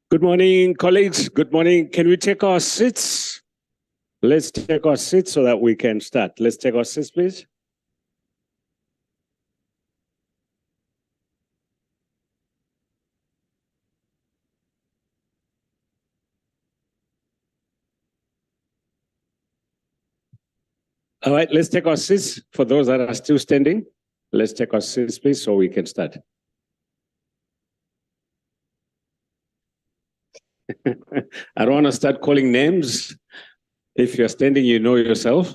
Good morning, colleagues. Good morning. Can we take our seats? Let's take our seats so that we can start. Let's take our seats, please. All right, let's take our seats. For those that are still standing, let's take our seats, please, so we can start. I don't want to start calling names. If you're standing, you know yourself.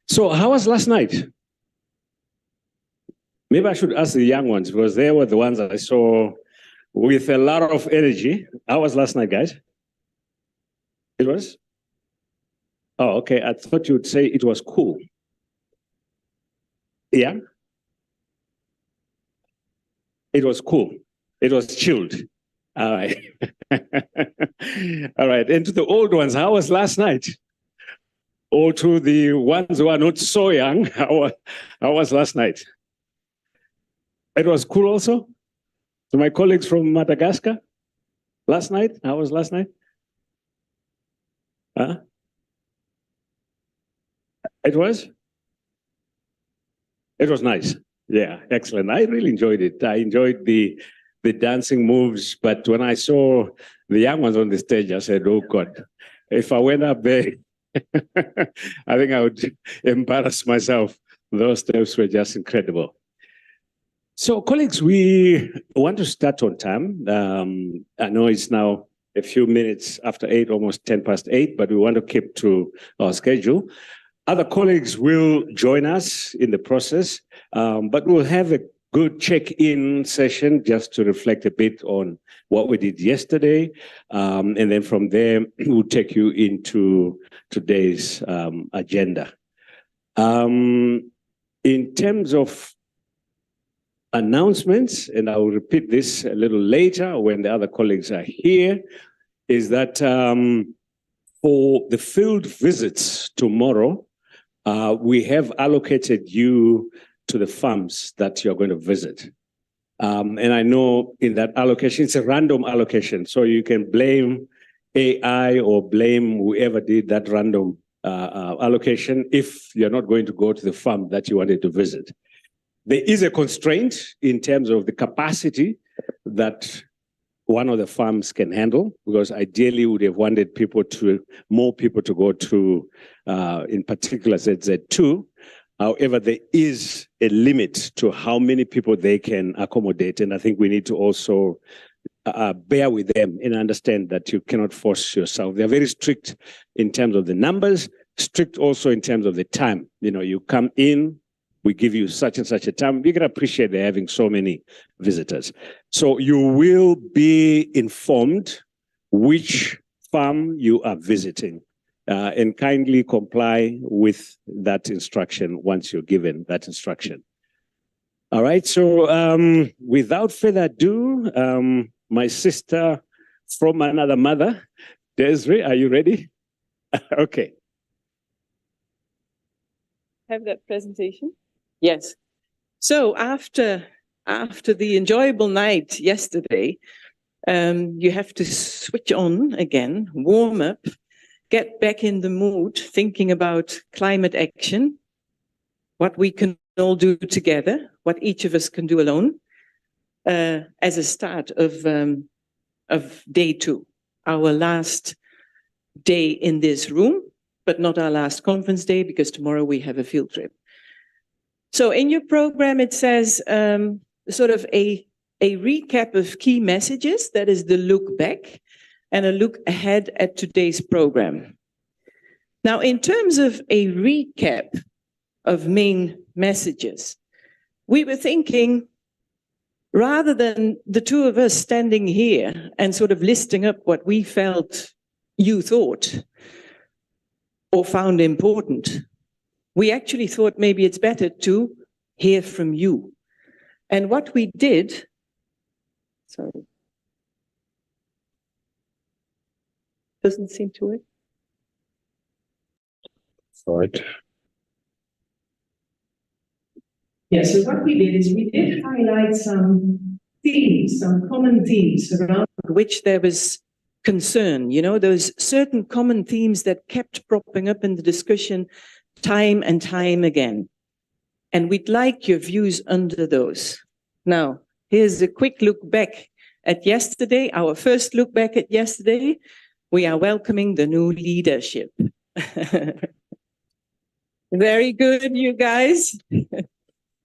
So how was last night? Maybe I should ask the young ones, because they were the ones I saw with a lot of energy. How was last night, guys? It was? Oh, okay. I thought you'd say it was cool. Yeah? It was cool. It was chilled. All right. All right. And to the old ones, how was last night? Or to the ones who are not so young, how was last night? It was cool also? To my colleagues from Madagascar? Last night? How was last night? Huh? It was? It was nice. Yeah, excellent. I really enjoyed it. I enjoyed the dancing moves, but when I saw the young ones on the stage, I said, oh God, if I went up there, I think I would embarrass myself. Those steps were just incredible. So, colleagues, we want to start on time. I know it's now a few minutes after 8, almost 10 past 8, but we want to keep to our schedule. Other colleagues will join us in the process, but we'll have a good check-in session just to reflect a bit on what we did yesterday. And then from there, we'll take you into today's agenda. In terms of announcements, and I will repeat this a little later when the other colleagues are here, is that for the field visits tomorrow, we have allocated you to the farms that you're going to visit. And I know in that allocation, it's a random allocation, so you can blame AI or blame whoever did that random allocation if you're not going to go to the farm that you wanted to visit. There is a constraint in terms of the capacity that one of the farms can handle, because ideally we would have wanted more people to go to, in particular, ZZ2. However, there is a limit to how many people they can accommodate, and I think we need to also bear with them and understand that you cannot force yourself. They're very strict in terms of the numbers, strict also in terms of the time. You know, you come in, we give you such and such a time. You can appreciate they're having so many visitors. So you will be informed which farm you are visiting, and kindly comply with that instruction once you're given that instruction. All right, so without further ado, my sister from another mother, Desiree, are you ready? Okay. Have that presentation? Yes. So after the enjoyable night yesterday, you have to switch on again, warm up, get back in the mood, thinking about climate action, what we can all do together, what each of us can do alone, as a start of day 2, our last day in this room, but not our last conference day, because tomorrow we have a field trip. So in your program, it says sort of a recap of key messages, that is the look back, and a look ahead at today's program. Now, in terms of a recap of main messages, we were thinking, rather than the two of us standing here and sort of listing up what we felt you thought or found important, we actually thought maybe it's better to hear from you. And what we did, sorry, doesn't seem to work. Right. Yeah, so what we did is we did highlight some themes, some common themes around which there was concern, you know, those certain common themes that kept propping up in the discussion time and time again. And we'd like your views under those. Now, here's a quick look back at yesterday, our first look back at yesterday. We are welcoming the new leadership. Very good, you guys.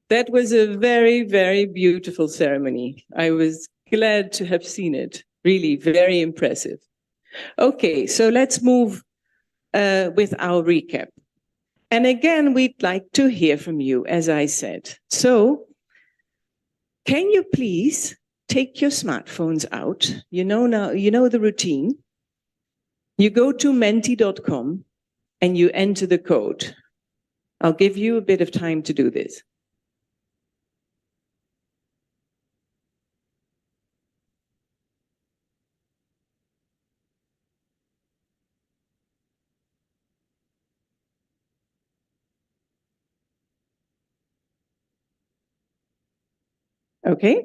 That was a very, very beautiful ceremony. I was glad to have seen it. Really very impressive. Okay, so let's move with our recap. And again, we'd like to hear from you, as I said. So can you please take your smartphones out? You know now, you know the routine. You go to menti.com and you enter the code. I'll give you a bit of time to do this. Okay.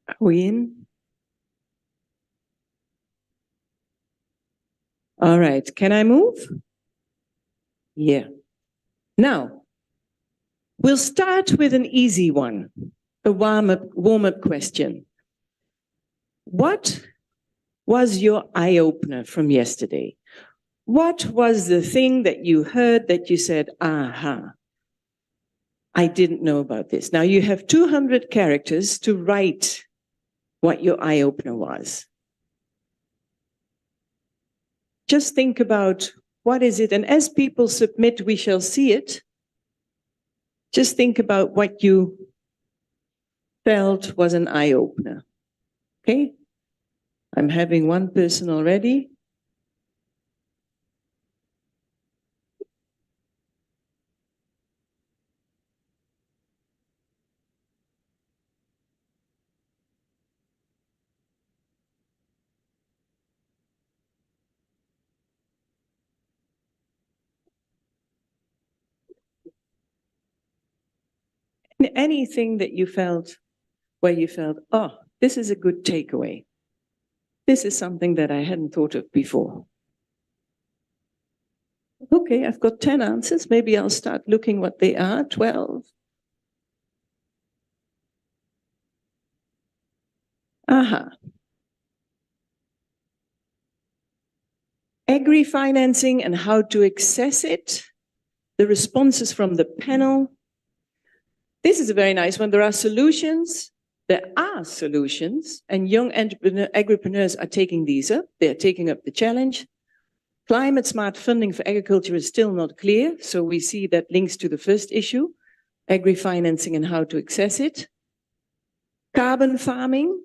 Are we in? All right. Can I move? Yeah. Now, we'll start with an easy one, a warm-up question. What was your eye-opener from yesterday? What was the thing that you heard that you said, aha, I didn't know about this? Now, you have 200 characters to write what your eye-opener was. Just think about what is it, and as people submit, we shall see it. Just think about what you felt was an eye-opener. Okay? I'm having one person already. Anything that you felt, where you felt, oh, this is a good takeaway. This is something that I hadn't thought of before. Okay, I've got 10 answers. Maybe I'll start looking what they are. 12. Aha. Agri-financing and how to access it. the responses from the panel. This is a very nice one. There are solutions, and young agripreneurs are taking these up. They're taking up the challenge. Climate smart funding for agriculture is still not clear, so we see that links to the first issue, agri-financing and how to access it. Carbon farming.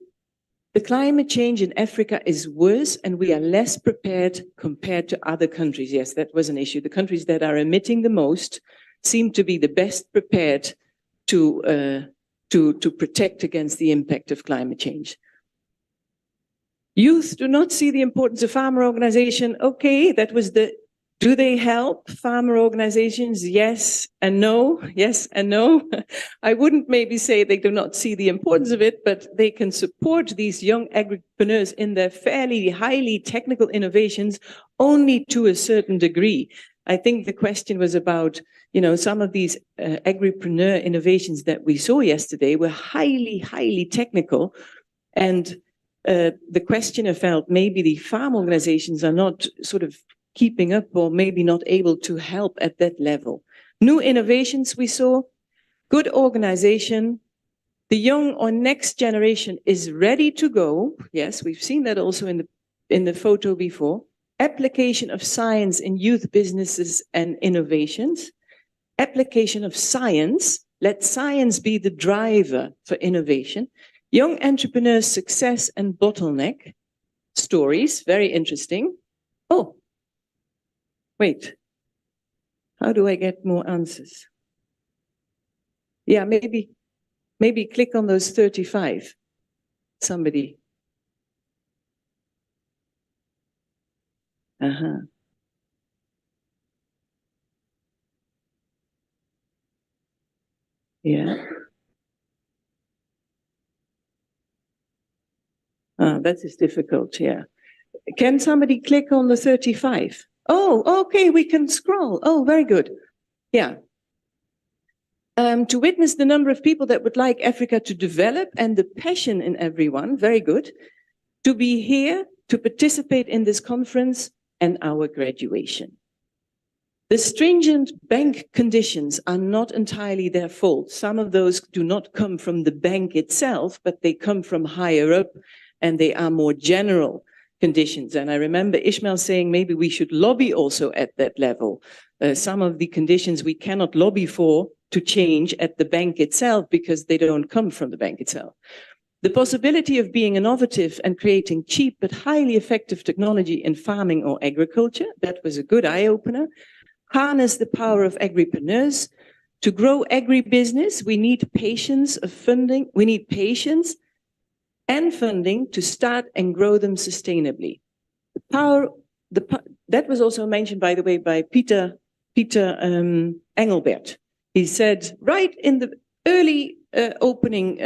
The climate change in Africa is worse and we are less prepared compared to other countries. Yes, that was an issue. The countries that are emitting the most seem to be the best prepared to protect against the impact of climate change. Youth do not see the importance of farmer organization. Okay, that was do they help farmer organizations? Yes and no, yes and no. I wouldn't maybe say they do not see the importance of it, but they can support these young agripreneurs in their fairly highly technical innovations only to a certain degree. I think the question was about, some of these agripreneur innovations that we saw yesterday were highly, highly technical. And the questioner felt maybe the farm organizations are not sort of keeping up or maybe not able to help at that level. New innovations we saw, good organization. The young or next generation is ready to go. Yes, we've seen that also in the photo before. Application of science in youth businesses and innovations. Application of science. Let science be the driver for innovation. Young entrepreneurs' success and bottleneck. Stories, very interesting. Oh, wait. How do I get more answers? Yeah, maybe click on those 35. Somebody. Yeah. That is difficult, yeah. Can somebody click on the 35? Oh, okay, we can scroll. Oh, very good. Yeah. To witness the number of people that would like Africa to develop and the passion in everyone, very good. To be here, to participate in this conference and our graduation. The stringent bank conditions are not entirely their fault. Some of those do not come from the bank itself, but they come from higher up and they are more general conditions. And I remember Ishmael saying maybe we should lobby also at that level. Some of the conditions we cannot lobby for to change at the bank itself because they don't come from the bank itself. The possibility of being innovative and creating cheap but highly effective technology in farming or agriculture, that was a good eye-opener. Harness the power of agripreneurs. To grow agribusiness, we need patience of funding. We need patience and funding to start and grow them sustainably. That was also mentioned, by the way, by Peter Engelbert. He said, right in the early opening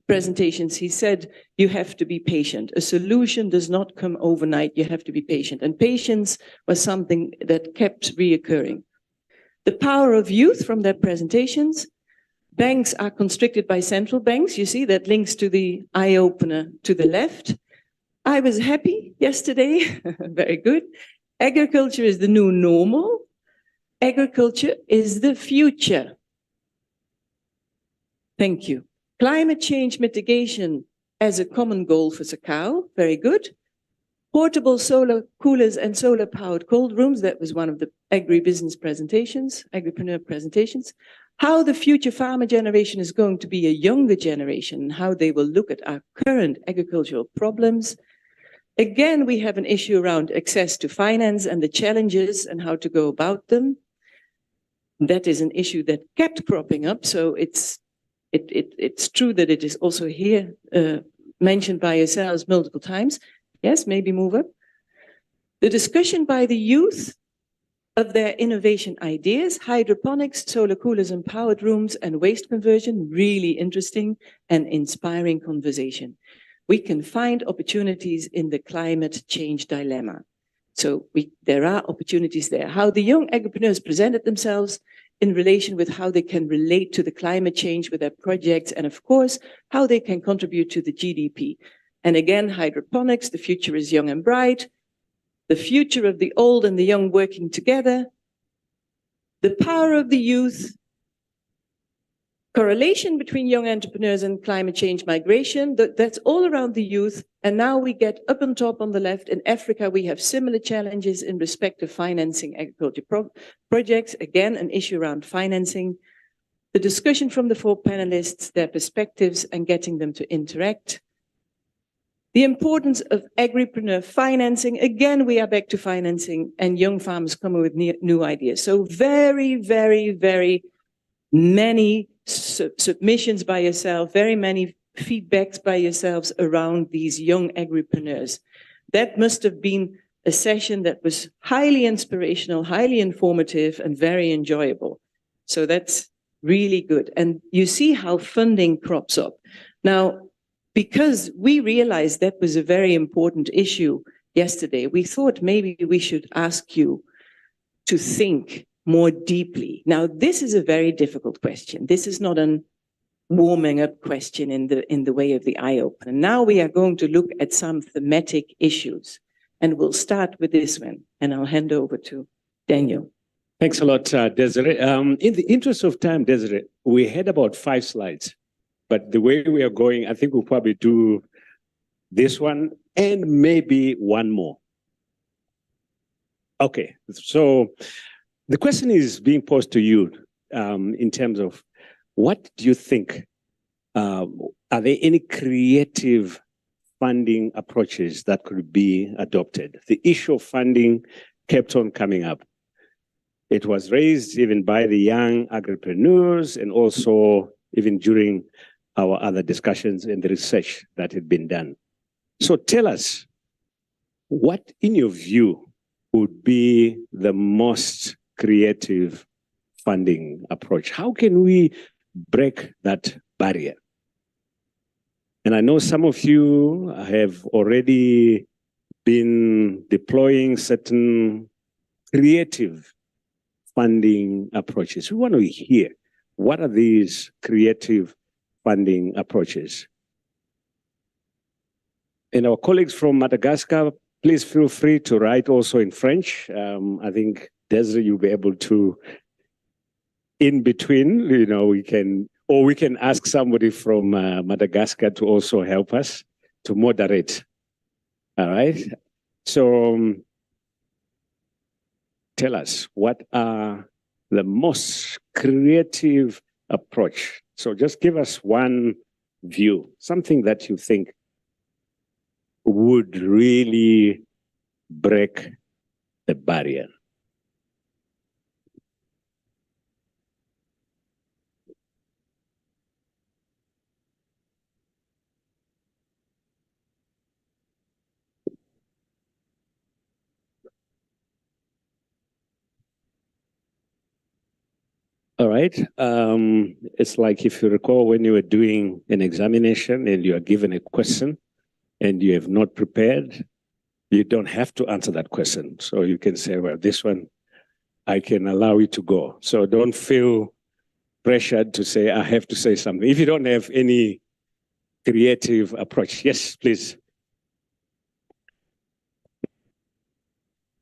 presentations, he said, you have to be patient. A solution does not come overnight. You have to be patient. And patience was something that kept reoccurring. The power of youth from their presentations. Banks are constricted by central banks. You see, that links to the eye-opener to the left. I was happy yesterday. Very good. Agriculture is the new normal. Agriculture is the future. Thank you. Climate change mitigation as a common goal for SACAU. Very good. Portable solar coolers and solar-powered cold rooms. That was one of the agribusiness presentations, agripreneur presentations. How the future farmer generation is going to be a younger generation and how they will look at our current agricultural problems. Again, we have an issue around access to finance and the challenges and how to go about them. That is an issue that kept cropping up, so it's true that it is also here mentioned by yourselves multiple times. Yes, maybe move up. The discussion by the youth of their innovation ideas, hydroponics, solar coolers and powered rooms and waste conversion, really interesting and inspiring conversation. We can find opportunities in the climate change dilemma. So there are opportunities there. How the young agripreneurs presented themselves in relation with how they can relate to the climate change with their projects, and of course, how they can contribute to the GDP. And again, hydroponics, the future is young and bright, the future of the old and the young working together, the power of the youth, correlation between young entrepreneurs and climate change migration, that's all around the youth. And now we get up on top on the left. In Africa, we have similar challenges in respect of financing agriculture projects. Again, an issue around financing. The discussion from the 4 panelists, their perspectives, and getting them to interact. The importance of agripreneur financing. Again, we are back to financing and young farmers coming with new ideas. So very, very, very many submissions by yourself, very many feedbacks by yourselves around these young agripreneurs. That must have been a session that was highly inspirational, highly informative, and very enjoyable. So that's really good. And you see how funding crops up. Now, because we realized that was a very important issue yesterday, we thought maybe we should ask you to think more deeply. Now, this is a very difficult question. This is not a warming up question in the way of the eye opener. Now we are going to look at some thematic issues, and we'll start with this one, and I'll hand over to Daniel. Thanks a lot, Desiree. In the interest of time, Desiree, we had about 5 slides, but the way we are going, I think we'll probably do this one and maybe one more. Okay, so the question is being posed to you in terms of what do you think? Are there any creative funding approaches that could be adopted? The issue of funding kept on coming up. It was raised even by the young agripreneurs and also even during our other discussions and the research that had been done. So tell us, what in your view would be the most creative funding approach? How can we break that barrier? And I know some of you have already been deploying certain creative funding approaches. We want to hear, what are these creative funding approaches? And our colleagues from Madagascar, please feel free to write also in French. I think, Desiree, you'll be able to, in between, we can ask somebody from Madagascar to also help us to moderate. All right. So tell us, what are the most creative approach? So just give us one view, something that you think would really break the barrier. All right. It's like, if you recall, when you were doing an examination and you are given a question and you have not prepared, you don't have to answer that question. So you can say, well, this one, I can allow you to go. So don't feel pressured to say, I have to say something. If you don't have any creative approach. Yes, please.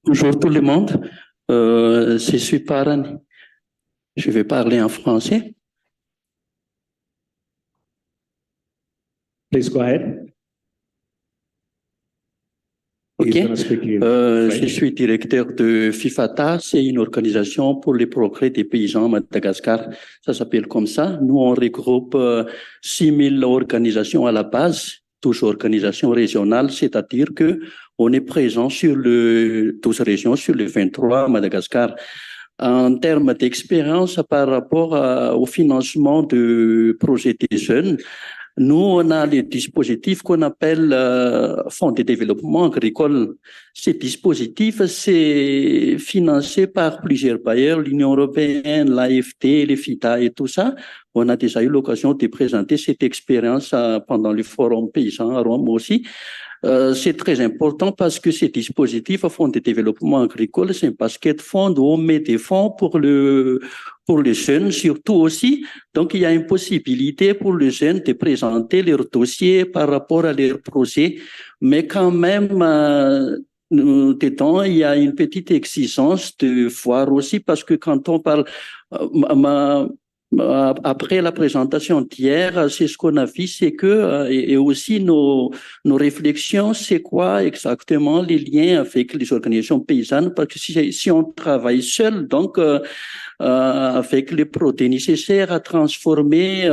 Bonjour tout le monde. Je suis Parani. Je vais parler en français. Please go ahead. Ok. Je suis directeur de FIFATA. C'est une organisation pour le progrès des paysans à Madagascar. Ça s'appelle comme ça. Nous, on regroupe 6000 organisations à la base, tous organisations régionales, c'est-à-dire que on est présent sur 12 régions, sur les 23 à Madagascar. En termes d'expérience par rapport au financement de projets des jeunes, nous, on a les dispositifs qu'on appelle Fonds de développement agricole. Ces dispositifs, c'est financé par plusieurs bailleurs, l'Union européenne, l'AFD, les FITA et tout ça. On a déjà eu l'occasion de présenter cette expérience pendant le forum paysan à Rome aussi. C'est très important parce que ces dispositifs, fonds de développement agricole, c'est parce que fonds où on met des fonds pour les jeunes, surtout aussi. Donc, il y a une possibilité pour les jeunes de présenter leur dossier par rapport à leur projet. Mais quand même, des temps, il y a une petite exigence de voir aussi, parce que quand on parle, après la présentation d'hier, c'est ce qu'on a vu, c'est que, et aussi nos réflexions, c'est quoi exactement les liens avec les organisations paysannes, parce que si on travaille seul, donc, avec les produits nécessaires à transformer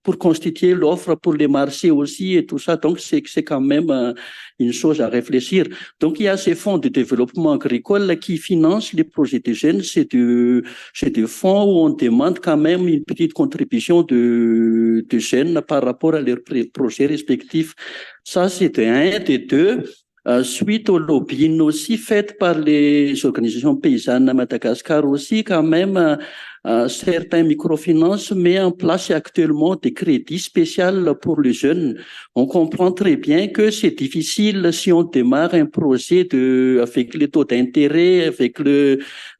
pour constituer l'offre pour les marchés aussi et tout ça. Donc, c'est quand même une chose à réfléchir. Donc, il y a ces fonds de développement agricole qui financent les projets de jeunes. C'est des fonds où on demande quand même une petite contribution de jeunes par rapport à leurs projets respectifs. Ça, c'est un. Et deux, suite au lobbying aussi fait par les organisations paysannes à Madagascar aussi, quand même, certains microfinances mettent en place actuellement des crédits spéciaux pour les jeunes. On comprend très bien que c'est difficile si on démarre un projet avec les taux d'intérêt, avec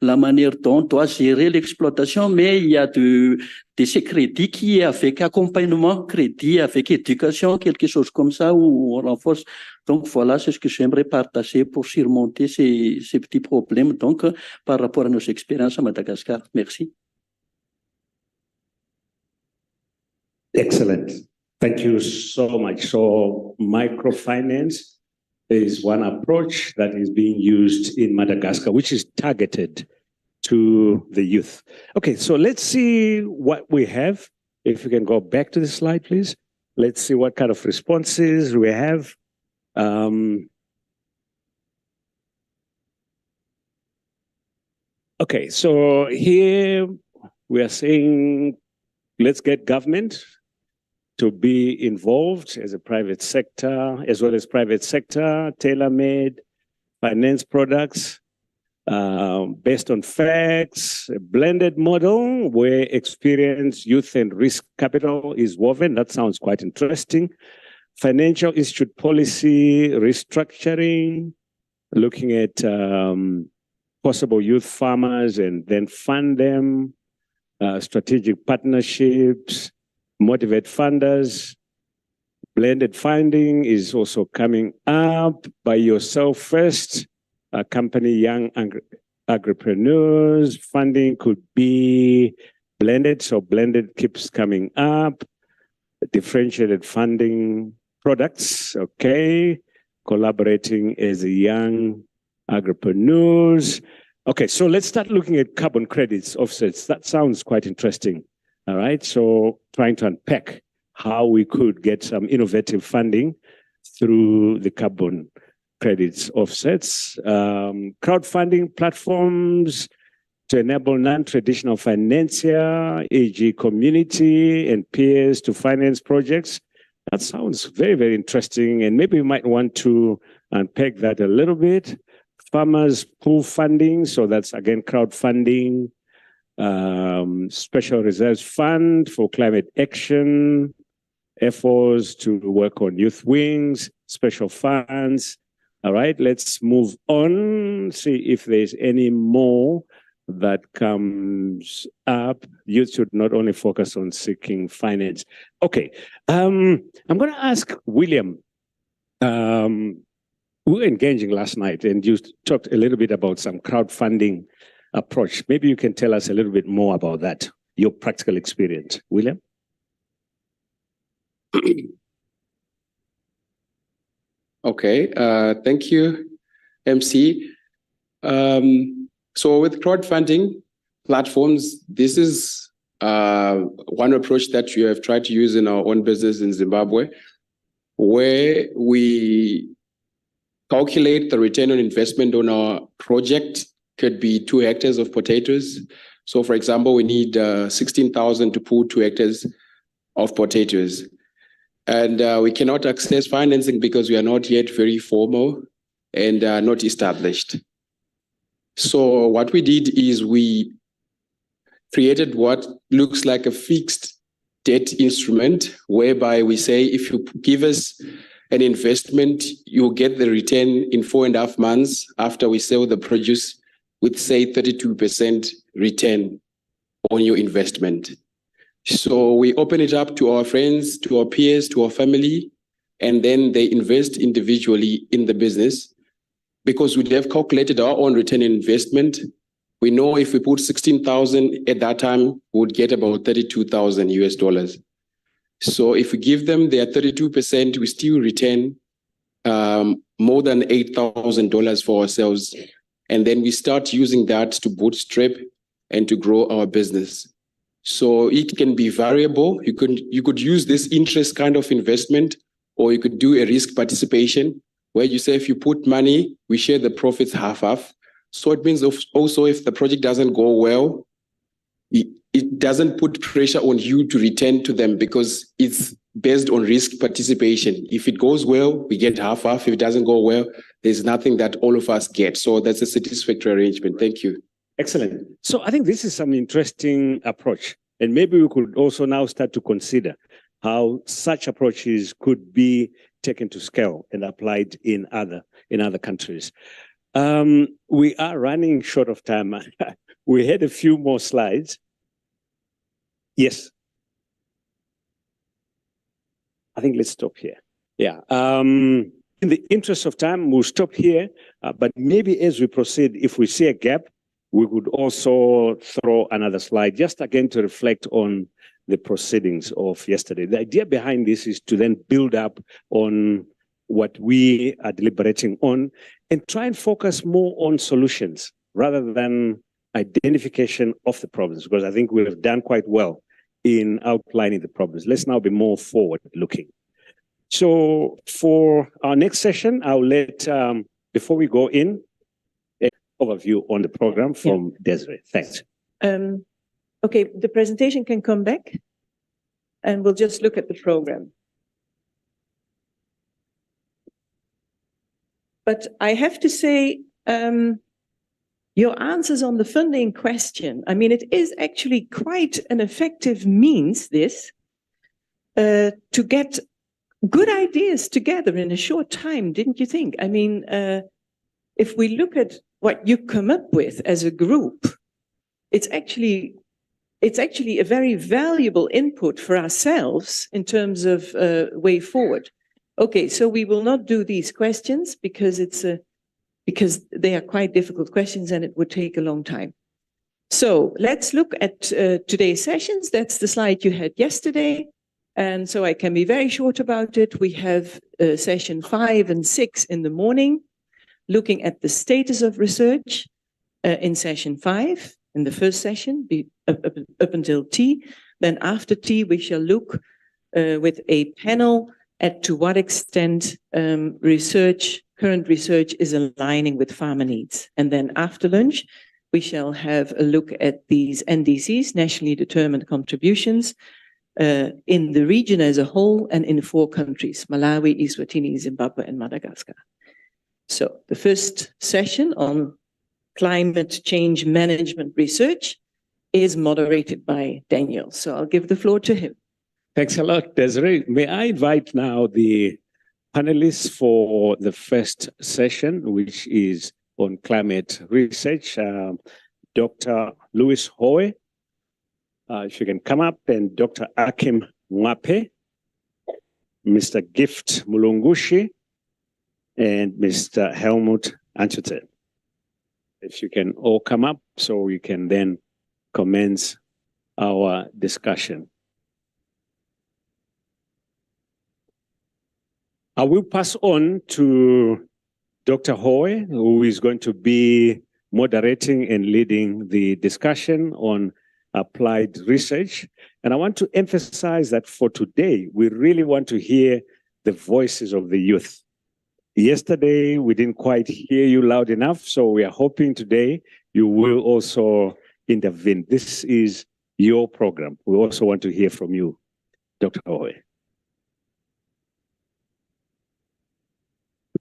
la manière dont on doit gérer l'exploitation, mais il y a de ces crédits qui est avec accompagnement, crédit, avec éducation, quelque chose comme ça, où on renforce. Donc voilà, c'est ce que j'aimerais partager pour surmonter ces petits problèmes, donc, par rapport à nos expériences à Madagascar. Merci. Excellent. Thank you so much. So microfinance is one approach that is being used in Madagascar, which is targeted to the youth. Okay, so let's see what we have. If you can go back to the slide, please. Let's see what kind of responses we have. Okay, so here we are saying, let's get government to be involved as a private sector, as well as private sector, tailor-made finance products based on facts, a blended model where experience, youth, and risk capital is woven. That sounds quite interesting. Financial institute policy restructuring, looking at possible youth farmers and then fund them, strategic partnerships, motivate funders. Blended funding is also coming up by yourself first. Accompany young agripreneurs. Funding could be blended, so blended keeps coming up. Differentiated funding products, okay. Collaborating as a young agripreneurs. Okay, so let's start looking at carbon credits, offsets. That sounds quite interesting. All right, so trying to unpack how we could get some innovative funding through the carbon credits offsets, crowdfunding platforms to enable non-traditional financier, e.g. community and peers to finance projects. That sounds very, very interesting. And maybe we might want to unpack that a little bit. Farmers pool funding, so that's again crowdfunding, special reserves fund for climate action, efforts to work on youth wings, special funds. All right, let's move on, see if there's any more that comes up. Youth should not only focus on seeking finance. Okay, I'm going to ask William. We were engaging last night and you talked a little bit about some crowdfunding approach. Maybe you can tell us a little bit more about that, your practical experience. William? Okay, thank you, MC. So with crowdfunding platforms, this is one approach that we have tried to use in our own business in Zimbabwe, where we calculate the return on investment on our project. Could be 2 hectares of potatoes. So for example, we need 16,000 to pull 2 hectares of potatoes. And we cannot access financing because we are not yet very formal and not established. So what we did is we created what looks like a fixed debt instrument, whereby we say, if you give us an investment, you'll get the return in 4.5 months after we sell the produce with, say, 32% return on your investment. So we open it up to our friends, to our peers, to our family, and then they invest individually in the business. because we'd have calculated our own return on investment. We know if we put 16,000 at that time, we would get about 32,000 US dollars. So if we give them their 32%, we still retain more than $8,000 for ourselves. And then we start using that to bootstrap and to grow our business. So it can be variable. You could use this interest kind of investment, or you could do a risk participation where you say, if you put money, we share the profits half-half. So it means also if the project doesn't go well, it doesn't put pressure on you to return to them because it's based on risk participation. If it goes well, we get half-half. If it doesn't go well, there's nothing that all of us get. So that's a satisfactory arrangement. Thank you. Excellent. So I think this is some interesting approach. And maybe we could also now start to consider how such approaches could be taken to scale and applied in other countries. We are running short of time. We had a few more slides. Yes. I think let's stop here. Yeah. In the interest of time, we'll stop here. But maybe as we proceed, if we see a gap, we could also throw another slide, just again to reflect on the proceedings of yesterday. The idea behind this is to then build up on what we are deliberating on and try and focus more on solutions rather than identification of the problems, because I think we've done quite well in outlining the problems. Let's now be more forward-looking. So for our next session, I'll let, before we go in, an overview on the program from Desiree. Thanks. Okay, the presentation can come back, and we'll just look at the program. But I have to say, your answers on the funding question, I mean, it is actually quite an effective means, this, to get good ideas together in a short time, didn't you think? I mean, if we look at what you come up with as a group, it's actually a very valuable input for ourselves in terms of way forward. Okay, so we will not do these questions because because they are quite difficult questions and it would take a long time. So let's look at today's sessions. That's the slide you had yesterday. And so I can be very short about it. We have session 5 and 6 in the morning, looking at the status of research in session 5, in the first session, up until tea. Then after tea, we shall look with a panel at to what extent current research is aligning with farmer needs. And then after lunch, we shall have a look at these NDCs, nationally determined contributions, in the region as a whole and in 4 countries, Malawi, Eswatini, Zimbabwe, and Madagascar. So the first session on climate change management research is moderated by Daniel. So I'll give the floor to him. Thanks a lot, Desiree. May I invite now the panelists for the first session, which is on climate research. Dr. Louis Howe, if you can come up, and Dr. Akim Mwape, Mr. Gift Mulungushi, and Mr. Helmut Anchute. If you can all come up so we can then commence our discussion. I will pass on to Dr. Howe, who is going to be moderating and leading the discussion on applied research. And I want to emphasize that for today, we really want to hear the voices of the youth. Yesterday, we didn't quite hear you loud enough, so we are hoping today you will also intervene. This is your program. We also want to hear from you, Dr. Howe.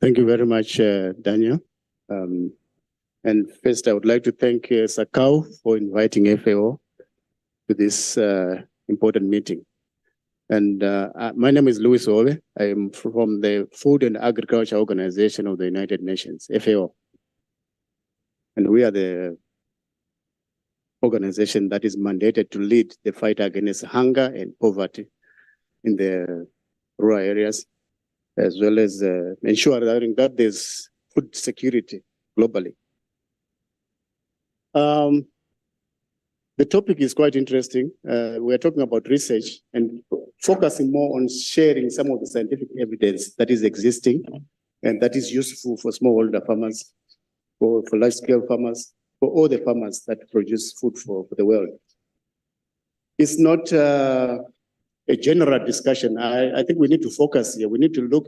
Thank you very much, Daniel. And first, I would like to thank SACAU for inviting FAO to this important meeting. And my name is Louis Howe. I am from the Food and Agriculture Organization of the United Nations, FAO. And we are the organization that is mandated to lead the fight against hunger and poverty in the rural areas, as well as ensure that there's food security globally. The topic is quite interesting. We are talking about research and focusing more on sharing some of the scientific evidence that is existing and that is useful for smallholder farmers, for large-scale farmers, for all the farmers that produce food for the world. It's not a general discussion. I think we need to focus here. We need to look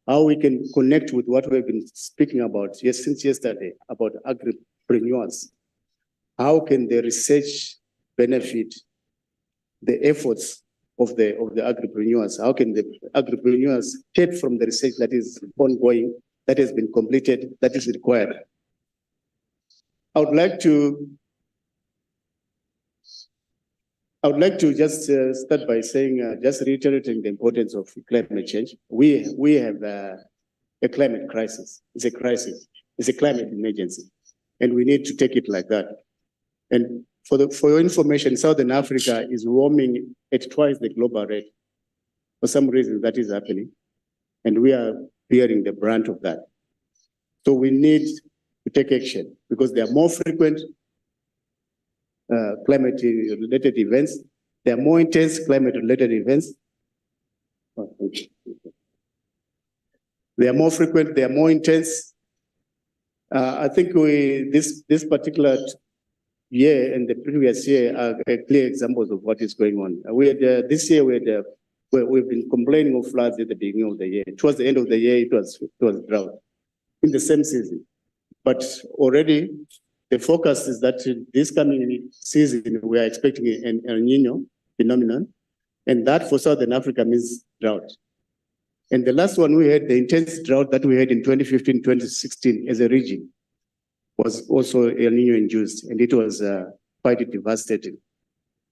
how we can connect with what we've been speaking about since yesterday, about agripreneurs. How can the research benefit the efforts of the agripreneurs? How can the agripreneurs take from the research that is ongoing, that has been completed, that is required? I would like to just start by saying, just reiterating the importance of climate change. We have a climate crisis. It's a crisis. It's a climate emergency, and we need to take it like that. And for your information, Southern Africa is warming at twice the global rate. For some reason, that is happening, and we are bearing the brunt of that. So we need to take action because there are more frequent climate-related events. There are more intense climate-related events. They are more frequent. They are more intense. I think this particular year and the previous year are clear examples of what is going on. This year we've been complaining of floods at the beginning of the year. Towards the end of the year, it was drought in the same season. But already the focus is that this coming season we are expecting an El Nino phenomenon, and that for Southern Africa means drought. And the last one we had, the intense drought that we had in 2015, 2016 as a region, was also El Nino induced, and it was quite devastating.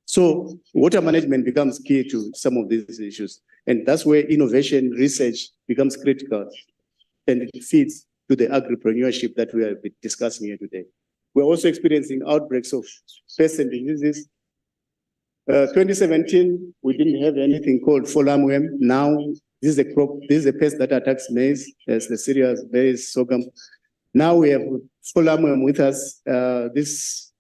So water management becomes key to some of these issues, and that's where innovation research becomes critical, and it feeds to the agripreneurship that we are discussing here today. We're also experiencing outbreaks of pests and diseases. 2017, we didn't have anything called fall armyworm. Now, this is a pest that attacks maize, as the cereals, maize, sorghum. Now we have fall armyworm with us. This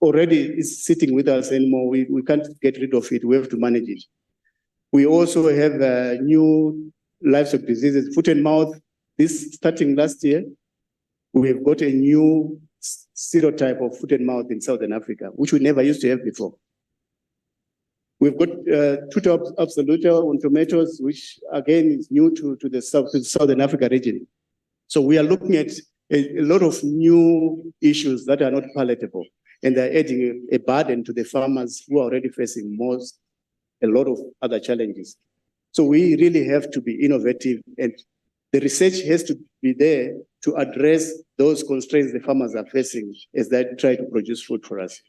already is sitting with us anymore. We can't get rid of it. We have to manage it. We also have new livestock diseases, foot and mouth. This starting last year, we've got a new serotype of foot and mouth in Southern Africa, which we never used to have before. We've got tuta absoluta on tomatoes, which again is new to the Southern Africa region. So we are looking at a lot of new issues that are not palatable, and they're adding a burden to the farmers who are already facing a lot of other challenges. So we really have to be innovative, and the research has to be there to address those constraints the farmers are facing as they try to produce food for us.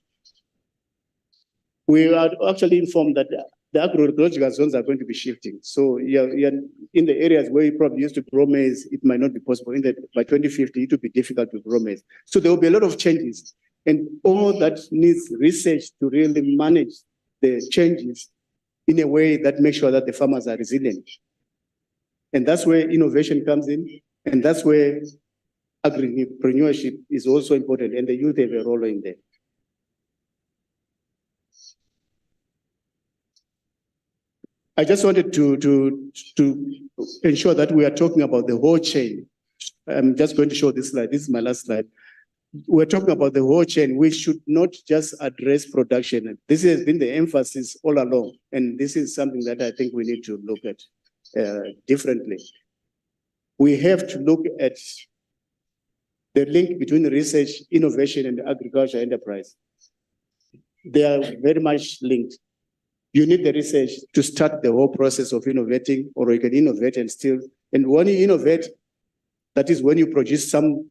We are actually informed that the agroecological zones are going to be shifting. So you're in the areas where you probably used to grow maize, it might not be possible. By 2050, it will be difficult to grow maize. So there will be a lot of changes. And all that needs research to really manage the changes in a way that makes sure that the farmers are resilient. And that's where innovation comes in. And that's where agripreneurship is also important. And the youth have a role in there. I just wanted to ensure that we are talking about the whole chain. I'm just going to show this slide. This is my last slide. We're talking about the whole chain. We should not just address production. This has been the emphasis all along. And this is something that I think we need to look at differently. We have to look at the link between research, innovation, and agriculture enterprise. They are very much linked. You need the research to start the whole process of innovating, or you can innovate and still. And when you innovate, that is when you produce some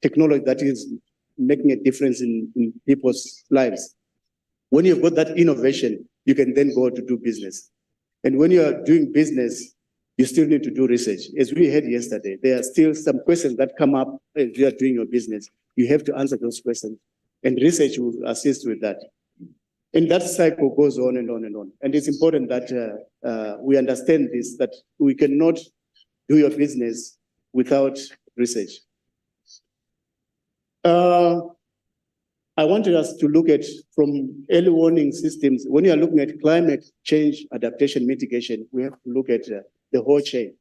technology that is making a difference in people's lives. When you've got that innovation, you can then go to do business. And when you are doing business, you still need to do research. As we heard yesterday, there are still some questions that come up as you are doing your business. You have to answer those questions, and research will assist with that. And that cycle goes on and on and on. And it's important that we understand this, that we cannot do your business without research. I wanted us to look at from early warning systems. When you are looking at climate change, adaptation, mitigation, we have to look at the whole chain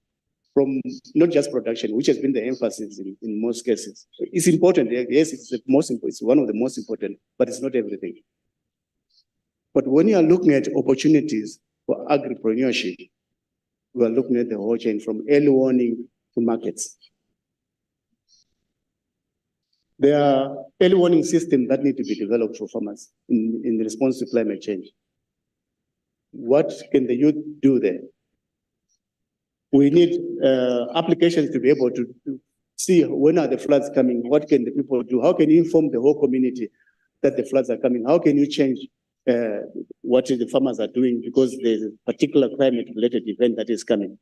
from not just production, which has been the emphasis in most cases. It's important. Yes, it's one of the most important, but it's not everything. But when you are looking at opportunities for agripreneurship, we are looking at the whole chain from early warning to markets. There are early warning systems that need to be developed for farmers in response to climate change. What can the youth do there? We need applications to be able to see when are the floods coming, what can the people do, how can you inform the whole community that the floods are coming, how can you change what the farmers are doing because there's a particular climate-related event that is coming.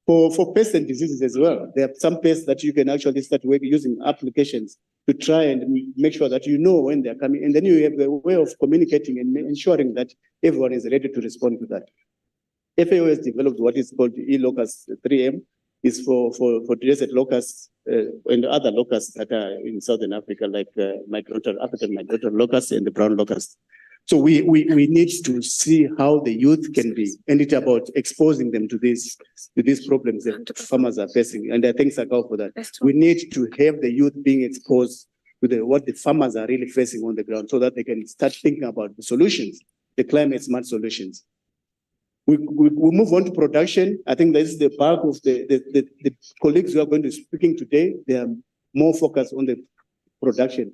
For pests and diseases as well, there are some pests that you can actually start using applications to try and make sure that you know when they're coming. And then you have a way of communicating and ensuring that everyone is ready to respond to that. FAO has developed what is called e-locust 3M, is for desert locusts and other locusts that are in Southern Africa, like African migratory locusts and the brown locusts. So we need to see how the youth can be, and it's about exposing them to these problems that farmers are facing. And I thank SACAU for that. We need to have the youth being exposed to what the farmers are really facing on the ground, so that they can start thinking about the solutions, the climate smart solutions. We move on to production. I think this is the bulk of the colleagues who are going to be speaking today. They are more focused on the production.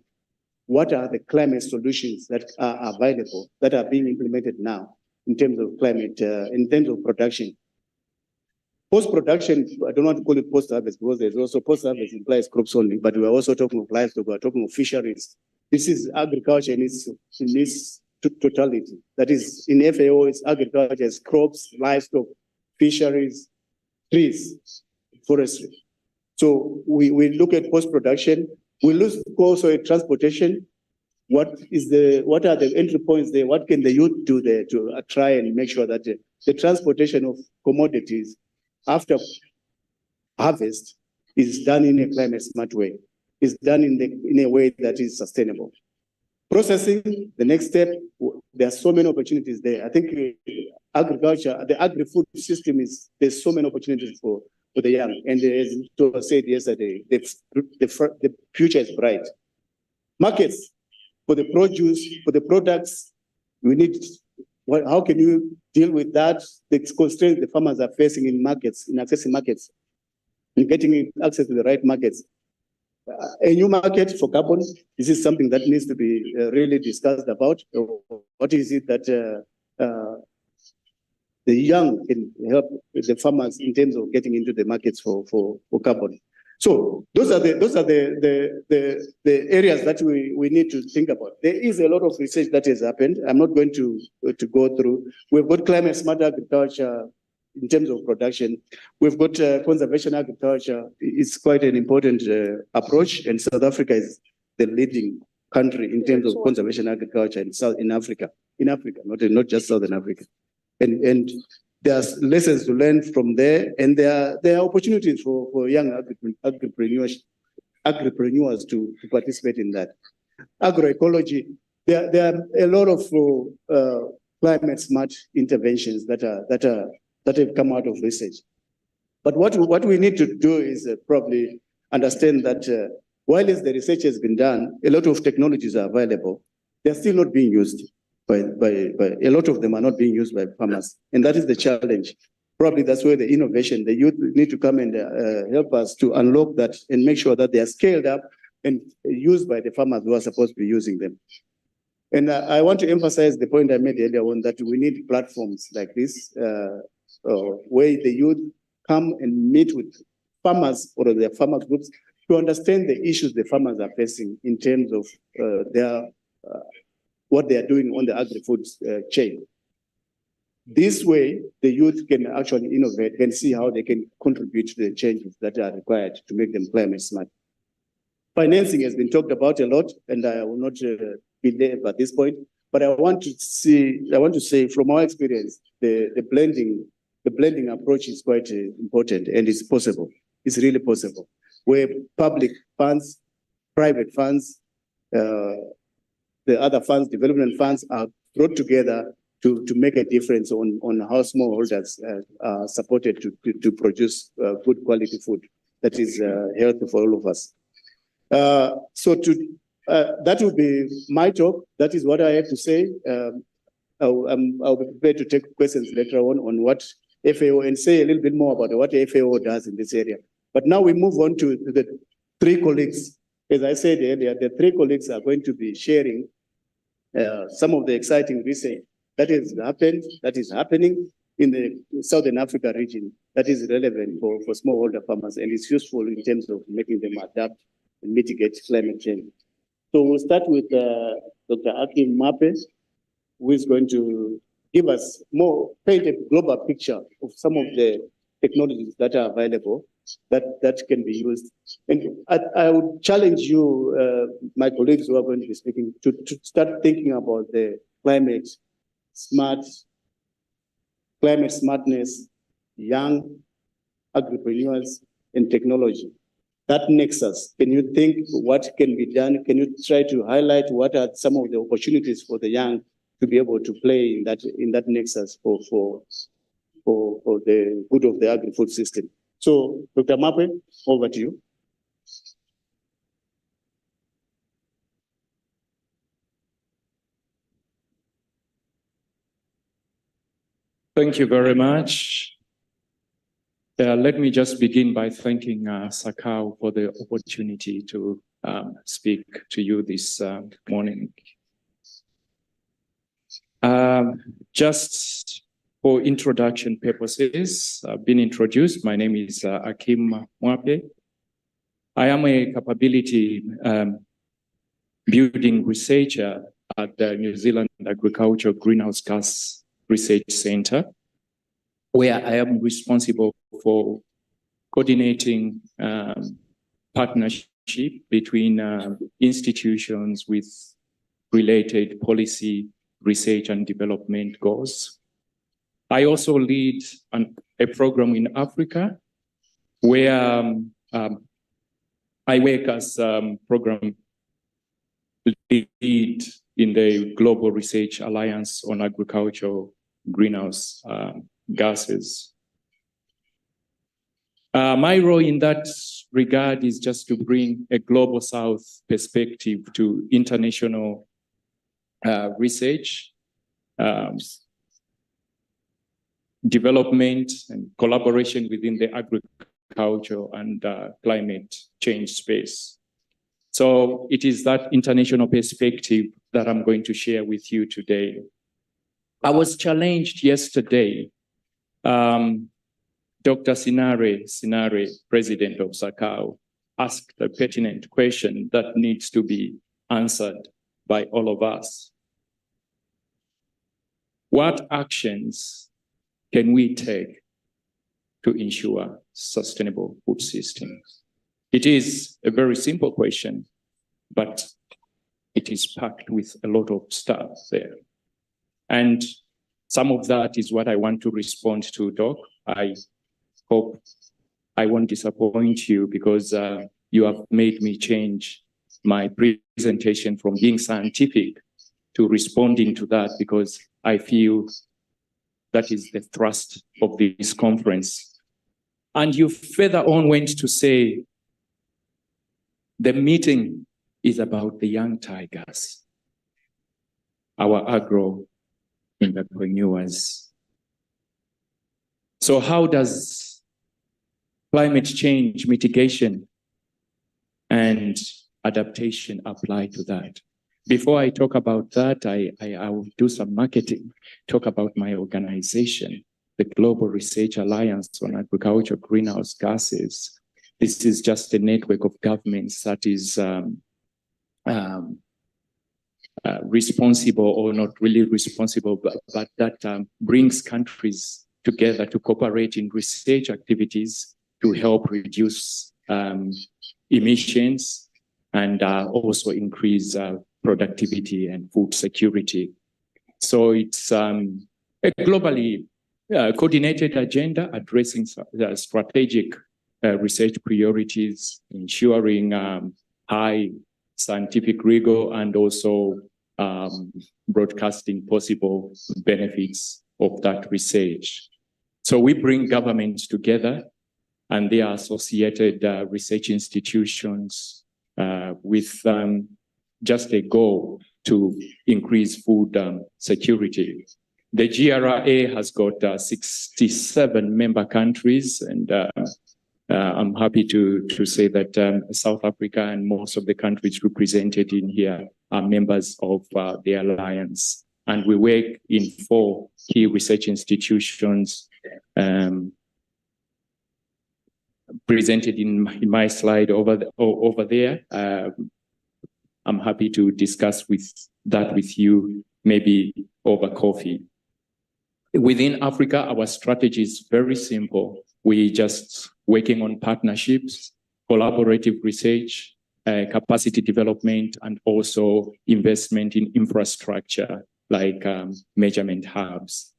What are the climate solutions that are available, that are being implemented now in terms of climate, in terms of production? Post-production, I don't want to call it post-harvest because there's also post-harvest implies crops only, but we're also talking of livestock, we're talking of fisheries. This is agriculture in its totality. That is, in FAO, it's agriculture as crops, livestock, fisheries, trees, forestry. So we look at post-production. We look also at transportation. What are the entry points there? What can the youth do there to try and make sure that the transportation of commodities after harvest is done in a climate smart way, is done in a way that is sustainable. Processing, the next step, there are so many opportunities there. I think agriculture, the agri-food system there's so many opportunities for the young. And as I said yesterday, the future is bright. Markets, for the produce, for the products, we need, how can you deal with that? The constraints the farmers are facing in markets, in accessing markets, in getting access to the right markets. A new market for carbon, this is something that needs to be really discussed about. What is it that the young can help the farmers in terms of getting into the markets for carbon? So those are the areas that we need to think about. There is a lot of research that has happened. I'm not going to go through. We've got climate smart agriculture in terms of production. We've got conservation agriculture. It's quite an important approach, and South Africa is the leading country in terms of conservation agriculture in Africa, not just Southern Africa. And there's lessons to learn from there, and there are opportunities for young agripreneurs to participate in that. Agroecology, there are a lot of climate smart interventions that have come out of research. But what we need to do is probably understand that while the research has been done, a lot of technologies are available. They're still not being used by a lot of them are not being used by farmers, and that is the challenge. Probably that's where the innovation, the youth need to come and help us to unlock that and make sure that they are scaled up and used by the farmers who are supposed to be using them. And I want to emphasize the point I made earlier on, that we need platforms like this, where the youth come and meet with farmers or their farmer groups to understand the issues the farmers are facing in terms of what they are doing on the agri-food chain. This way, the youth can actually innovate and see how they can contribute to the changes that are required to make them climate smart. Financing has been talked about a lot, and I will not be there at this point, but I want to say from our experience, the blending approach is quite important, and it's possible. is really possible, where public funds, private funds, the other funds, development funds are brought together to make a difference on how smallholders are supported to produce good quality food that is healthy for all of us. That will be my talk. That is what I have to say. I'll be prepared to take questions later on what FAO, and say a little bit more about what FAO does in this area. But now we move on to the three colleagues. As I said earlier, the three colleagues are going to be sharing some of the exciting research that is happening in the Southern Africa region that is relevant for smallholder farmers, and it's useful in terms of making them adapt and mitigate climate change. So we'll start with Dr. Akim Mape, who is going to give us paint a global picture of some of the technologies that are available that can be used. And I would challenge you, my colleagues who are going to be speaking, to start thinking about the climate smartness, young agripreneurs, and technology. That nexus, can you think what can be done? Can you try to highlight what are some of the opportunities for the young to be able to play in that nexus for the good of the agri-food system? So, Dr. Mape, over to you. Thank you very much. Let me just begin by thanking SACAU for the opportunity to speak to you this morning. Just for introduction purposes, I've been introduced. My name is Akim Mwape. I am a capability building researcher at the New Zealand Agricultural Greenhouse Gas Research Center, where I am responsible for coordinating partnership between institutions with related policy, research and development goals. I also lead a program in Africa where I work as program lead in the Global Research Alliance on Agricultural Greenhouse Gases. My role in that regard is just to bring a global South perspective to international research, development and collaboration within the agriculture and climate change space. So it is that international perspective that I'm going to share with you today. I was challenged yesterday. Dr. Sinare, president of SACAU, asked a pertinent question that needs to be answered by all of us. What actions can we take to ensure sustainable food systems? It is a very simple question, but it is packed with a lot of stuff there. And some of that is what I want to respond to, Doc. I hope I won't disappoint you because you have made me change my presentation from being scientific to responding to that, because I feel that is the thrust of this conference. And you further on went to say the meeting is about the young tigers, our agro-entrepreneurs. So how does climate change mitigation and adaptation apply to that? Before I talk about that, I will do some marketing, talk about my organization, the Global Research Alliance on Agricultural Greenhouse Gases. This is just a network of governments that is responsible, or not really responsible, but that brings countries together to cooperate in research activities to help reduce emissions and also increase productivity and food security. So it's a globally coordinated agenda addressing strategic research priorities, ensuring high scientific rigor, and also broadcasting possible benefits of that research. So we bring governments together and their associated research institutions with just a goal to increase food security. The GRA has got 67 member countries, and I'm happy to say that South Africa and most of the countries represented in here are members of the alliance. And we work in 4 key research institutions presented in my slide over there. I'm happy to discuss that with you, maybe over coffee. Within Africa, our strategy is very simple. We just working on partnerships, collaborative research, capacity development, and also investment in infrastructure like measurement hubs.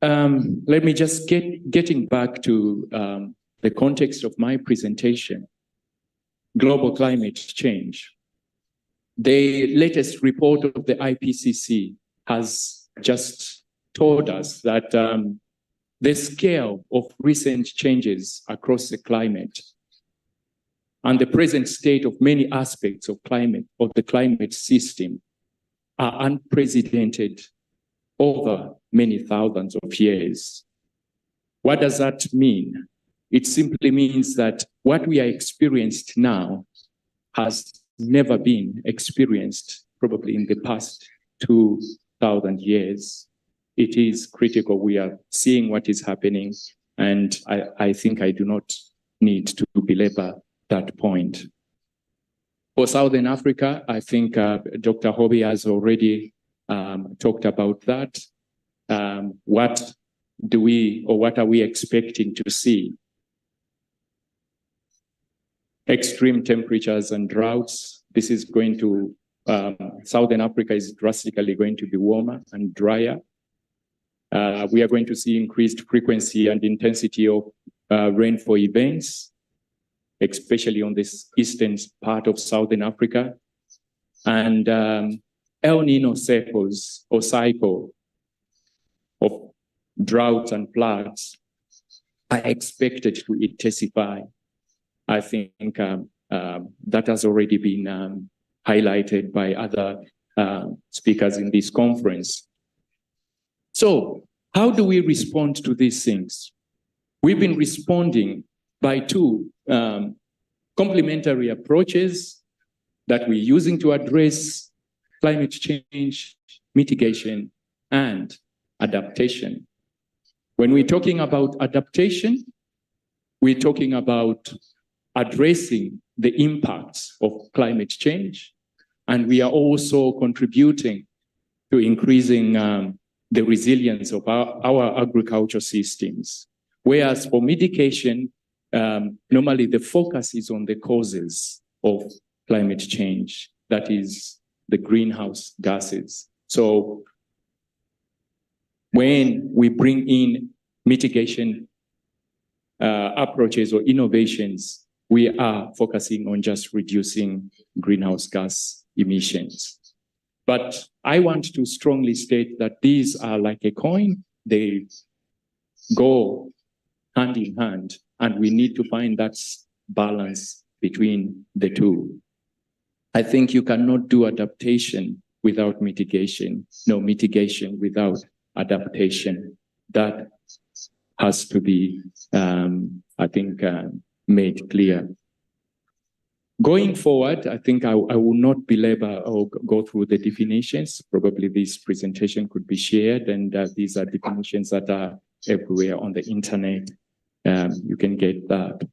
Let me just getting back to the context of my presentation, global climate change. The latest report of the IPCC has just told us that the scale of recent changes across the climate and the present state of many aspects of the climate system are unprecedented over many thousands of years. What does that mean? It simply means that what we are experiencing now has never been experienced probably in the past 2,000 years. It is critical. We are seeing what is happening, and I think I do not need to belabor that point. For Southern Africa, I think Dr. Hobby has already talked about that. What are we expecting to see? Extreme temperatures and droughts. This is going to, Southern Africa is drastically going to be warmer and drier. We are going to see increased frequency and intensity of rainfall events, especially on this eastern part of Southern Africa. And El Nino cycles or cycle of droughts and floods are expected to intensify. I think that has already been highlighted by other speakers in this conference. So how do we respond to these things? We've been responding by 2 complementary approaches that we're using to address climate change, mitigation, and adaptation. When we're talking about adaptation, we're talking about addressing the impacts of climate change, and we are also contributing to increasing the resilience of our agriculture systems. Whereas for mitigation, normally the focus is on the causes of climate change, that is the greenhouse gases. So when we bring in mitigation approaches or innovations, we are focusing on just reducing greenhouse gas emissions. But I want to strongly state that these are like a coin. They go hand in hand, and we need to find that balance between the 2. I think you cannot do adaptation without mitigation, no mitigation without adaptation. That has to be, I think, made clear. Going forward, I think I will not belabor or go through the definitions. Probably this presentation could be shared, and these are definitions that are everywhere on the internet. You can get that.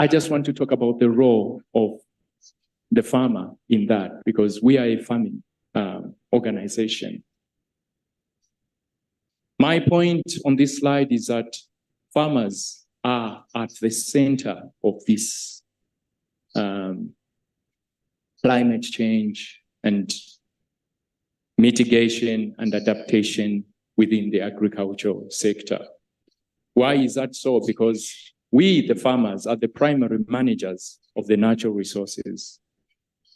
I just want to talk about the role of the farmer in that, because we are a farming organization. My point on this slide is that farmers are at the center of this climate change and mitigation and adaptation within the agricultural sector. Why is that so? Because we, the farmers, are the primary managers of the natural resources.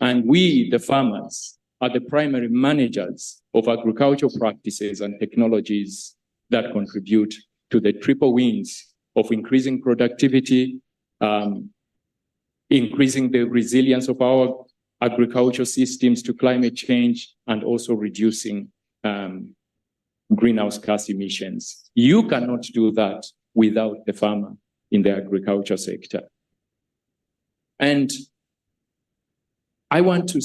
And we, the farmers, are the primary managers of agricultural practices and technologies that contribute to the triple wins of increasing productivity, increasing the resilience of our agricultural systems to climate change, and also reducing greenhouse gas emissions. You cannot do that without the farmer in the agriculture sector. And I want to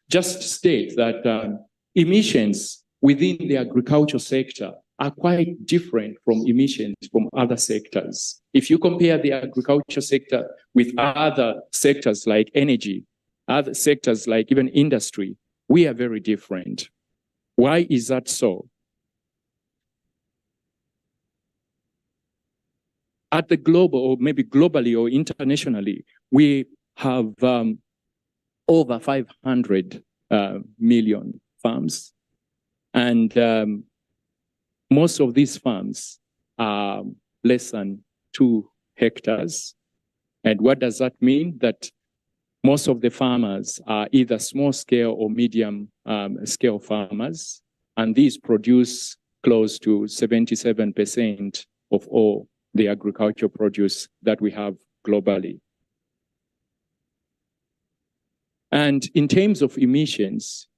just state that emissions within the agriculture sector are quite different from emissions from other sectors. If you compare the agriculture sector with other sectors like energy, other sectors like even industry, we are very different. Why is that so? At the global, or maybe globally or internationally, we have over 500 million farms. And most of these farms are less than 2 hectares. And what does that mean? That most of the farmers are either small scale or medium scale farmers. And these produce close to 77% of all the agricultural produce that we have globally. And in terms of emissions,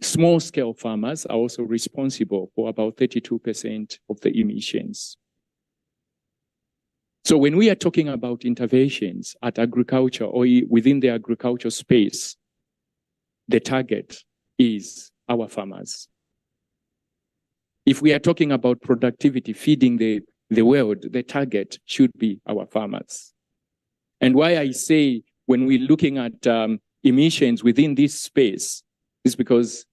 small-scale farmers are also responsible for about 32% of the emissions. So when we are talking about interventions at agriculture or within the agriculture space, the target is our farmers. If we are talking about productivity, feeding the world, the target should be our farmers. And why I say when we're looking at emissions within this space is because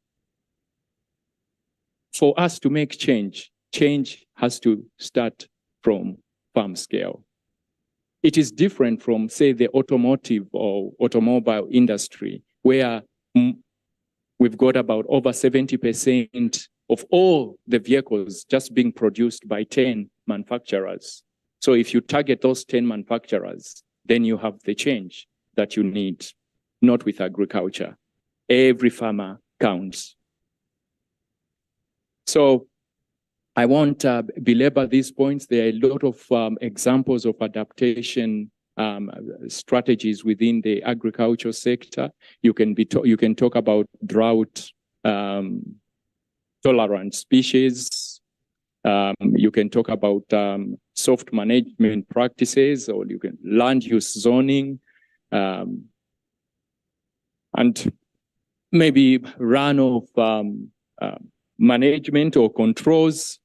for us to make change, change has to start from farm scale. It is different from, say, the automotive or automobile industry, where we've got about over 70% of all the vehicles just being produced by 10 manufacturers. So if you target those 10 manufacturers, then you have the change that you need, not with agriculture. Every farmer counts. So I won't belabor these points. There are a lot of examples of adaptation strategies within the agriculture sector. You can talk about drought tolerant species. You can talk about soft management practices, or you can land use zoning, and maybe runoff management or controls.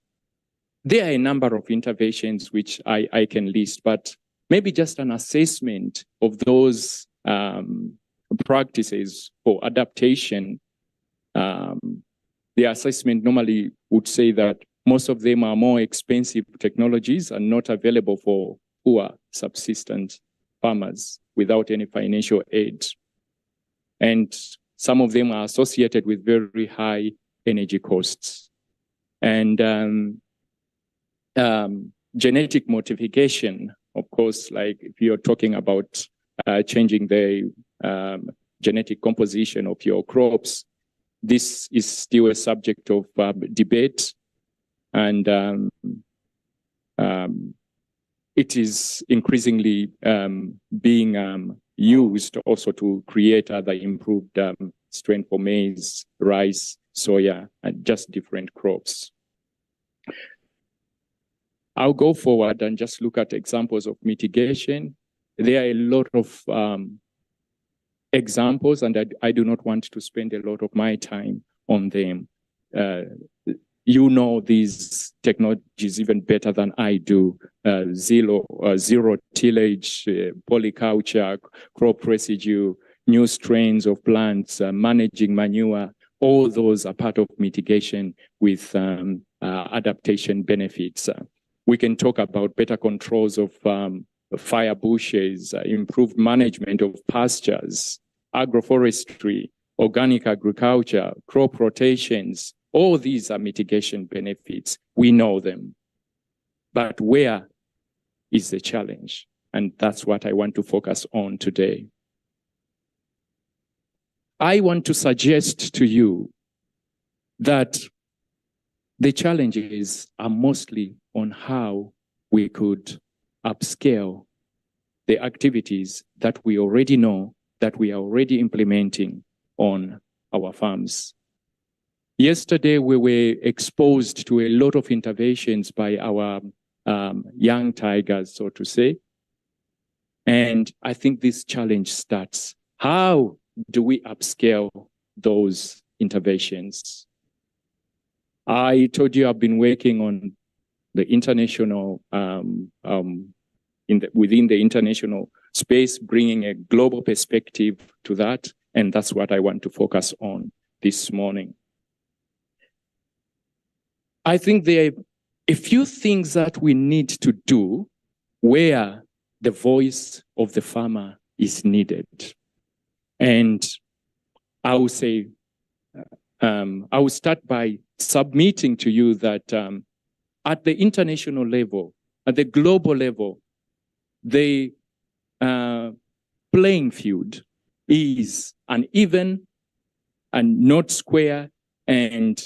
There are a number of interventions which I can list, but maybe just an assessment of those practices for adaptation. The assessment normally would say that most of them are more expensive technologies and not available for poor subsistence farmers without any financial aid. And some of them are associated with very high energy costs. And genetic modification, of course, like if you're talking about changing the genetic composition of your crops, this is still a subject of debate, and it is increasingly being used also to create other improved strain for maize, rice, soya, and just different crops. I'll go forward and just look at examples of mitigation. There are a lot of examples, and I do not want to spend a lot of my time on them. You know these technologies even better than I do. Zero tillage, polyculture, crop residue, new strains of plants, managing manure. All those are part of mitigation with adaptation benefits. We can talk about better controls of fire bushes, improved management of pastures, agroforestry, organic agriculture, crop rotations, all these are mitigation benefits. We know them. But where is the challenge? And that's what I want to focus on today. I want to suggest to you that the challenges are mostly on how we could upscale the activities that we already know, that we are already implementing on our farms. Yesterday, we were exposed to a lot of interventions by our young tigers, so to say. And I think this challenge starts. How do we upscale those interventions? I told you I've been working on the international, within the international space, bringing a global perspective to that. And that's what I want to focus on this morning. I think there are a few things that we need to do where the voice of the farmer is needed. And I will say, I will start by submitting to you that at the international level, at the global level, the playing field is uneven and not square. And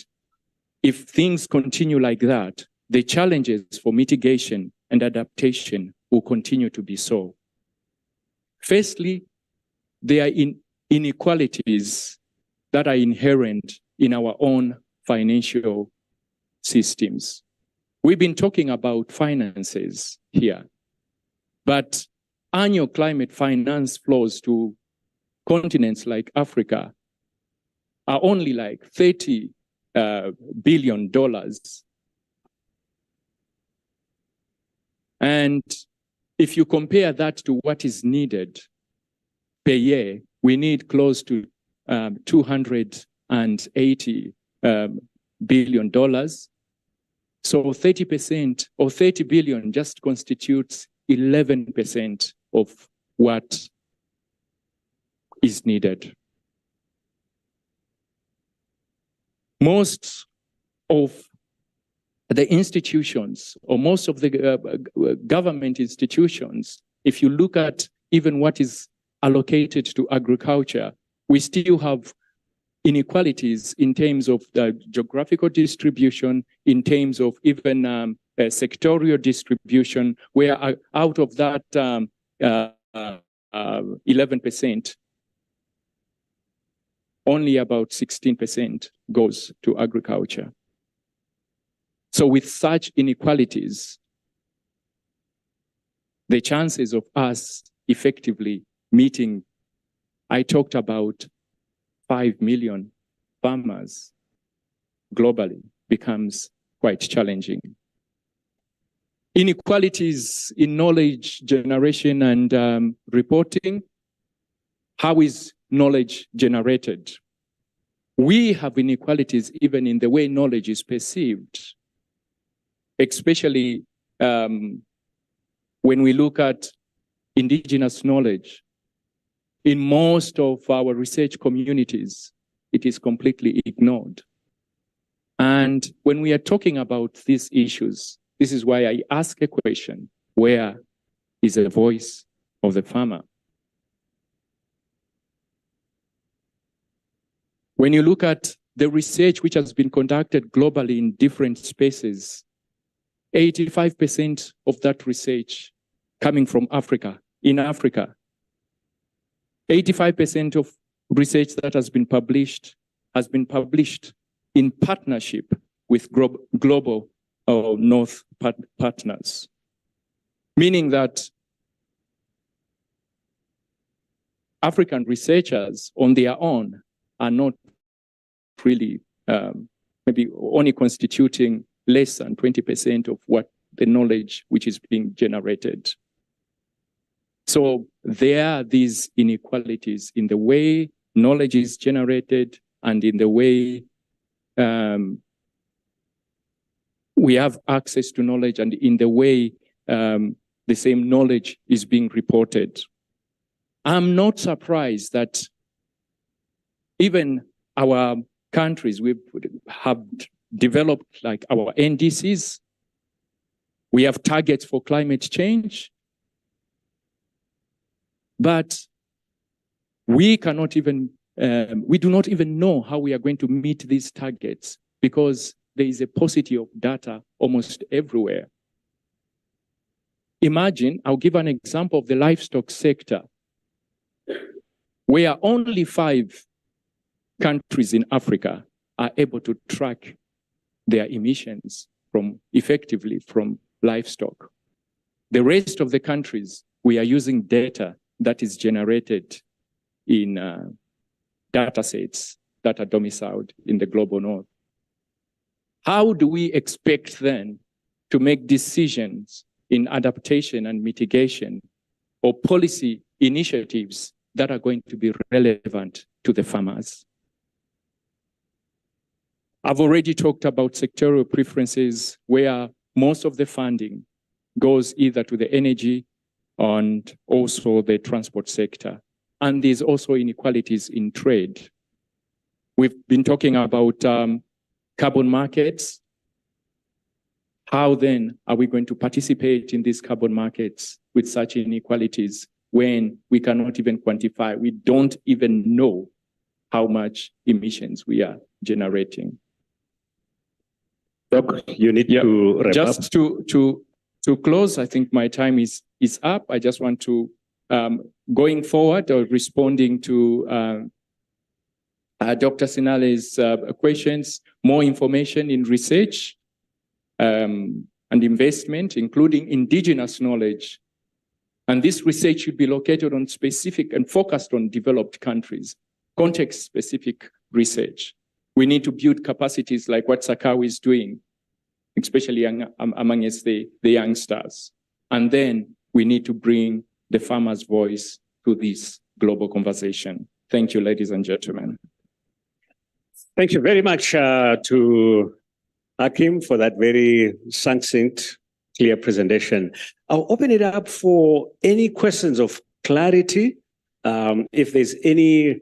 if things continue like that, the challenges for mitigation and adaptation will continue to be so. Firstly, there are inequalities that are inherent in our own financial systems. We've been talking about finances here, but annual climate finance flows to continents like Africa are only like $30 billion. And if you compare that to what is needed per year, we need close to $280 billion. So 30% or 30 billion just constitutes 11% of what is needed. Most of the institutions, or most of the government institutions, if you look at even what is allocated to agriculture, we still have inequalities in terms of the geographical distribution, in terms of even sectorial distribution, where out of that 11%, only about 16% goes to agriculture. So with such inequalities, the chances of us effectively meeting, I talked about 5 million farmers globally, becomes quite challenging. Inequalities in knowledge generation and reporting. How is knowledge generated? We have inequalities even in the way knowledge is perceived, especially when we look at indigenous knowledge. In most of our research communities, it is completely ignored. And when we are talking about these issues, this is why I ask a question: where is the voice of the farmer? When you look at the research which has been conducted globally in different spaces, 85% of that research coming from Africa, in Africa, 85% of research that has been published in partnership with global North partners, meaning that African researchers on their own are not really, maybe only constituting less than 20% of what the knowledge which is being generated. So there are these inequalities in the way knowledge is generated and in the way we have access to knowledge and in the way the same knowledge is being reported. I'm not surprised that even our countries, we have developed like our NDCs. We have targets for climate change. But we cannot even, we do not even know how we are going to meet these targets because there is a paucity of data almost everywhere. Imagine, I'll give an example of the livestock sector, where only 5 countries in Africa are able to track their emissions effectively from livestock. The rest of the countries, we are using data that is generated in data sets that are domiciled in the global north. How do we expect then to make decisions in adaptation and mitigation or policy initiatives that are going to be relevant to the farmers? I've already talked about sectoral preferences where most of the funding goes either to the energy and also the transport sector. And there's also inequalities in trade. We've been talking about carbon markets. How then are we going to participate in these carbon markets with such inequalities when we cannot even quantify? We don't even know how much emissions we are generating. Doc, you need to wrap just up. To close, I think my time is up. I just want to, going forward or responding to Dr. Sinale's questions, more information in research and investment, including indigenous knowledge. And this research should be located on specific and focused on developed countries, context-specific research. We need to build capacities like what SACAU is doing, especially amongst the youngsters. And then we need to bring the farmer's voice to this global conversation. Thank you, ladies and gentlemen. Thank you very much to Hakim for that very succinct, clear presentation. I'll open it up for any questions of clarity. If there's any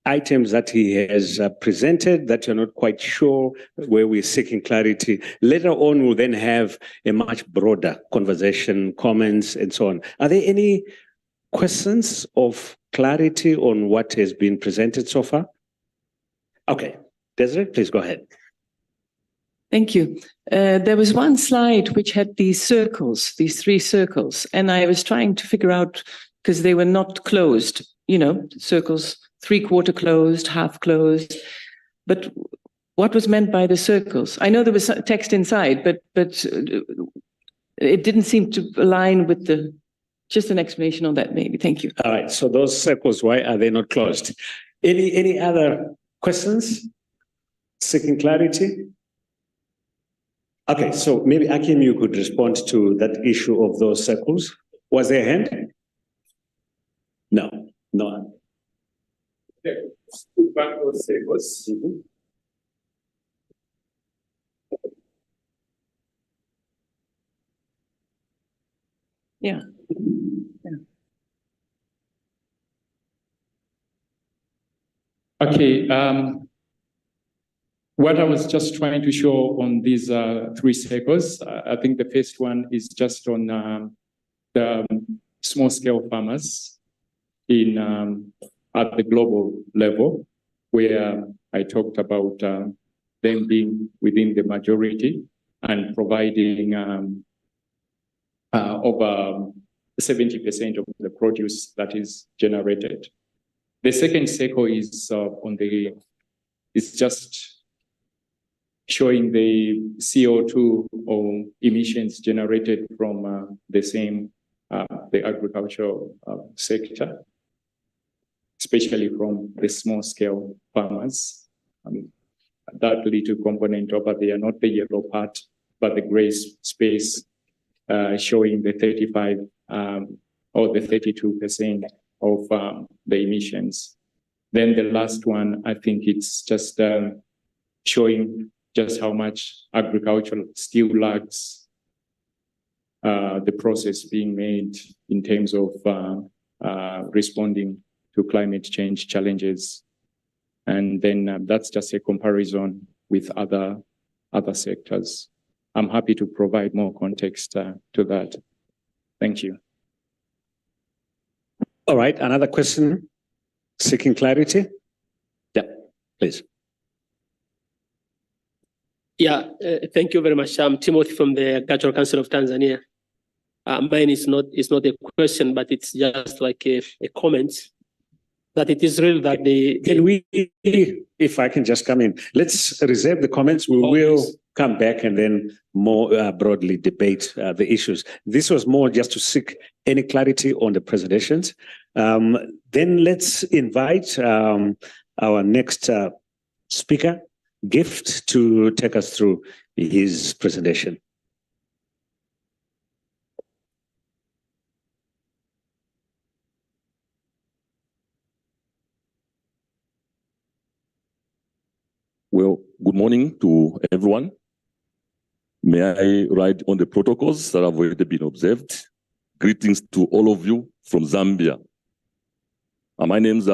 items that he has presented that you're not quite sure where we're seeking clarity, later on we'll then have a much broader conversation, comments, and so on. Are there any questions of clarity on what has been presented so far? Okay, Desiree, please go ahead. Thank you. There was one slide which had these circles, these 3 circles, and I was trying to figure out, because they were not closed, you know, circles, 3/4 closed, half closed. But what was meant by the circles? I know there was text inside, but it didn't seem to align with the, just an explanation on that maybe. Thank you. All right, so those circles, why are they not closed? Any other questions? Seeking clarity? Okay, so maybe Hakim, you could respond to that issue of those circles. Was there a hand? No, no. Yeah. Okay, what I was just trying to show on these 3 circles, I think the first one is just on the small-scale farmers in at the global level, where I talked about them being within the majority and providing over 70% of the produce that is generated. The second circle is it's just showing the CO2 or emissions generated from the agricultural sector, especially from the small-scale farmers. That little component over there, not the yellow part, but the gray space, showing the 35 or the 32% of the emissions. Then the last one, I think it's just showing just how much agriculture still lags the process being made in terms of responding to climate change challenges And then that's just a comparison with other sectors. I'm happy to provide more context to that. Thank you. All right, another question seeking clarity? Yeah, please. Yeah, thank you very much. I'm Timothy from the Agricultural Council of Tanzania. Mine is not a question, but it's just like a comment that it is real that Can we, if I can just come in, let's reserve the comments. We will come back and then more broadly debate the issues. This was more just to seek any clarity on the presentations. Then let's invite our next speaker, Gift, to take us through his presentation. Well, good morning to everyone. May I write on the protocols that have already been observed? Greetings to all of you from Zambia. My name is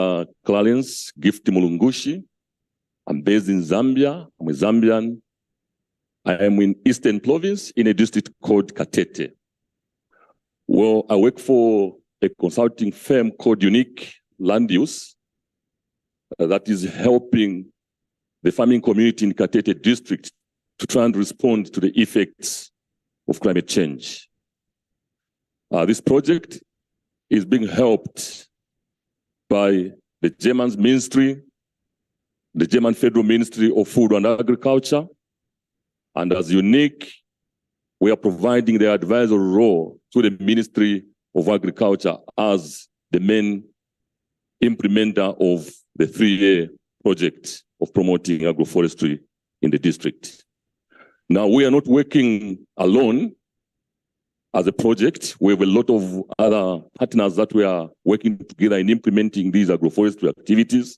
Clarence Gift Mulungushi. I'm based in Zambia. I'm a Zambian. I am in Eastern Province in a district called Katete. Well, I work for a consulting firm called Unique Land Use that is helping the farming community in Katete district to try and respond to the effects of climate change. This project is being helped by the German Ministry, the German Federal Ministry of Food and Agriculture, and as Unique, we are providing the advisory role to the Ministry of Agriculture as the main implementer of the 3-year project of promoting agroforestry in the district. Now, we are not working alone as a project. We have a lot of other partners that we are working together in implementing these agroforestry activities.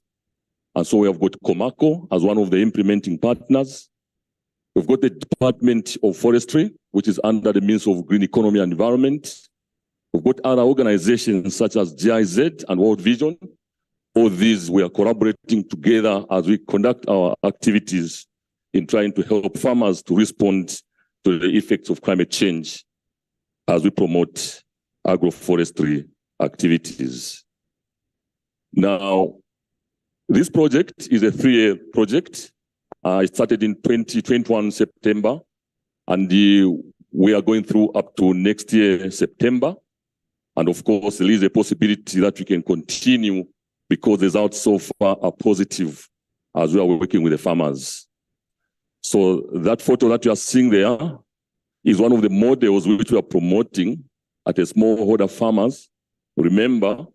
And so we have got Comaco as one of the implementing partners. We've got the Department of Forestry, which is under the Ministry of Green Economy and Environment. We've got other organizations such as GIZ and World Vision. All these, we are collaborating together as we conduct our activities in trying to help farmers to respond to the effects of climate change as we promote agroforestry activities. Now, this project is a 3-year project. It started in 2021 September, and we are going through up to next year, September. And of course, there is a possibility that we can continue because the results so far are positive as we are working with the farmers. So that photo that you are seeing there is one of the models which we are promoting at a smallholder farmers. Remember,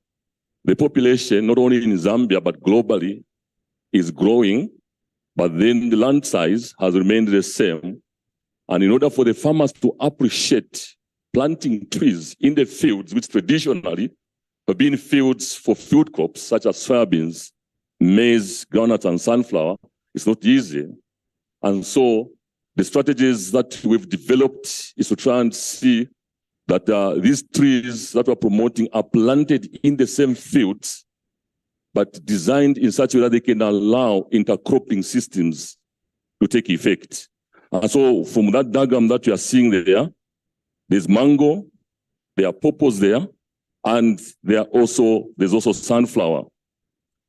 the population, not only in Zambia, but globally, is growing, but then the land size has remained the same. And in order for the farmers to appreciate planting trees in the fields, which traditionally have been fields for food crops, such as soybeans, maize, groundnuts, and sunflower, it's not easy. And so the strategies that we've developed is to try and see that these trees that we're promoting are planted in the same fields, but designed in such a way that they can allow intercropping systems to take effect. And so from that diagram that you are seeing there, there's mango, there are pawpaws there, and there's also sunflower.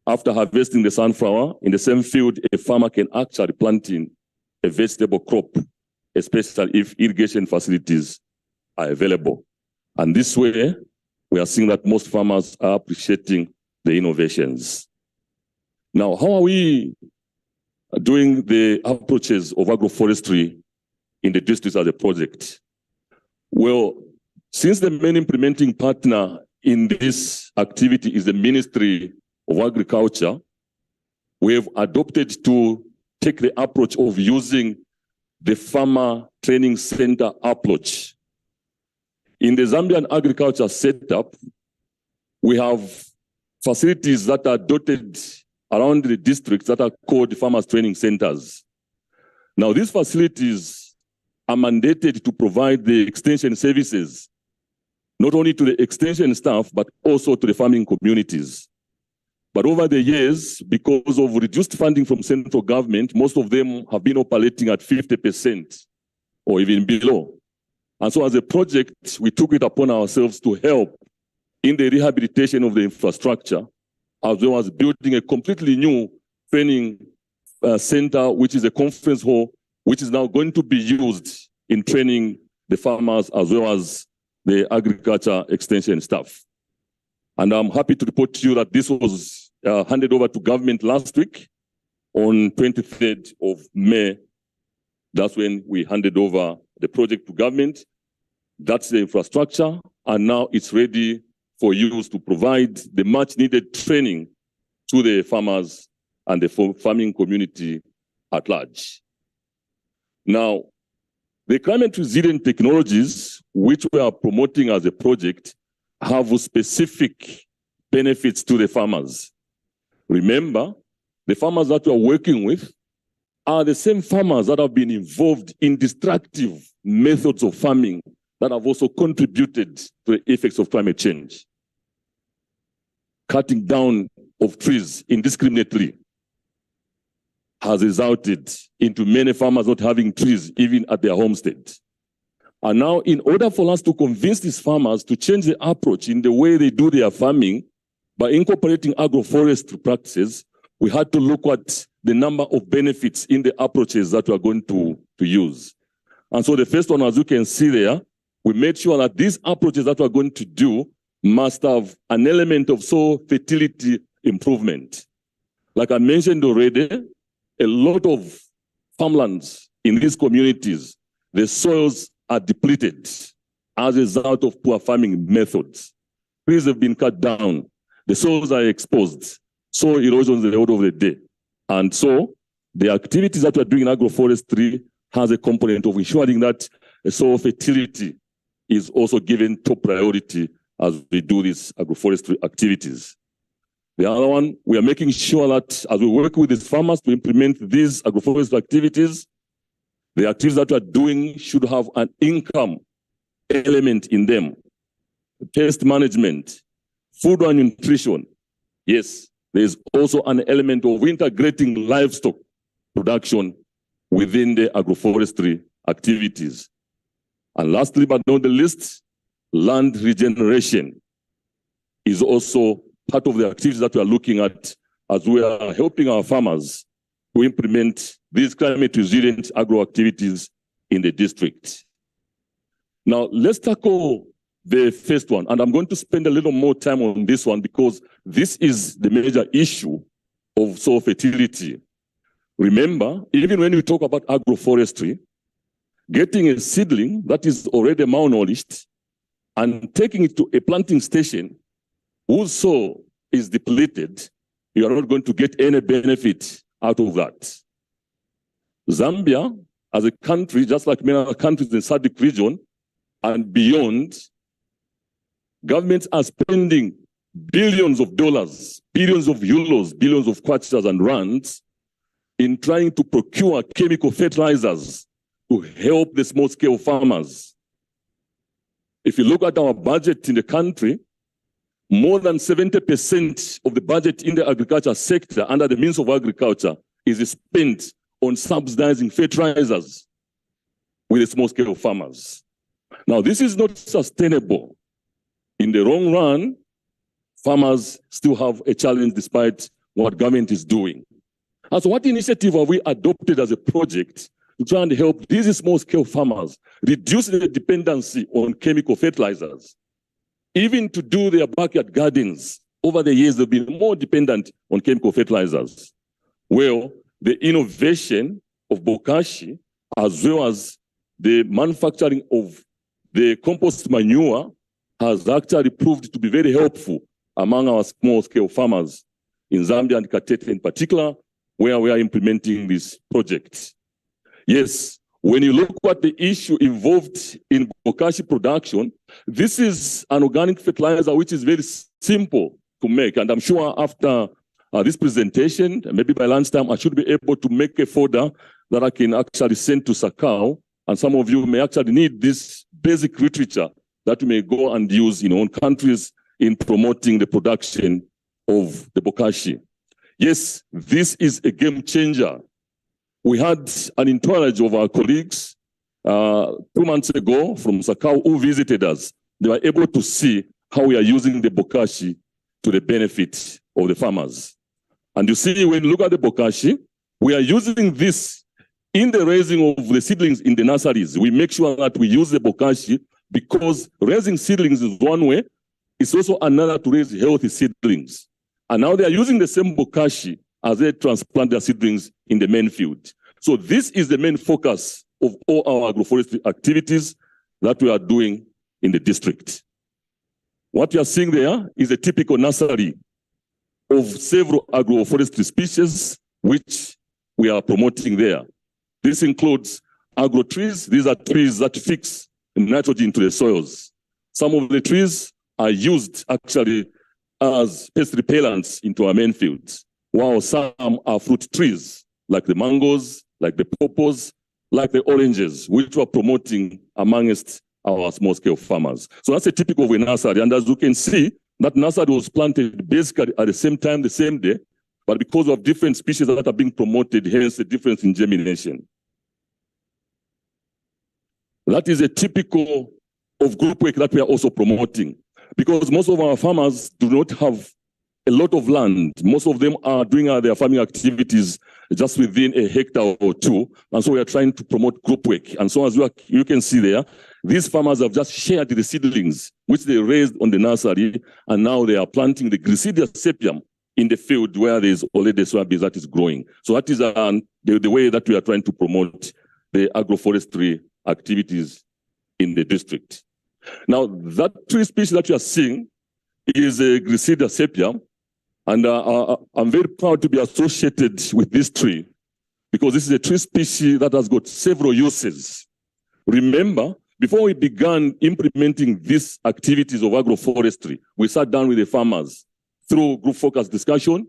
After harvesting the sunflower, in the same field, a farmer can actually plant in a vegetable crop, especially if irrigation facilities are available. And this way, we are seeing that most farmers are appreciating the innovations. Now, how are we doing the approaches of agroforestry in the districts as a project? Well, since the main implementing partner in this activity is the Ministry of Agriculture, we have adopted to take the approach of using the Farmer Training Center approach. In the Zambian agriculture setup, we have facilities that are dotted around the districts that are called farmers training centers. Now, these facilities are mandated to provide the extension services, not only to the extension staff, but also to the farming communities. But over the years, because of reduced funding from central government, most of them have been operating at 50% or even below. And so as a project, we took it upon ourselves to help in the rehabilitation of the infrastructure, as well as building a completely new training center, which is a conference hall, which is now going to be used in training the farmers as well as the agriculture extension staff. And I'm happy to report to you that this was handed over to government last week on 23rd of May. That's when we handed over the project to government. That's the infrastructure, and now it's ready for use to provide the much needed training to the farmers and the farming community at large. Now, the climate resilient technologies, which we are promoting as a project, have specific benefits to the farmers. Remember, the farmers that we are working with are the same farmers that have been involved in destructive methods of farming that have also contributed to the effects of climate change. Cutting down of trees indiscriminately has resulted into many farmers not having trees even at their homestead. And now, in order for us to convince these farmers to change the approach in the way they do their farming, by incorporating agroforestry practices, we had to look at the number of benefits in the approaches that we are going to use. And so the first one, as you can see there, we made sure that these approaches that we are going to do must have an element of soil fertility improvement. Like I mentioned already, a lot of farmlands in these communities, the soils are depleted as a result of poor farming methods. Trees have been cut down. The soils are exposed. Soil erosion is the order of the day. And so the activities that we're doing in agroforestry has a component of ensuring that soil fertility is also given top priority as we do these agroforestry activities. The other one, we are making sure that as we work with these farmers to implement these agroforestry activities, the activities that we are doing should have an income element in them. Pest management, food and nutrition. Yes, there is also an element of integrating livestock production within the agroforestry activities. And lastly, but not the least, land regeneration is also part of the activities that we are looking at as we are helping our farmers to implement these climate resilient agro activities in the district. Now, let's tackle the first one, and I'm going to spend a little more time on this one because this is the major issue of soil fertility. Remember, even when we talk about agroforestry, getting a seedling that is already malnourished and taking it to a planting station whose soil is depleted, you are not going to get any benefit out of that. Zambia, as a country, just like many other countries in the SADC region and beyond, governments are spending billions of dollars, billions of euros, billions of kwacha and rands in trying to procure chemical fertilizers to help the small-scale farmers. If you look at our budget in the country, more than 70% of the budget in the agriculture sector under the means of agriculture is spent on subsidizing fertilizers with the small-scale farmers. Now, this is not sustainable. In the long run, farmers still have a challenge despite what government is doing. And so what initiative have we adopted as a project to try and help these small-scale farmers reduce their dependency on chemical fertilizers? Even to do their backyard gardens, over the years, they've been more dependent on chemical fertilizers. Well, the innovation of bokashi, as well as the manufacturing of the compost manure, has actually proved to be very helpful among our small-scale farmers in Zambia and Katete in particular, where we are implementing this project. Yes, when you look at the issue involved in bokashi production, this is an organic fertilizer which is very simple to make. And I'm sure after this presentation, maybe by lunchtime, I should be able to make a folder that I can actually send to SACAU. And some of you may actually need this basic literature that you may go and use in your own countries in promoting the production of the bokashi. Yes, this is a game changer. We had an entourage of our colleagues 2 months ago from SACAU who visited us. They were able to see how we are using the bokashi to the benefit of the farmers. And you see, when you look at the bokashi, we are using this in the raising of the seedlings in the nurseries. We make sure that we use the bokashi because raising seedlings is one way. It's also another to raise healthy seedlings. And now they are using the same bokashi as they transplant their seedlings in the main field. So this is the main focus of all our agroforestry activities that we are doing in the district. What you are seeing there is a typical nursery of several agroforestry species which we are promoting there. This includes agro trees. These are trees that fix nitrogen into the soils. Some of the trees are used actually as pest repellents into our main fields, while some are fruit trees, like the mangoes, like the pawpaws, like the oranges, which we're promoting amongst our small-scale farmers. So that's a typical of a nursery. And as you can see, that nursery was planted basically at the same time, the same day, but because of different species that are being promoted, hence the difference in germination. That is a typical of group work that we are also promoting, because most of our farmers do not have a lot of land. Most of them are doing their farming activities just within a hectare or two. And so we are trying to promote group work. And so as you can see there, these farmers have just shared the seedlings, which they raised on the nursery, and now they are planting the Grisidia sepium in the field where there is already soybeans that is growing. So that is the way that we are trying to promote the agroforestry activities in the district. Now, that tree species that you are seeing is a Grisidia sepium, and I'm very proud to be associated with this tree because this is a tree species that has got several uses. Remember, before we began implementing these activities of agroforestry, we sat down with the farmers through group focus discussion.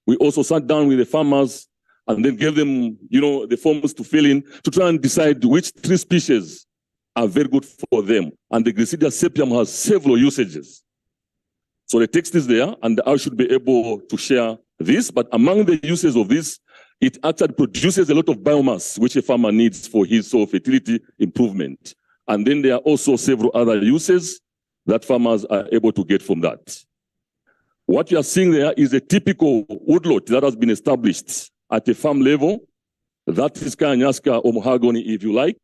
We also sat down with the farmers and then gave them, the forms to fill in to try and decide which tree species are very good for them. And the Grisidia sepium has several usages. So the text is there, and I should be able to share this. But among the uses of this, it actually produces a lot of biomass, which a farmer needs for his soil fertility improvement. And then there are also several other uses that farmers are able to get from that. What you are seeing there is a typical woodlot that has been established at a farm level. That is Kanyaska or mahogany, if you like.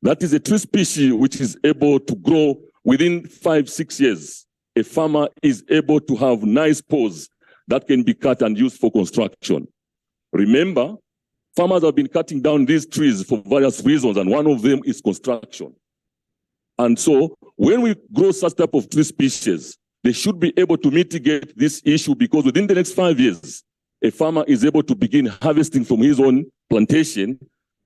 That is a tree species which is able to grow within 5-6 years. A farmer is able to have nice poles that can be cut and used for construction. Remember, farmers have been cutting down these trees for various reasons, and one of them is construction. And so when we grow such type of tree species, they should be able to mitigate this issue, because within the next 5 years, a farmer is able to begin harvesting from his own plantation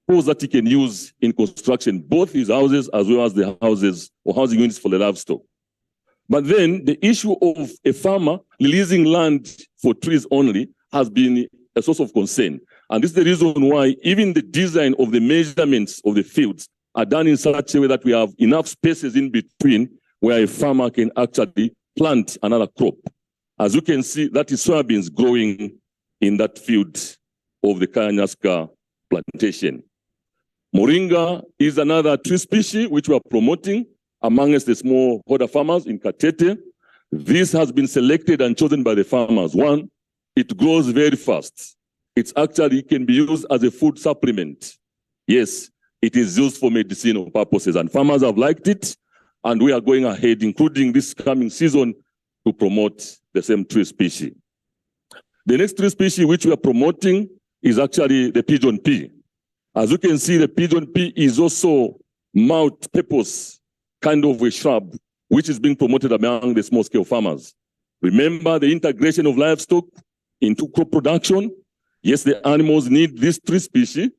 poles that he can use in construction, both his houses as well as the houses or housing units for the livestock. But then the issue of a farmer releasing land for trees only has been a source of concern. And this is the reason why even the design of the measurements of the fields are done in such a way that we have enough spaces in between where a farmer can actually plant another crop. As you can see, that is soybeans growing in that field of the Kanyaska plantation. Moringa is another tree species which we are promoting amongst the smallholder farmers in Katete. This has been selected and chosen by the farmers. One, it grows very fast. It actually can be used as a food supplement. Yes, it is used for medicinal purposes, and farmers have liked it, and we are going ahead, including this coming season, to promote the same tree species. The next tree species which we are promoting is actually the pigeon pea. As you can see, the pigeon pea is also multi-purpose kind of a shrub, which is being promoted among the small-scale farmers. Remember the integration of livestock into crop production. Yes, the animals need this tree species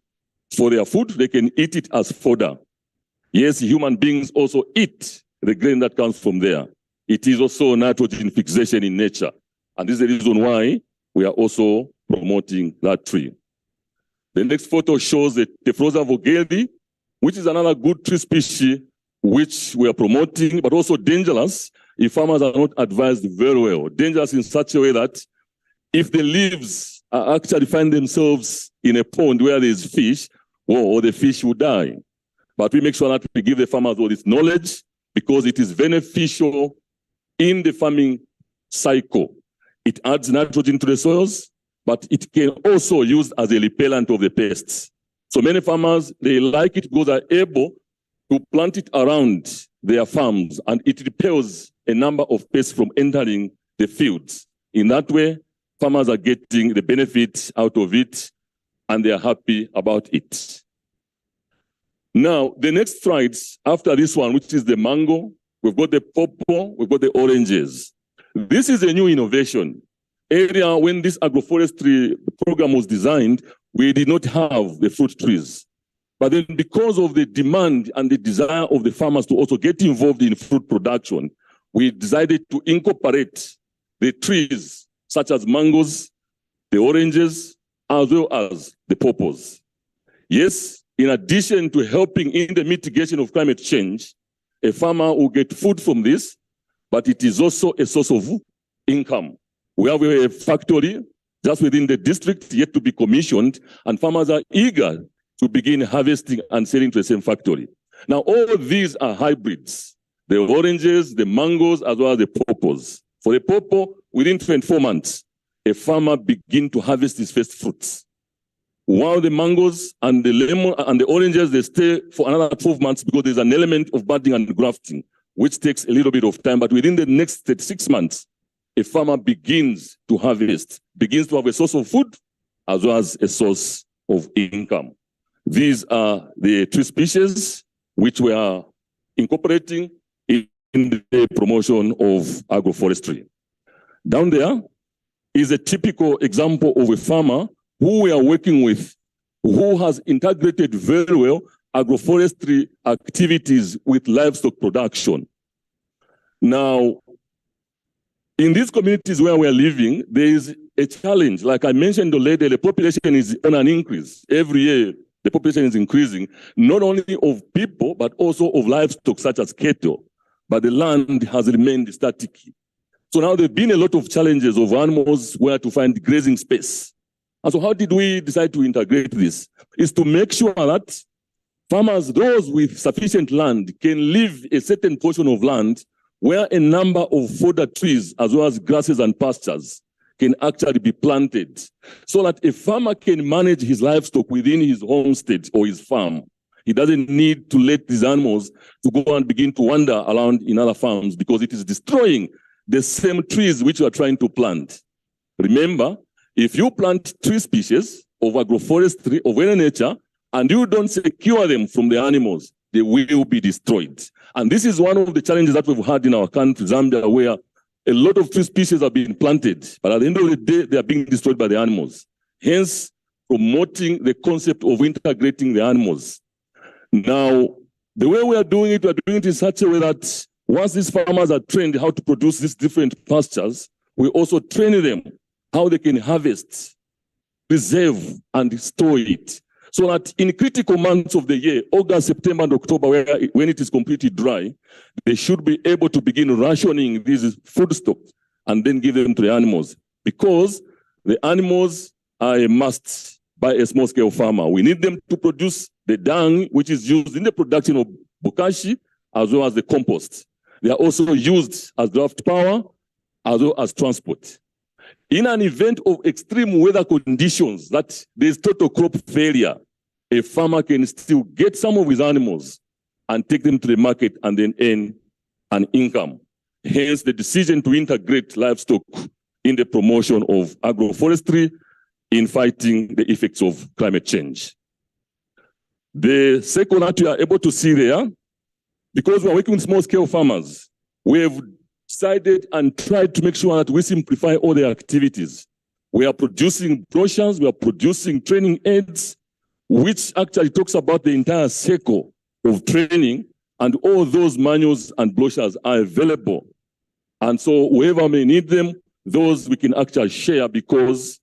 for their food. They can eat it as fodder. Yes, human beings also eat the grain that comes from there. It is also nitrogen fixation in nature. And this is the reason why we are also promoting that tree. The next photo shows the Tephrosia vogeli, which is another good tree species which we are promoting, but also dangerous if farmers are not advised very well. Dangerous in such a way that if the leaves actually find themselves in a pond where there's fish, or the fish will die. But we make sure that we give the farmers all this knowledge because it is beneficial in the farming cycle. It adds nitrogen to the soils, but it can also use as a repellent of the pests. So many farmers, they like it because they're able to plant it around their farms and it repels a number of pests from entering the fields. In that way, farmers are getting the benefit out of it and they are happy about it. Now, the next strides after this one, which is the mango, we've got the pawpaw, we've got the oranges. This is a new innovation. Earlier, when this agroforestry program was designed, we did not have the fruit trees. But then because of the demand and the desire of the farmers to also get involved in fruit production, we decided to incorporate the trees such as mangoes, the oranges, as well as the pawpaws. Yes, in addition to helping in the mitigation of climate change, a farmer will get food from this, but it is also a source of income. We have a factory just within the district yet to be commissioned, and farmers are eager to begin harvesting and selling to the same factory. Now, all of these are hybrids. The oranges, the mangoes, as well as the pawpaws. For the pawpaw, within 24 months, a farmer begins to harvest his first fruits. While the mangoes and the lemon and the oranges, they stay for another 12 months because there's an element of budding and grafting, which takes a little bit of time. But within the next 36 months, a farmer begins to harvest, begins to have a source of food, as well as a source of income. These are the tree species which we are incorporating in the promotion of agroforestry. Down there is a typical example of a farmer who we are working with, who has integrated very well agroforestry activities with livestock production. Now, in these communities where we are living, there is a challenge. Like I mentioned already, the population is on an increase. Every year, the population is increasing, not only of people, but also of livestock, such as cattle. But the land has remained static. So now there have been a lot of challenges of animals where to find grazing space. And so how did we decide to integrate this? Is to make sure that farmers, those with sufficient land, can leave a certain portion of land where a number of fodder trees, as well as grasses and pastures, can actually be planted, so that a farmer can manage his livestock within his homestead or his farm. He doesn't need to let these animals to go and begin to wander around in other farms because it is destroying the same trees which you are trying to plant. Remember, if you plant tree species of agroforestry of any nature and you don't secure them from the animals, they will be destroyed. And this is one of the challenges that we've had in our country, Zambia, where a lot of tree species are being planted, but at the end of the day, they are being destroyed by the animals. Hence, promoting the concept of integrating the animals. Now, the way we are doing it in such a way that once these farmers are trained how to produce these different pastures, we also train them how they can harvest, preserve, and store it. So that in critical months of the year, August, September, and October, when it is completely dry, they should be able to begin rationing these foodstuffs and then give them to the animals. Because the animals are a must by a small-scale farmer. We need them to produce the dung, which is used in the production of bokashi, as well as the compost. They are also used as draft power, as well as transport. In an event of extreme weather conditions, that there's total crop failure, a farmer can still get some of his animals and take them to the market and then earn an income. Hence, the decision to integrate livestock in the promotion of agroforestry in fighting the effects of climate change. The second that you are able to see there, because we are working with small-scale farmers, we have decided and tried to make sure that we simplify all the activities. We are producing brochures, we are producing training aids, which actually talks about the entire cycle of training, and all those manuals and brochures are available. And so whoever may need them, those we can actually share, because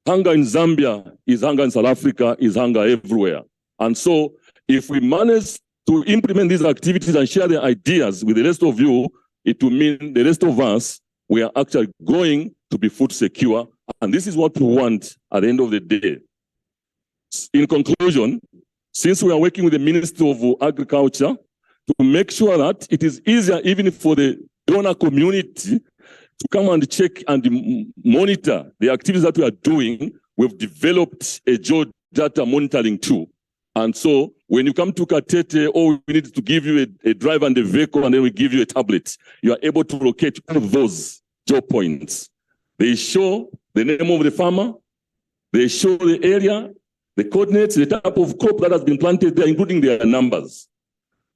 hunger in Zambia is hunger in South Africa, is hunger everywhere. And so if we manage to implement these activities and share the ideas with the rest of you, it will mean the rest of us, we are actually going to be food secure And this is what we want at the end of the day. In conclusion, since we are working with the Ministry of Agriculture to make sure that it is easier even for the donor community to come and check and monitor the activities that we are doing, we've developed a geodata monitoring tool. And so when you come to Katete, all we need to give you a drive and a vehicle, and then we give you a tablet. You are able to locate all of those geo points. They show the name of the farmer, they show the area, the coordinates, the type of crop that has been planted there, including their numbers.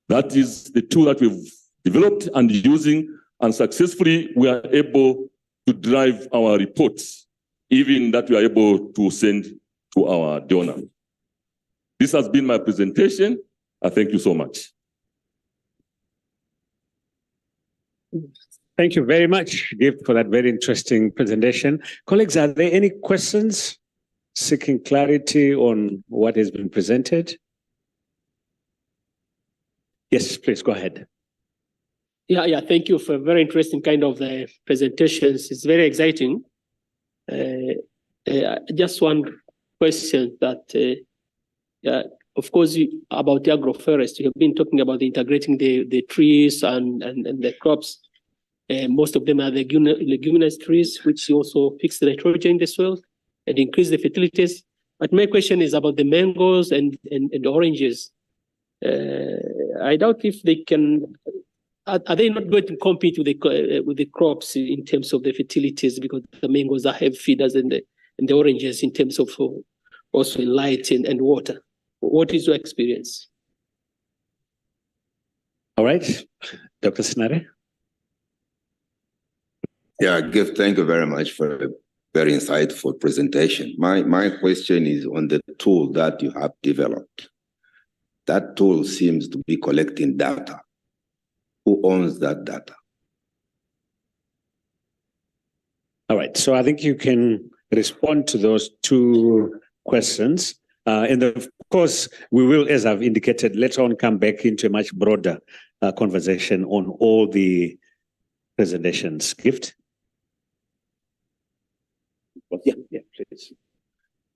That is the tool that we've developed and using, and successfully we are able to drive our reports, even that we are able to send to our donor. This has been my presentation. I thank you so much. Thank you very much, Gift, for that very interesting presentation. Colleagues, are there any questions seeking clarity on what has been presented? Yes, please go ahead. Yeah, thank you for very interesting kind of presentations. It's very exciting. Just one question that, of course, about the agroforest, you have been talking about integrating the trees and the crops. Most of them are the leguminous trees, which also fix the nitrogen in the soil and increase the fertilities. But my question is about the mangoes and oranges. I doubt if they can. Are they not going to compete with the crops in terms of the fertilities, because the mangoes are heavy feeders and the oranges in terms of also in light and water? What is your experience? All right, Dr. Sinare. Yeah, Gift, thank you very much for a very insightful presentation. My question is on the tool that you have developed. That tool seems to be collecting data. Who owns that data? All right, so I think you can respond to those two questions. And of course, we will, as I've indicated, later on come back into a much broader conversation on all the presentations. Gift? Yeah, please.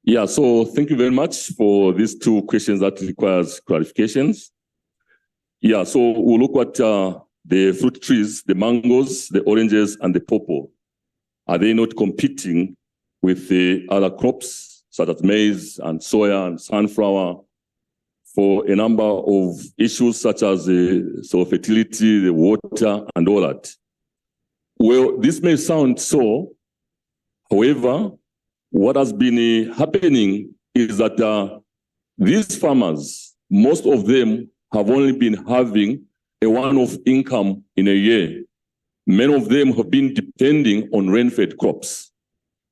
Yeah, so thank you very much for these two questions that requires clarifications. Yeah, so we'll look at the fruit trees, the mangoes, the oranges, and the pawpaw. Are they not competing with the other crops, such as maize and soya and sunflower, for a number of issues such as the soil fertility, the water, and all that? Well, this may sound so. However, what has been happening is that these farmers, most of them have only been having a one-off income in a year. Many of them have been depending on rain-fed crops.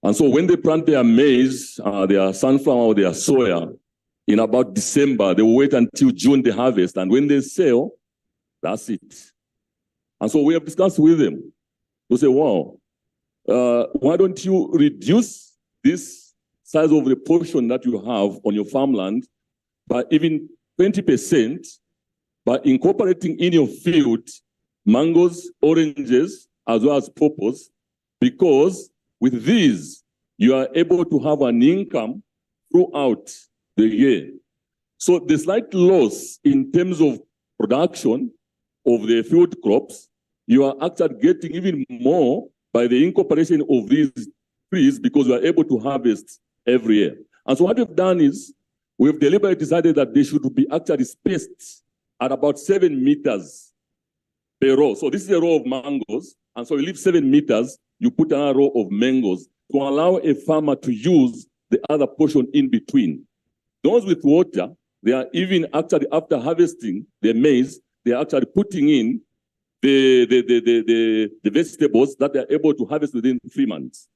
And so when they plant their maize, their sunflower, their soya, in about December, they will wait until June they harvest. And when they sell, that's it. And so we have discussed with them to say, wow, why don't you reduce this size of the portion that you have on your farmland by even 20%, by incorporating in your field mangoes, oranges, as well as pawpaws, because with these, you are able to have an income throughout the year. So the slight loss in terms of production of the field crops, you are actually getting even more by the incorporation of these trees, because you are able to harvest every year. And so what we've done is, we've deliberately decided that they should be actually spaced at about 7 meters per row. So this is a row of mangoes, and so you leave 7 meters, you put another row of mangoes to allow a farmer to use the other portion in between. Those with water, they are even actually, after harvesting their maize, they are actually putting in the vegetables that they are able to harvest within 3 months.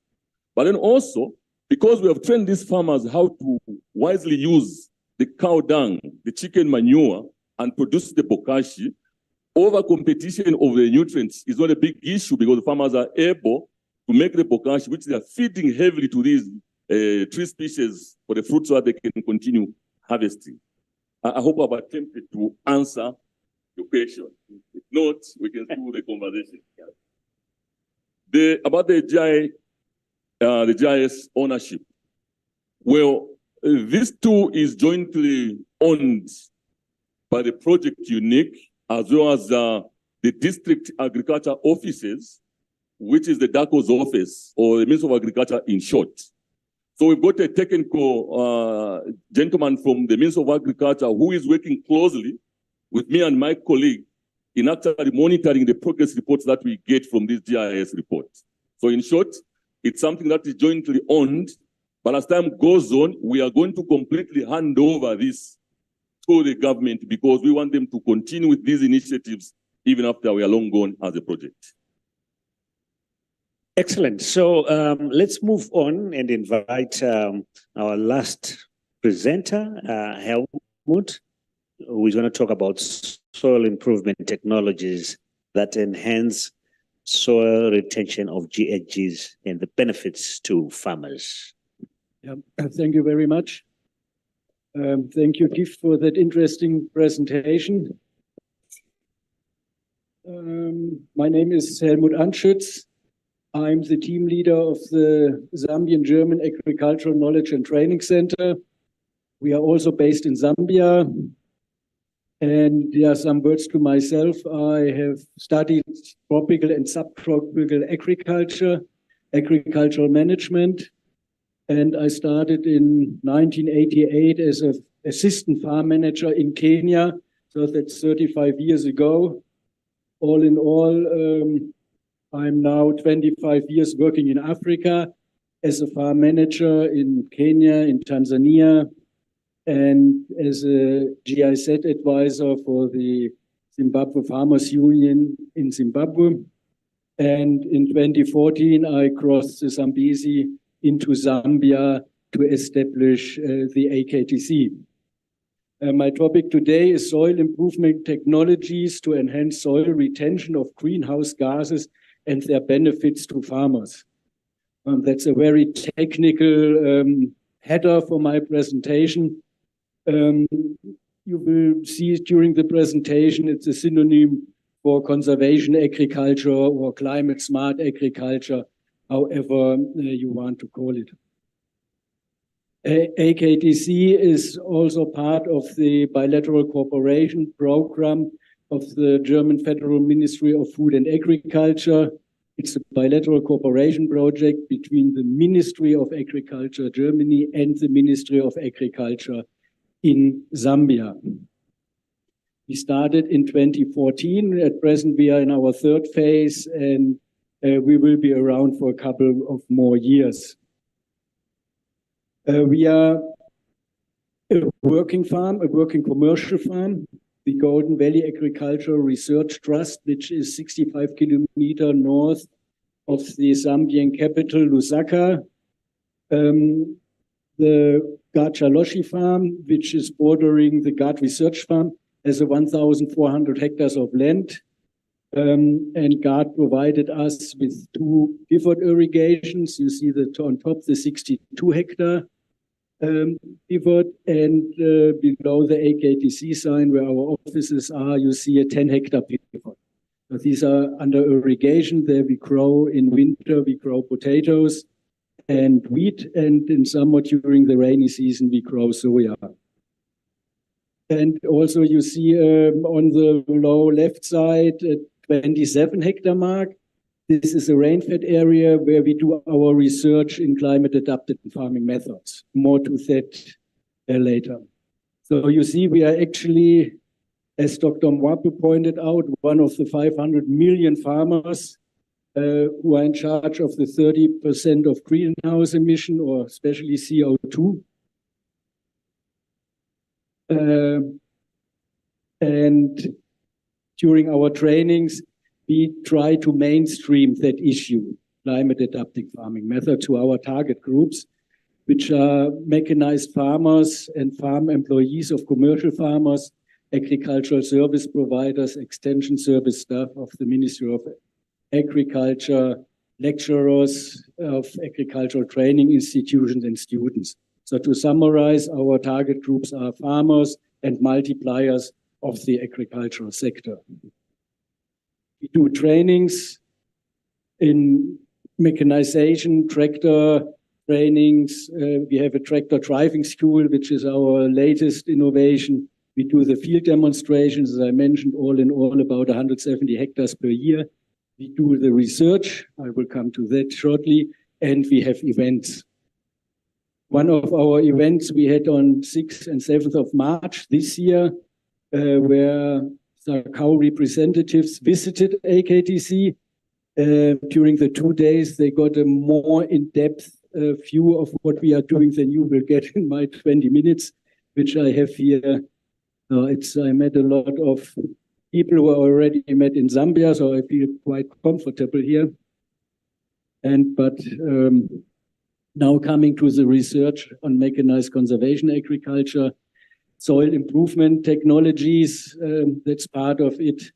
But then also, because we have trained these farmers how to wisely use the cow dung, the chicken manure, and produce the bokashi, over competition of the nutrients is not a big issue, because the farmers are able to make the bokashi, which they are feeding heavily to these tree species for the fruit so that they can continue harvesting. I hope I've attempted to answer your question. If not, we can do the conversation. About the GI the GIS ownership. Well, this tool is jointly owned by the project unique as well as the district agriculture offices, which is the DACO's office or the Minister of Agriculture in short. So we've got a technical gentleman from the Minister of Agriculture who is working closely with me and my colleague in actually monitoring the progress reports that we get from this GIS report. So in short, it's something that is jointly owned, but as time goes on, we are going to completely hand over this to the government because we want them to continue with these initiatives even after we are long gone as a project. Excellent. So let's move on and invite our last presenter, Helmut, who is going to talk about soil improvement technologies that enhance soil retention of GHGs and the benefits to farmers. Yeah, thank you very much. Thank you, Tiff, for that interesting presentation. My name is Helmut Anschütz. I'm the team leader of the Zambian German Agricultural Knowledge and Training Center. We are also based in Zambia. And yeah, some words to myself. I have studied tropical and subtropical agriculture, agricultural management. And I started in 1988 as an assistant farm manager in Kenya. So that's 35 years ago. All in all, I'm now 25 years working in Africa as a farm manager in Kenya, in Tanzania, and as a GIZ advisor for the Zimbabwe Farmers Union in Zimbabwe. And in 2014, I crossed the Zambezi into Zambia to establish the AKTC. My topic today is soil improvement technologies to enhance soil retention of greenhouse gases and their benefits to farmers. That's a very technical header for my presentation. You will see during the presentation, it's a synonym for conservation agriculture or climate smart agriculture, however you want to call it. AKTC is also part of the bilateral cooperation program of the German Federal Ministry of Food and Agriculture. It's a bilateral cooperation project between the Ministry of Agriculture Germany and the Ministry of Agriculture in Zambia. We started in 2014. At present, we are in our third phase, and we will be around for a couple of more years. We are a working farm, a working commercial farm, the Golden Valley Agricultural Research Trust, which is 65 kilometers north of the Zambian capital, Lusaka. The Gachaloshi farm, which is bordering the GARD Research Farm, has 1,400 hectares of land. And GARD provided us with 2 pivot irrigations. You see that on top, the 62 hectare pivot, and below the AKTC sign where our offices are, you see a 10 hectare pivot. So these are under irrigation. There we grow in winter, we grow potatoes and wheat, and in summer during the rainy season, we grow soya. And also you see on the low left side, 27 hectare mark. This is a rainfed area where we do our research in climate adapted farming methods. More to that later. So you see, we are actually, as Dr. Mwapu pointed out, one of the 500 million farmers who are in charge of the 30% of greenhouse emission, or especially CO2. And during our trainings, we try to mainstream that issue, climate adapting farming method, to our target groups, which are mechanized farmers and farm employees of commercial farmers, agricultural service providers, extension service staff of the Ministry of Agriculture, lecturers of agricultural training institutions, and students. So to summarize, our target groups are farmers and multipliers of the agricultural sector. We do trainings in mechanization, tractor trainings. We have a tractor driving school, which is our latest innovation. We do the field demonstrations, as I mentioned, all in all about 170 hectares per year. We do the research. I will come to that shortly. And we have events. One of our events we had on 6th and 7th of March this year, where SACAU representatives visited AKTC. During the 2 days, they got a more in-depth view of what we are doing than you will get in my 20 minutes, which I have here. I met a lot of people who I already met in Zambia, so I feel quite comfortable here. But now coming to the research on mechanized conservation agriculture, soil improvement technologies, that's part of it.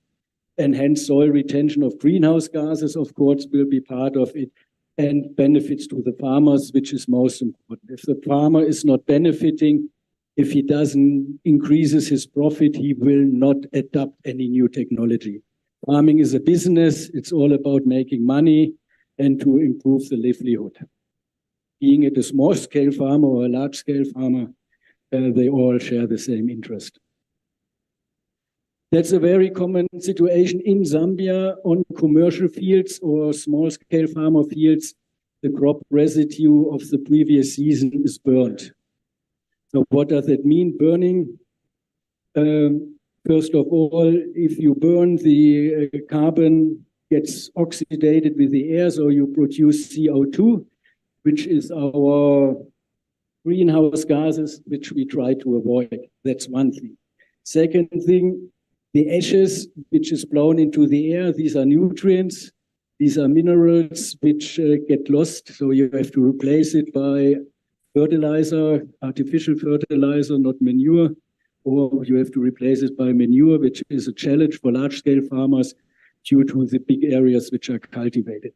Enhanced soil retention of greenhouse gases, of course, will be part of it. And benefits to the farmers, which is most important. If the farmer is not benefiting, if he doesn't increases his profit, he will not adopt any new technology. Farming is a business. It's all about making money and to improve the livelihood. Being it a small-scale farmer or a large-scale farmer, they all share the same interest. That's a very common situation in Zambia on commercial fields or small-scale farmer fields. The crop residue of the previous season is burned. So what does that mean, burning? First of all, if you burn, the carbon gets oxidated with the air, so you produce CO2, which is our greenhouse gases, which we try to avoid. That's one thing. Second thing, the ashes, which is blown into the air, these are nutrients, these are minerals which get lost, so you have to replace it by fertilizer, artificial fertilizer, not manure, or you have to replace it by manure, which is a challenge for large-scale farmers due to the big areas which are cultivated.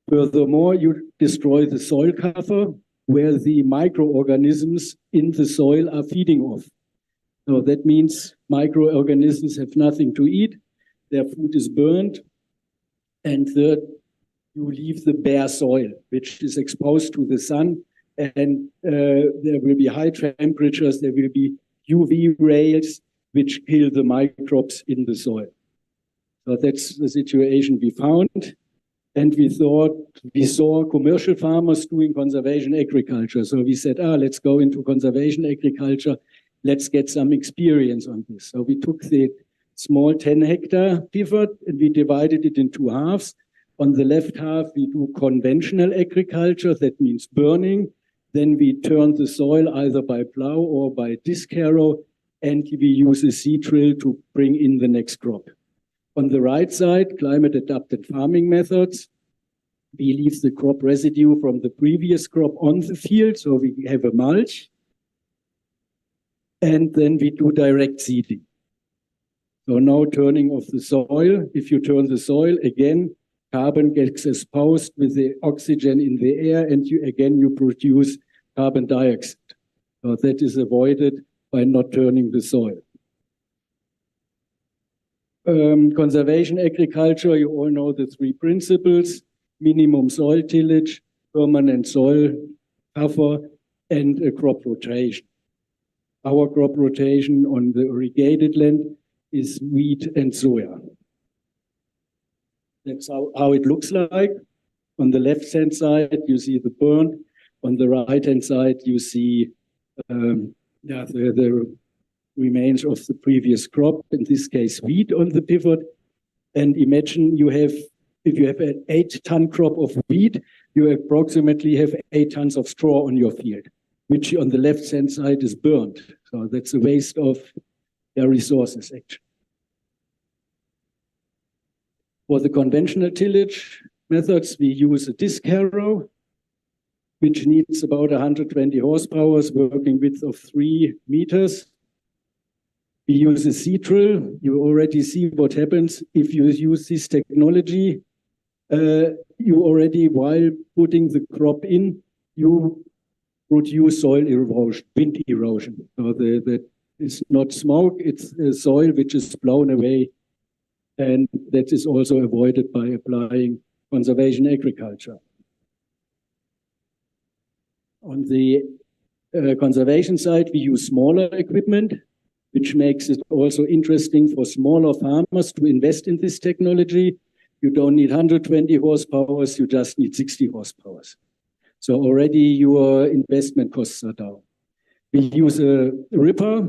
Furthermore, you destroy the soil cover where the microorganisms in the soil are feeding off. So that means microorganisms have nothing to eat, their food is burned, and third, you leave the bare soil, which is exposed to the sun, and there will be high temperatures, there will be UV rays, which kill the microbes in the soil. So that's the situation we found. And we saw commercial farmers doing conservation agriculture. So we said, let's go into conservation agriculture. Let's get some experience on this. So we took the small 10-hectare pivot and we divided it in two halves. On the left half, we do conventional agriculture. That means burning. Then we turn the soil either by plow or by disc harrow, and we use a seed drill to bring in the next crop. On the right side, climate-adapted farming methods. We leave the crop residue from the previous crop on the field, so we have a mulch. And then we do direct seeding. So no turning of the soil. If you turn the soil, again, carbon gets exposed with the oxygen in the air, and you produce carbon dioxide. So that is avoided by not turning the soil. Conservation agriculture, you all know the three principles: minimum soil tillage, permanent soil cover, and a crop rotation. Our crop rotation on the irrigated land is wheat and soya. That's how it looks like. On the left-hand side, you see the burn. On the right-hand side, you see the remains of the previous crop, in this case, wheat on the pivot. And imagine if you have an 8-ton crop of wheat, you approximately have 8 tons of straw on your field, which on the left-hand side is burned. So that's a waste of their resources, actually. For the conventional tillage methods, we use a disc harrow, which needs about 120 horsepower, working width of 3 meters. We use a seed drill. You already see what happens if you use this technology. You already, while putting the crop in, you produce soil erosion, wind erosion. So that is not smoke, it's soil which is blown away. And that is also avoided by applying conservation agriculture. On the conservation side, we use smaller equipment, which makes it also interesting for smaller farmers to invest in this technology. You don't need 120 horsepower, you just need 60 horsepower. So already your investment costs are down. We use a ripper,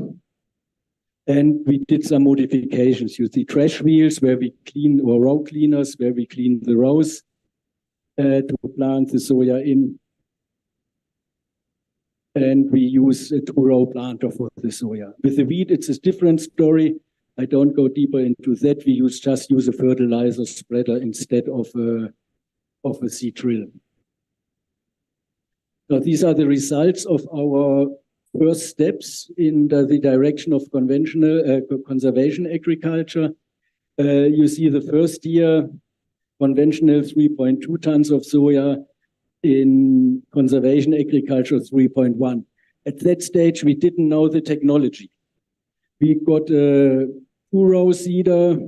and we did some modifications. Use the trash wheels where we clean, or row cleaners where we clean the rows to plant the soya in. And we use a two-row planter for the soya. With the wheat, it's a different story. I don't go deeper into that. We just use a fertilizer spreader instead of a seed drill. So these are the results of our first steps in the direction of conventional conservation agriculture. You see the first year, conventional 3.2 tons of soya, in conservation agriculture 3.1. At that stage, we didn't know the technology. We got a two-row seeder,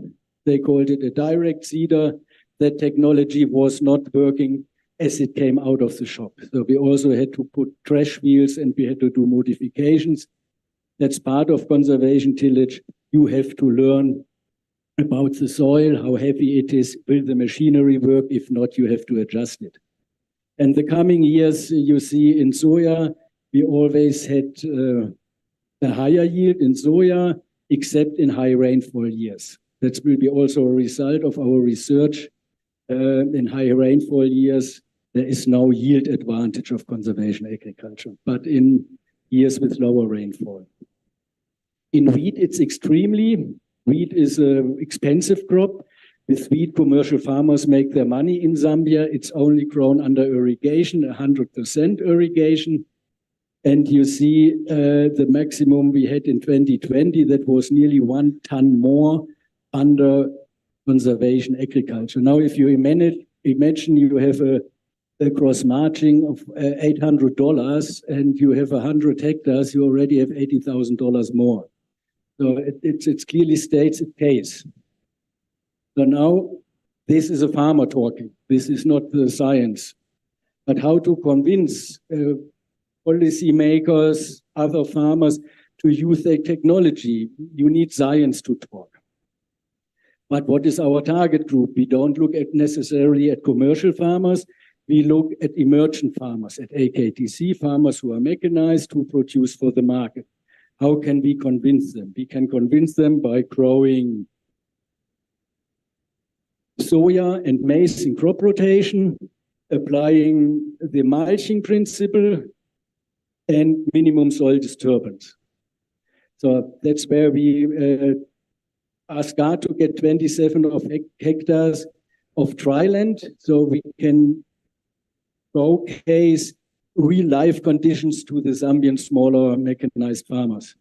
they called it a direct seeder. That technology was not working as it came out of the shop. So we also had to put trash wheels and we had to do modifications. That's part of conservation tillage. You have to learn about the soil, how heavy it is, will the machinery work? If not, you have to adjust it. And the coming years, you see in soya, we always had a higher yield in soya, except in high rainfall years. That will be also a result of our research. In high rainfall years, there is no yield advantage of conservation agriculture, but in years with lower rainfall. In wheat, it's extremely, wheat is an expensive crop. With wheat, commercial farmers make their money in Zambia. It's only grown under irrigation, 100% irrigation. And you see the maximum we had in 2020, that was nearly 1 ton more under conservation agriculture. Now, if you imagine you have a gross margin of $800 and you have 100 hectares, you already have $80,000 more. So it clearly states it pays. So now this is a farmer talking. This is not the science. But how to convince policymakers, other farmers to use their technology? You need science to talk. But what is our target group? We don't look at necessarily at commercial farmers. We look at emergent farmers, at AKTC, farmers who are mechanized, who produce for the market. How can we convince them? We can convince them by growing soya and maize in crop rotation, applying the mulching principle, and minimum soil disturbance. So that's where we ask God to get 27 hectares of dry land, so we can showcase real life conditions to the Zambian smaller mechanized farmers.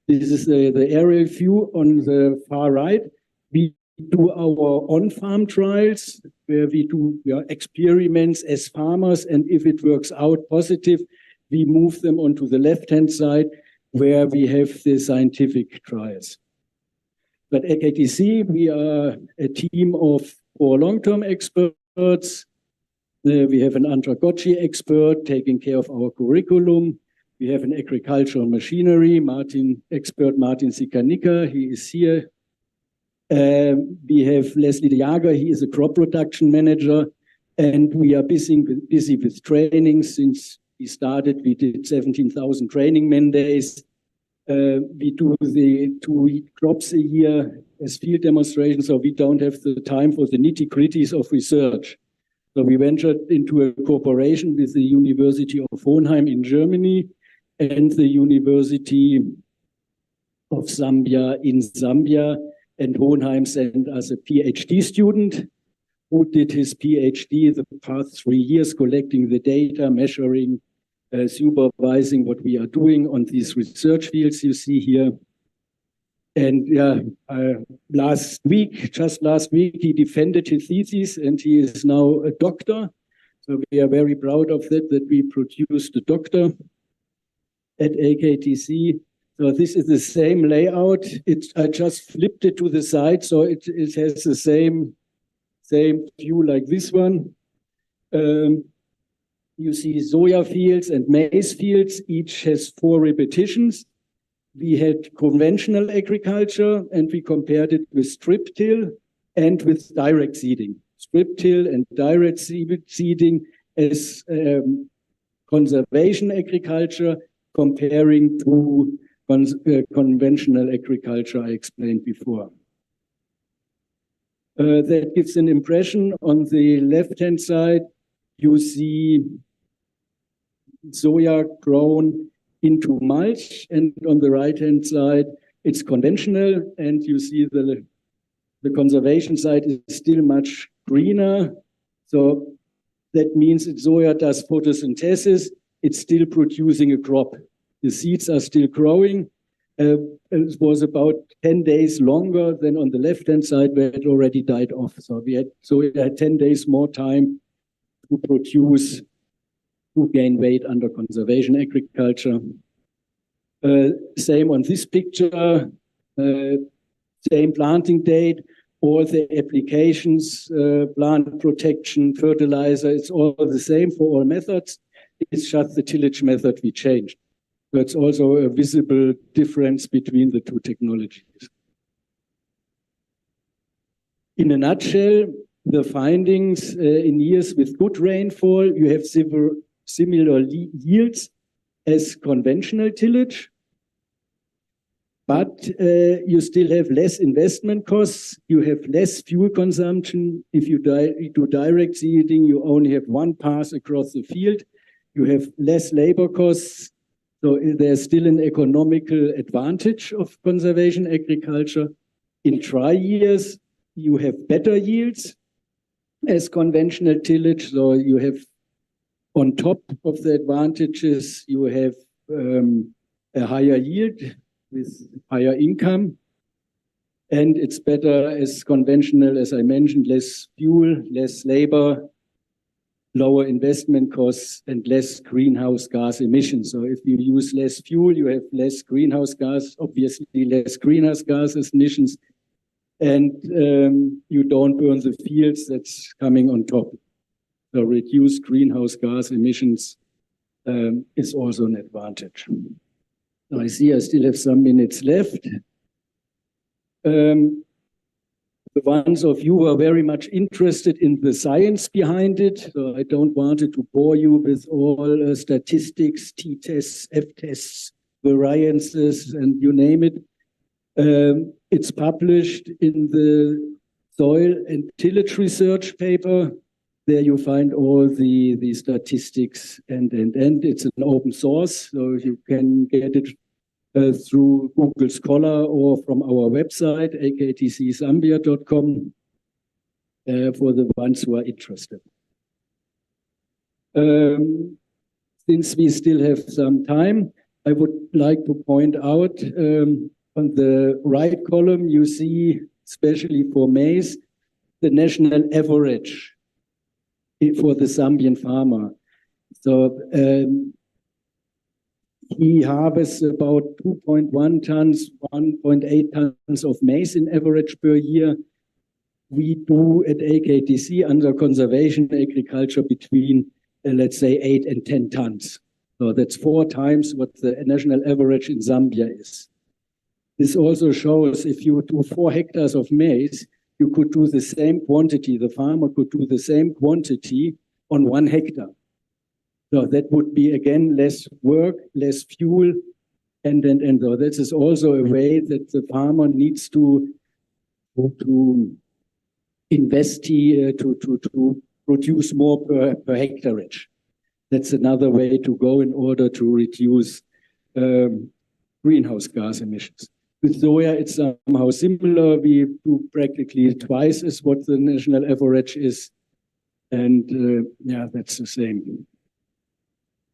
This is the aerial view on the far right. We do our on-farm trials where we do experiments as farmers, and if it works out positive, we move them onto the left-hand side where we have the scientific trials. But at AKTC, we are a team of 4 long-term experts. We have an andragogy expert taking care of our curriculum. We have an agricultural machinery, expert Martin Sikanika, he is here. We have Leslie de Jager, he is a crop production manager, and we are busy with training. Since we started, we did 17,000 training man days. We do the 2 crops a year as field demonstrations, so we don't have the time for the nitty-gritties of research. So we ventured into a cooperation with the University of Hohenheim in Germany and the University of Zambia in Zambia. And Hohenheim sent us a PhD student who did his PhD the past 3 years, collecting the data, measuring, supervising what we are doing on these research fields you see here. And just last week, he defended his thesis and he is now a doctor. So we are very proud of that we produced a doctor at AKTC. So this is the same layout. I just flipped it to the side, so it has the same view like this one. You see soya fields and maize fields, each has 4 repetitions. We had conventional agriculture and we compared it with strip till and with direct seeding. Strip till and direct seeding as conservation agriculture comparing to conventional agriculture I explained before. That gives an impression. On the left-hand side, you see soya grown into mulch, and on the right-hand side, it's conventional, and you see the conservation side is still much greener. So that means that soya does photosynthesis. It's still producing a crop. The seeds are still growing. It was about 10 days longer than on the left-hand side where it already died off. So it had 10 days more time to produce, to gain weight under conservation agriculture. Same on this picture, same planting date, all the applications, plant protection, fertilizer, it's all the same for all methods. It's just the tillage method we changed. That's also a visible difference between the two technologies. In a nutshell, the findings in years with good rainfall, you have similar yields as conventional tillage, but you still have less investment costs, you have less fuel consumption. If you do direct seeding, you only have one pass across the field, you have less labor costs. So there's still an economical advantage of conservation agriculture. In dry years, you have better yields as conventional tillage. So you have, on top of the advantages, you have a higher yield with higher income. And it's better as conventional, as I mentioned, less fuel, less labor, lower investment costs, and less greenhouse gas emissions. So if you use less fuel, you have less greenhouse gas, obviously less greenhouse gas emissions, and you don't burn the fields that's coming on top. So reduced greenhouse gas emissions is also an advantage. Now I see I still have some minutes left. The ones of you who are very much interested in the science behind it, so I don't want to bore you with all statistics, t-tests, f-tests, variances, and you name it. It's published in the Soil and Tillage Research paper. There you find all the statistics, and it's an open source, so you can get it through Google Scholar or from our website, aktczambia.com, for the ones who are interested. Since we still have some time, I would like to point out on the right column, you see, especially for maize, the national average for the Zambian farmer. So he harvests about 2.1 tons, 1.8 tons of maize in average per year. We do at AKTC under conservation agriculture between, let's say, 8 and 10 tons. So that's 4 times what the national average in Zambia is. This also shows if you do 4 hectares of maize, you could do the same quantity, the farmer could do the same quantity on 1 hectare. So that would be, again, less work, less fuel, and so this is also a way that the farmer needs to invest to produce more per hectareage. That's another way to go in order to reduce greenhouse gas emissions. With soya, it's somehow similar. We do practically twice as what the national average is, and yeah, that's the same.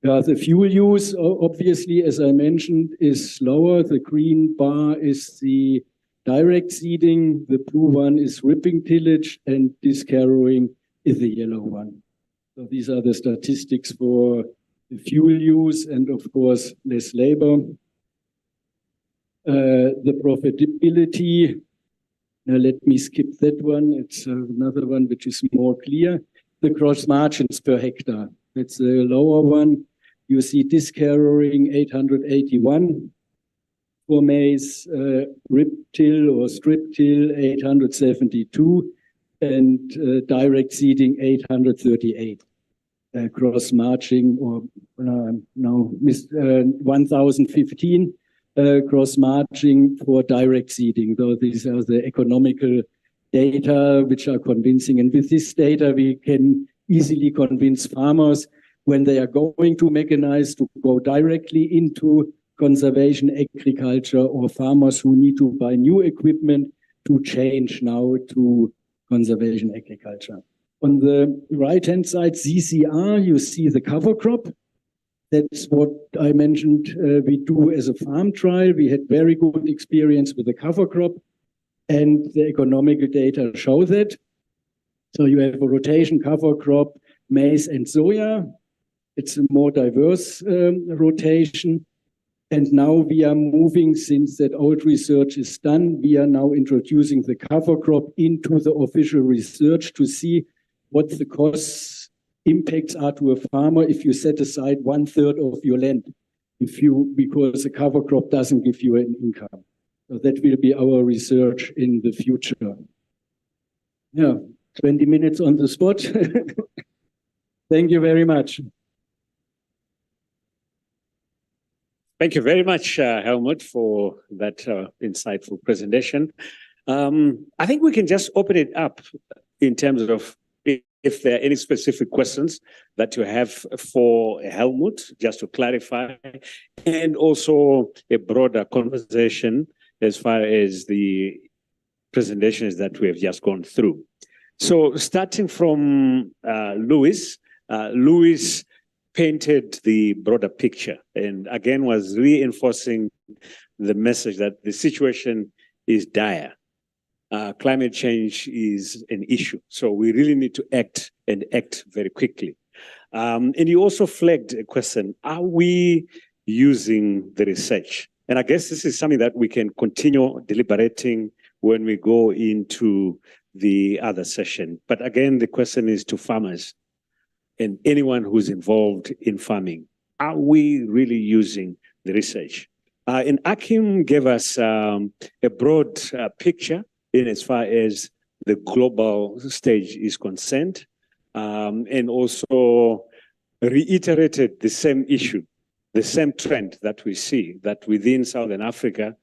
The fuel use, obviously, as I mentioned, is lower. The green bar is the direct seeding. The blue one is ripping tillage, and discarrowing is the yellow one. So these are the statistics for the fuel use and, of course, less labor. The profitability Now let me skip that one. It's another one which is more clear. The gross margins per hectare. That's the lower one. You see disc harrowing 881 for maize, rib till or strip till 872, and direct seeding 838. Gross margin or no, 1015 gross margin for direct seeding. Though these are the economical data which are convincing. And with this data, we can easily convince farmers when they are going to mechanize to go directly into conservation agriculture, or farmers who need to buy new equipment to change now to conservation agriculture. On the right-hand side, ZCR, you see the cover crop. That's what I mentioned we do as a farm trial. We had very good experience with the cover crop, and the economical data show that. So you have a rotation cover crop, maize and soya. It's a more diverse rotation. And now we are moving, since that old research is done, we are now introducing the cover crop into the official research to see what the costs impacts are to a farmer if you set aside 1/3 of your land, because the cover crop doesn't give you an income. So that will be our research in the future. Yeah, 20 minutes on the spot. Thank you very much. Thank you very much, Helmut, for that insightful presentation. I think we can just open it up in terms of if there are any specific questions that you have for Helmut, just to clarify, and also a broader conversation as far as the presentations that we have just gone through. So starting from Louis, Louis painted the broader picture and again was reinforcing the message that the situation is dire. Climate change is an issue, so we really need to act and act very quickly. And you also flagged a question, are we using the research? And I guess this is something that we can continue deliberating when we go into the other session. But again, the question is to farmers and anyone who's involved in farming. Are we really using the research? And Akim gave us a broad picture in as far as the global stage is concerned, and also reiterated the same issue, the same trend that we see, that within Southern Africa,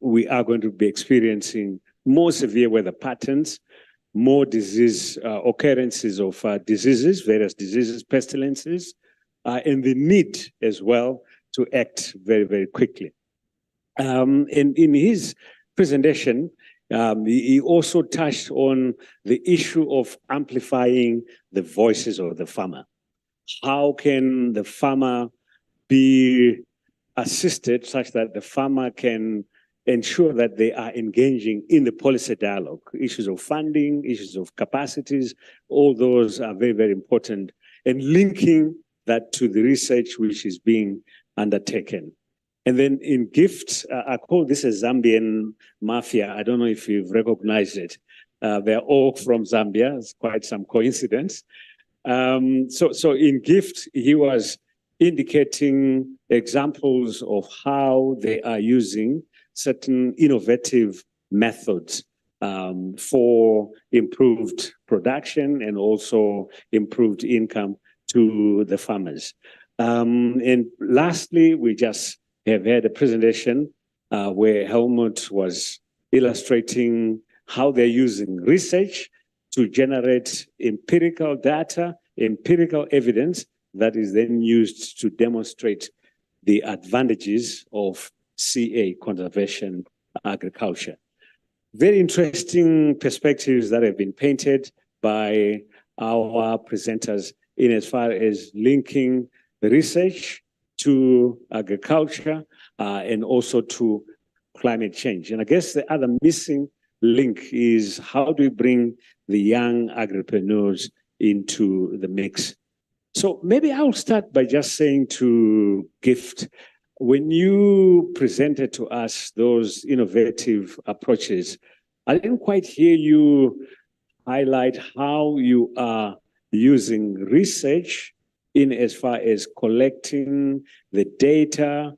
we are going to be experiencing more severe weather patterns, more disease occurrences of diseases, various diseases, pestilences, and the need as well to act very, very quickly. And in his presentation, he also touched on the issue of amplifying the voices of the farmer. How can the farmer be assisted such that the farmer can ensure that they are engaging in the policy dialogue? Issues of funding, issues of capacities, all those are very, very important, and linking that to the research which is being undertaken. And then in gifts, I call this a Zambian mafia. I don't know if you've recognized it. They're all from Zambia. It's quite some coincidence. So in gift, he was indicating examples of how they are using certain innovative methods for improved production and also improved income to the farmers. And lastly, we just have had a presentation where Helmut was illustrating how they're using research to generate empirical data, empirical evidence that is then used to demonstrate the advantages of CA, conservation agriculture. Very interesting perspectives that have been painted by our presenters in as far as linking the research to agriculture and also to climate change. And I guess the other missing link is how do we bring the young agripreneurs into the mix? So maybe I'll start by just saying to Gift, when you presented to us those innovative approaches, I didn't quite hear you highlight how you are using research in as far as collecting the data.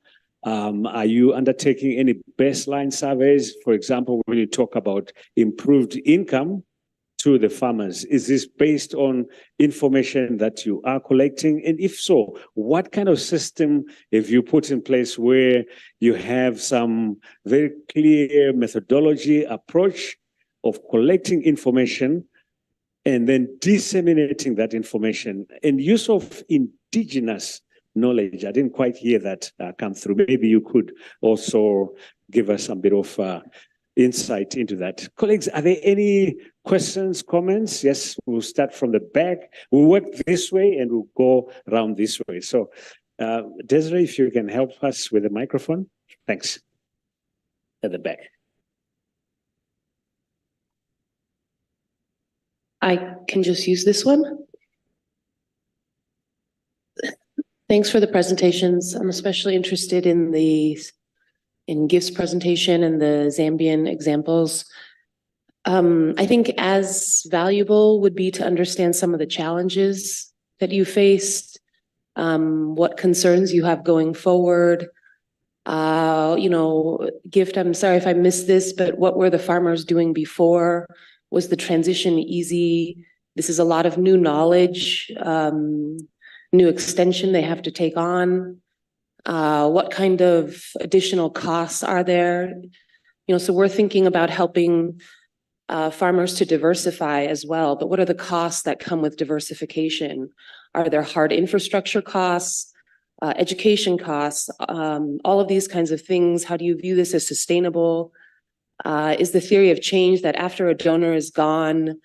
Are you undertaking any baseline surveys? For example, when you talk about improved income to the farmers, is this based on information that you are collecting? And if so, what kind of system have you put in place where you have some very clear methodology approach of collecting information and then disseminating that information and use of indigenous knowledge? I didn't quite hear that come through. Maybe you could also give us a bit of insight into that. Colleagues, are there any questions, comments? Yes, we'll start from the back. We'll work this way and we'll go around this way. So, Desiree, if you can help us with the microphone. Thanks. At the back. I can just use this one. Thanks for the presentations. I'm especially interested in Gift's presentation and the Zambian examples. I think as valuable would be to understand some of the challenges that you faced, what concerns you have going forward. Gift, I'm sorry if I missed this, but what were the farmers doing before? Was the transition easy? This is a lot of new knowledge, new extension they have to take on. What kind of additional costs are there? So we're thinking about helping farmers to diversify as well, but what are the costs that come with diversification? Are there hard infrastructure costs, education costs, all of these kinds of things? How do you view this as sustainable? Is the theory of change that after a donor is gone,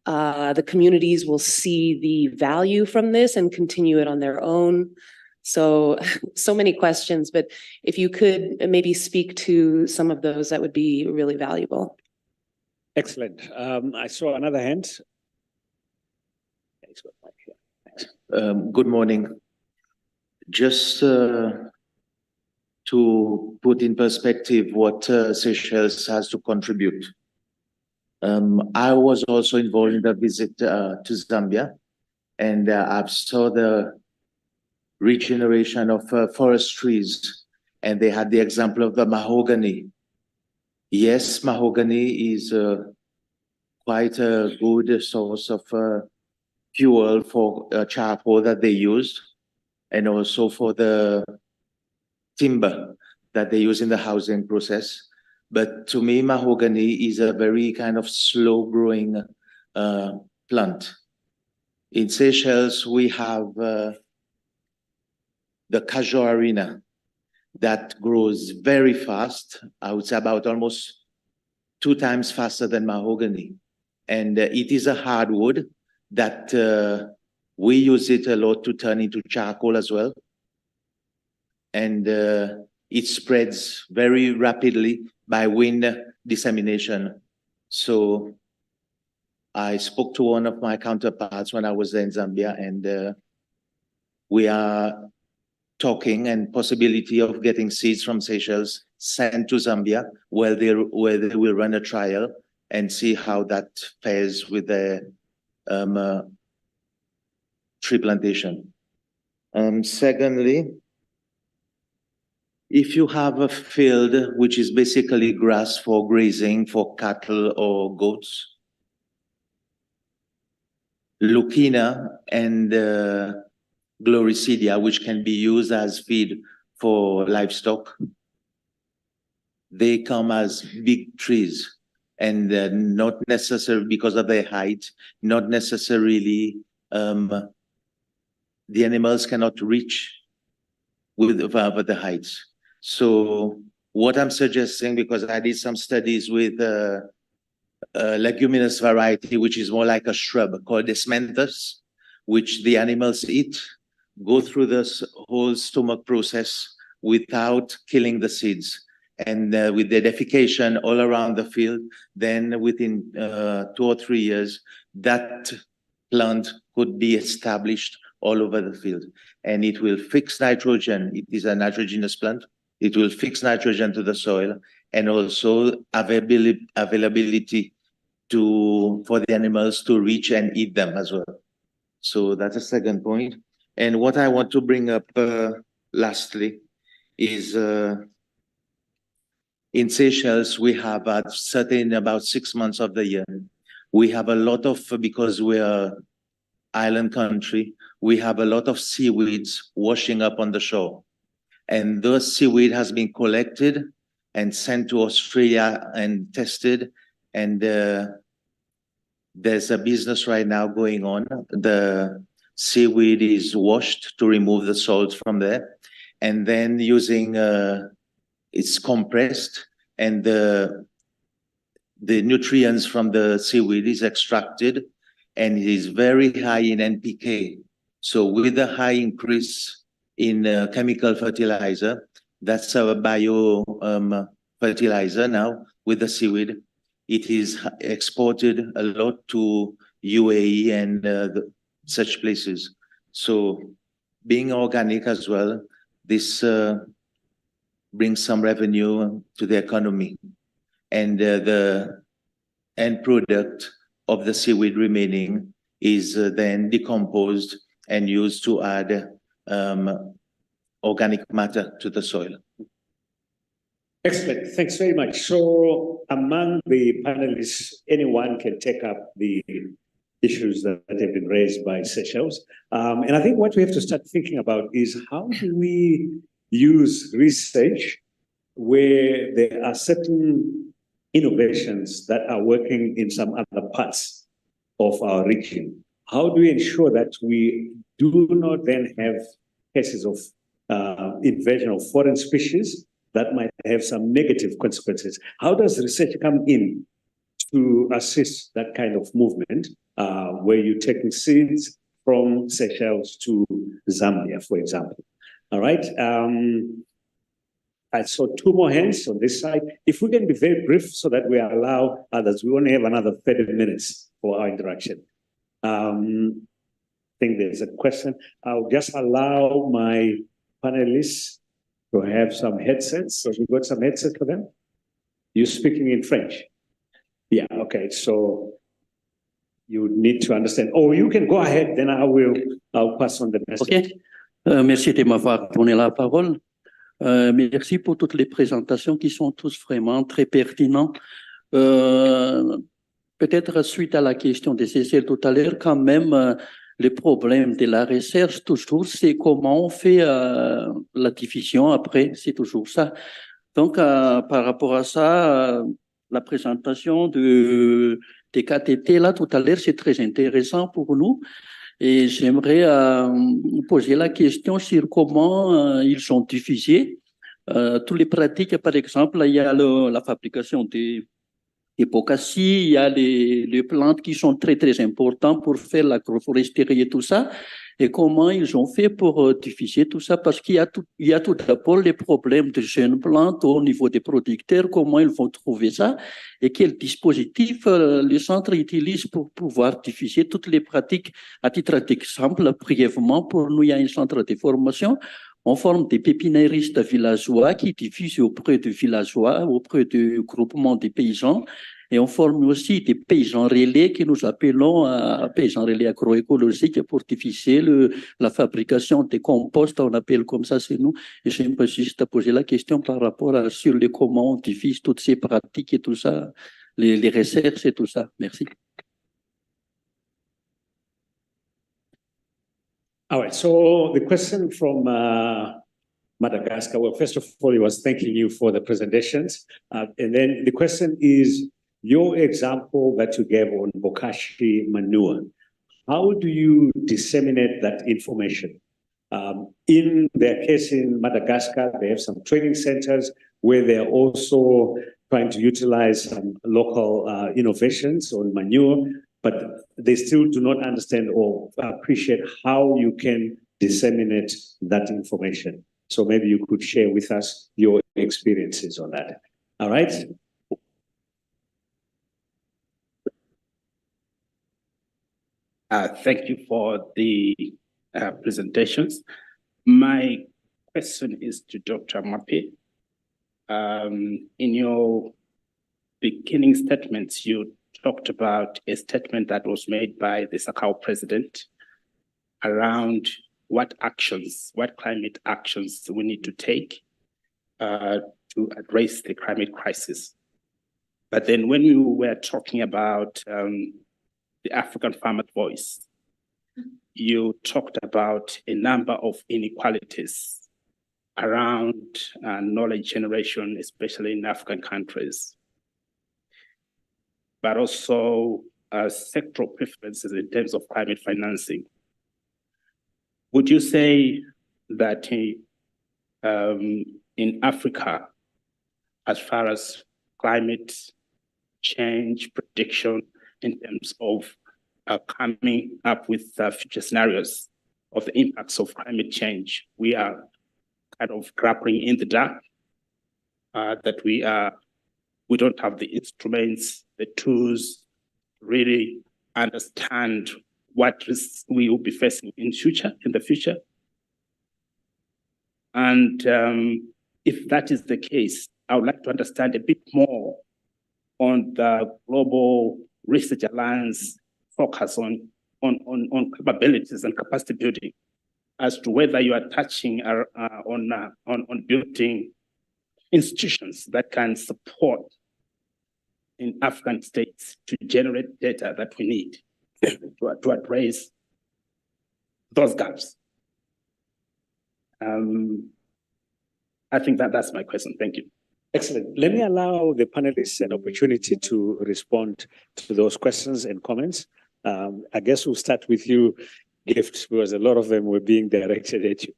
the communities will see the value from this and continue it on their own? So many questions, but if you could maybe speak to some of those, that would be really valuable. Excellent. I saw another hand. Good morning. Just to put in perspective what Seychelles has to contribute. I was also involved in the visit to Zambia, and I saw the regeneration of forest trees, and they had the example of the mahogany. Yes, mahogany is quite a good source of fuel for charcoal that they used, and also for the timber that they use in the housing process. But to me, mahogany is a very kind of slow-growing plant. In Seychelles, we have the casuarina that grows very fast. I would say about almost 2 times faster than mahogany. And it is a hardwood that we use it a lot to turn into charcoal as well. And it spreads very rapidly by wind dissemination. So I spoke to one of my counterparts when I was there in Zambia, and we are talking and possibility of getting seeds from Seychelles sent to Zambia, where they will run a trial and see how that fares with the tree plantation. Secondly, if you have a field which is basically grass for grazing for cattle or goats, Lucina and Gloricidia, which can be used as feed for livestock, they come as big trees, and not necessarily because of their height, not necessarily the animals cannot reach with the heights. So what I'm suggesting, because I did some studies with a leguminous variety, which is more like a shrub called Desmenthus, which the animals eat, go through this whole stomach process without killing the seeds. And with the defecation all around the field, then within 2 or 3 years, that plant could be established all over the field. And it will fix nitrogen. It is a nitrogenous plant. It will fix nitrogen to the soil and also availability for the animals to reach and eat them as well. So that's a second point. And what I want to bring up lastly is in Seychelles, we have about 6 months of the year. We have a lot of, because we're island country, we have a lot of seaweeds washing up on the shore. And those seaweed has been collected and sent to Australia and tested. And there's a business right now going on. The seaweed is washed to remove the salt from there. And then it's compressed, and the nutrients from the seaweed is extracted, and it is very high in NPK. So with a high increase in chemical fertilizer, that's our bio fertilizer now with the seaweed. It is exported a lot to UAE and such places. So being organic as well, this brings some revenue to the economy. And the end product of the seaweed remaining is then decomposed and used to add organic matter to the soil. Excellent. Thanks very much. So among the panelists, anyone can take up the issues that have been raised by Seychelles. And I think what we have to start thinking about is how do we use research where there are certain innovations that are working in some other parts of our region? How do we ensure that we do not then have cases of invasion of foreign species that might have some negative consequences? How does research come in to assist that kind of movement where you're taking seeds from Seychelles to Zambia, for example? All right. I saw two more hands on this side. If we can be very brief so that we allow others, we only have another 30 minutes for our interaction. I think there's a question. I'll just allow my panelists to have some headsets. So we got some headsets for them. You're speaking in French? Yeah, okay. So you need to understand. Oh, you can go ahead, then I'll pass on the message. Okay. Merci de m'avoir donné la parole. Merci pour toutes les présentations qui sont tous vraiment très pertinentes. Peut-être suite à la question de Cécile tout à l'heure, quand même, le problème de la recherche, toujours, c'est comment on fait la diffusion après, c'est toujours ça. Donc, par rapport à ça, la présentation des KTT, là, tout à l'heure, c'est très intéressant pour nous. Et j'aimerais poser la question sur comment ils sont diffusés. Toutes les pratiques, par exemple, il y a la fabrication des bocassis, il y a les plantes qui sont très, très importantes pour faire l'agroforesterie et tout ça. Et comment ils ont fait pour diffuser tout ça? Parce qu'il y a tout d'abord les problèmes de jeunes plantes au niveau des producteurs, comment ils vont trouver ça et quel dispositif le centre utilise pour pouvoir diffuser toutes les pratiques. À titre d'exemple, brièvement, pour nous, il y a un centre de formation. On forme des pépiniéristes villageois qui diffusent auprès de villageois, auprès du groupement des paysans. Et on forme aussi des paysans relais que nous appelons paysans relais agroécologiques pour diffuser la fabrication des composts, on appelle comme ça chez nous. Et j'aimerais juste poser la question par rapport à sur le comment on diffuse toutes ces pratiques et tout ça, les recherches et tout ça. Merci. All right, so the question from Madagascar, well, first of all, he was thanking you for the presentations. And then the question is, your example that you gave on bokashi manure, how do you disseminate that information? In their case in Madagascar, they have some training centers where they're also trying to utilize some local innovations on manure, but they still do not understand or appreciate how you can disseminate that information. So maybe you could share with us your experiences on that. All right? Thank you for the presentations. My question is to Dr. Mape. in your beginning statements, you talked about a statement that was made by the SACAU president around what climate actions we need to take to address the climate crisis. But then when you were talking about the African farmer's voice, you talked about a number of inequalities around knowledge generation, especially in African countries, but also sectoral preferences in terms of climate financing. Would you say that in Africa, as far as climate change prediction in terms of coming up with future scenarios of the impacts of climate change, we are kind of grappling in the dark, that we don't have the instruments, the tools to really understand what risks we will be facing in the future? And if that is the case, I would like to understand a bit more on the Global Research Alliance focus on capabilities and capacity building, as to whether you are touching on building institutions that can support in African states to generate data that we need to address those gaps. I think that's my question. Thank you. Excellent. Let me allow the panelists an opportunity to respond to those questions and comments. I guess we'll start with you, Gift, because a lot of them were being directed at you.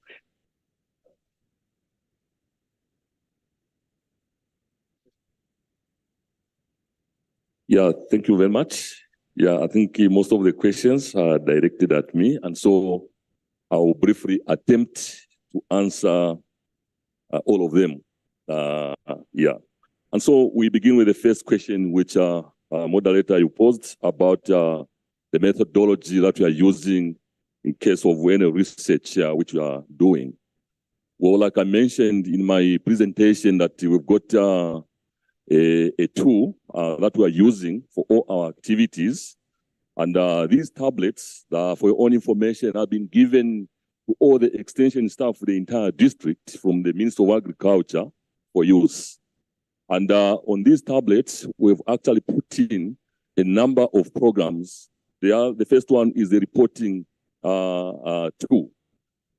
Yeah, thank you very much. Yeah, I think most of the questions are directed at me, and so I will briefly attempt to answer all of them. Yeah, and so we begin with the first question, which moderator you posed about the methodology that we are using in case of any research which we are doing. Well, like I mentioned in my presentation, that we've got a tool that we are using for all our activities. And these tablets, for your own information, have been given to all the extension staff for the entire district from the Minister of Agriculture for use. And on these tablets, we've actually put in a number of programs. The first one is the reporting tool.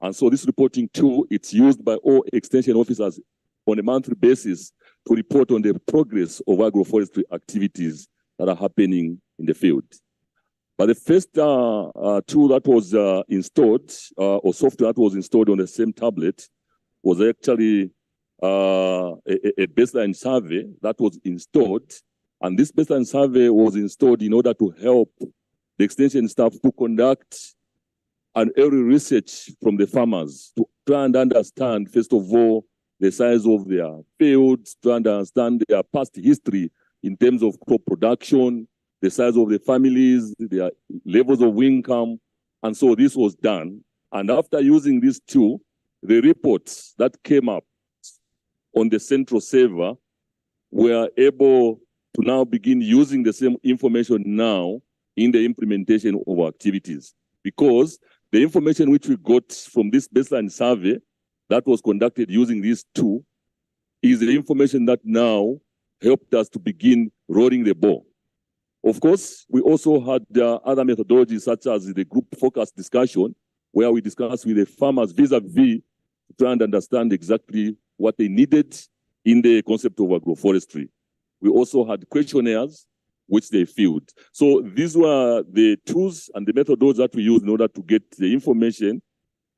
And so this reporting tool, it's used by all extension officers on a monthly basis to report on the progress of agroforestry activities that are happening in the field. But the first tool that was installed, or software that was installed on the same tablet, was actually a baseline survey that was installed. And this baseline survey was installed in order to help the extension staff to conduct an early research from the farmers to try and understand, first of all, the size of their fields, to understand their past history in terms of crop production, the size of the families, their levels of income. And so this was done. And after using this tool, the reports that came up on the central server were able to now begin using the same information now in the implementation of activities. Because the information which we got from this baseline survey that was conducted using this tool is the information that now helped us to begin rolling the ball. Of course, we also had other methodologies such as the group focus discussion, where we discussed with the farmers vis-a-vis to try and understand exactly what they needed in the concept of agroforestry. We also had questionnaires which they filled. So these were the tools and the methodologies that we used in order to get the information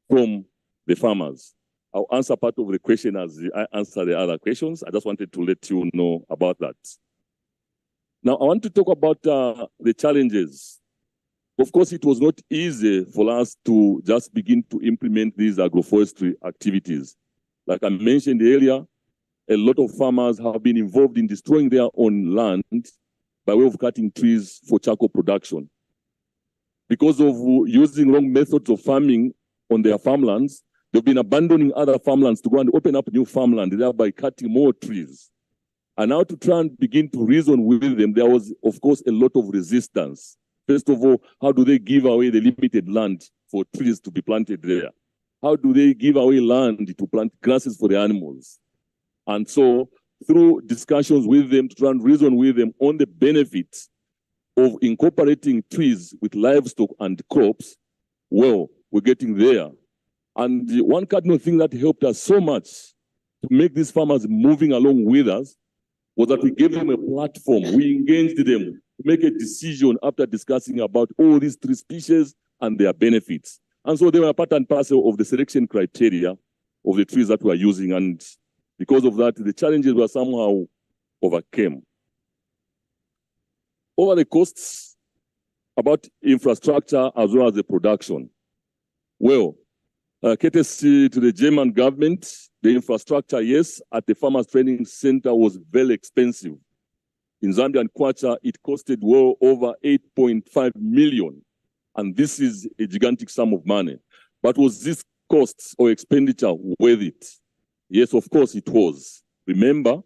from the farmers. I'll answer part of the question as I answer the other questions. I just wanted to let you know about that. Now, I want to talk about the challenges. Of course, it was not easy for us to just begin to implement these agroforestry activities. Like I mentioned earlier, a lot of farmers have been involved in destroying their own land by way of cutting trees for charcoal production. Because of using wrong methods of farming on their farmlands, they've been abandoning other farmlands to go and open up new farmland, thereby cutting more trees. And now to try and begin to reason with them, there was, of course, a lot of resistance. First of all, how do they give away the limited land for trees to be planted there? How do they give away land to plant grasses for the animals? And so through discussions with them, to try and reason with them on the benefits of incorporating trees with livestock and crops, well, we're getting there. And the one cardinal thing that helped us so much to make these farmers moving along with us was that we gave them a platform. We engaged them to make a decision after discussing about all these tree species and their benefits. And so they were part and parcel of the selection criteria of the trees that we are using. And because of that, the challenges were somehow overcame. Over the costs, about infrastructure as well as the production. Well, courtesy to the German government, the infrastructure, yes, at the Farmers Training Center was very expensive. In Zambia and Kwacha, it costed well over 8.5 million. And this is a gigantic sum of money. But was this cost or expenditure worth it? Yes, of course it was. Remember,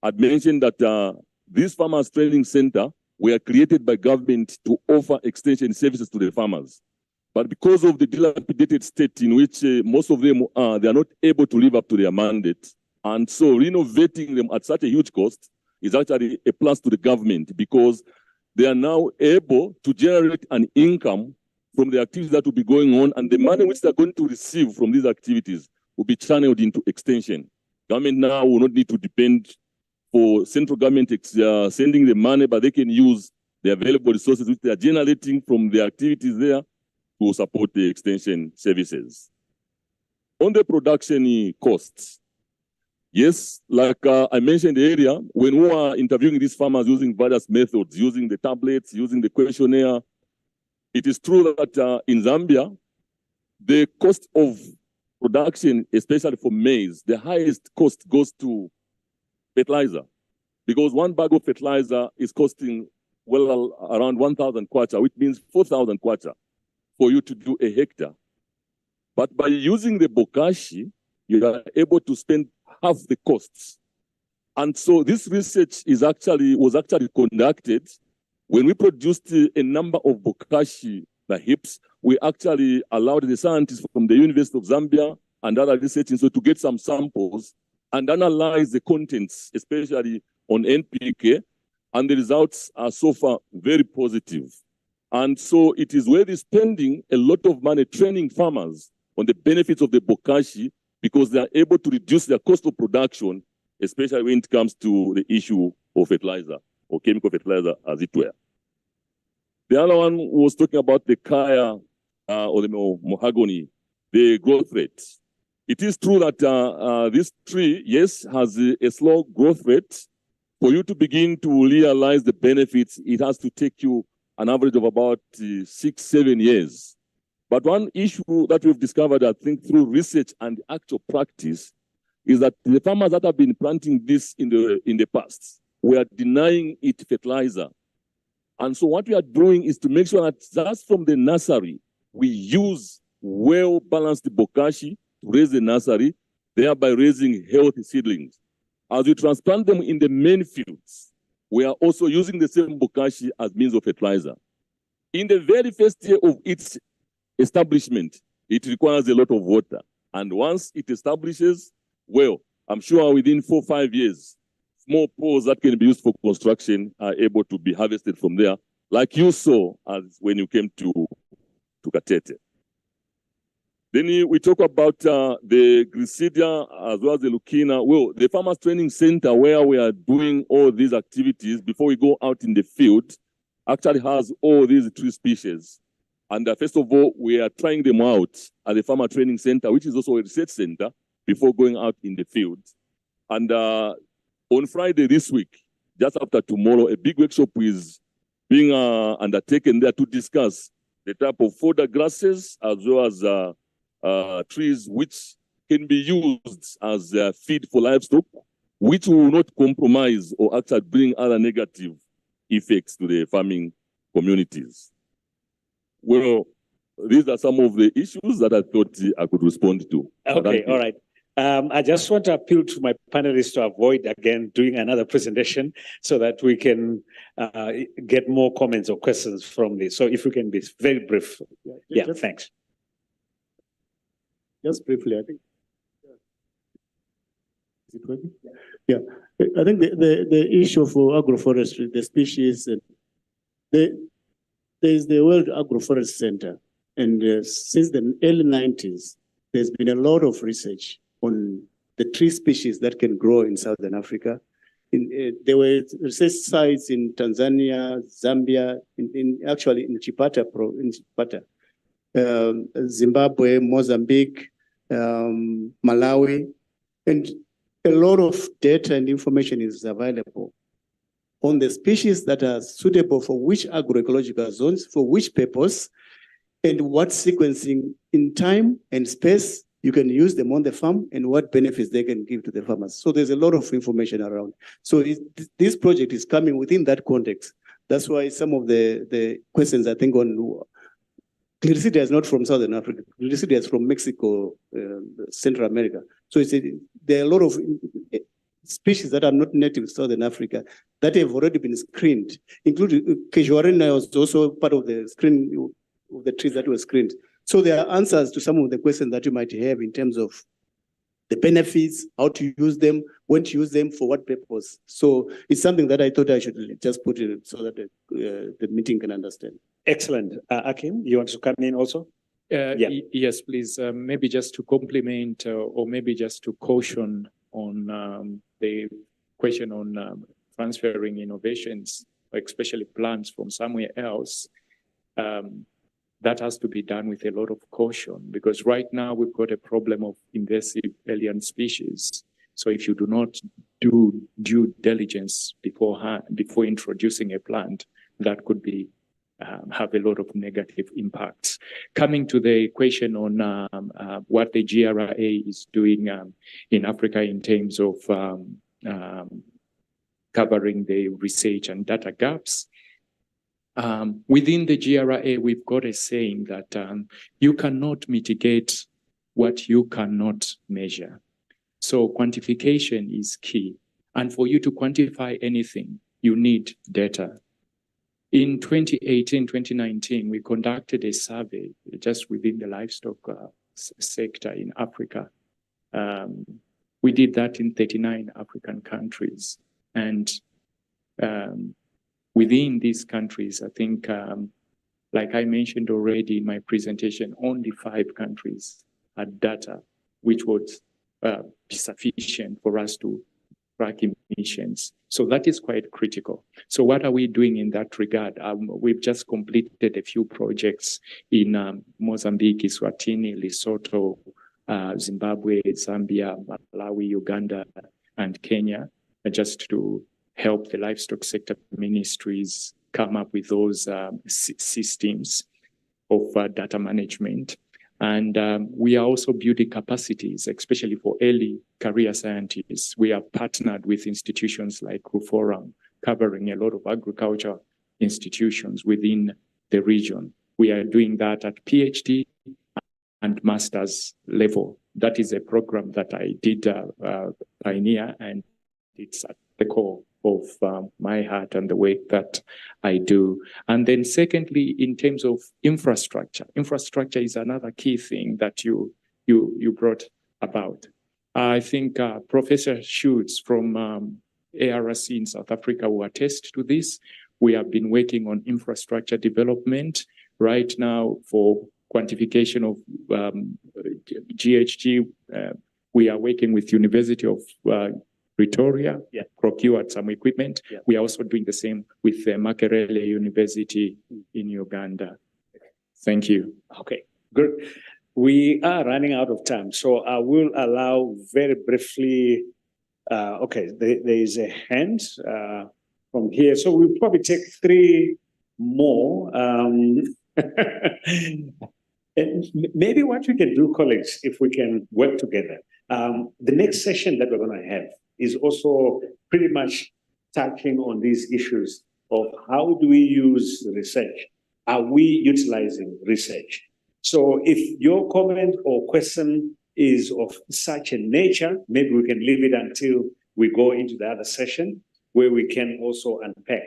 I'd mentioned that this Farmers Training Center were created by government to offer extension services to the farmers. But because of the dilapidated state in which most of them are, they are not able to live up to their mandate. And so renovating them at such a huge cost is actually a plus to the government because they are now able to generate an income from the activities that will be going on, and the money which they're going to receive from these activities will be channeled into extension. Government now will not need to depend for central government sending the money, but they can use the available resources which they are generating from the activities there to support the extension services. On the production costs, yes, like I mentioned earlier, when we are interviewing these farmers using various methods, using the tablets, using the questionnaire, it is true that in Zambia, the cost of production, especially for maize, the highest cost goes to fertilizer, because one bag of fertilizer is costing well around 1,000 kwacha, which means 4,000 kwacha for you to do a hectare. But by using the bokashi, you are able to spend half the costs. And so this research was actually conducted when we produced a number of bokashi, the hips. We actually allowed the scientists from the University of Zambia and other research institutes to get some samples and analyze the contents, especially on NPK, and the results are so far very positive. And so it is worth spending a lot of money training farmers on the benefits of the bokashi because they are able to reduce their cost of production, especially when it comes to the issue of fertilizer or chemical fertilizer, as it were. The other one was talking about the kaya or the mahogany, the growth rate. It is true that this tree, yes, has a slow growth rate. For you to begin to realize the benefits, it has to take you an average of about 6-7 years. But one issue that we've discovered, I think, through research and actual practice, is that the farmers that have been planting this in the past were denying it fertilizer. And so what we are doing is to make sure that just from the nursery, we use well-balanced bokashi to raise the nursery, thereby raising healthy seedlings. As we transplant them in the main fields, we are also using the same bokashi as means of fertilizer. In the very first year of its establishment, it requires a lot of water. And once it establishes, well, I'm sure within 4 or 5 years, small poles that can be used for construction are able to be harvested from there, like you saw as when you came to Katete. Then we talk about the Grisidia as well as the Lukina. Well, the Farmers Training Center where we are doing all these activities before we go out in the field actually has all these tree species. And first of all, we are trying them out at the Farmer Training Center, which is also a research center, before going out in the field. And on Friday this week, just after tomorrow, a big workshop is being undertaken there to discuss the type of fodder grasses as well as trees which can be used as feed for livestock, which will not compromise or actually bring other negative effects to the farming communities. Well, these are some of the issues that I thought I could respond to. Okay, all right. I just want to appeal to my panelists to avoid again doing another presentation so that we can get more comments or questions from this. So if we can be very brief. Yeah, thanks. Just briefly, I think. Is it working? Yeah, I think the issue for agroforestry, the species, there's the World Agroforest Center. And since the early 90s, there's been a lot of research on the tree species that can grow in Southern Africa. There were research sites in Tanzania, Zambia, actually in Chipata, Zimbabwe, Mozambique, Malawi, and a lot of data and information is available on the species that are suitable for which agroecological zones, for which purpose, and what sequencing in time and space you can use them on the farm and what benefits they can give to the farmers. So there's a lot of information around. So this project is coming within that context. That's why some of the questions I think on Clearcity is not from Southern Africa. Clearcity is from Mexico, Central America. So there are a lot of species that are not native to Southern Africa that have already been screened, including Kejuarina was also part of the screen of the trees that were screened. So there are answers to some of the questions that you might have in terms of the benefits, how to use them, when to use them, for what purpose. So it's something that I thought I should just put in so that the meeting can understand. Excellent. Akim, you want to come in also? Yes, please. Maybe just to complement or maybe just to caution on the question on transferring innovations, especially plants from somewhere else. That has to be done with a lot of caution, because right now we've got a problem of invasive alien species. So if you do not do due diligence before introducing a plant, that could be have a lot of negative impacts. Coming to the question on what the GRA is doing in Africa in terms of covering the research and data gaps. Within the GRA, we've got a saying that you cannot mitigate what you cannot measure. So quantification is key. And for you to quantify anything, you need data. In 2018, 2019, we conducted a survey just within the livestock sector in Africa. We did that in 39 African countries. And within these countries, I think, like I mentioned already in my presentation, only 5 countries had data which would be sufficient for us to track emissions. So that is quite critical. So what are we doing in that regard? We've just completed a few projects in Mozambique, Eswatini, Lesotho, Zimbabwe, Zambia, Malawi, Uganda, and Kenya, just to help the livestock sector ministries come up with those systems of data management. And we are also building capacities, especially for early career scientists. We have partnered with institutions like Forum, covering a lot of agriculture institutions within the region. We are doing that at PhD and master's level. That is a program that I did pioneer, and it's at the core of my heart and the work that I do. And then secondly, in terms of infrastructure is another key thing that you brought about. I think Professor Schutz from ARC in South Africa will attest to this. We have been working on infrastructure development right now for quantification of GHG. We are working with University of Pretoria, procured some equipment. We are also doing the same with Makerere University in Uganda. Thank you. Okay, good. We are running out of time, so I will allow very briefly. Okay, there is a hand from here, so we'll probably take 3 more. And maybe what we can do, colleagues, if we can work together. The next session that we're going to have is also pretty much touching on these issues of how do we use research? Are we utilizing research? So if your comment or question is of such a nature, maybe we can leave it until we go into the other session where we can also unpack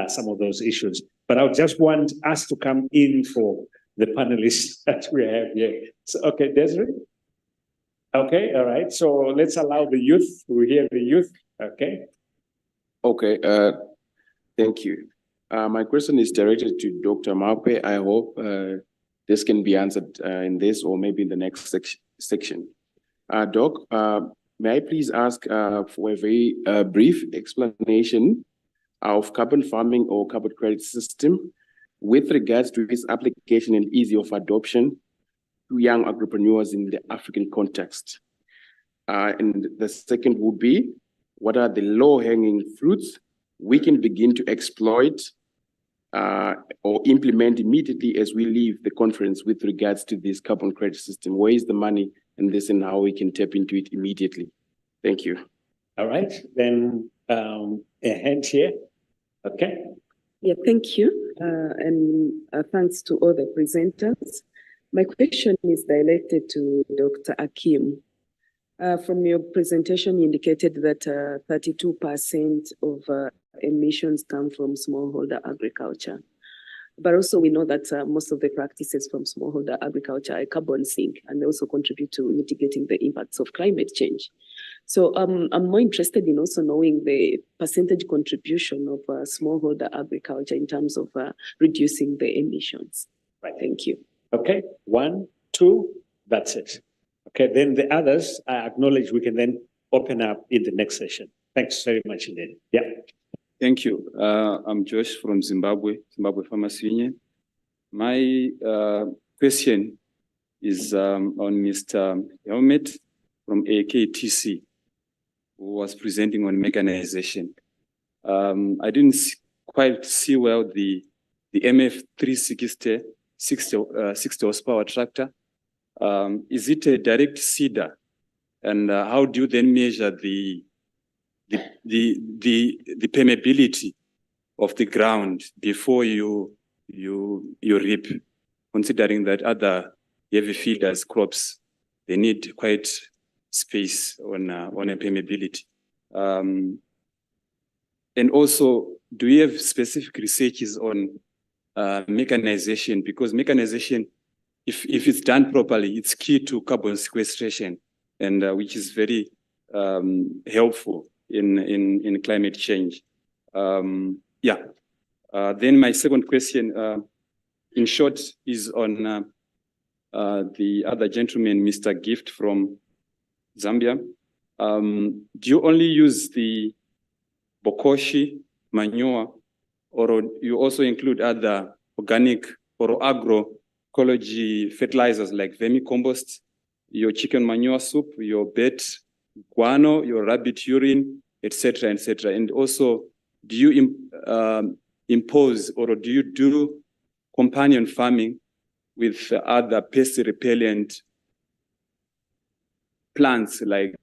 some of those issues. But I just want us to come in for the panelists that we have here. So, okay, Desiree? Okay, all right. So let's allow the youth to hear the youth. Okay. Okay, thank you. My question is directed to Dr. Maupe. I hope this can be answered in this or maybe in the next section. Doc, may I please ask for a very brief explanation of carbon farming or carbon credit system with regards to its application and ease of adoption to young agripreneurs in the African context? And the second would be, what are the low-hanging fruits we can begin to exploit or implement immediately as we leave the conference with regards to this carbon credit system? Where is the money in this and how we can tap into it immediately? Thank you. All right, then a hand here. Okay. Yeah, thank you. And thanks to all the presenters. My question is directed to Dr. Akim. From your presentation, you indicated that 32% of emissions come from smallholder agriculture. But also we know that most of the practices from smallholder agriculture are carbon sink, and they also contribute to mitigating the impacts of climate change. So I'm more interested in also knowing the percentage contribution of smallholder agriculture in terms of reducing the emissions. Right. Thank you. Okay, 1, 2, that's it. Okay, then the others, I acknowledge we can then open up in the next session. Thanks very much indeed. Yeah. Thank you. I'm Josh from Zimbabwe Farmers Union. My question is on Mr. Helmet from AKTC, who was presenting on mechanization. I didn't quite see well the MF 360 60 horsepower tractor. Is it a direct seeder? And how do you then measure the permeability of the ground before you reap, considering that other heavy feeders crops, they need quite space on a permeability. And also, do you have specific researches on mechanization? Because mechanization, if it's done properly, it's key to carbon sequestration, and which is very helpful in climate change. Then my second question, in short, is on the other gentleman, Mr. Gift from Zambia. Do you only use the bokoshi manure, or you also include other organic or agroecology fertilizers like vermicompost, your chicken manure soup, your bird guano, your rabbit urine, etc., etc.? And also, do you impose or do you do companion farming with other pest repellent plants like,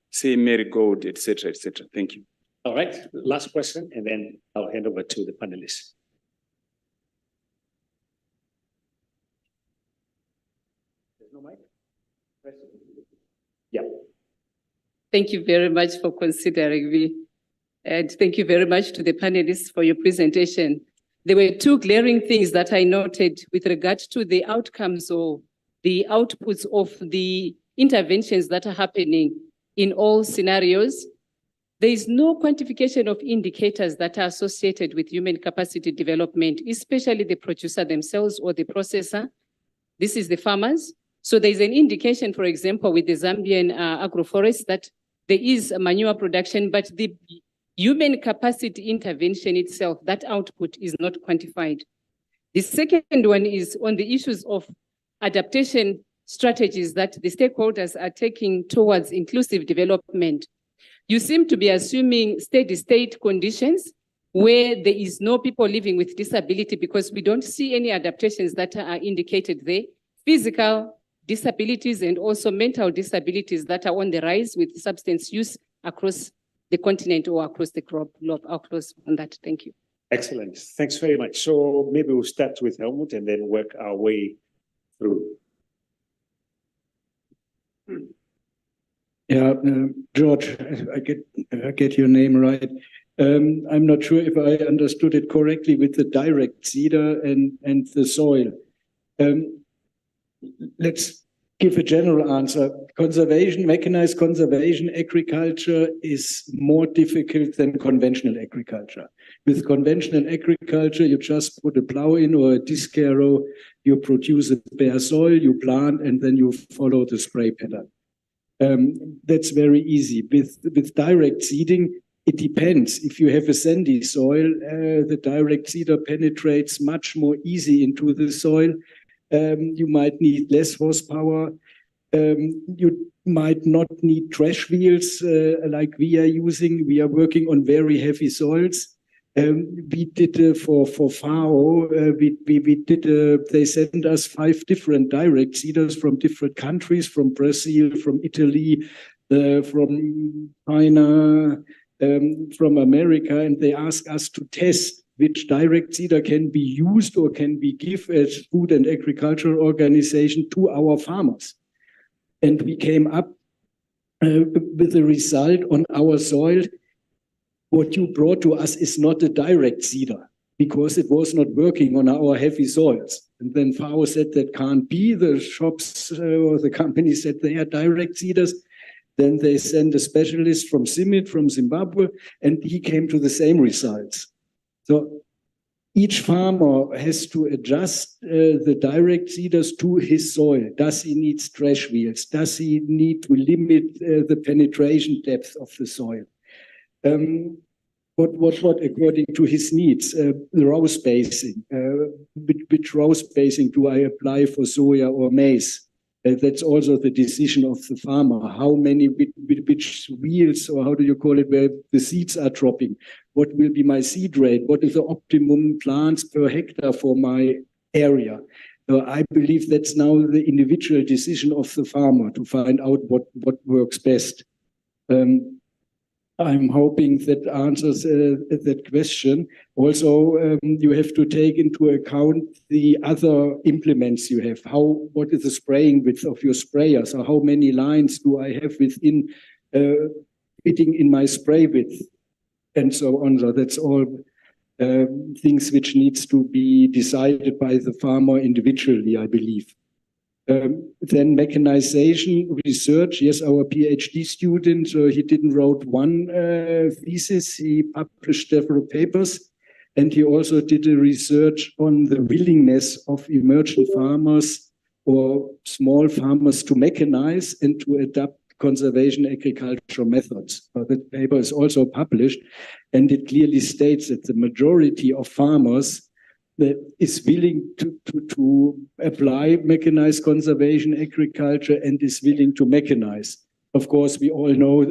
say, marigold, etc., etc.? Thank you. All right, last question, and then I'll hand over to the panelists. There's no mic? Yeah. Thank you very much for considering me. And thank you very much to the panelists for your presentation. There were two glaring things that I noted with regard to the outcomes or the outputs of the interventions that are happening in all scenarios. There is no quantification of indicators that are associated with human capacity development, especially the producer themselves or the processor. This is the farmers. So there is an indication, for example, with the Zambian agroforest that there is a manure production, but the human capacity intervention itself, that output is not quantified. The second one is on the issues of adaptation strategies that the stakeholders are taking towards inclusive development. You seem to be assuming steady state conditions where there is no people living with disability, because we don't see any adaptations that are indicated there. Physical disabilities and also mental disabilities that are on the rise with substance use across the continent or across the globe. I'll close on that. Thank you. Excellent. Thanks very much. So maybe we'll start with Helmut and then work our way Yeah, George, I get your name right. I'm not sure if I understood it correctly with the direct seeder and the soil. Let's give a general answer. Conservation, mechanized conservation agriculture is more difficult than conventional agriculture. With conventional agriculture, you just put a plow in or a disc harrow, you produce a bare soil, you plant, and then you follow the spray pattern. That's very easy. With direct seeding, it depends. If you have a sandy soil, the direct seeder penetrates much more easy into the soil. You might need less horsepower. You might not need trash wheels like we are using. We are working on very heavy soils. We did for FAO, they sent us 5 different direct seeders from different countries, from Brazil, from Italy, from China, from America, and they asked us to test which direct seeder can be used or can be given as food and agricultural organization to our farmers. And we came up with a result on our soil. What you brought to us is not a direct seeder because it was not working on our heavy soils. And then FAO said that can't be. The shops or the company said they are direct seeders. Then they sent a specialist from CIMMYT, from Zimbabwe, and he came to the same results. So each farmer has to adjust the direct seeders to his soil. Does he need trash wheels? Does he need to limit the penetration depth of the soil? What according to his needs? The row spacing. Which row spacing do I apply for soya or maize? That's also the decision of the farmer. How many, which wheels, or how do you call it, where the seeds are dropping? What will be my seed rate? What is the optimum plants per hectare for my area? I believe that's now the individual decision of the farmer to find out what works best. I'm hoping that answers that question. Also, you have to take into account the other implements you have. What is the spraying width of your sprayer? So how many lines do I have within fitting in my spray width? And so on. So that's all things which needs to be decided by the farmer individually, I believe. Then mechanization research. Yes, our PhD student, he didn't wrote one thesis. He published several papers. And he also did a research on the willingness of emergent farmers or small farmers to mechanize and to adapt conservation agricultural methods. That paper is also published, and it clearly states that the majority of farmers that is willing to apply mechanized conservation agriculture and is willing to mechanize. Of course, we all know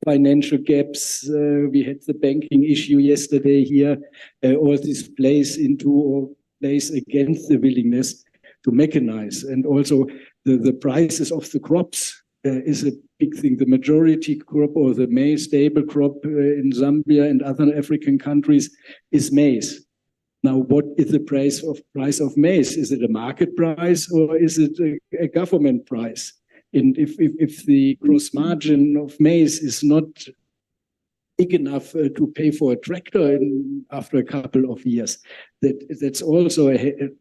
financial gaps. We had the banking issue yesterday here. All this plays into or plays against the willingness to mechanize. And also the prices of the crops is a big thing. The majority crop or the maize staple crop in Zambia and other African countries is maize. Now, what is the price of maize? Is it a market price or is it a government price? And if the gross margin of maize is not big enough to pay for a tractor after a couple of years, that's also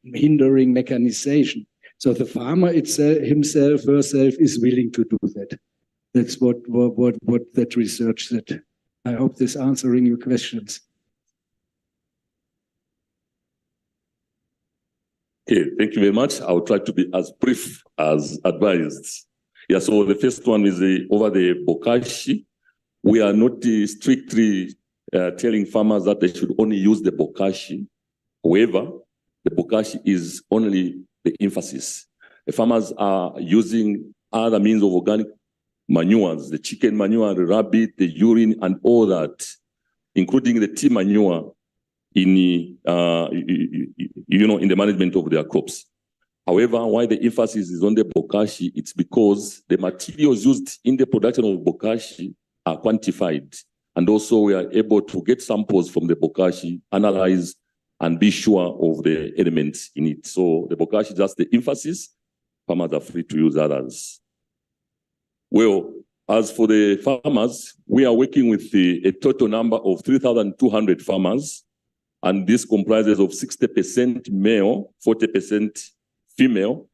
hindering mechanization. So the farmer himself, herself is willing to do that. That's what that research said. I hope this answering your questions. Okay, thank you very much. I will try to be as brief as advised. Yeah, so the first one is over the bokashi. We are not strictly telling farmers that they should only use the bokashi. However, the bokashi is only the emphasis. The farmers are using other means of organic manures, the chicken manure, the rabbit, the urine, and all that, including the tea manure in the management of their crops. However, why the emphasis is on the bokashi, it's because the materials used in the production of bokashi are quantified. And also we are able to get samples from the bokashi, analyze and be sure of the elements in it. So the bokashi is just the emphasis. Farmers are free to use others. Well, as for the farmers, we are working with a total number of 3,200 farmers, and this comprises of 60% male, 40% female.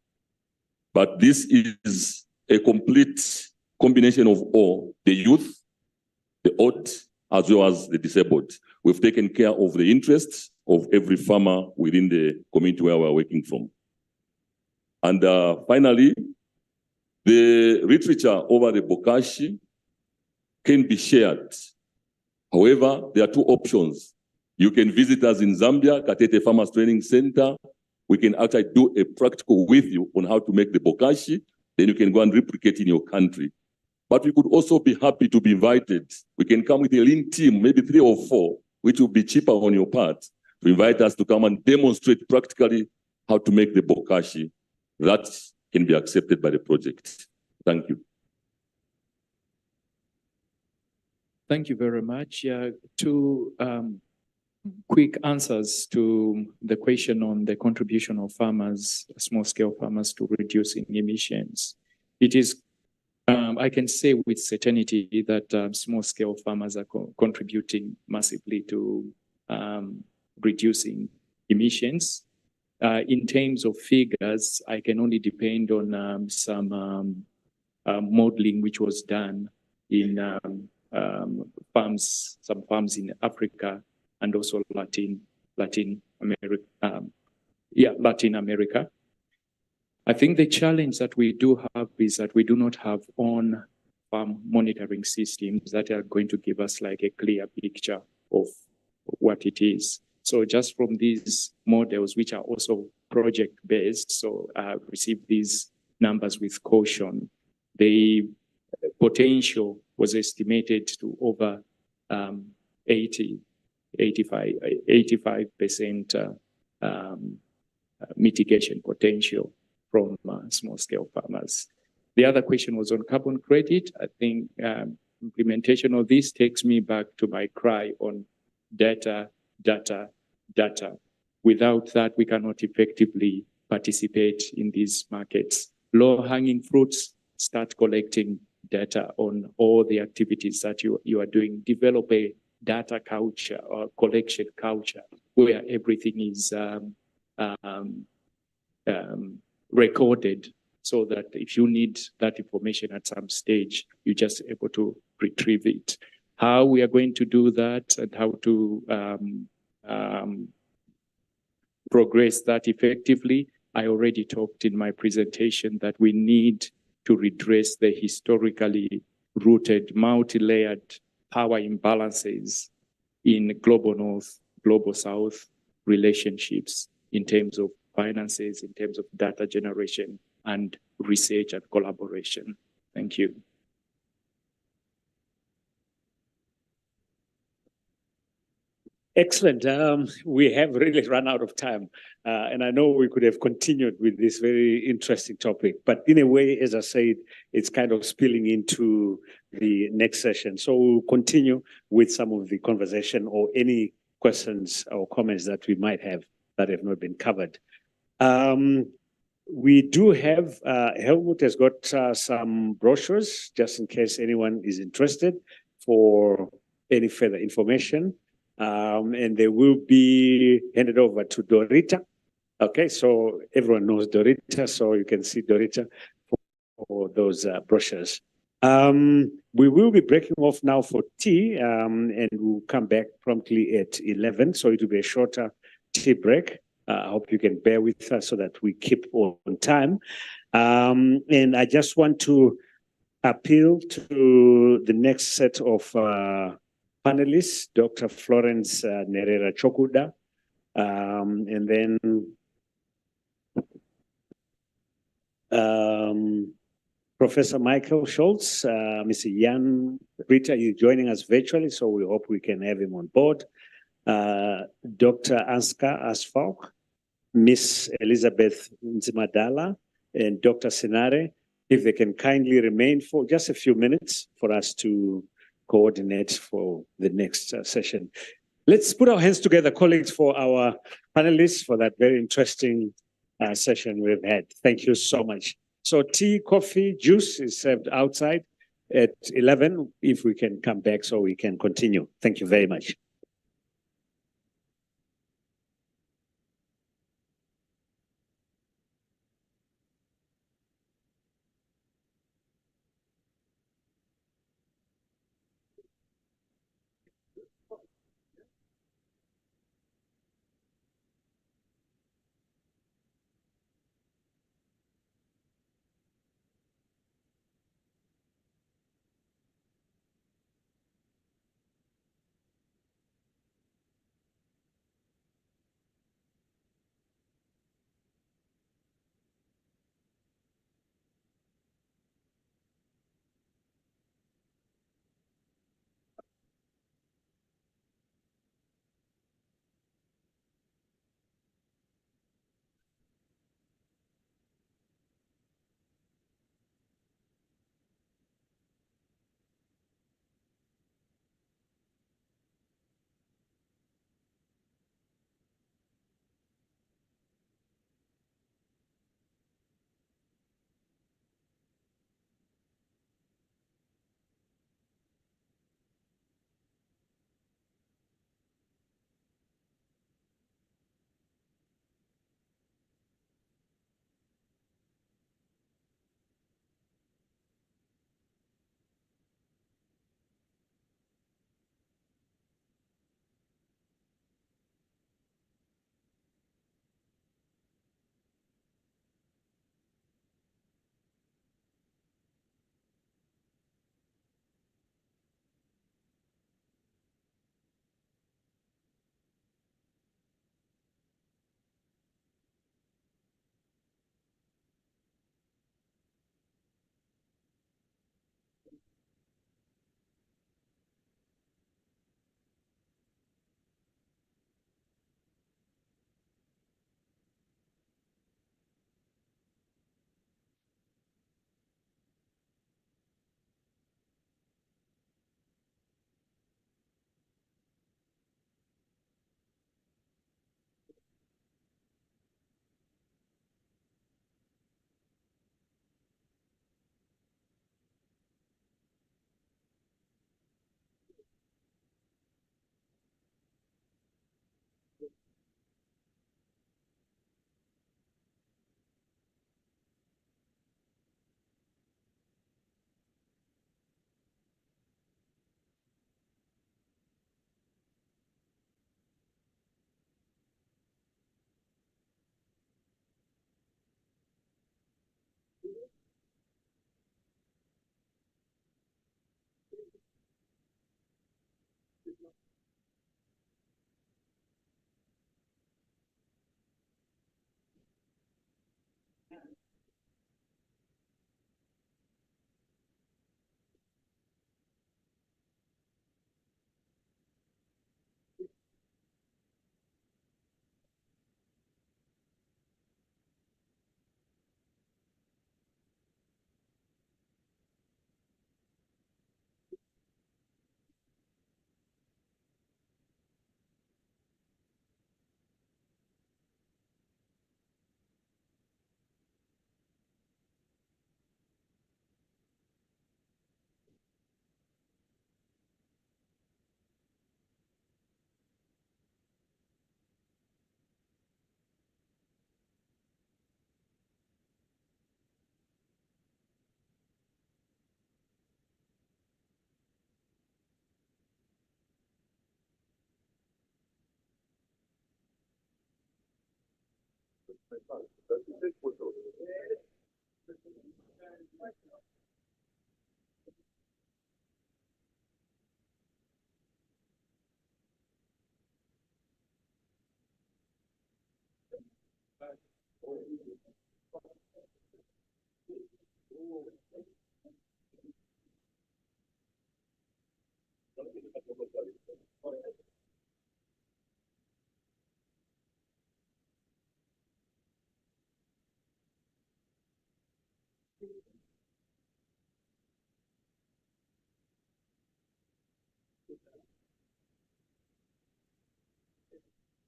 But this is a complete combination of all, the youth, the old, as well as the disabled. We've taken care of the interests of every farmer within the community where we're working from. And finally, the literature over the bokashi can be shared. However, there are two options. You can visit us in Zambia, Katete Farmers Training Center. We can actually do a practical with you on how to make the bokashi. Then you can go and replicate in your country. But we could also be happy to be invited. We can come with a lean team, maybe 3 or 4, which will be cheaper on your part, to invite us to come and demonstrate practically how to make the bokashi. That can be accepted by the project. Thank you. Thank you very much. Two quick answers to the question on the contribution of farmers, small-scale farmers, to reducing emissions. It is, I can say with certainty that small-scale farmers are contributing massively to reducing emissions. In terms of figures, I can only depend on some modeling which was done in some farms in Africa and also Latin America. I think the challenge that we do have is that we do not have on-farm monitoring systems that are going to give us like a clear picture of what it is. So just from these models, which are also project-based, so receive these numbers with caution. The potential was estimated to over 85% mitigation potential from small-scale farmers. The other question was on carbon credit. I think implementation of this takes me back to my cry on data. Without that, we cannot effectively participate in these markets. Low-hanging fruits, start collecting data on all the activities that you are doing. Develop a data culture or collection culture where everything is recorded, so that if you need that information at some stage, you're just able to retrieve it. How we are going to do that and how to progress that effectively, I already talked in my presentation that we need to redress the historically rooted, multi-layered power imbalances in global North, global South relationships in terms of finances, in terms of data generation and research and collaboration. Thank you. Excellent. We have really run out of time. And I know we could have continued with this very interesting topic, but in a way, as I said, it's kind of spilling into the next session. So we'll continue with some of the conversation or any questions or comments that we might have that have not been covered. We do have, Helmut has got some brochures, just in case anyone is interested for any further information. And they will be handed over to Dorita. Okay, so everyone knows Dorita, so you can see Dorita for those brochures. We will be breaking off now for tea, and we'll come back promptly at 11, so it will be a shorter tea break. I hope you can bear with us so that we keep on time. And I just want to appeal to the next set of panelists, Dr. Florence Nerera Chokuda, and then Professor Michael Schultz, Mr. Jan Rita, you're joining us virtually, so we hope we can have him on board. Dr. Anska Asfaw, Miss Elizabeth Nzimadala, and Dr. Sinare, if they can kindly remain for just a few minutes for us to coordinate for the next session. Let's put our hands together, colleagues, for our panelists for that very interesting session we've had. Thank you so much. So tea, coffee, juice is served outside at 11, if we can come back so we can continue. Thank you very much.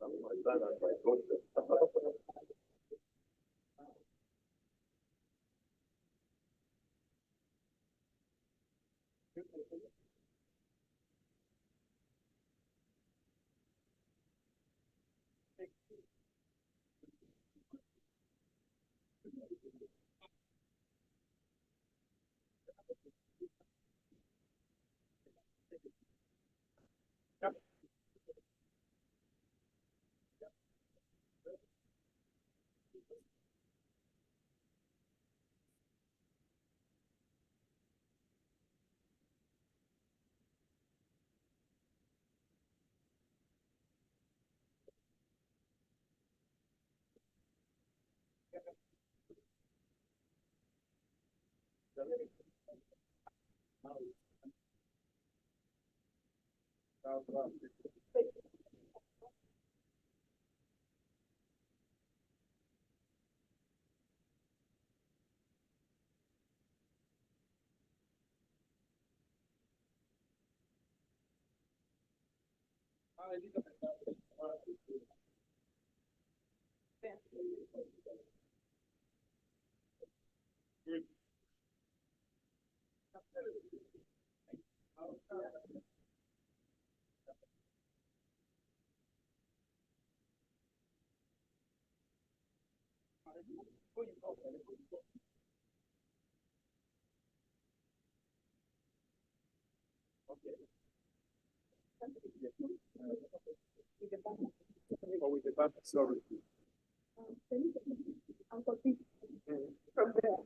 Sorry. From there.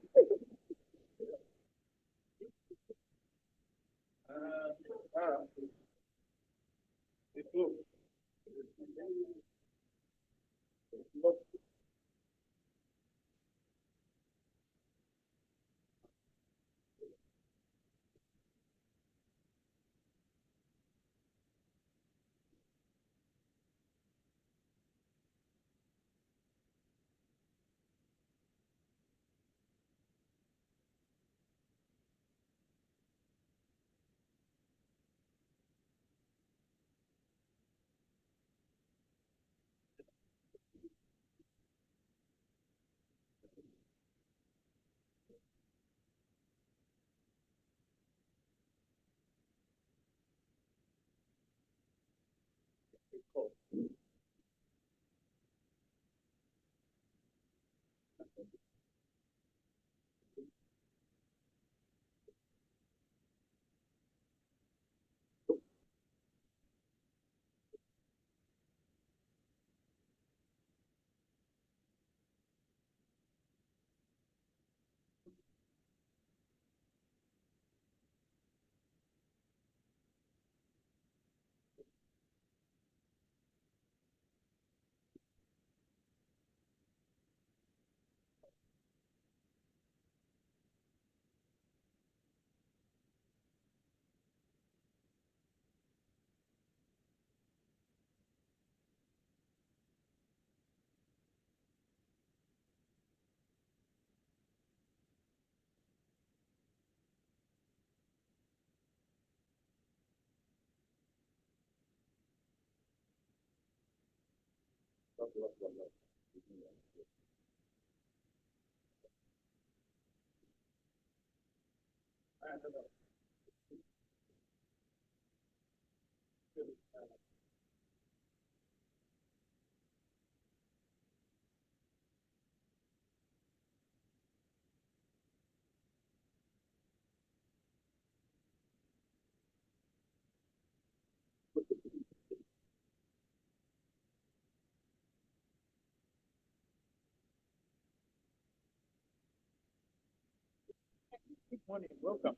Good morning. Welcome.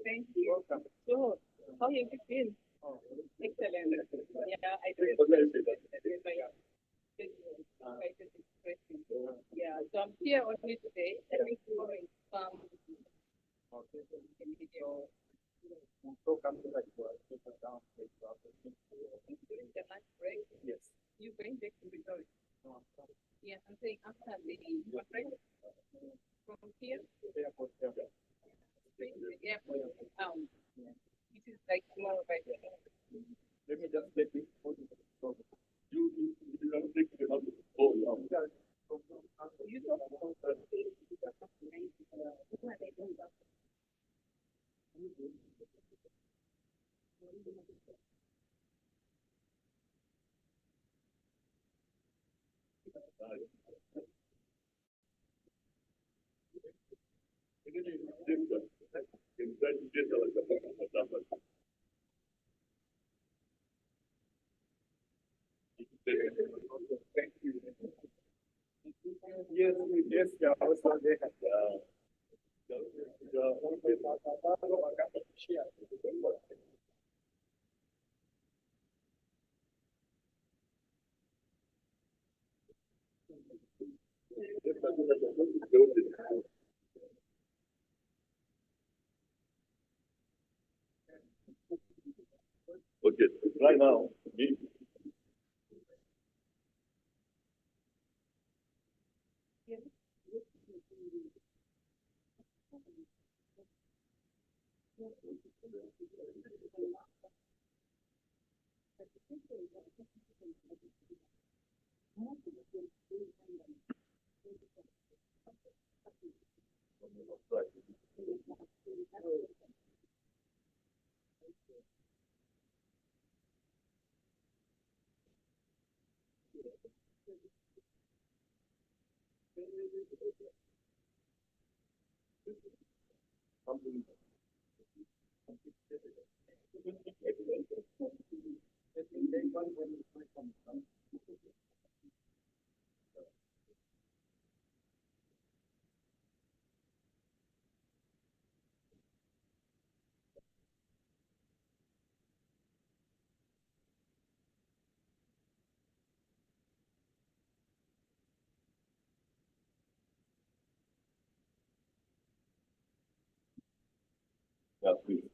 Thank you. Welcome. So, how have you been? Excellent. Yeah, I do. Yeah, so I'm here only today. During the lunch break? Yes. You going back to Victoria? Yeah, I'm saying after the break from here. Airport. Straight to the airport. It is like tomorrow by the Let me just get this. You Yes, yes, yeah, I was there. Okay, right now, yeah, please.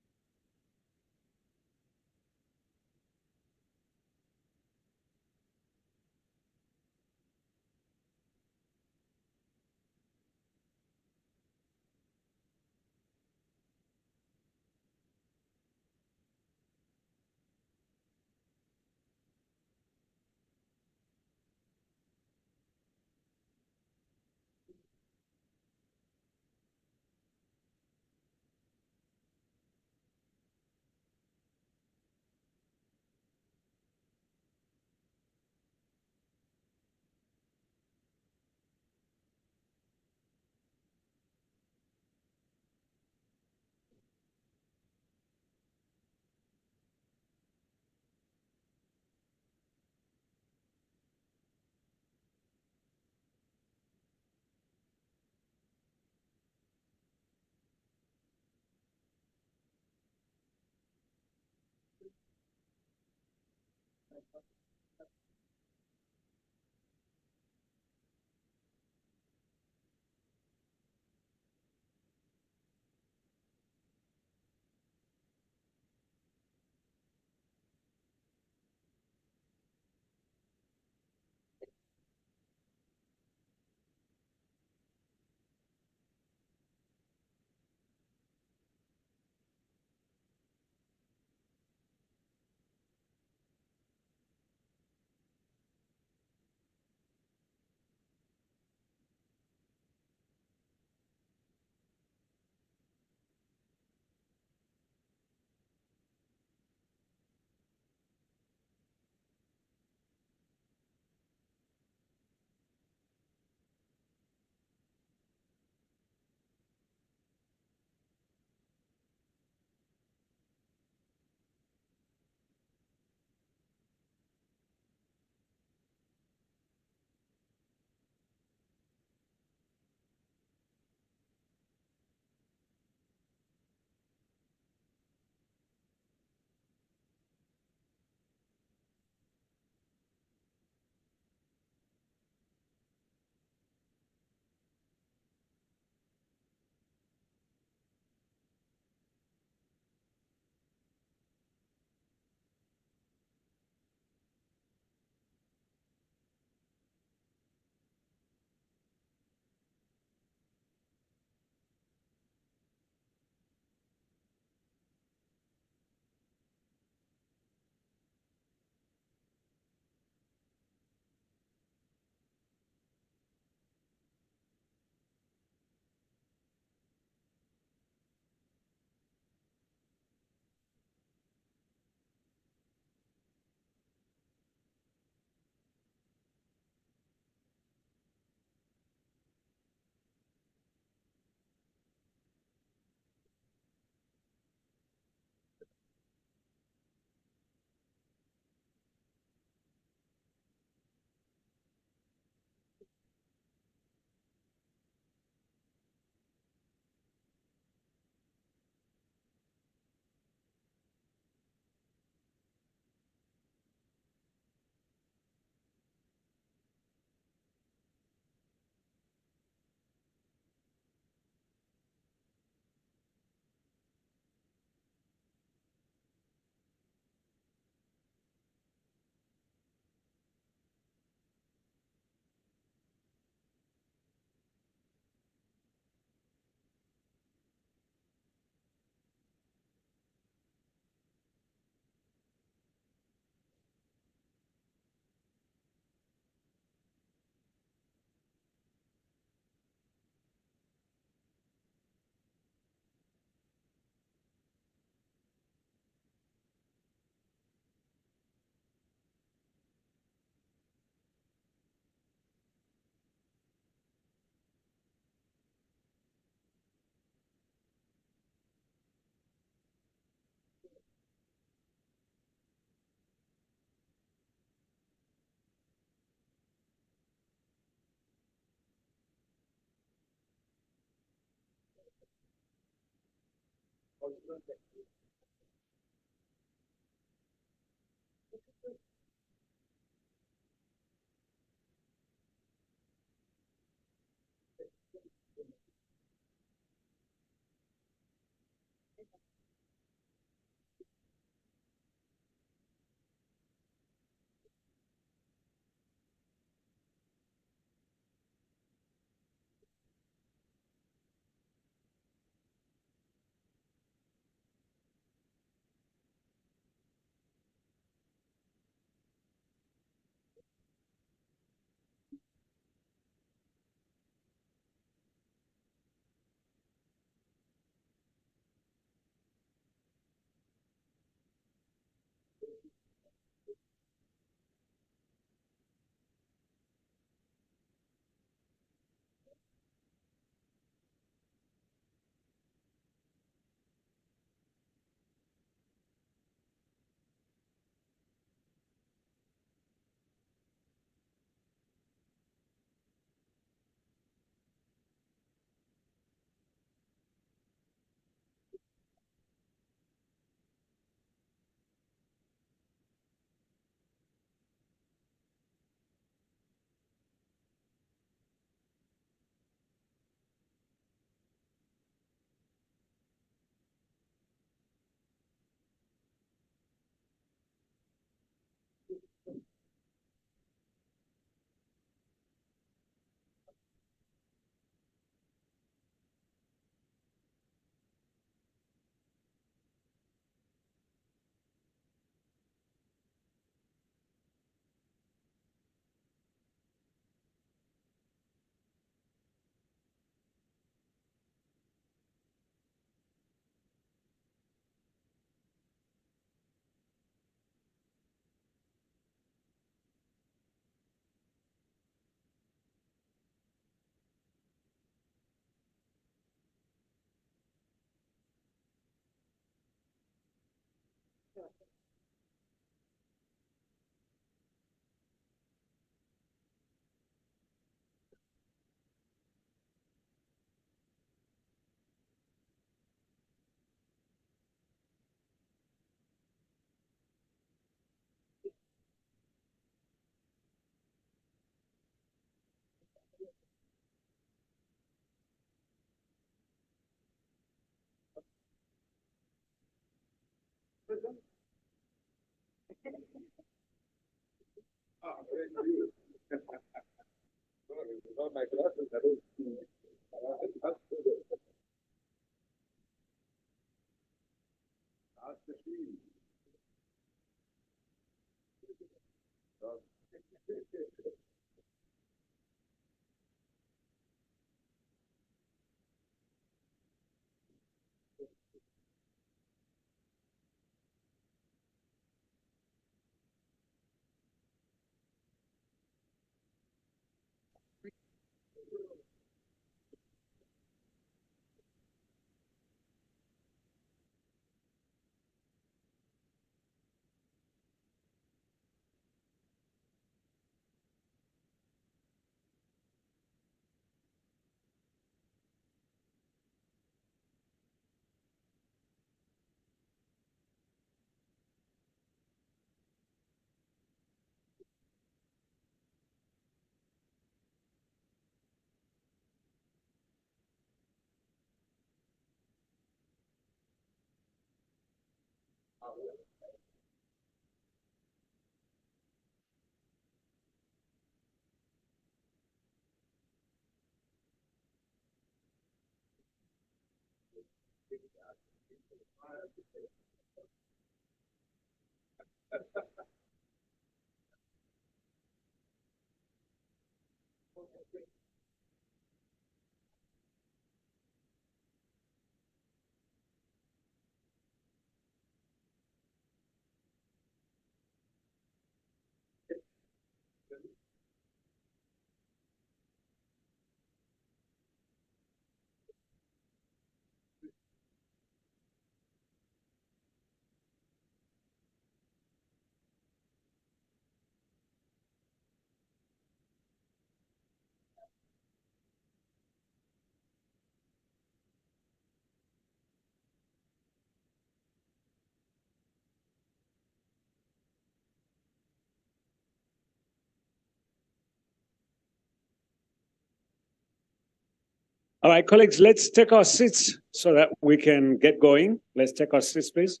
All right, colleagues, let's take our seats so that we can get going. Let's take our seats, please.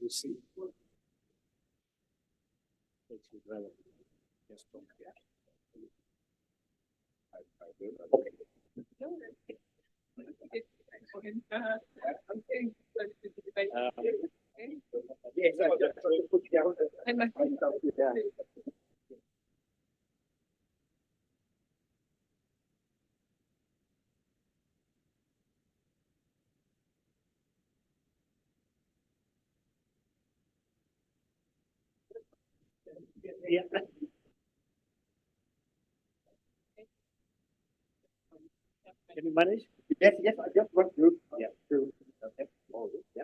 We'll see. Yeah. Can you manage? Yes, I just want to. Yeah. Okay. Yeah.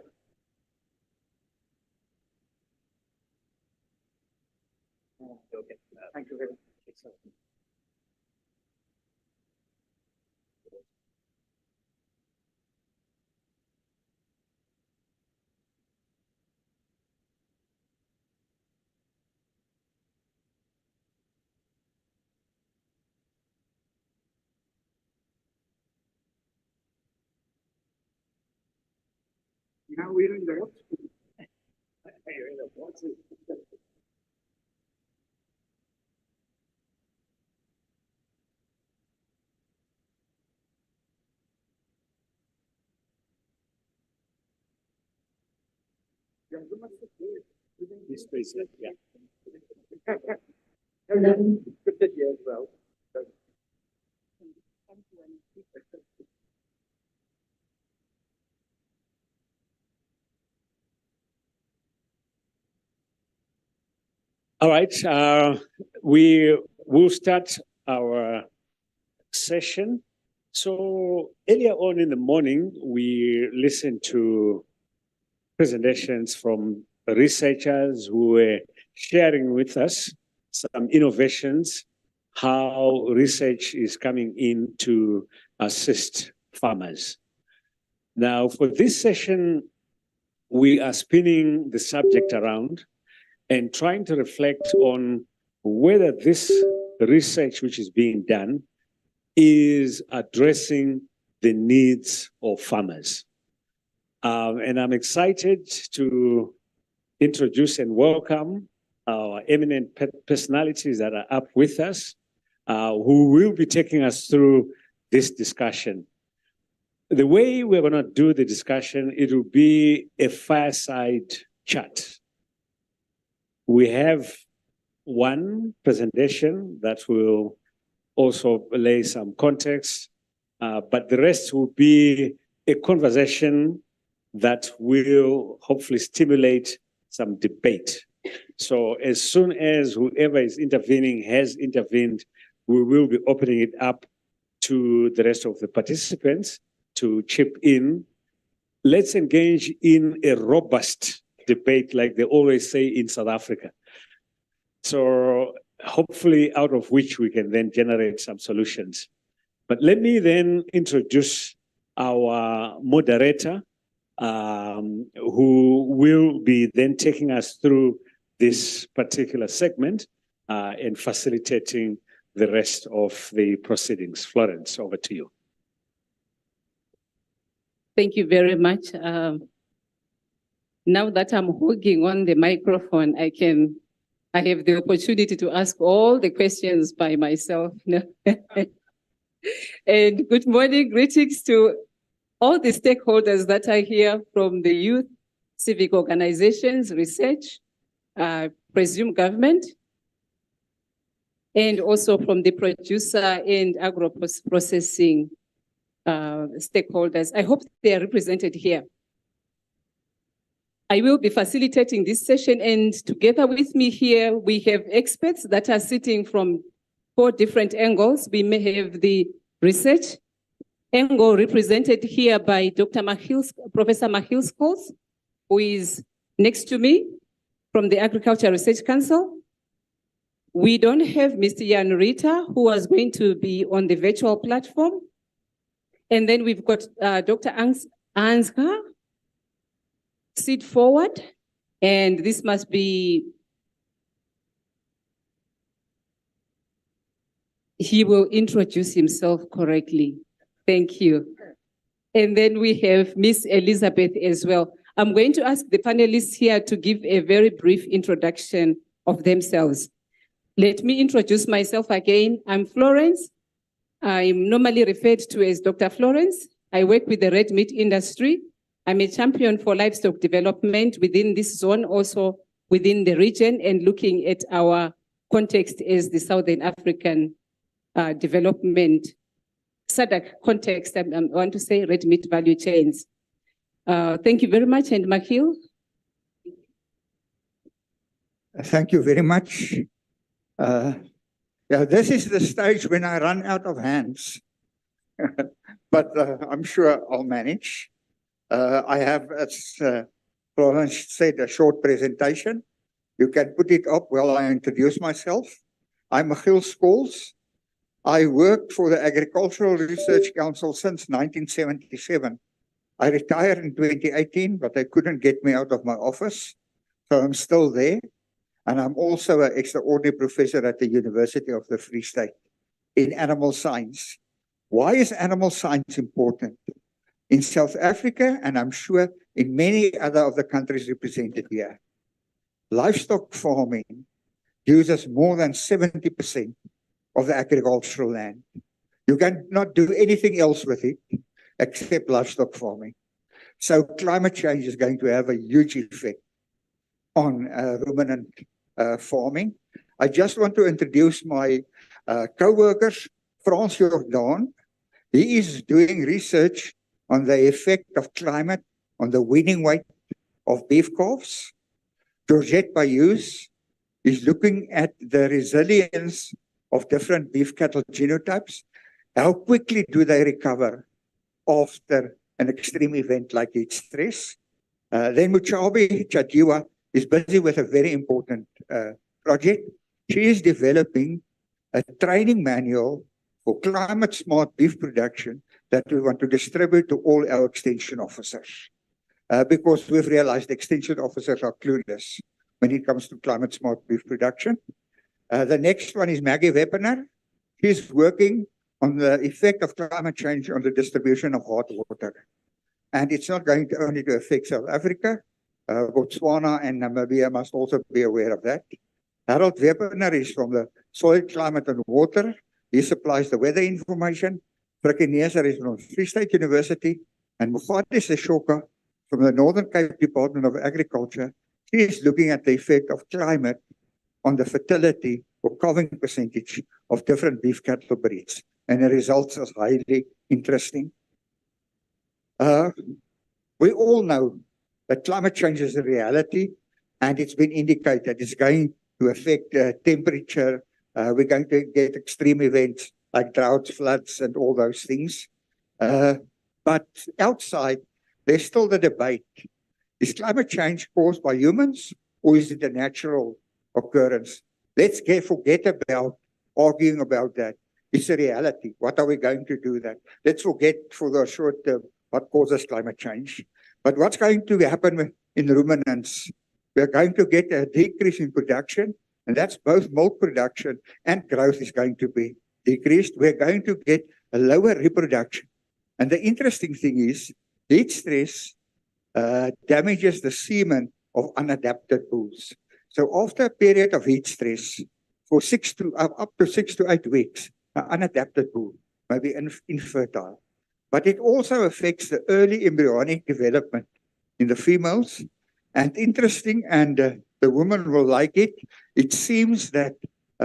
Okay. Thank you very much. Now we're in the what? This place, yeah. All right, we will start our session. So earlier on in the morning, we listened to presentations from researchers who were sharing with us some innovations, how research is coming in to assist farmers. Now, for this session, we are spinning the subject around and trying to reflect on whether this research which is being done is addressing the needs of farmers. And I'm excited to introduce and welcome our eminent personalities that are up with us, who will be taking us through this discussion. The way we're going to do the discussion, it will be a fireside chat. We have one presentation that will also lay some context, but the rest will be a conversation that will hopefully stimulate some debate. So as soon as whoever is intervening has intervened, we will be opening it up to the rest of the participants to chip in. Let's engage in a robust debate like they always say in South Africa. So hopefully out of which we can then generate some solutions. But let me then introduce our moderator, who will be then taking us through this particular segment and facilitating the rest of the proceedings. Florence, over to you. Thank you very much. Now that I'm holding on the microphone, I have the opportunity to ask all the questions by myself. And good morning, greetings to all the stakeholders that are here from the youth, civic organizations, research, presume government, and also from the producer and agro-processing stakeholders. I hope they are represented here. I will be facilitating this session, and together with me here, we have experts that are sitting from 4 different angles. We may have the research Angle represented here by Dr. Professor Mahilskos, who is next to me from the Agriculture Research Council. We don't have Mr. Jan Rita, who was going to be on the virtual platform. And then we've got Dr. Ansgar, sit forward. And this must be, he will introduce himself correctly. Thank you. And then we have Miss Elizabeth as well. I'm going to ask the panelists here to give a very brief introduction of themselves. Let me introduce myself again. I'm Florence. I'm normally referred to as Dr. Florence. I work with the red meat industry. I'm a champion for livestock development within this zone, also within the region, and looking at our context as the Southern African development SADC context. I want to say red meat value chains. Thank you very much. And Mahil? Thank you very much. Yeah, this is the stage when I run out of hands, but I'm sure I'll manage. I have, as Florence said, a short presentation. You can put it up while I introduce myself. I'm Michiel Scholes. I worked for the Agricultural Research Council since 1977. I retired in 2018, but they couldn't get me out of my office, so I'm still there. And I'm also an extraordinary professor at the University of the Free State in animal science. Why is animal science important? In South Africa, and I'm sure in many other of the countries represented here, livestock farming uses more than 70% of the agricultural land. You cannot do anything else with it except livestock farming. So climate change is going to have a huge effect on ruminant farming. I just want to introduce my co-workers, Frans Jordan. He is doing research on the effect of climate on the weaning weight of beef calves. Georgette Bayous is looking at the resilience of different beef cattle genotypes. How quickly do they recover after an extreme event like heat stress? Then Muchabi Chadiwa is busy with a very important project. She is developing a training manual for climate smart beef production that we want to distribute to all our extension officers. Because we've realized extension officers are clueless when it comes to climate smart beef production. The next one is Maggie Weppener. She's working on the effect of climate change on the distribution of hot water. And it's not going to only to affect South Africa. Botswana and Namibia must also be aware of that. Harold Weppener is from the Soil, Climate and Water. He supplies the weather information. Frikkie Neser is from Free State University. And Mugadi Seshoka from the Northern Cape Department of Agriculture. He is looking at the effect of climate on the fertility or calving percentage of different beef cattle breeds. And the results are highly interesting. We all know that climate change is a reality, and it's been indicated it's going to affect temperature. We're going to get extreme events like droughts, floods, and all those things. But outside, there's still the debate. Is climate change caused by humans, or is it a natural occurrence? Let's forget about arguing about that. It's a reality. What are we going to do that? Let's forget for the short term what causes climate change. But what's going to happen in ruminants? We're going to get a decrease in production, and that's both milk production and growth is going to be decreased. We're going to get a lower reproduction. And the interesting thing is, heat stress damages the semen of unadapted bulls. So after a period of heat stress, for up to 6 to 8 weeks, an unadapted bull may be infertile. But it also affects the early embryonic development in the females. And interesting, and the women will like it, it seems that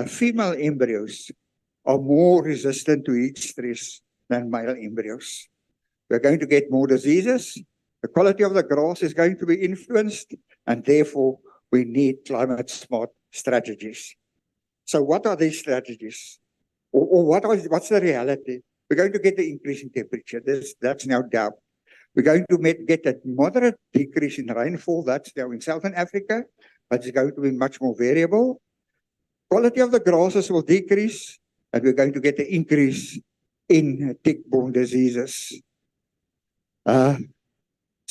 female embryos are more resistant to heat stress than male embryos. We're going to get more diseases. The quality of the grass is going to be influenced, and therefore we need climate smart strategies. So what are these strategies? Or what's the reality? We're going to get the increase in temperature. That's no doubt. We're going to get a moderate decrease in rainfall. That's now in Southern Africa, but it's going to be much more variable. Quality of the grasses will decrease, and we're going to get an increase in tick-borne diseases. So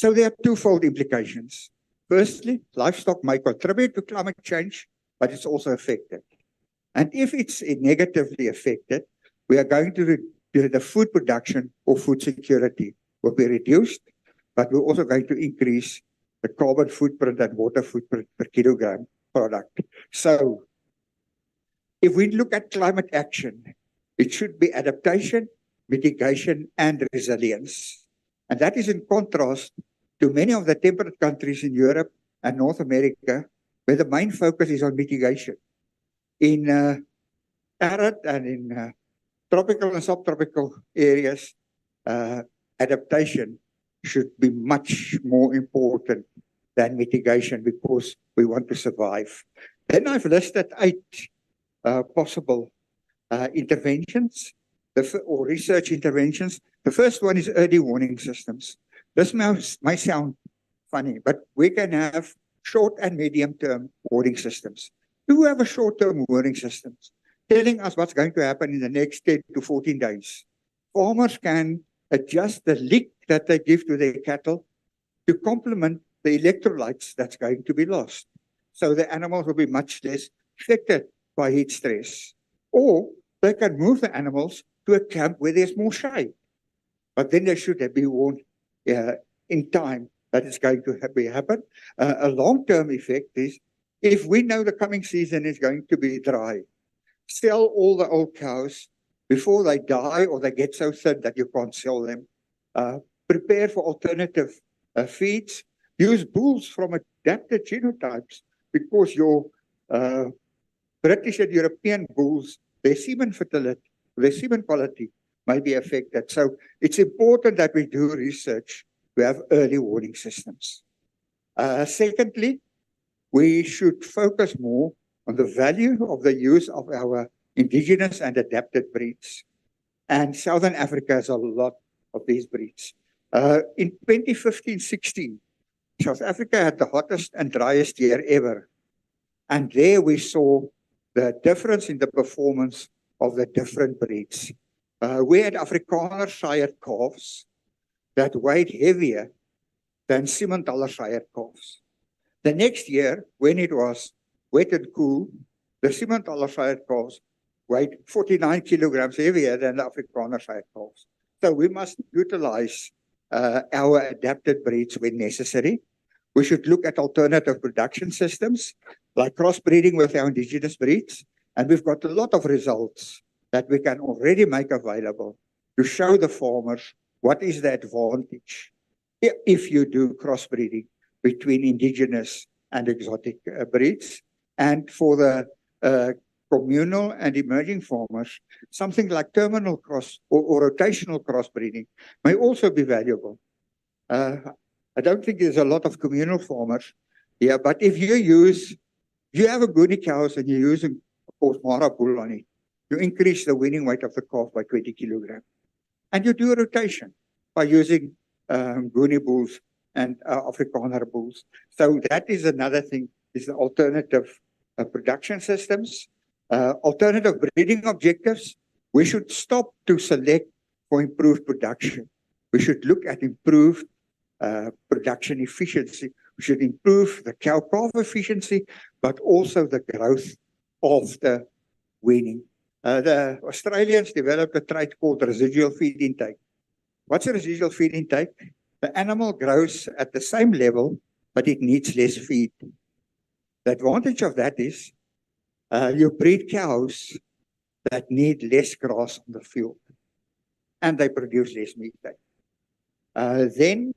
there are twofold implications. Firstly, livestock may contribute to climate change, but it's also affected. And if it's negatively affected, we are going to the food production or food security will be reduced, but we're also going to increase the carbon footprint and water footprint per kilogram product. So if we look at climate action, it should be adaptation, mitigation, and resilience. And that is in contrast to many of the temperate countries in Europe and North America, where the main focus is on mitigation. In arid and in tropical and subtropical areas, adaptation should be much more important than mitigation because we want to survive. Then I've listed 8 possible interventions or research interventions. The first one is early warning systems. This might sound funny, but we can have short and medium-term warning systems. Do have a short-term warning systems telling us what's going to happen in the next 10 to 14 days. Farmers can adjust the lick that they give to their cattle to complement the electrolytes that's going to be lost. So the animals will be much less affected by heat stress. Or they can move the animals to a camp where there's more shade. But then they should be warned in time that it's going to happen. A long-term effect is if we know the coming season is going to be dry, sell all the old cows before they die or they get so thin that you can't sell them. Prepare for alternative feeds. Use bulls from adapted genotypes because your British and European bulls, their semen fertility, their semen quality may be affected. So it's important that we do research to have early warning systems. Secondly, we should focus more on the value of the use of our indigenous and adapted breeds. And Southern Africa has a lot of these breeds. In 2015-16, South Africa had the hottest and driest year ever. And there we saw the difference in the performance of the different breeds. We had Afrikaner sired calves that weighed heavier than Simmentaler sired calves. The next year, when it was wet and cool, the Simmentaler sired calves weighed 49 kilograms heavier than the Afrikaner sired calves. So we must utilize our adapted breeds when necessary. We should look at alternative production systems like crossbreeding with our indigenous breeds. And we've got a lot of results that we can already make available to show the farmers what is the advantage if you do crossbreeding between indigenous and exotic breeds. And for the communal and emerging farmers, something like terminal cross or rotational crossbreeding may also be valuable. I don't think there's a lot of communal farmers here, but if you have a Goonie cows and you're using, of course, Mara bull on it, you increase the weaning weight of the calf by 20 kilograms. And you do a rotation by using Goonie bulls and Afrikaner bulls. So that is another thing, is the alternative production systems. Alternative breeding objectives, we should stop to select for improved production. We should look at improved production efficiency. We should improve the cow-calf efficiency, but also the growth of the weaning. The Australians developed a trait called residual feed intake. What's a residual feed intake? The animal grows at the same level, but it needs less feed. The advantage of that is you breed cows that need less grass on the field, and they produce less meat. Then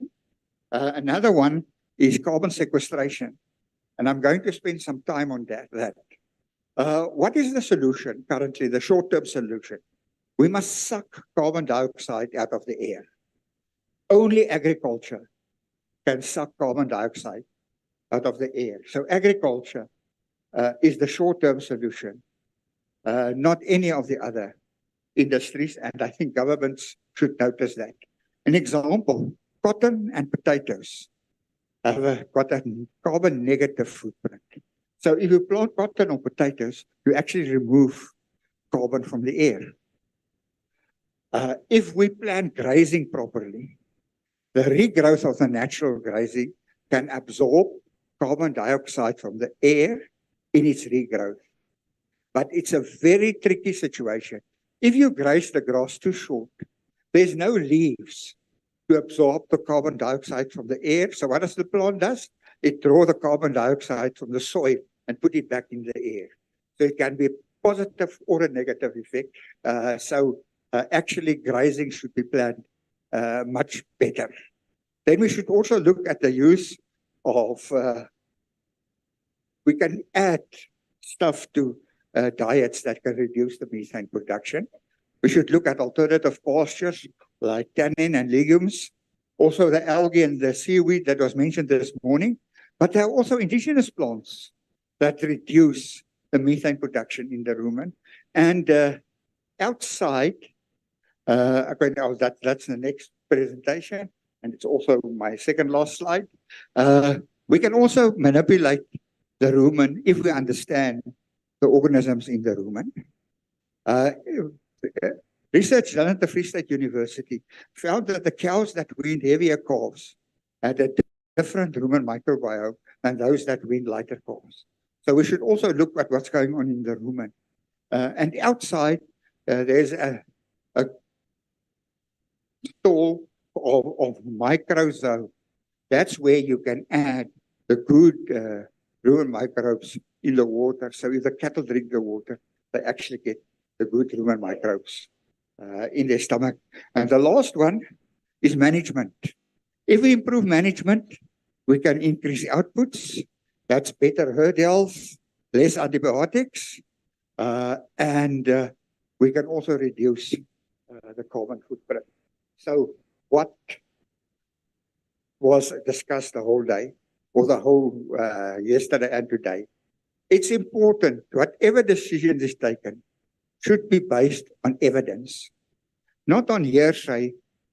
another one is carbon sequestration, and I'm going to spend some time on that. What is the solution currently, the short-term solution? We must suck carbon dioxide out of the air. Only agriculture can suck carbon dioxide out of the air. So agriculture is the short-term solution, not any of the other industries, and I think governments should notice that. An example, cotton and potatoes have got a carbon negative footprint. So if you plant cotton or potatoes, you actually remove carbon from the air. If we plan grazing properly, the regrowth of the natural grazing can absorb carbon dioxide from the air in its regrowth. But it's a very tricky situation. If you graze the grass too short, there's no leaves to absorb the carbon dioxide from the air. So what does the plant do? It draws the carbon dioxide from the soil and put it back in the air. So it can be a positive or a negative effect. Actually grazing should be planned much better. Then we should also look at the use of, we can add stuff to diets that can reduce the methane production. We should look at alternative pastures like tannin and legumes, also the algae and the seaweed that was mentioned this morning. But there are also indigenous plants that reduce the methane production in the rumen. And outside, that's the next presentation, and it's also my second last slide. We can also manipulate the rumen if we understand the organisms in the rumen. Research done at the Free State University found that the cows that weaned heavier calves had a different rumen microbiome than those that weaned lighter calves. So we should also look at what's going on in the rumen. And outside, there's a stall of microzoa. That's where you can add the good rumen microbes in the water. So if the cattle drink the water, they actually get the good rumen microbes in their stomach. And the last one is management. If we improve management, we can increase outputs. That's better herd health, less antibiotics, and we can also reduce the carbon footprint. So what was discussed the whole day, or the whole yesterday and today, it's important, whatever decision is taken, should be based on evidence, not on hearsay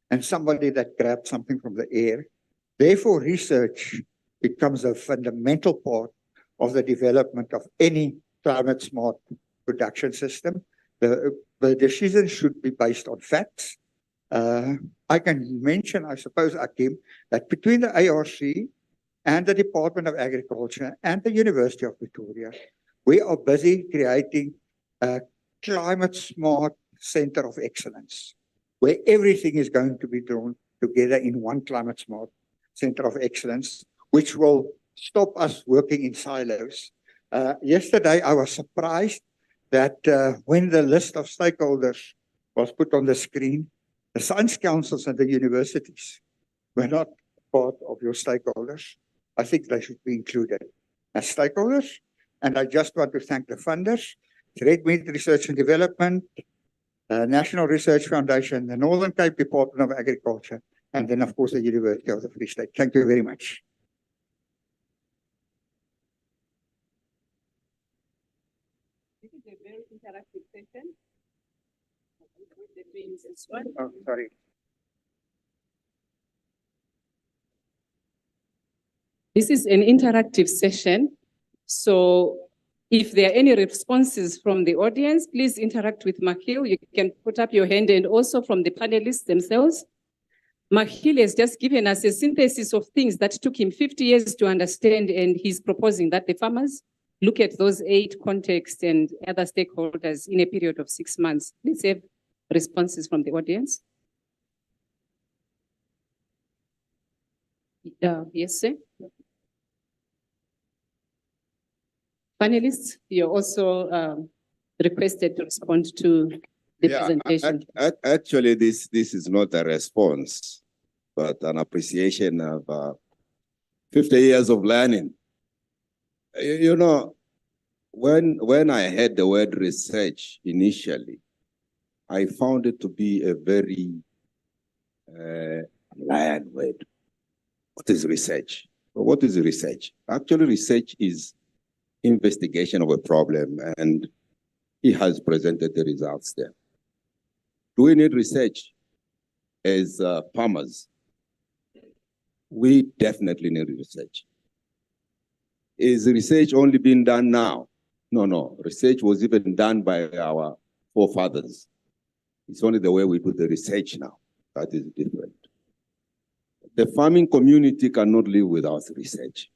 and somebody that grabbed something from the air. Therefore, research becomes a fundamental part of the development of any climate smart production system. The decision should be based on facts. I can mention, I suppose, Akim, that between the ARC and the Department of Agriculture and the University of Pretoria, we are busy creating a climate smart center of excellence, where everything is going to be drawn together in one climate smart center of excellence, which will stop us working in silos. Yesterday, I was surprised that when the list of stakeholders was put on the screen, the science councils and the universities were not part of your stakeholders. I think they should be included as stakeholders. And I just want to thank the funders, Red Meat Research and Development, National Research Foundation, the Northern Cape Department of Agriculture, and then, of course, the University of the Free State. Thank you very much. This is a very interactive session. Oh, sorry. This is an interactive session. So if there are any responses from the audience, please interact with Makhil. You can put up your hand, and also from the panelists themselves. Makhil has just given us a synthesis of things that took him 50 years to understand, and he's proposing that the farmers look at those 8 contexts and other stakeholders in a period of 6 months. Please have responses from the audience. Yes, sir. Panelists, you're also requested to respond to the presentation. Actually, this is not a response, but an appreciation of 50 years of learning. You know, when I heard the word research initially, I found it to be a very lion word. What is research? What is research? Actually, research is investigation of a problem, and he has presented the results there. do we need research as farmers? We definitely need research. Is research only being done now? No. Research was even done by our forefathers. It's only the way we do the research now that is different. The farming community cannot live without research.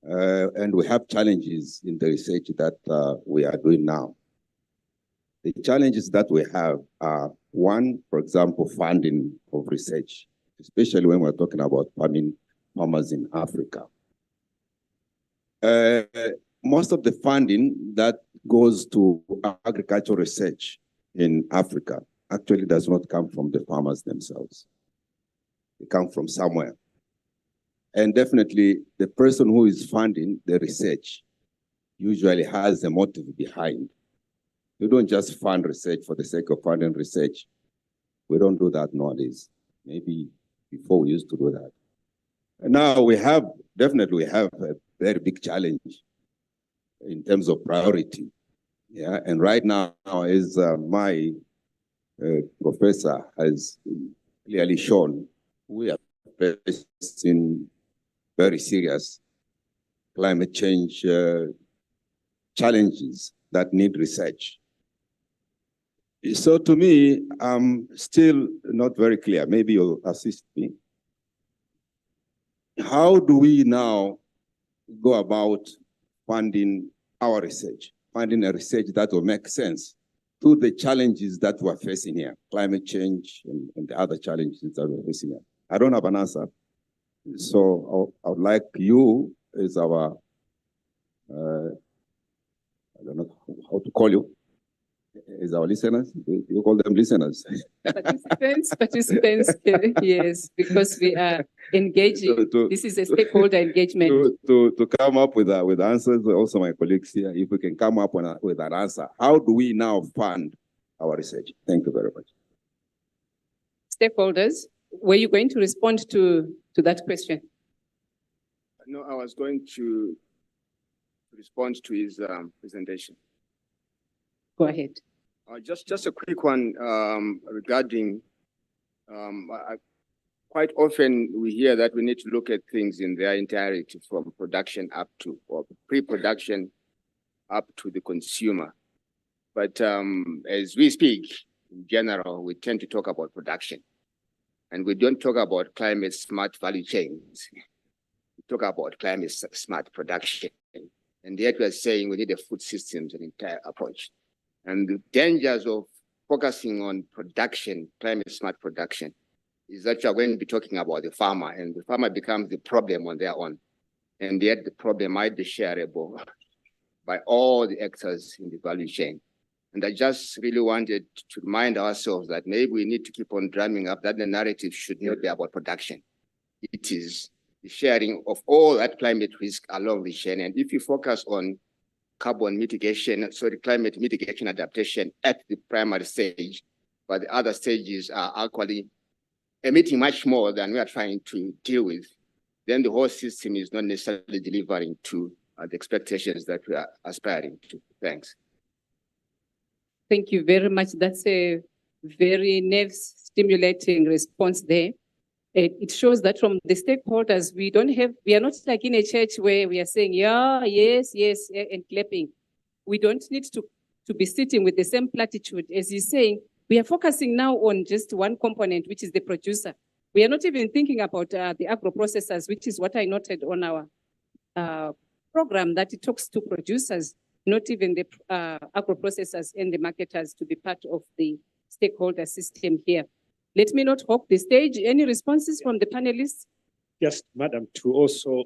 And we have challenges in the research that we are doing now. The challenges that we have are, one, for example, funding of research, especially when we're talking about farmers in Africa. Most of the funding that goes to agricultural research in Africa actually does not come from the farmers themselves. They come from somewhere. And definitely the person who is funding the research usually has a motive behind. You don't just fund research for the sake of funding research. We don't do that nowadays. Maybe before we used to do that. And now we have a very big challenge in terms of priority. Yeah, and right now, as my professor has clearly shown, we are facing very serious climate change challenges that need research. So to me, I'm still not very clear. Maybe you'll assist me. How do we now go about funding our research, finding a research that will make sense to the challenges that we're facing here, climate change and the other challenges that we're facing here? I don't have an answer. So I would like you as our, I don't know how to call you, as our listeners. You call them listeners. Participants, yes, because we are engaging. This is a stakeholder engagement. To come up with answers, also my colleagues here, if we can come up with an answer, how do we now fund our research? Thank you very much. Stakeholders, were you going to respond to that question? No, I was going to respond to his presentation. Go ahead. Just a quick one regarding, quite often we hear that we need to look at things in their entirety from production up to, or pre-production up to the consumer. But as we speak, in general, we tend to talk about production. And we don't talk about climate smart value chains. We talk about climate smart production. And yet we are saying we need a food systems and entire approach. And the dangers of focusing on production, climate smart production, is that you are going to be talking about the farmer, and the farmer becomes the problem on their own. And yet the problem might be shareable by all the actors in the value chain. And I just really wanted to remind ourselves that maybe we need to keep on drumming up that the narrative should not be about production. It is the sharing of all that climate risk along the chain. And if you focus on carbon mitigation, climate mitigation adaptation at the primary stage, but the other stages are actually emitting much more than we are trying to deal with, then the whole system is not necessarily delivering to the expectations that we are aspiring to. Thanks. Thank you very much. That's a very nerve-stimulating response there. It shows that from the stakeholders, we are not like in a church where we are saying, yeah, yes, yes, and clapping. We don't need to be sitting with the same platitude. As you're saying, we are focusing now on just one component, which is the producer. We are not even thinking about the agro-processors, which is what I noted on our program, that it talks to producers, not even the agro-processors and the marketers to be part of the stakeholder system here. Let me not hog the stage. Any responses from the panelists? Just, Madam, to also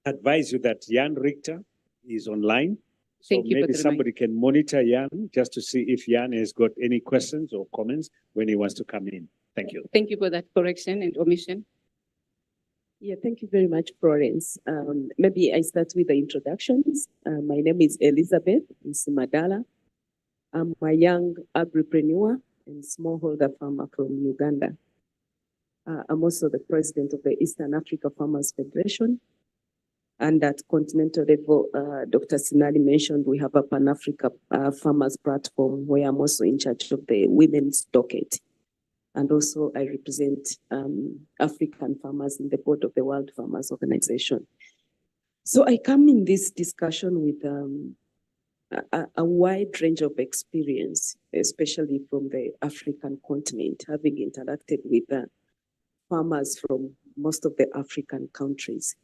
advise you that Jan Richter is online. So Thank you maybe somebody can monitor Jan just to see if Jan has got any questions or comments when he wants to come in. Thank you. Thank you for that correction and omission. Yeah, thank you very much, Florence. Maybe I start with the introductions. My name is Elizabeth Nsimadala. I'm a young agripreneur and smallholder farmer from Uganda. I'm also the president of the Eastern Africa Farmers Federation. And at continental level, Dr. Sinali mentioned we have a Pan-Africa Farmers Platform where I'm also in charge of the women's docket. And also I represent African farmers in the board of the World Farmers Organization. So I come in this discussion with a wide range of experience, especially from the African continent, having interacted with farmers from most of the African countries.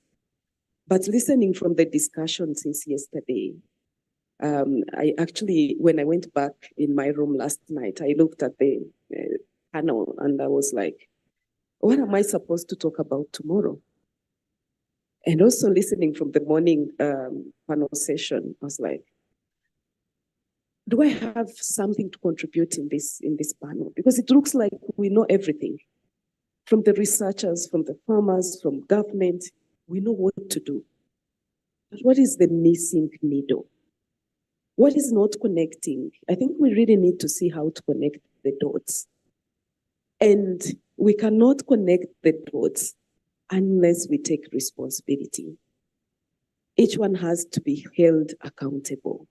But listening from the discussion since yesterday, I actually, when I went back in my room last night, I looked at the panel and I was like, what am I supposed to talk about tomorrow? And also listening from the morning panel session, I was like, do I have something to contribute in this panel? Because it looks like we know everything. From the researchers, from the farmers, from government, we know what to do. But what is the missing needle? What is not connecting? I think we really need to see how to connect the dots. And we cannot connect the dots unless we take responsibility. Each one has to be held accountable.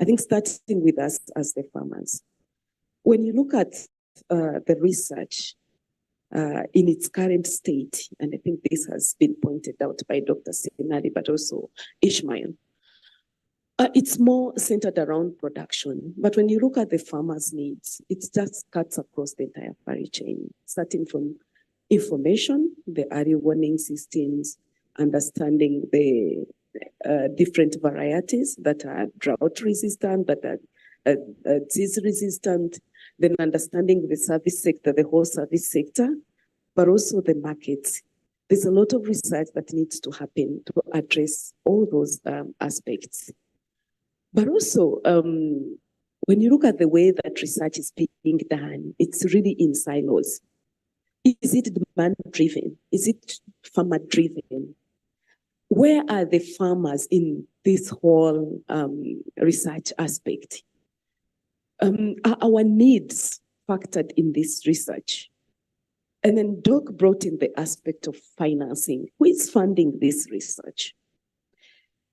I think starting with us as the farmers. When you look at the research in its current state, and I think this has been pointed out by Dr. Sinali, but also Ishmael, it's more centered around production. But when you look at the farmers' needs, it just cuts across the entire value chain, starting from information, the early warning systems, understanding the different varieties that are drought resistant, that are disease resistant, then understanding the service sector, the whole service sector, but also the markets. There's a lot of research that needs to happen to address all those aspects. But also, when you look at the way that research is being done, it's really in silos. Is it demand-driven? Is it farmer-driven? Where are the farmers in this whole research aspect? Are our needs factored in this research? And then Doc brought in the aspect of financing. Who is funding this research?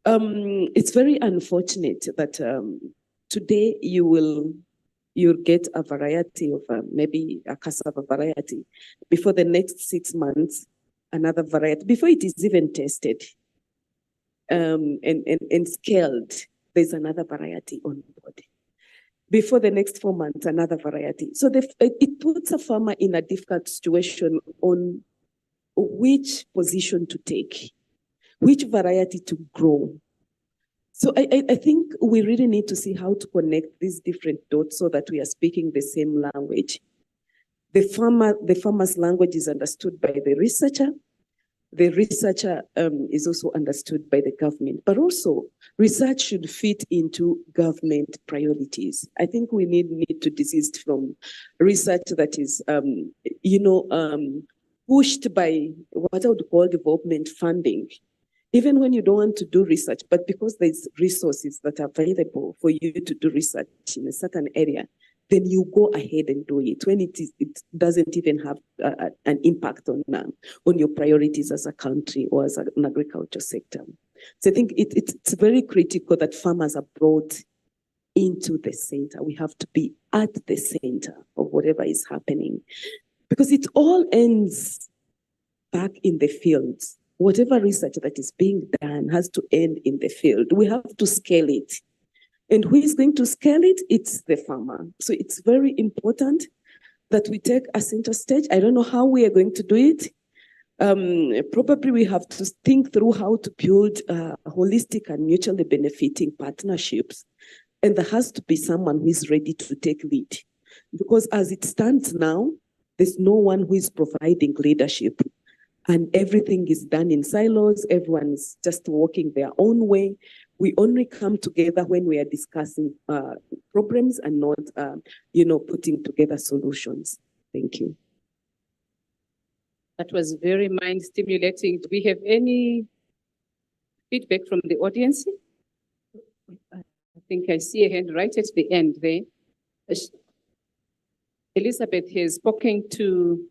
It's very unfortunate that today you'll get a variety of maybe a cassava variety. Before the next 6 months, another variety. Before it is even tested and scaled, there's another variety on board. Before the next 4 months, another variety. So it puts a farmer in a difficult situation on which position to take, which variety to grow. So I think we really need to see how to connect these different dots so that we are speaking the same language. The farmer's language is understood by the researcher. The researcher is also understood by the government, but also research should fit into government priorities. I think we need to desist from research that is, pushed by what I would call development funding. Even when you don't want to do research, but because there's resources that are available for you to do research in a certain area, then you go ahead and do it when it doesn't even have an impact on your priorities as a country or as an agriculture sector. So I think it's very critical that farmers are brought into the center. We have to be at the center of whatever is happening, because it all ends back in the fields. Whatever research that is being done has to end in the field. We have to scale it. And who is going to scale it? It's the farmer. So it's very important that we take a center stage. I don't know how we are going to do it. Probably we have to think through how to build holistic and mutually benefiting partnerships. And there has to be someone who is ready to take lead. Because as it stands now, there's no one who is providing leadership. And everything is done in silos. Everyone is just walking their own way. We only come together when we are discussing problems and not, putting together solutions. Thank you. That was very mind-stimulating. Do we have any feedback from the audience? I think I see a hand right at the end there. Elizabeth has spoken to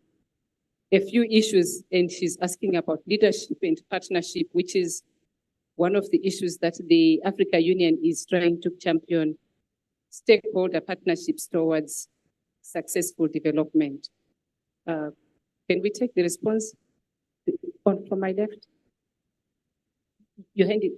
a few issues, and she's asking about leadership and partnership, which is one of the issues that the Africa Union is trying to champion stakeholder partnerships towards successful development. Can we take the response from my left? You hand it.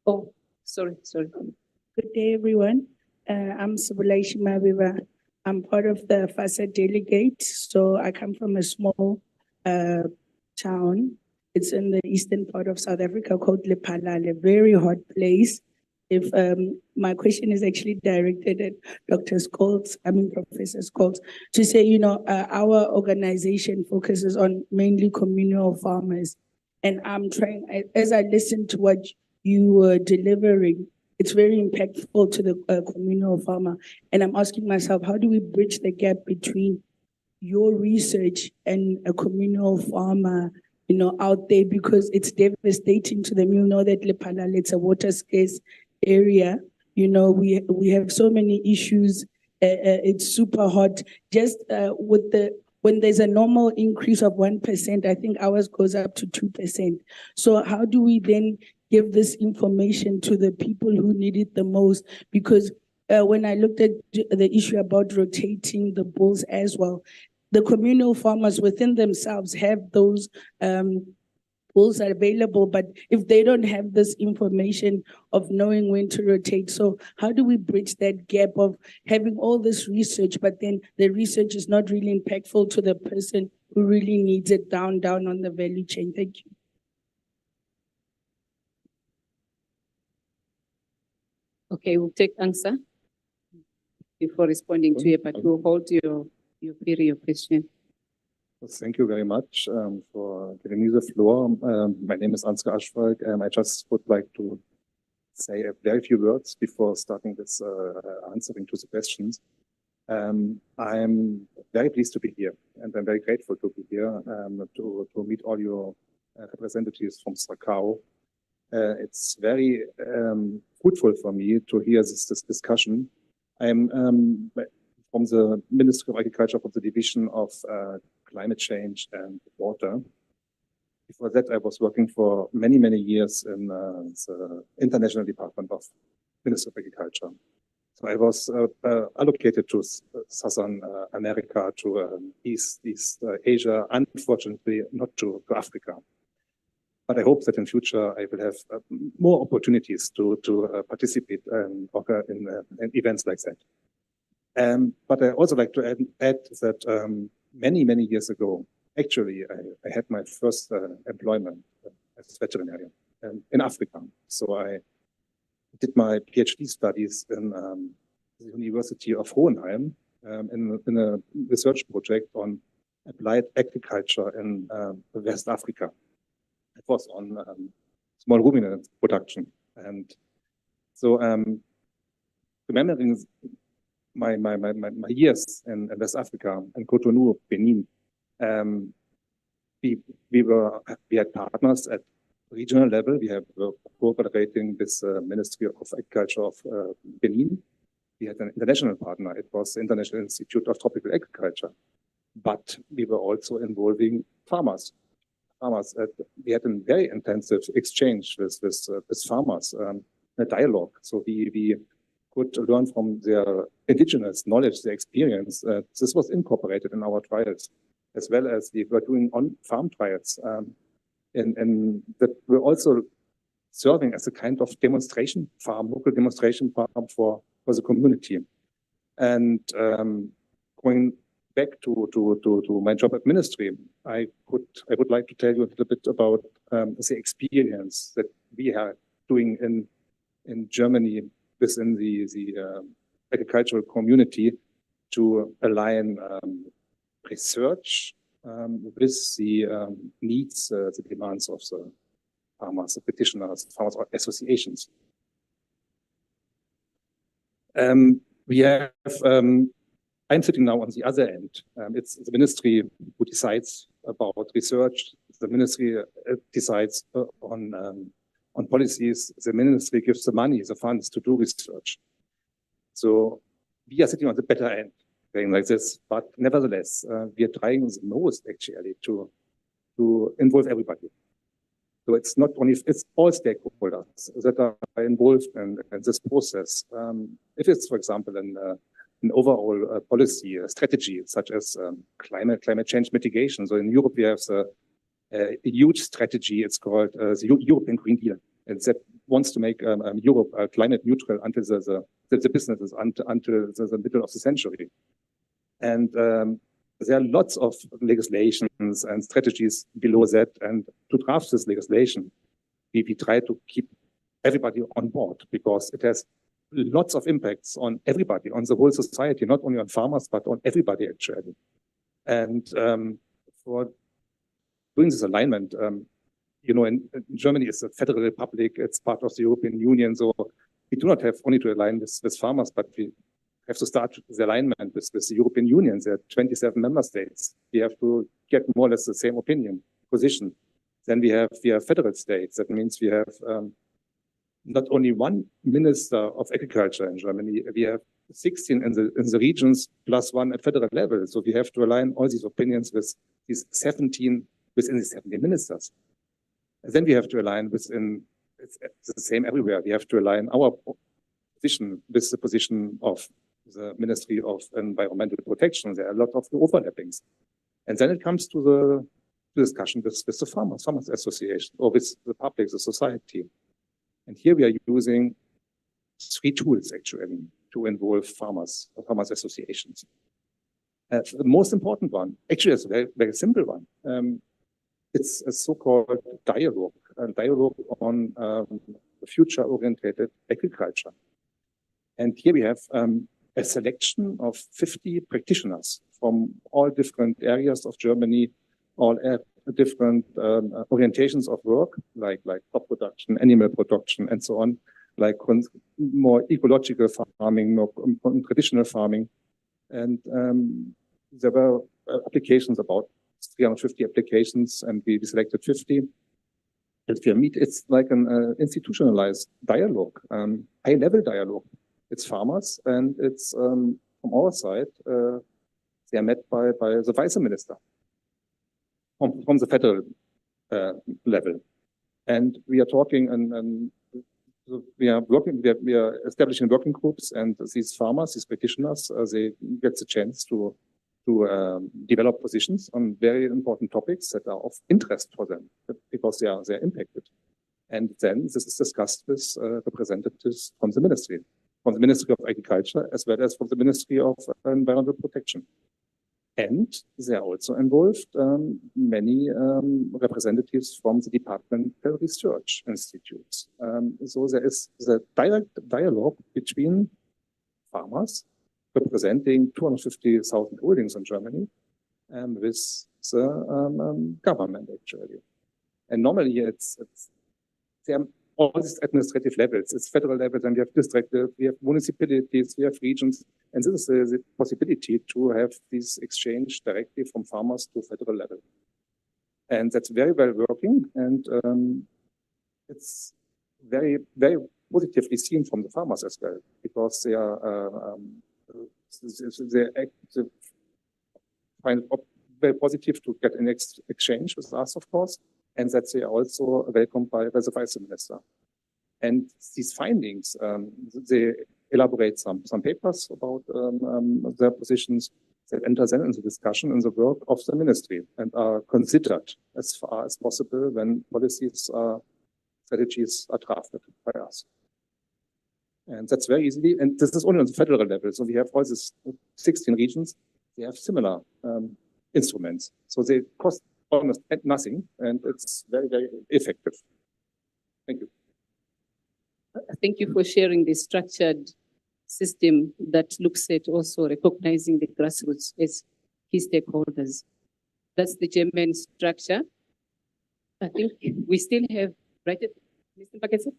Oh, sorry. Good day, everyone. I'm Subulaishi Mabiba. I'm part of the FASA delegate. So I come from a small town. It's in the eastern part of South Africa called Lephalale, a very hot place. If my question is actually directed at Professor Scholz, to say, our organization focuses on mainly communal farmers. And I'm trying, as I listen to what you were delivering, it's very impactful to the communal farmer. And I'm asking myself, how do we bridge the gap between your research and a communal farmer, out there? Because it's devastating to them. You know that Lephalale, it's a water scarce area. We have so many issues. It's super hot. Just when there's a normal increase of 1%, I think ours goes up to 2%. So how do we then give this information to the people who need it the most? Because when I looked at the issue about rotating the bulls as well, the communal farmers within themselves have those bulls are available, but if they don't have this information of knowing when to rotate, so how do we bridge that gap of having all this research, but then the research is not really impactful to the person who really needs it down on the value chain? Thank you. Okay, we'll take answer before responding to you, but we'll hold your question. Thank you very much for giving me the floor. My name is Ansgar Aschwalk. I just would like to say a very few words before starting this answering to the questions. I'm very pleased to be here, and I'm very grateful to be here to meet all your representatives from SACAU. It's very fruitful for me to hear this discussion. I'm from the Ministry of Agriculture for the Division of Climate Change and Water. Before that, I was working for many, many years in the International Department of Ministry of Agriculture. So I was allocated to Southern America, to East Asia, unfortunately not to Africa. But I hope that in future I will have more opportunities to participate in events like that. But I also like to add that many, many years ago, actually, I had my first employment as a veterinarian in Africa. So I did my PhD studies in the University of Hohenheim in a research project on applied agriculture in West Africa. It was on small ruminant production. And so remembering my years in West Africa and Cotonou, Benin, we had partners at regional level. We have cooperating with the Ministry of Agriculture of Benin. We had an international partner. It was the International Institute of Tropical Agriculture. But we were also involving farmers. We had a very intensive exchange with farmers, a dialogue. So we could learn from their indigenous knowledge, their experience. This was incorporated in our trials, as well as we were doing on-farm trials. And that were also serving as a kind of demonstration farm, local demonstration farm for the community. And going back to my job at ministry, I would like to tell you a little bit about the experience that we are doing in Germany within the agricultural community to align research with the needs, the demands of the farmers, the petitioners, farmers associations. We have I'm sitting now on the other end. It's the ministry who decides about research. The ministry decides on policies. The ministry gives the money, the funds to do research. So we are sitting on the better end, saying like this. But nevertheless, we are trying the most actually to involve everybody. So it's not only, it's all stakeholders that are involved in this process. If it's, for example, an overall policy, a strategy, such as climate change mitigation. So in Europe, we have a huge strategy. It's called the European Green Deal. And that wants to make Europe climate neutral until the businesses until the middle of the century. And there are lots of legislations and strategies below that. And to draft this legislation, we try to keep everybody on board because it has lots of impacts on everybody, on the whole society, not only on farmers, but on everybody actually. And for doing this alignment, you know, in Germany is a federal republic, it's part of the European Union. So we do not have only to align with farmers, but we have to start the alignment with the European Union. There are 27 member states. We have to get more or less the same position. Then we have federal states. That means we have not only one minister of agriculture in Germany, we have 16 in the regions plus one at federal level. So we have to align all these opinions with these 17 within the 17 ministers. And then we have to align within, it's the same everywhere. We have to align our position with the position of the Ministry of Environmental Protection. There are a lot of overlappings. And then it comes to the discussion with the farmers association, or with the public, the society. And here we are using 3 tools actually to involve farmers associations. The most important one, actually it's a very, very simple one. It's a so-called dialogue on future-oriented agriculture. And here we have a selection of 50 practitioners from all different areas of Germany, all different orientations of work, like crop production, animal production, and so on, like more ecological farming, more traditional farming. And there were applications, about 350 applications, and we selected 50. And we meet, it's like an institutionalized dialogue, high-level dialogue. It's farmers, and it's from our side, they are met by the vice minister from the federal level. And we are talking and we are establishing working groups, and these farmers, these practitioners, they get the chance to develop positions on very important topics that are of interest for them because they're impacted. And then this is discussed with representatives from the Ministry of Agriculture, as well as from the Ministry of Environmental Protection. And they are also involved many representatives from the departmental research institutes. So there is the direct dialogue between farmers representing 250,000 holdings in Germany with the government actually. And normally there are all these administrative levels. It's federal level, and we have district, we have municipalities, we have regions, and this is the possibility to have this exchange directly from farmers to federal level. And that's very well working, and it's very, very positively seen from the farmers as well, because they are they find it very positive to get an exchange with us, of course, and that they are also welcomed by the vice minister. And these findings, they elaborate some papers about their positions that enter then in the discussion in the work of the ministry and are considered as far as possible when strategies are drafted by us. And that's very easily, and this is only on the federal level. So we have all these 16 regions, they have similar instruments. So they cost almost nothing, and it's very, very effective. Thank you. Thank you for sharing the structured system that looks at also recognizing the grassroots as key stakeholders. That's the German structure. I think we still have, right, Mr. Baketsi?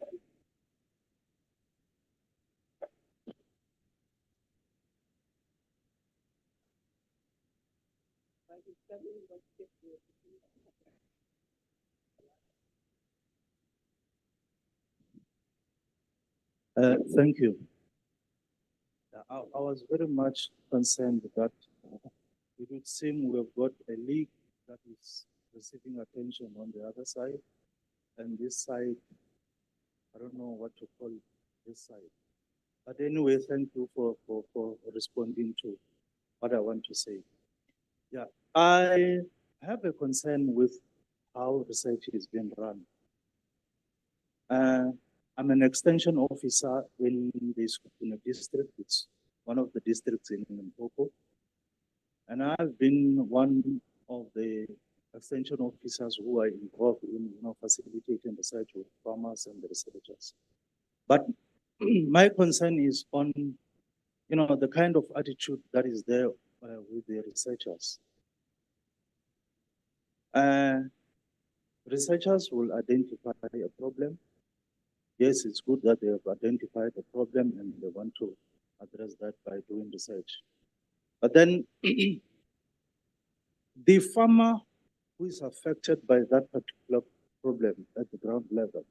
Thank you. I was very much concerned that it would seem we have got a league that is receiving attention on the other side, and this side, I don't know what to call this side. But anyway, thank you for responding to what I want to say. Yeah, I have a concern with how research is being run. I'm an extension officer in a district. It's one of the districts in Limpopo. And I've been one of the extension officers who are involved in facilitating research with farmers and the researchers. But my concern is on the kind of attitude that is there with the researchers. Researchers will identify a problem. Yes, it's good that they have identified a problem and they want to address that by doing research. But then the farmer who is affected by that particular problem at the ground level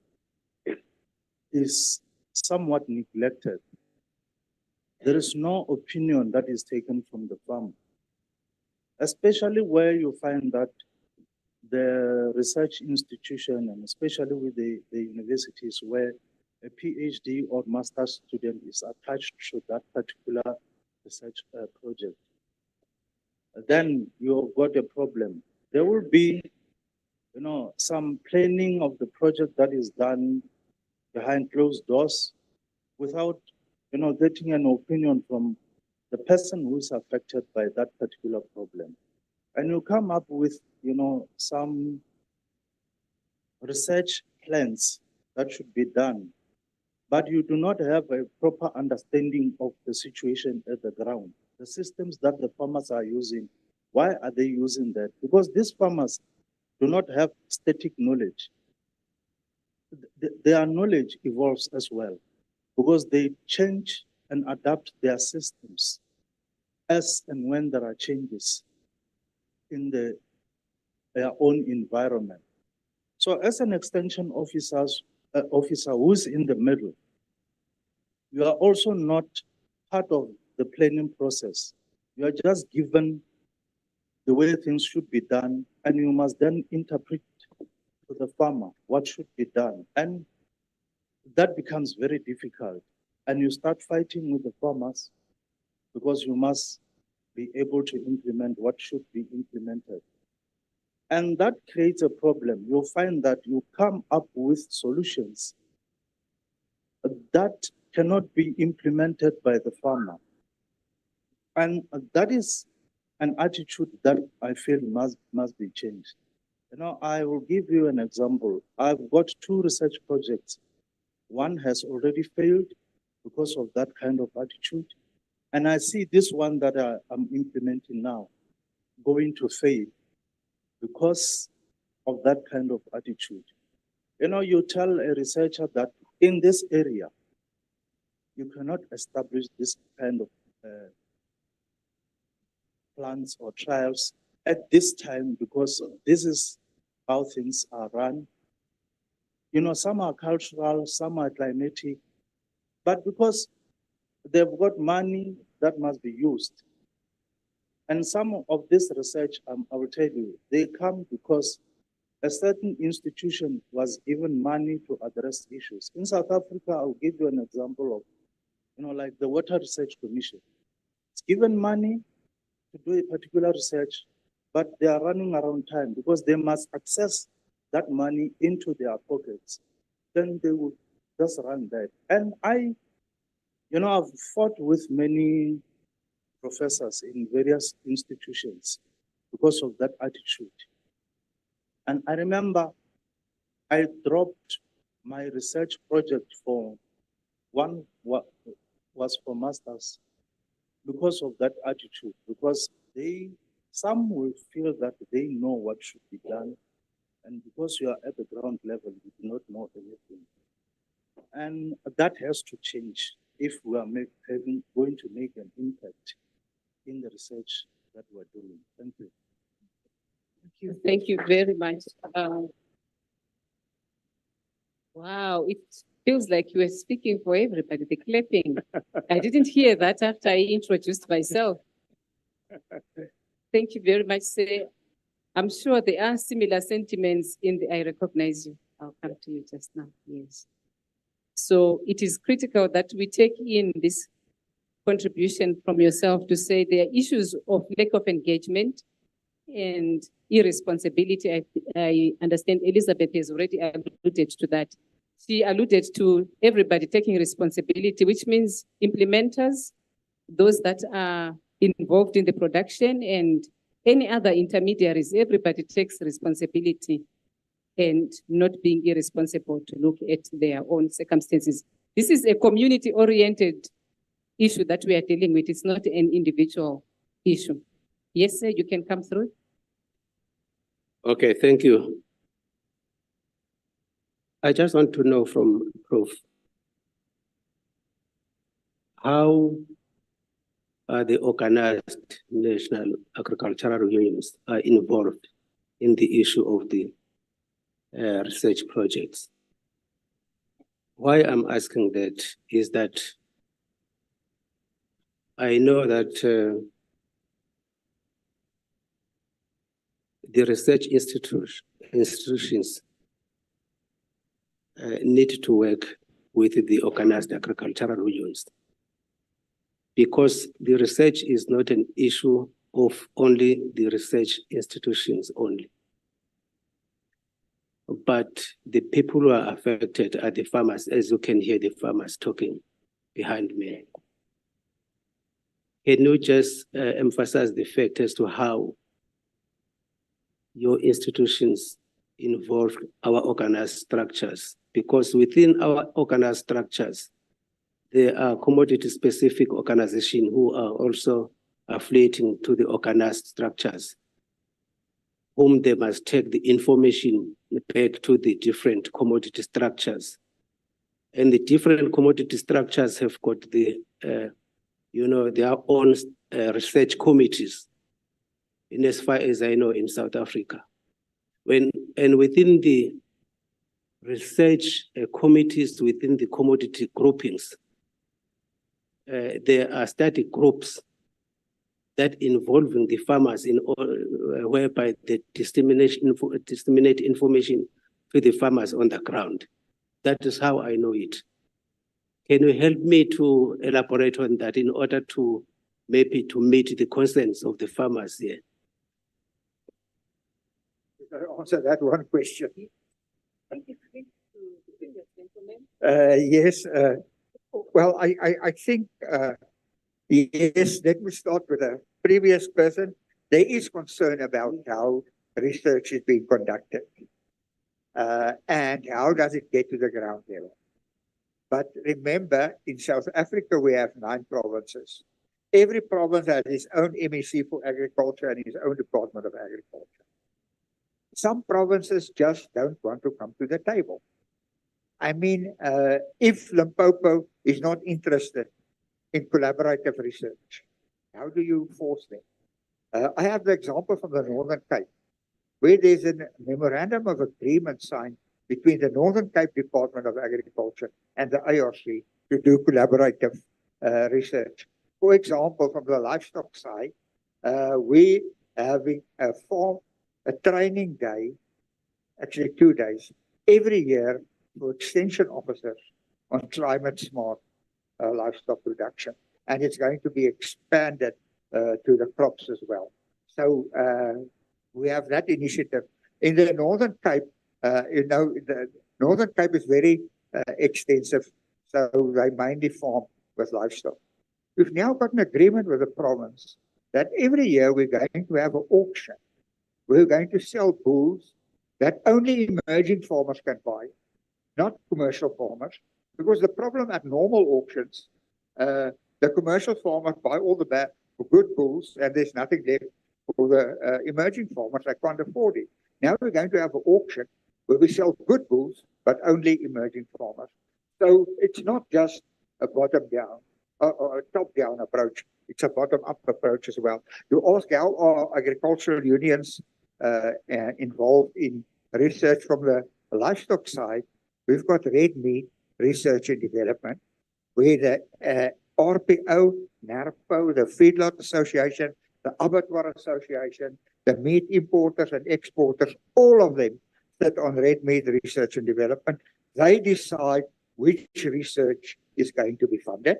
is somewhat neglected. There is no opinion that is taken from the farmer, especially where you find that the research institution, and especially with the universities where a PhD or master's student is attached to that particular research project, then you've got a problem. There will be, some planning of the project that is done behind closed doors without, getting an opinion from the person who is affected by that particular problem. And you come up with, some research plans that should be done, but you do not have a proper understanding of the situation at the ground. The systems that the farmers are using, why are they using that? Because these farmers do not have static knowledge. Their knowledge evolves as well, because they change and adapt their systems as and when there are changes in their own environment. So as an extension officer who's in the middle, you are also not part of the planning process. You are just given the way things should be done, and you must then interpret to the farmer what should be done. And that becomes very difficult. And you start fighting with the farmers because you must be able to implement what should be implemented. And that creates a problem. You'll find that you come up with solutions that cannot be implemented by the farmer. And that is an attitude that I feel must be changed. I will give you an example. I've got 2 research projects. One has already failed because of that kind of attitude. And I see this one that I'm implementing now going to fail because of that kind of attitude. You tell a researcher that in this area, you cannot establish this kind of plans or trials at this time because this is how things are run. Some are cultural, some are climatic, but because they've got money that must be used. And some of this research, I will tell you, they come because a certain institution was given money to address issues. In South Africa, I'll give you an example of, like the Water Research Commission. It's given money to do a particular research, but they are running around time because they must access that money into their pockets. Then they will just run that. And I've fought with many professors in various institutions because of that attitude. And I remember I dropped my research project for one was for masters because of that attitude, because some will feel that they know what should be done, and because you are at the ground level, you do not know anything. And that has to change if we are going to make an impact in the research that we're doing. Thank you. Thank you very much. Wow, it feels like you were speaking for everybody, the clapping. I didn't hear that after I introduced myself. Thank you very much, sir. I'm sure there are similar sentiments I recognize you. I'll come to you just now. Yes. So it is critical that we take in this contribution from yourself to say there are issues of lack of engagement and irresponsibility. I understand Elizabeth has already alluded to that. She alluded to everybody taking responsibility, which means implementers, those that are involved in the production, and any other intermediaries. Everybody takes responsibility and not being irresponsible to look at their own circumstances. This is a community-oriented issue that we are dealing with. It's not an individual issue. Yes, sir, you can come through. Okay, thank you. I just want to know from Prof. how the organized national agricultural unions are involved in the issue of the research projects. Why I'm asking that is that I know that the research institutions need to work with the organized agricultural unions, because the research is not an issue of only the research institutions only, but the people who are affected are the farmers, as you can hear the farmers talking behind me. Can you just emphasize the fact as to how your institutions involve our organized structures? Because within our organized structures, there are commodity-specific organizations who are also affiliating to the organized structures, whom they must take the information back to the different commodity structures. And the different commodity structures have got the, their own research committees, in as far as I know, in South Africa. And within the research committees within the commodity groupings, there are study groups that involving the farmers in whereby they disseminate information to the farmers on the ground. That is how I know it. Can you help me to elaborate on that in order to maybe to meet the concerns of the farmers here? Answer that one question. Yes. Well, I think, yes, let me start with the previous person. There is concern about how research is being conducted and how does it get to the ground level. But remember, in South Africa, we have 9 provinces. Every province has its own MEC for agriculture and its own Department of Agriculture. Some provinces just don't want to come to the table. I mean, if Limpopo is not interested in collaborative research, how do you force them? I have the example from the Northern Cape, where there's a memorandum of agreement signed between the Northern Cape Department of Agriculture and the ARC to do collaborative research. For example, from the livestock side, we having a training day, actually 2 days, every year for extension officers on climate smart livestock production. And it's going to be expanded to the crops as well. So we have that initiative. In the Northern Cape, the Northern Cape is very extensive, so they mainly farm with livestock. We've now got an agreement with the province that every year we're going to have an auction. We're going to sell bulls that only emerging farmers can buy, not commercial farmers, because the problem at normal auctions, the commercial farmers buy all the good bulls and there's nothing left for the emerging farmers. They can't afford it. Now we're going to have an auction where we sell good bulls, but only emerging farmers. So it's not just a bottom-down or a top-down approach. It's a bottom-up approach as well. You ask how are agricultural unions involved in research from the livestock side. We've got red meat research and development, where the RPO, NARPO, the Feedlot Association, the Abattoir Association, the meat importers and exporters, all of them sit on red meat research and development. They decide which research is going to be funded.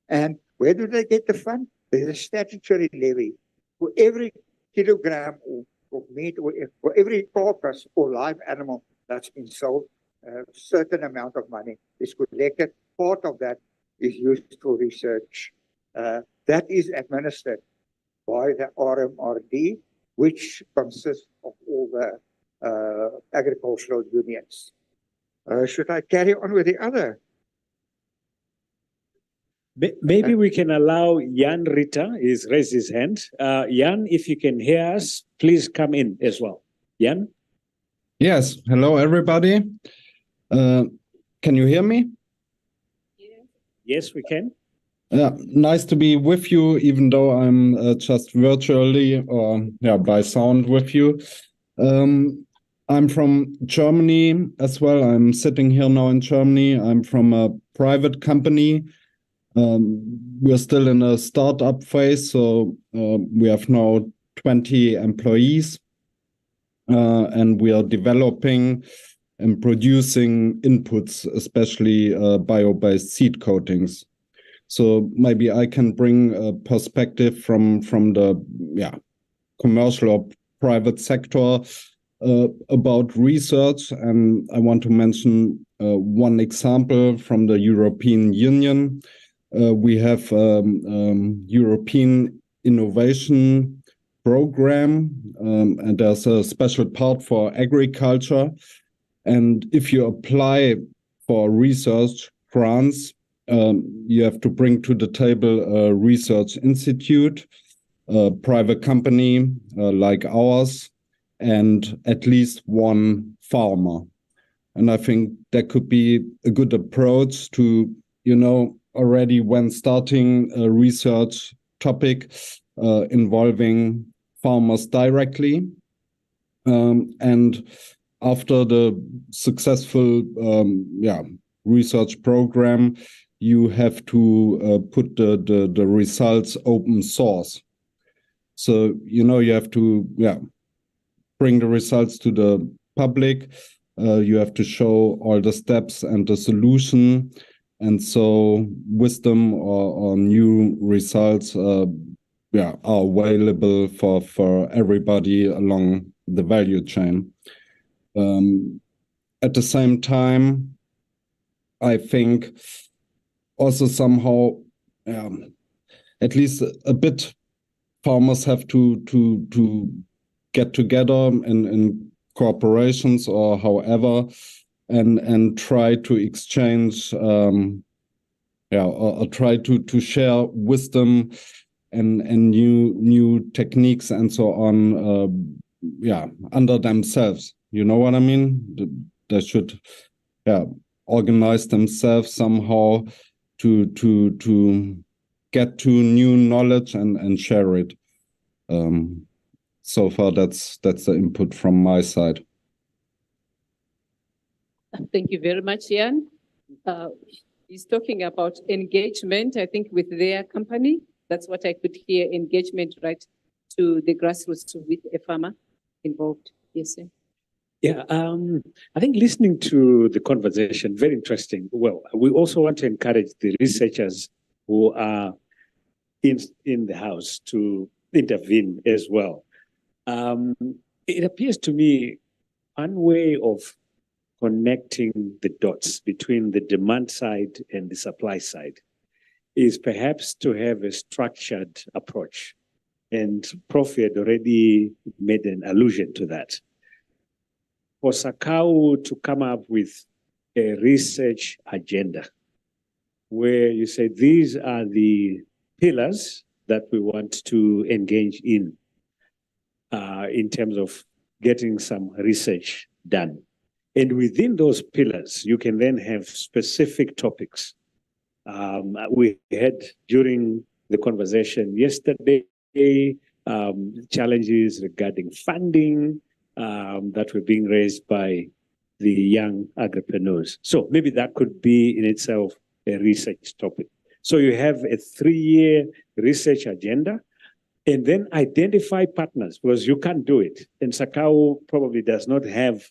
And where do they get the fund? There's a statutory levy. For every kilogram of meat, or for every carcass or live animal that's been sold, a certain amount of money is collected. Part of that is used for research. That is administered by the RMRD, which consists of all the agricultural unions. Should I carry on with the other? Maybe we can allow Jan Ritter, he's raised his hand. Jan, if you can hear us, please come in as well. Jan? Yes, hello everybody. Can you hear me? Yes, we can. Nice to be with you, even though I'm just virtually or by sound with you. I'm from Germany as well. I'm sitting here now in Germany. I'm from a private company. We're still in a startup phase, so we have now 20 employees, and we are developing and producing inputs, especially bio-based seed coatings. So maybe I can bring a perspective from the commercial or private sector about research, and I want to mention one example from the European Union. We have European Innovation Program, and there's a special part for agriculture. And if you apply for research grants, you have to bring to the table a research institute, a private company like ours, and at least one farmer. And I think that could be a good approach to, already when starting a research topic involving farmers directly. And after the successful research program, you have to put the results open source. So, you have to bring the results to the public. You have to show all the steps and the solution. And so wisdom or new results are available for everybody along the value chain. At the same time, I think also somehow, at least a bit, farmers have to get together in corporations or however, and try to exchange, or try to share wisdom and new techniques and so on, under themselves. You know what I mean? They should, organize themselves somehow to get to new knowledge and share it. So far, that's the input from my side. Thank you very much, Jan. He's talking about engagement, I think, with their company. That's what I could hear, engagement, right, to the grassroots with a farmer involved. Yes, sir. Yeah, I think listening to the conversation, very interesting. Well, we also want to encourage the researchers who are in the house to intervene as well. It appears to me one way of connecting the dots between the demand side and the supply side is perhaps to have a structured approach. And Prof had already made an allusion to that. For SACAU to come up with a research agenda where you say these are the pillars that we want to engage in terms of getting some research done. And within those pillars, you can then have specific topics. We had during the conversation yesterday challenges regarding funding that were being raised by the young agripreneurs. So maybe that could be in itself a research topic. So you have a 3-year research agenda and then identify partners, because you can't do it. And SACAU probably does not have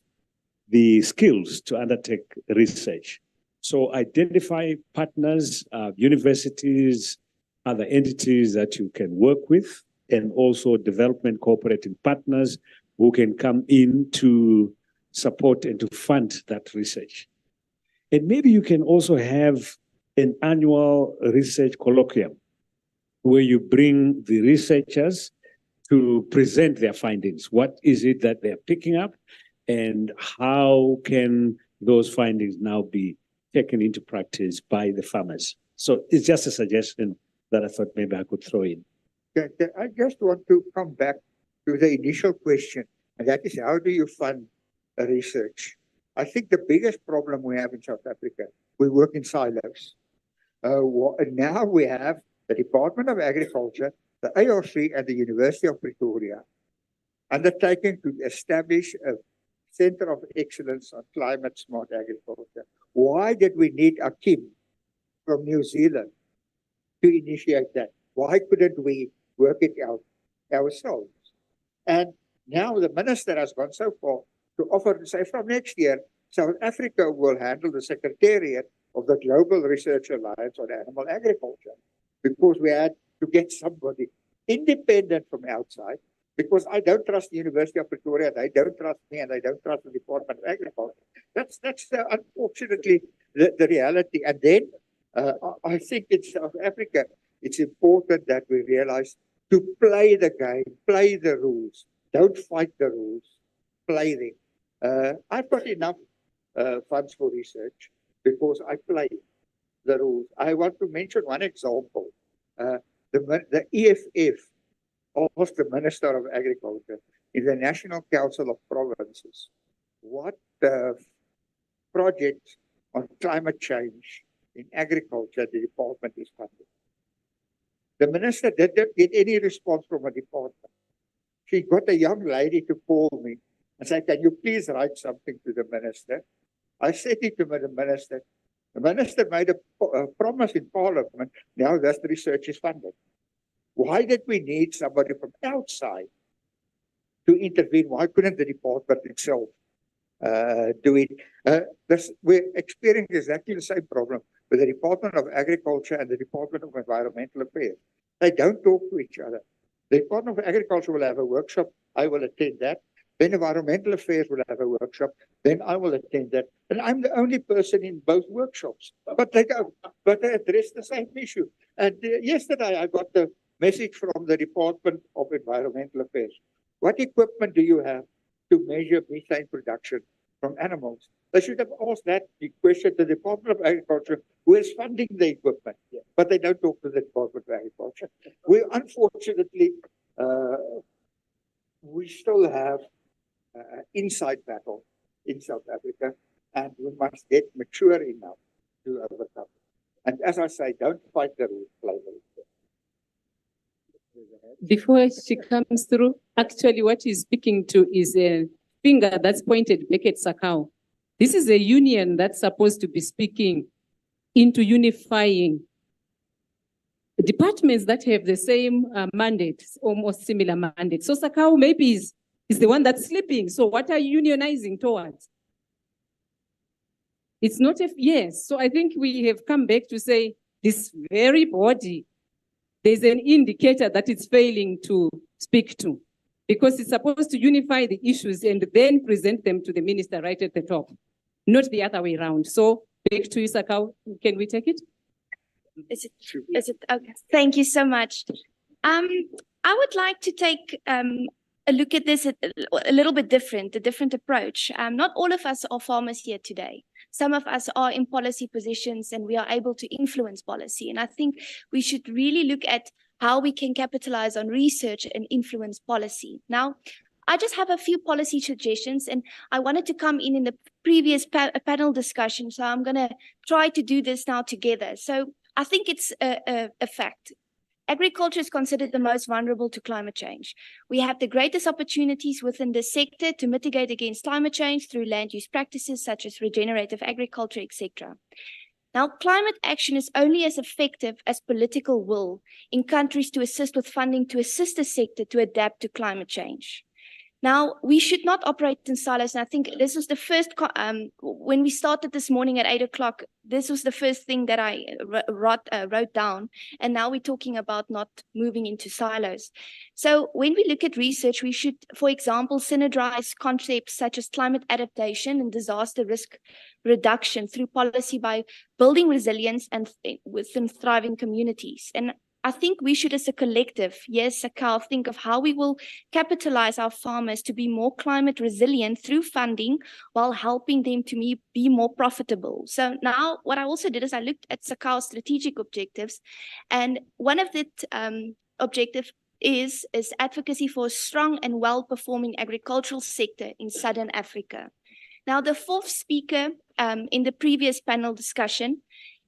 the skills to undertake research. So identify partners, universities, other entities that you can work with, and also development cooperating partners who can come in to support and to fund that research. And maybe you can also have an annual research colloquium where you bring the researchers to present their findings. What is it that they're picking up, and how can those findings now be taken into practice by the farmers? So it's just a suggestion that I thought maybe I could throw in. I just want to come back to the initial question, and that is, how do you fund research? I think the biggest problem we have in South Africa, we work in silos. Now we have the Department of Agriculture, the ARC, and the University of Pretoria undertaking to establish a Center of Excellence on Climate Smart Agriculture. Why did we need Akim from New Zealand to initiate that? Why couldn't we work it out ourselves? And now the minister has gone so far to offer to say from next year, South Africa will handle the secretariat of the Global Research Alliance on Animal Agriculture, because we had to get somebody independent from outside, because I don't trust the University of Pretoria, they don't trust me, and they don't trust the Department of Agriculture. That's unfortunately the reality. And then I think in South Africa, it's important that we realize to play the game, play the rules, don't fight the rules, play them. I've got enough funds for research because I play the rules. I want to mention one example. The EFF asked the Minister of Agriculture in the National Council of Provinces what projects on climate change in agriculture the department is funding. The minister didn't get any response from a department. She got a young lady to call me and say, can you please write something to the minister? I said it to the minister. The minister made a promise in Parliament. Now that research is funded. Why did we need somebody from outside to intervene? Why couldn't the department itself do it? We're experiencing exactly the same problem with the Department of Agriculture and the Department of Environmental Affairs. They don't talk to each other. The Department of Agriculture will have a workshop. I will attend that. Then Environmental Affairs will have a workshop. Then I will attend that. And I'm the only person in both workshops. But they address the same issue. And yesterday I got the message from the Department of Environmental Affairs. What equipment do you have to measure methane production from animals? They should have asked that question to the Department of Agriculture, who is funding the equipment. But they don't talk to the Department of Agriculture. Unfortunately, we still have inside battle in South Africa, and we must get mature enough to overcome it. And as I say, don't fight the rules, play the rules. Before she comes through, actually what he's speaking to is a finger that's pointed back at SACAU. This is a union that's supposed to be speaking into unifying departments that have the same mandate, almost similar mandate. So SACAU maybe is the one that's sleeping. So what are you unionizing towards? It's not yes. So I think we have come back to say this very body, there's an indicator that it's failing to speak to, because it's supposed to unify the issues and then present them to the minister right at the top, not the other way around. So back to you, SACAU. Can we take it? Is it okay? Thank you so much. I would like to take a look at this a little bit different, a different approach. Not all of us are farmers here today. Some of us are in policy positions and we are able to influence policy. And I think we should really look at how we can capitalize on research and influence policy. Now, I just have a few policy suggestions, and I wanted to come in the previous panel discussion. So I'm going to try to do this now together. So I think it's a fact. Agriculture is considered the most vulnerable to climate change. We have the greatest opportunities within this sector to mitigate against climate change through land use practices such as regenerative agriculture, etc. Now, climate action is only as effective as political will in countries to assist with funding to assist the sector to adapt to climate change. Now, we should not operate in silos. And I think this was the first, when we started this morning at 8 o'clock, this was the first thing that I wrote down. And now we're talking about not moving into silos. So when we look at research, we should, for example, synergize concepts such as climate adaptation and disaster risk reduction through policy by building resilience and within thriving communities. And I think we should, as a collective, yes, SACAU, think of how we will capitalize our farmers to be more climate resilient through funding while helping them to be more profitable. So now what I also did is I looked at SACAU's strategic objectives, and one of the objectives is advocacy for a strong and well-performing agricultural sector in Southern Africa. Now, the fourth speaker in the previous panel discussion,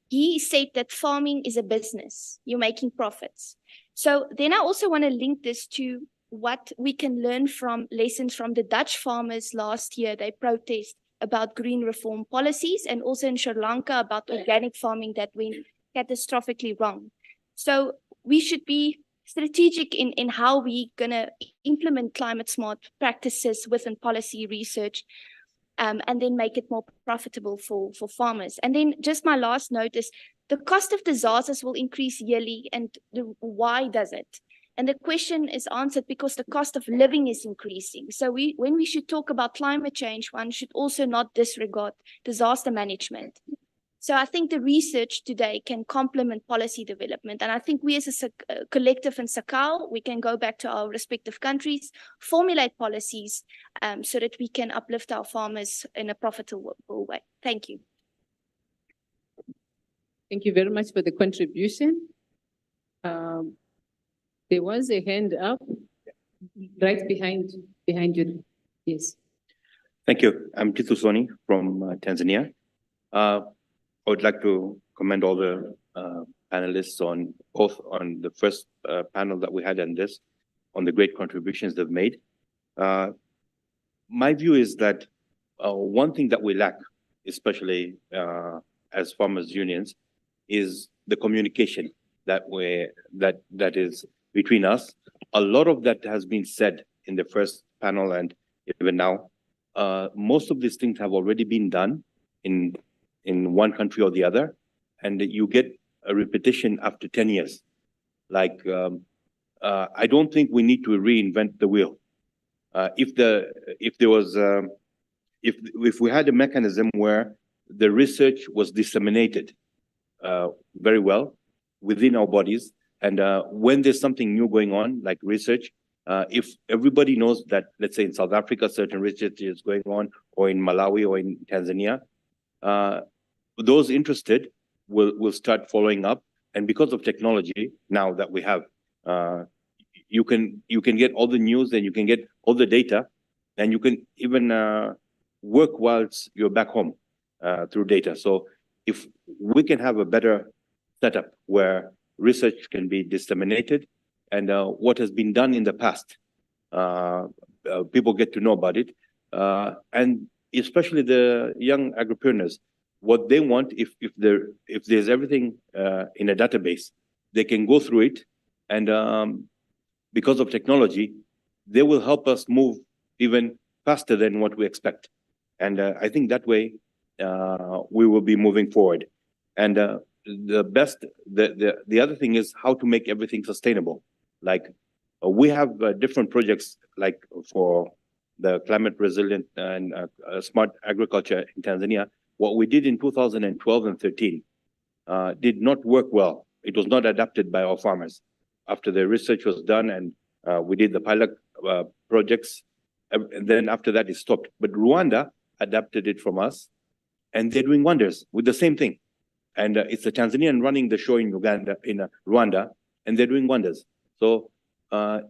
he said that farming is a business. You're making profits. So then I also want to link this to what we can learn from lessons from the Dutch farmers last year. They protest about green reform policies, and also in Sri Lanka about organic farming that went catastrophically wrong. So we should be strategic in how we're going to implement climate smart practices within policy research. And then make it more profitable for farmers. And then just my last note is the cost of disasters will increase yearly, and why does it? And the question is answered because the cost of living is increasing. So when we should talk about climate change, one should also not disregard disaster management. So I think the research today can complement policy development. And I think we as a collective in SACAU, we can go back to our respective countries, formulate policies so that we can uplift our farmers in a profitable way. Thank you. Thank you very much for the contribution. There was a hand up right behind you. Yes. Thank you. I'm Titu Soni from Tanzania. I would like to commend all the panelists on the first panel that we had and this, on the great contributions they've made. My view is that one thing that we lack, especially as farmers' unions, is the communication that is between us. A lot of that has been said in the first panel and even now. Most of these things have already been done in one country or the other, and you get a repetition after 10 years. Like, I don't think we need to reinvent the wheel. If we had a mechanism where the research was disseminated very well within our bodies, and when there's something new going on, like research, if everybody knows that, let's say in South Africa, certain research is going on, or in Malawi or in Tanzania, those interested will start following up. And because of technology now that we have, you can get all the news, and you can get all the data, and you can even work whilst you're back home through data. So if we can have a better setup where research can be disseminated, and what has been done in the past, people get to know about it, and especially the young agripreneurs. What they want, if there's everything in a database, they can go through it, and because of technology, they will help us move even faster than what we expect. And I think that way we will be moving forward. And the other thing is how to make everything sustainable. Like we have different projects, like for the climate resilient and smart agriculture in Tanzania. What we did in 2012 and 13 did not work well. It was not adapted by our farmers. After the research was done and we did the pilot projects, and then after that it stopped. But Rwanda adapted it from us, and they're doing wonders with the same thing. And it's a Tanzanian running the show in Rwanda, and they're doing wonders. So I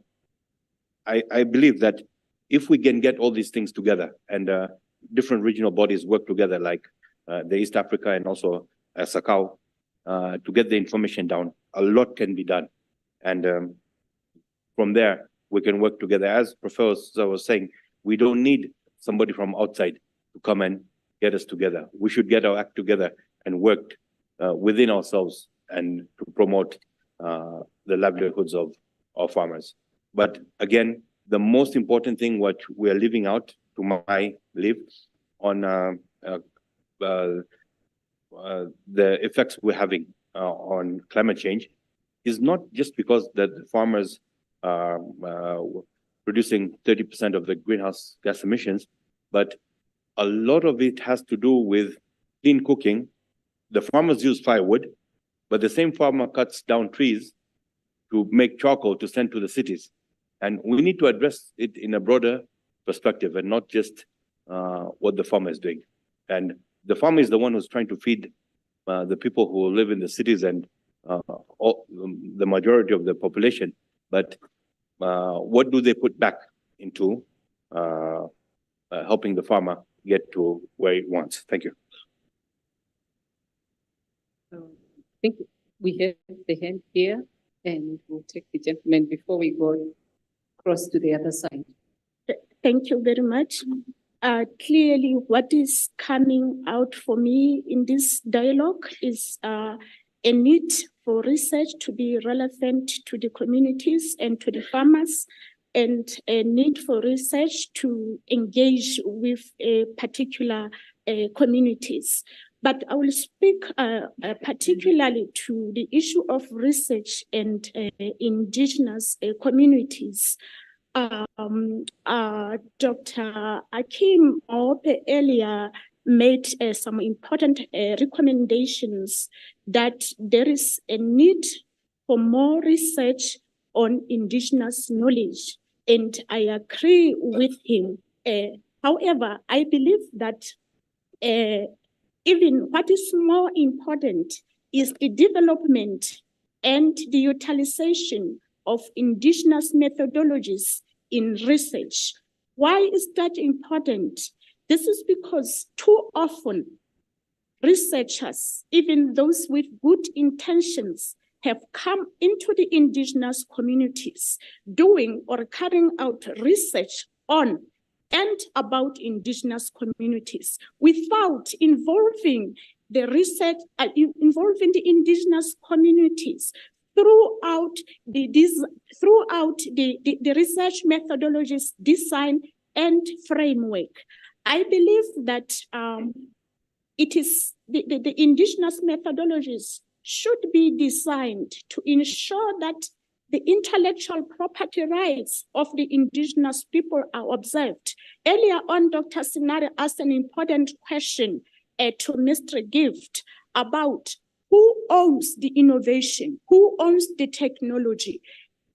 believe that if we can get all these things together, and different regional bodies work together, like the East Africa and also SACAU, to get the information down, a lot can be done. And from there, we can work together. As Professor was saying, we don't need somebody from outside to come and get us together. We should get our act together and work within ourselves and to promote the livelihoods of our farmers. But again, the most important thing what we are leaving out to my live on the effects we're having on climate change is not just because that the farmers are producing 30% of the greenhouse gas emissions, but a lot of it has to do with clean cooking. The farmers use firewood, but the same farmer cuts down trees to make charcoal to send to the cities. And we need to address it in a broader perspective and not just what the farmer is doing. And the farmer is the one who's trying to feed the people who live in the cities and the majority of the population. But what do they put back into helping the farmer get to where he wants? Thank you. I think we have the hand here, and we'll take the gentleman before we go across to the other side. Thank you very much. Clearly, what is coming out for me in this dialogue is a need for research to be relevant to the communities and to the farmers, and a need for research to engage with particular communities. But I will speak particularly to the issue of research and indigenous communities. Dr. Akim Ope earlier made some important recommendations that there is a need for more research on indigenous knowledge, and I agree with him. However, I believe that even what is more important is the development and the utilization of indigenous methodologies in research. Why is that important? This is because too often researchers, even those with good intentions, have come into the indigenous communities doing or carrying out research on and about indigenous communities without involving the research, involving the indigenous communities throughout the research methodologies, design, and framework. I believe that it is the indigenous methodologies should be designed to ensure that the intellectual property rights of the indigenous people are observed. Earlier on, Dr. Sinare asked an important question to Mr. Gift about who owns the innovation, who owns the technology.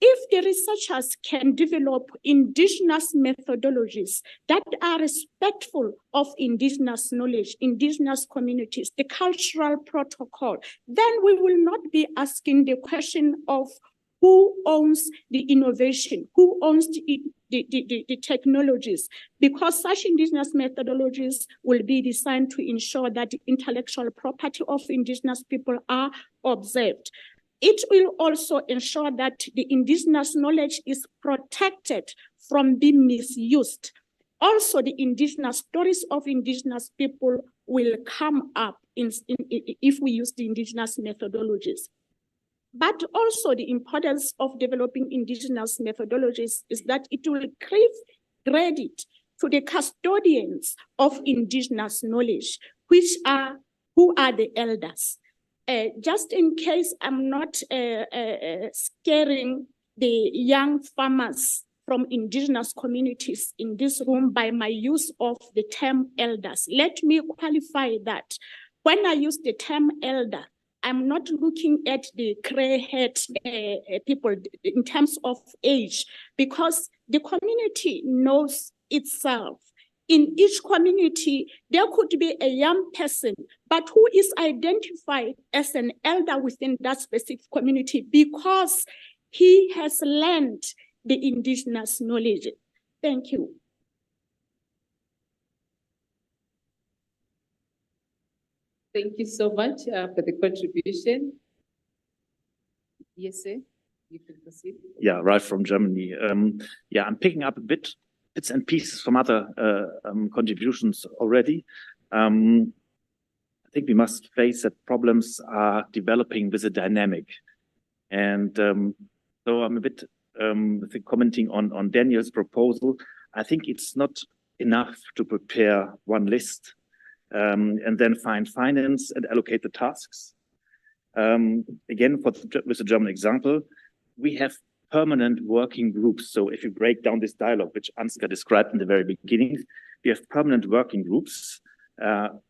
If the researchers can develop indigenous methodologies that are respectful of indigenous knowledge, indigenous communities, the cultural protocol, then we will not be asking the question of who owns the innovation, who owns the technologies, because such indigenous methodologies will be designed to ensure that the intellectual property of indigenous people are observed. It will also ensure that the indigenous knowledge is protected from being misused. Also, the indigenous stories of indigenous people will come up if we use the indigenous methodologies. But also the importance of developing indigenous methodologies is that it will give credit to the custodians of indigenous knowledge, who are the elders. Just in case I'm not scaring the young farmers from indigenous communities in this room by my use of the term elders, let me qualify that. When I use the term elder, I'm not looking at the gray-haired people in terms of age, because the community knows itself. In each community, there could be a young person, but who is identified as an elder within that specific community because he has learned the indigenous knowledge. Thank you. Thank you so much for the contribution. Yes, sir. You can proceed. Yeah, Ralph from Germany. Yeah, I'm picking up bits and pieces from other contributions already. I think we must face that problems are developing with a dynamic. And so I'm a bit commenting on Daniel's proposal, I think it's not enough to prepare one list and then find finance and allocate the tasks. Again, with the German example, we have permanent working groups. So if you break down this dialogue, which Ansgar described in the very beginning, we have permanent working groups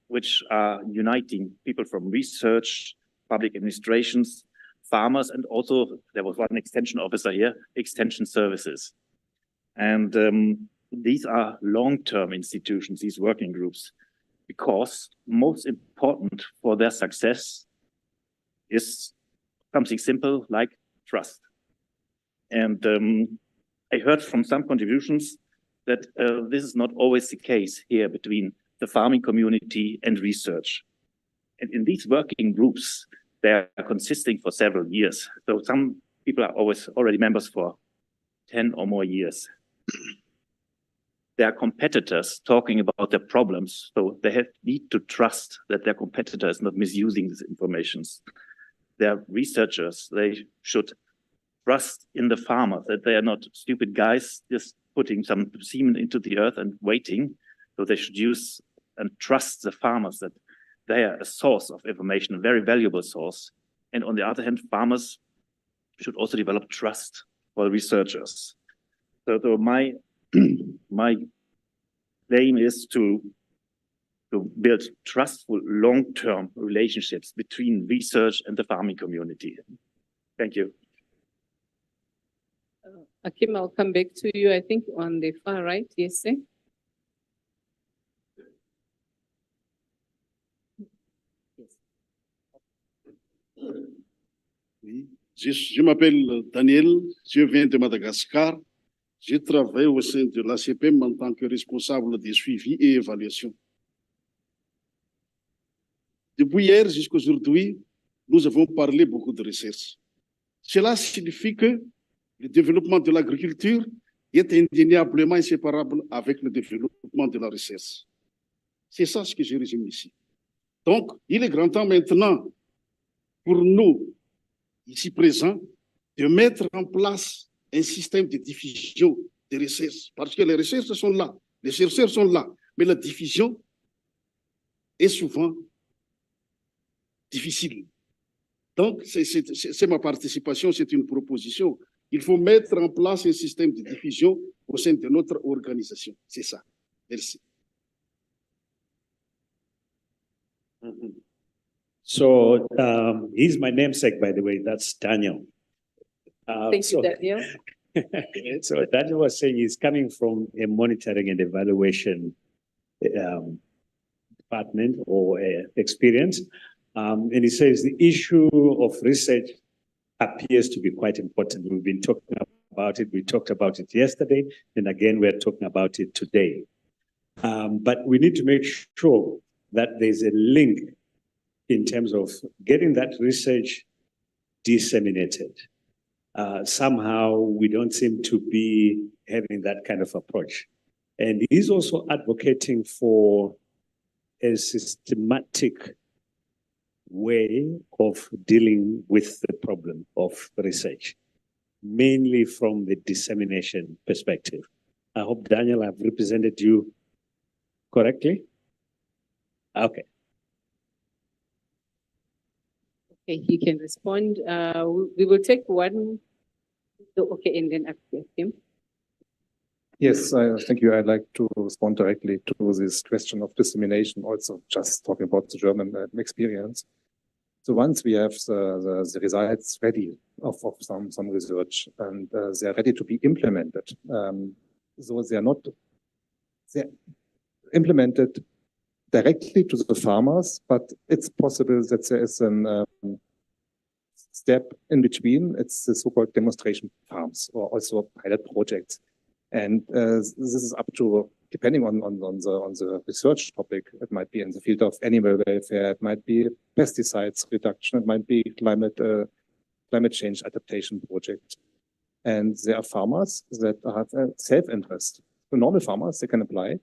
which are uniting people from research, public administrations, farmers, and also there was one extension officer here, extension services. And these are long-term institutions, these working groups, because most important for their success is something simple like trust. And I heard from some contributions that this is not always the case here between the farming community and research. And in these working groups, they are consisting for several years. So some people are already members for 10 or more years. There are competitors talking about their problems, so they need to trust that their competitor is not misusing these informations. There are researchers, they should trust in the farmer, that they are not stupid guys just putting some semen into the earth and waiting. So they should use and trust the farmers that they are a source of information, a very valuable source. And on the other hand, farmers should also develop trust for researchers. So my aim is to build trustful long-term relationships between research and the farming community. Thank you. Akim, I'll come back to you, I think, on the far right. Yes, sir. Oui. Je m'appelle Daniel, je viens de Madagascar. Je travaille au sein de l'ACPM en tant que responsable des suivis et évaluations. Depuis hier jusqu'à aujourd'hui, nous avons parlé beaucoup de recherche. Cela signifie que le développement de l'agriculture est indéniablement inséparable avec le développement de la recherche. C'est ça ce que je résume ici. Donc, il est grand temps maintenant pour nous, ici présents, de mettre en place un système de diffusion des recherches. Parce que les recherches sont là, les chercheurs sont là, mais la diffusion est souvent difficile. Donc, c'est ma participation, c'est une proposition. Il faut mettre en place un système de diffusion au sein de notre organisation. C'est ça. Merci. So he's my namesake, by the way. That's Daniel. Thank you, Daniel. So Daniel was saying he's coming from a monitoring and evaluation department or experience. And he says the issue of research appears to be quite important. We've been talking about it. We talked about it yesterday. And again, we're talking about it today. But we need to make sure that there's a link in terms of getting that research disseminated. Somehow we don't seem to be having that kind of approach. And he's also advocating for a systematic way of dealing with the problem of research, mainly from the dissemination perspective. I hope, Daniel, I've represented you correctly. Okay. Okay, he can respond. We will take one. Okay, and then after him. Yes, thank you. I'd like to respond directly to this question of dissemination, also just talking about the German experience. So once we have the results ready of some research and they're ready to be implemented, so they're implemented directly to the farmers, but it's possible that there is a step in between. It's the so-called demonstration farms or also pilot projects. And this is up to, depending on the research topic, it might be in the field of animal welfare, it might be pesticides reduction, it might be climate change adaptation project. And there are farmers that have a self-interest. For normal farmers, they can apply.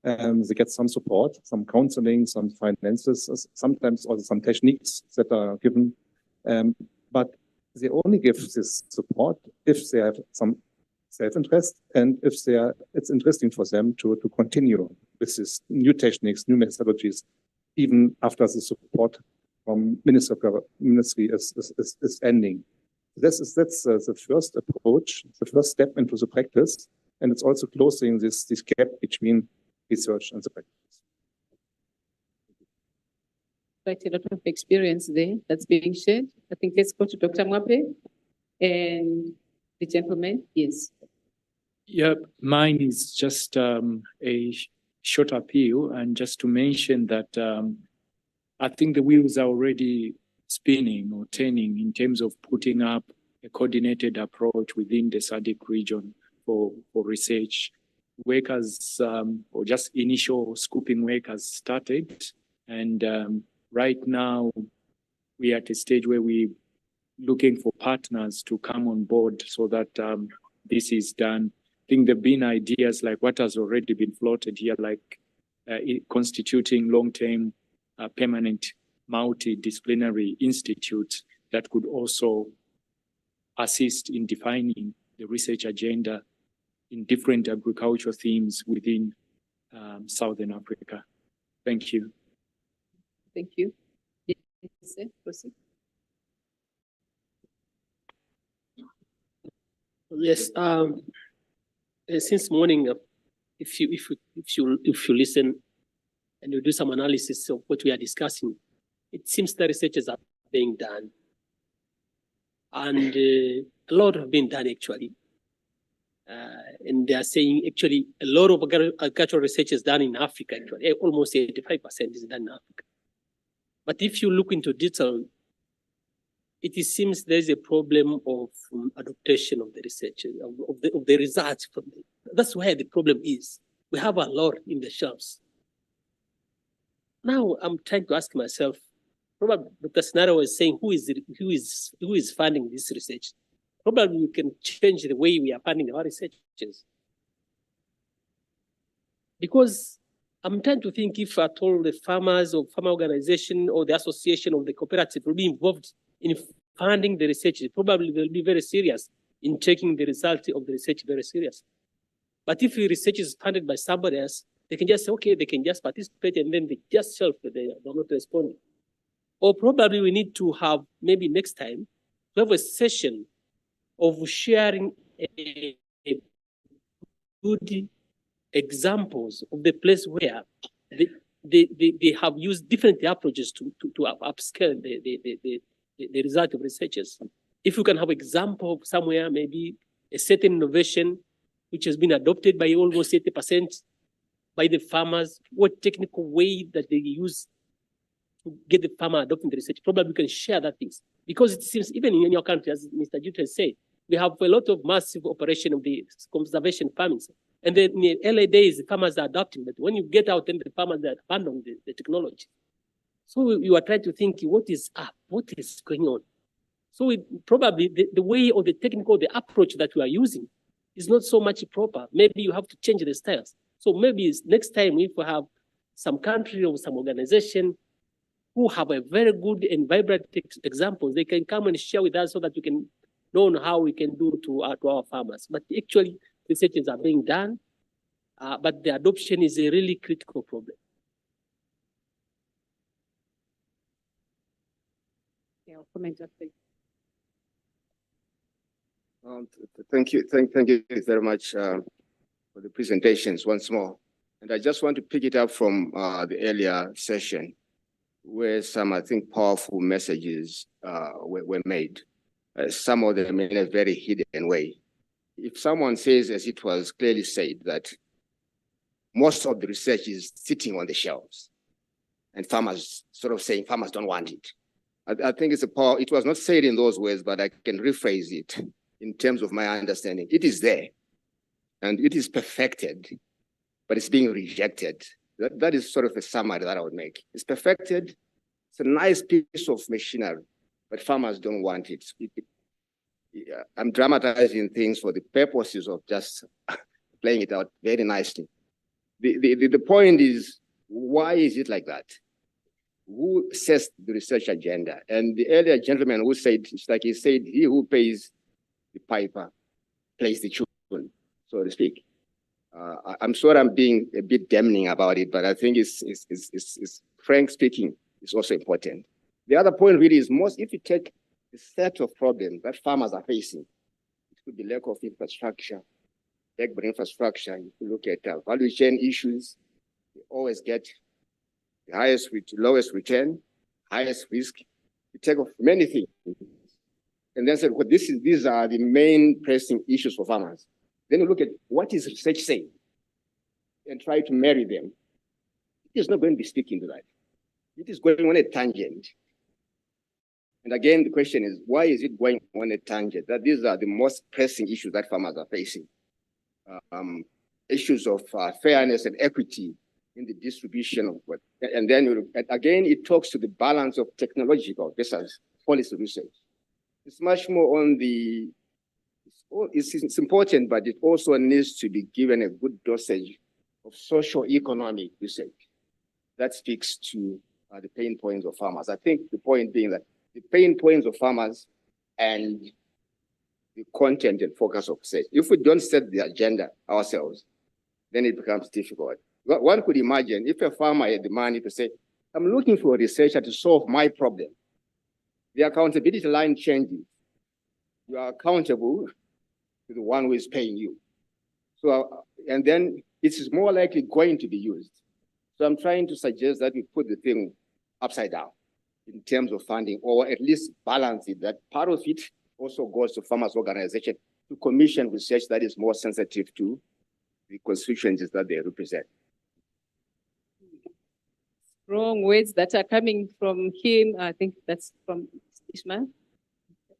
They get some support, some counseling, some finances, sometimes also some techniques that are given. But they only give this support if they have some self-interest and if it's interesting for them to continue with these new techniques, new methodologies, even after the support from ministry is ending. That's the first approach, the first step into the practice, and it's also closing this gap between research and the practice. Quite a lot of experience there that's being shared. I think let's go to Dr. Mwape and the gentleman. Yes. Yeah, mine is just a short appeal, and just to mention that I think the wheels are already spinning or turning in terms of putting up a coordinated approach within the SADC region for research. Work has, or just initial scoping work has started, and right now we are at a stage where we're looking for partners to come on board so that this is done. I think there have been ideas like what has already been floated here, like constituting long-term permanent multidisciplinary institutes that could also assist in defining the research agenda in different agricultural themes within Southern Africa. Thank you. Thank you. Yes, sir. Proceed. Yes. Since morning, if you listen and you do some analysis of what we are discussing, it seems the researches are being done, and a lot have been done actually. And they are saying actually a lot of agricultural research is done in Africa. Actually, almost 85% is done in Africa. But if you look into detail, it seems there is a problem of adaptation of the research, of the results from it. That's where the problem is. We have a lot in the shelves. Now I'm trying to ask myself, probably Dr. Sinara was saying, who is funding this research? Probably we can change the way we are funding our researchers. Because I'm trying to think if at all the farmers or farmer organization or the association or the cooperative will be involved in funding the research. Probably they'll be very serious in taking the result of the research very serious. But if the research is funded by somebody else, they can just say, okay, they can just participate and then they just shelf it, they're not responding. Or probably we need to have, maybe next time, to have a session of sharing good examples of the place where they have used different approaches to upscale the result of researchers. If you can have example of somewhere, maybe a certain innovation which has been adopted by almost 80% by the farmers, what technical way that they use to get the farmer adopting the research, probably we can share that things. Because it seems even in your country, as Mr. Jute said, we have a lot of massive operation of the conservation farming. And then in the early days, the farmers are adopting, but when you get out, then the farmers are abandoning the technology. So you are trying to think, what is up? What is going on? So probably the way or the technical, the approach that we are using is not so much proper. Maybe you have to change the styles. So maybe next time if we have some country or some organization who have a very good and vibrant examples, they can come and share with us so that we can know how we can do to our farmers. But actually, researches are being done, but the adoption is a really critical problem. Yeah, I'll comment after. Thank you very much for the presentations once more. And I just want to pick it up from the earlier session where some, I think, powerful messages were made, some of them in a very hidden way. If someone says, as it was clearly said, that most of the research is sitting on the shelves and farmers sort of saying farmers don't want it. I think it's it was not said in those words, but I can rephrase it in terms of my understanding. It is there and it is perfected, but it's being rejected. That is sort of a summary that I would make. It's perfected, it's a nice piece of machinery, but farmers don't want it. I'm dramatizing things for the purposes of just playing it out very nicely. The point is, why is it like that? who sets the research agenda? And the earlier gentleman who said, it's like he said, he who pays the piper plays the tune, so to speak. I'm sorry I'm being a bit damning about it, but I think it's frank speaking, it's also important. The other point really is if you take the set of problems that farmers are facing, it could be lack of infrastructure, backbone infrastructure. If you look at value chain issues, you always get the highest with lowest return, highest risk. You take off many things. And then say, well, these are the main pressing issues for farmers. Then you look at what is research saying and try to marry them. It is not going to be speaking to that. It is going on a tangent. And again, the question is, why is it going on a tangent? That these are the most pressing issues that farmers are facing. Issues of fairness and equity in the distribution of what. And then again, it talks to the balance of technological versus policy research. It's much more on the, it's important, but it also needs to be given a good dosage of socio-economic research that speaks to the pain points of farmers. I think the point being that the pain points of farmers and the content and focus of research. If we don't set the agenda ourselves, then it becomes difficult. One could imagine if a farmer had the money to say, I'm looking for a researcher to solve my problem. The accountability line changes. You are accountable to the one who is paying you. So, and then it is more likely going to be used. So I'm trying to suggest that we put the thing upside down in terms of funding, or at least balance it, that part of it also goes to farmers' organization to commission research that is more sensitive to the constituencies that they represent. Strong words that are coming from him. I think that's from Ishmael.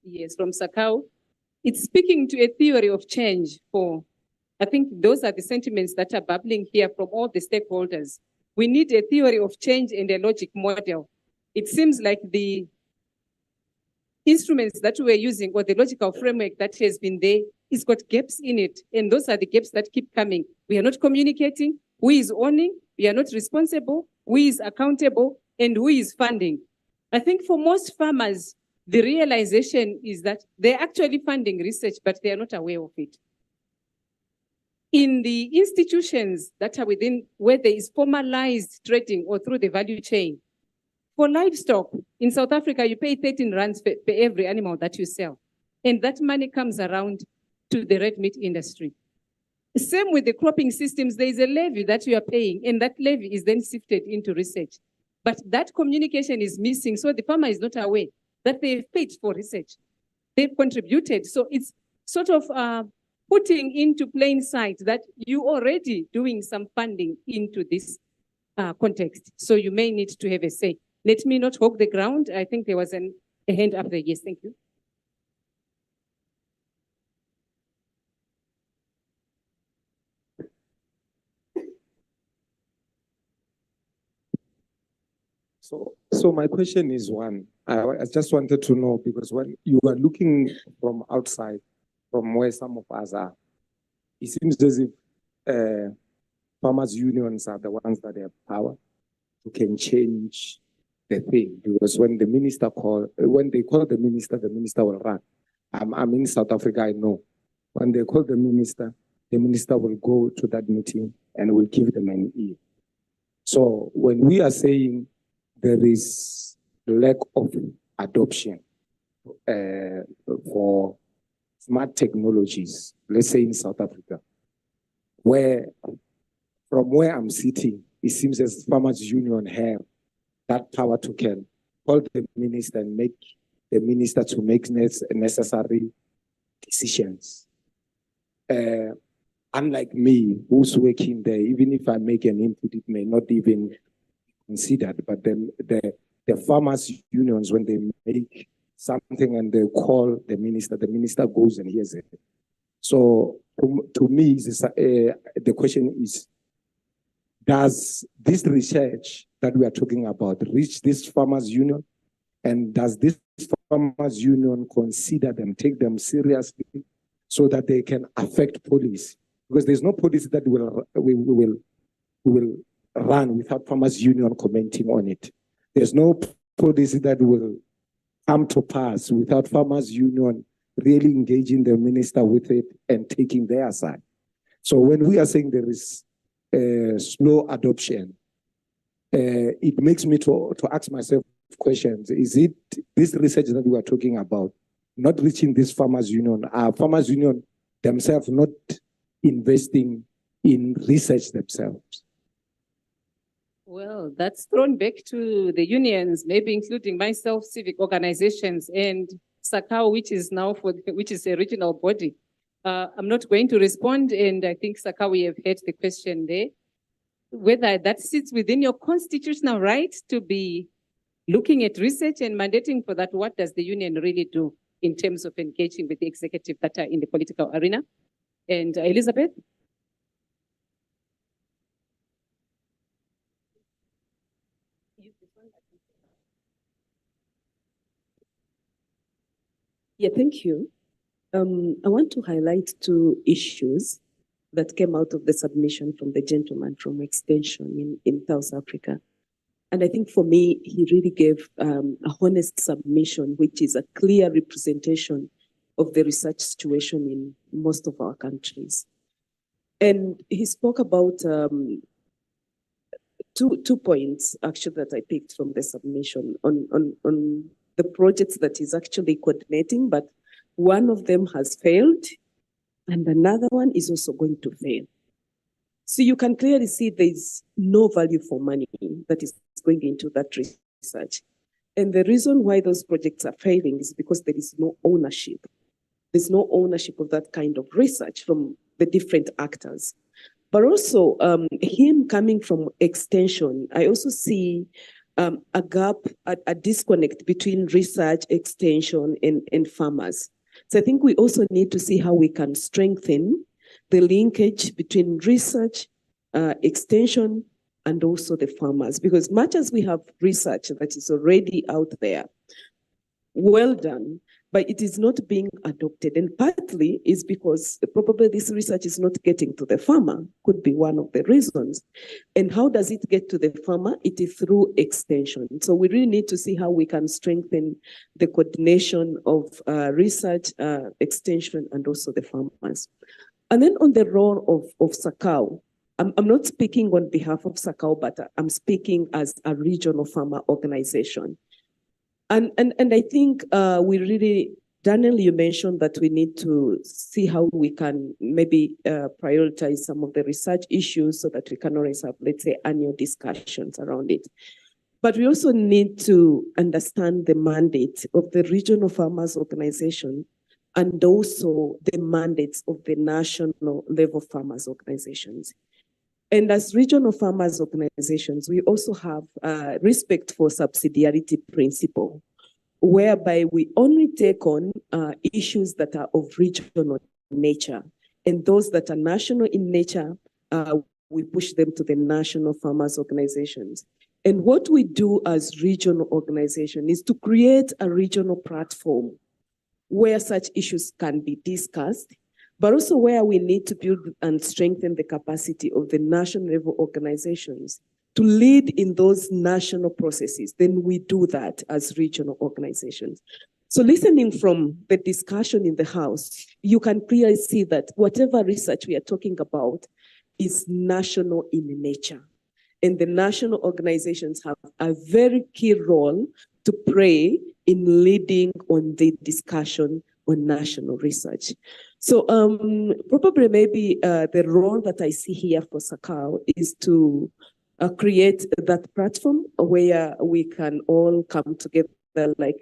Yes, from SACAU. It's speaking to a theory of change for, I think those are the sentiments that are bubbling here from all the stakeholders. We need a theory of change and a logic model. It seems like the instruments that we're using or the logical framework that has been there, it's got gaps in it. And those are the gaps that keep coming. We are not communicating. Who is owning? We are not responsible. Who is accountable? And who is funding? I think for most farmers, the realization is that they're actually funding research, but they are not aware of it. In the institutions that are within where there is formalized trading or through the value chain, for livestock, in South Africa, you pay 13 rands for every animal that you sell. And that money comes around to the red meat industry. Same with the cropping systems, there is a levy that you are paying, and that levy is then sifted into research. But that communication is missing, so the farmer is not aware that they've paid for research. They've contributed. So it's sort of putting into plain sight that you already doing some funding into this context. So you may need to have a say. Let me not hog the ground. I think there was a hand up there. Yes, thank you. So my question is one. I just wanted to know, because when you are looking from outside, from where some of us are, it seems as if farmers' unions are the ones that have power who can change the thing. Because when the minister when they call the minister will run. I'm in South Africa, I know. When they call the minister will go to that meeting and will give them an ear. So when we are saying there is lack of adoption for smart technologies, let's say in South Africa, from where I'm sitting, it seems as farmers' union have that power to can call the minister and make the minister to make necessary decisions. Unlike me, who's working there, even if I make an input, it may not even be considered. But then the farmers' unions, when they make something and they call the minister goes and hears it. So to me, the question is, does this research that we are talking about reach this farmers' union? And does this farmers' union consider them, take them seriously so that they can affect policy? Because there's no policy that we will run without farmers' union commenting on it. There's no policy that will come to pass without farmers' union really engaging the minister with it and taking their side. So when we are saying there is slow adoption, it makes me to ask myself questions. Is it this research that we are talking about not reaching this farmers' union? Are farmers' union themselves not investing in research themselves? Well, that's thrown back to the unions, maybe including myself, civic organizations, and SACAU, which is now which is a regional body. I'm not going to respond, and I think SACAU, we have heard the question there. Whether that sits within your constitutional right to be looking at research and mandating for that, what does the union really do in terms of engaging with the executive that are in the political arena? And Elizabeth? Yeah, thank you. I want to highlight two issues that came out of the submission from the gentleman from Extension in South Africa. And I think for me, he really gave a honest submission, which is a clear representation of the research situation in most of our countries. And he spoke about two points, actually, that I picked from the submission on the projects that he's actually coordinating, but one of them has failed, and another one is also going to fail. So you can clearly see there's no value for money that is going into that research. And the reason why those projects are failing is because there is no ownership. There's no ownership of that kind of research from the different actors. But also him coming from Extension, I also see a gap, a disconnect between research, extension, and farmers. So I think we also need to see how we can strengthen the linkage between research, extension, and also the farmers. Because much as we have research that is already out there, well done, but it is not being adopted. And partly is because probably this research is not getting to the farmer, could be one of the reasons. And how does it get to the farmer? It is through extension. So we really need to see how we can strengthen the coordination of research, extension, and also the farmers. And then on the role of SACAU, I'm not speaking on behalf of SACAU, but I'm speaking as a regional farmer organization. And I think we really, Daniel, you mentioned that we need to see how we can maybe prioritize some of the research issues so that we can always have, let's say, annual discussions around it. But we also need to understand the mandate of the regional farmers organization and also the mandates of the national level farmers organizations. And as regional farmers organizations, we also have respect for subsidiarity principle, whereby we only take on issues that are of regional nature, and those that are national in nature, we push them to the national farmers organizations. And what we do as regional organization is to create a regional platform where such issues can be discussed, but also where we need to build and strengthen the capacity of the national level organizations to lead in those national processes. Then we do that as regional organizations. So listening from the discussion in the House, you can clearly see that whatever research we are talking about is national in nature. And the national organizations have a very key role to play in leading on the discussion on national research. So probably maybe the role that I see here for SACAU is to create that platform where we can all come together like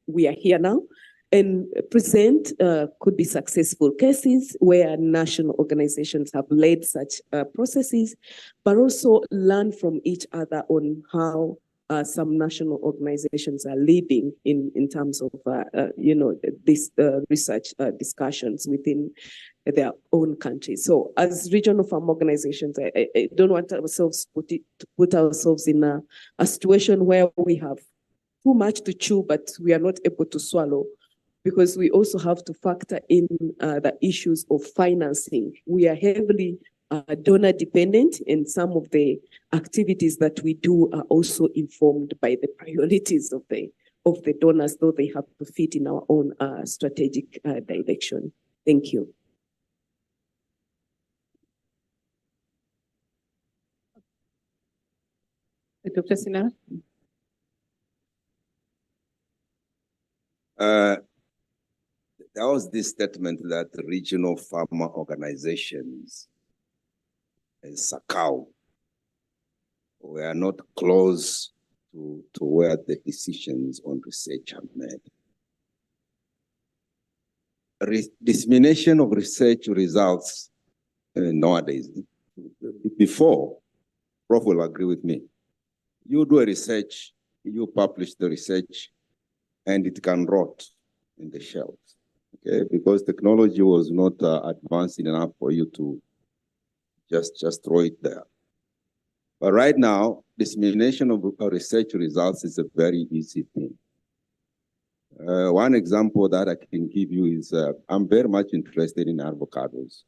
we are here now and present could be successful cases where national organizations have led such processes, but also learn from each other on how some national organizations are leading in terms of, this research discussions within their own countries. So as regional farm organizations, I don't want ourselves to put ourselves in a situation where we have too much to chew, but we are not able to swallow, because we also have to factor in the issues of financing. We are heavily donor dependent, and some of the activities that we do are also informed by the priorities of the donors, though they have to fit in our own strategic direction. Thank you. Dr. Sinara? There was this statement that regional farmer organizations, SACAU, were not close to where the decisions on research are made. Dissemination of research results nowadays, before, Prof will agree with me, you do a research, you publish the research, and it can rot in the shelves, okay? Because technology was not advanced enough for you to just throw it there. But right now, dissemination of research results is a very easy thing. One example that I can give you is I'm very much interested in avocados.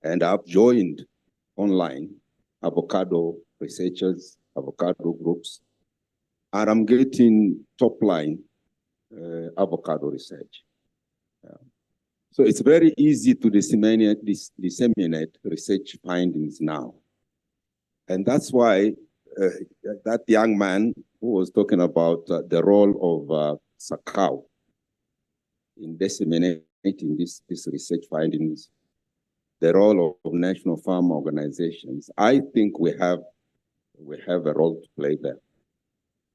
And I've joined online avocado researchers, avocado groups, and I'm getting top line avocado research. So it's very easy to disseminate research findings now. And that's why that young man who was talking about the role of SACAU in disseminating this research findings, the role of national farm organizations, I think we have a role to play there.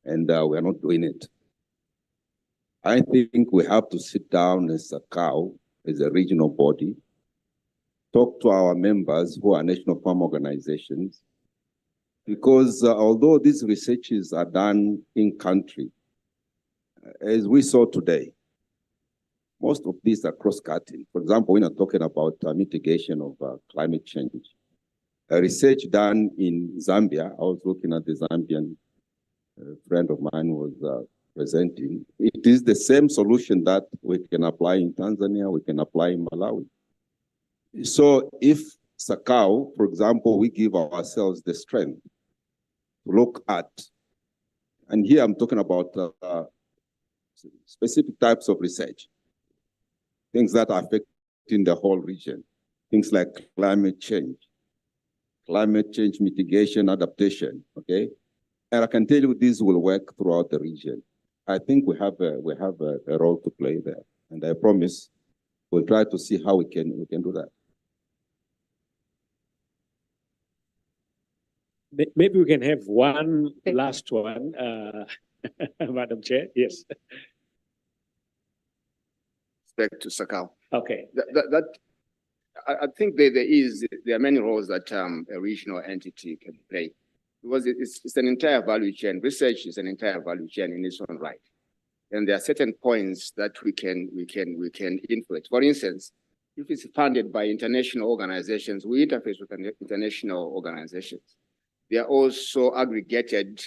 And we're not doing it. I think we have to sit down as SACAU, as a regional body, talk to our members who are national farm organizations, because although these researches are done in country, as we saw today, most of these are cross-cutting. For example, when I'm talking about mitigation of climate change, a research done in Zambia, I was looking at the Zambian friend of mine was presenting. It is the same solution that we can apply in Tanzania, we can apply in Malawi. So if SACAU, for example, we give ourselves the strength to look at, and here I'm talking about specific types of research, things that are affecting the whole region, things like climate change mitigation, adaptation, okay? And I can tell you this will work throughout the region. I think we have a role to play there. And I promise we'll try to see how we can do that. Maybe we can have one last one, Madam Chair. Yes. Respect to SACAU. Okay. I think there are many roles that a regional entity can play, because it's an entire value chain. Research is an entire value chain in its own right, and there are certain points that we can influence. For instance, if it's funded by international organizations, we interface with international organizations. There are also aggregated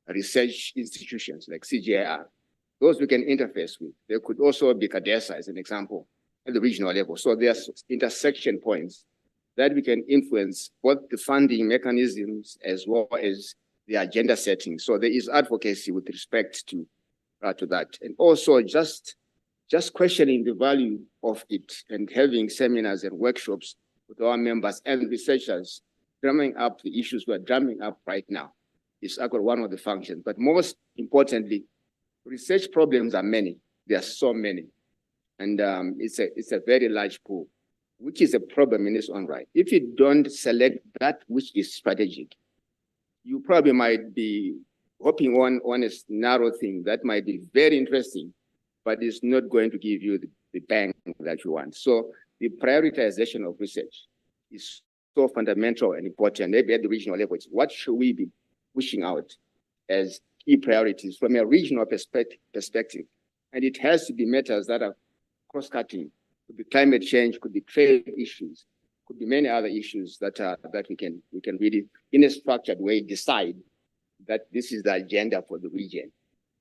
research institutions like CGIAR. Those we can interface with. There could also be CADESA as an example at the regional level. So there are intersection points that we can influence both the funding mechanisms as well as the agenda setting. So there is advocacy with respect to that. And also just questioning the value of it and having seminars and workshops with our members and researchers, drumming up the issues we're drumming up right now is actually one of the functions. But most importantly, research problems are many. There are so many. And it's a very large pool, which is a problem in its own right. If you don't select that which is strategic, you probably might be hopping on a narrow thing that might be very interesting, but it's not going to give you the bang that you want. So the prioritization of research is so fundamental and important. Maybe at the regional level, it's what should we be pushing out as key priorities from a regional perspective? And it has to be matters that are cross-cutting. Could be climate change, could be trade issues, could be many other issues that we can really, in a structured way, decide that this is the agenda for the region,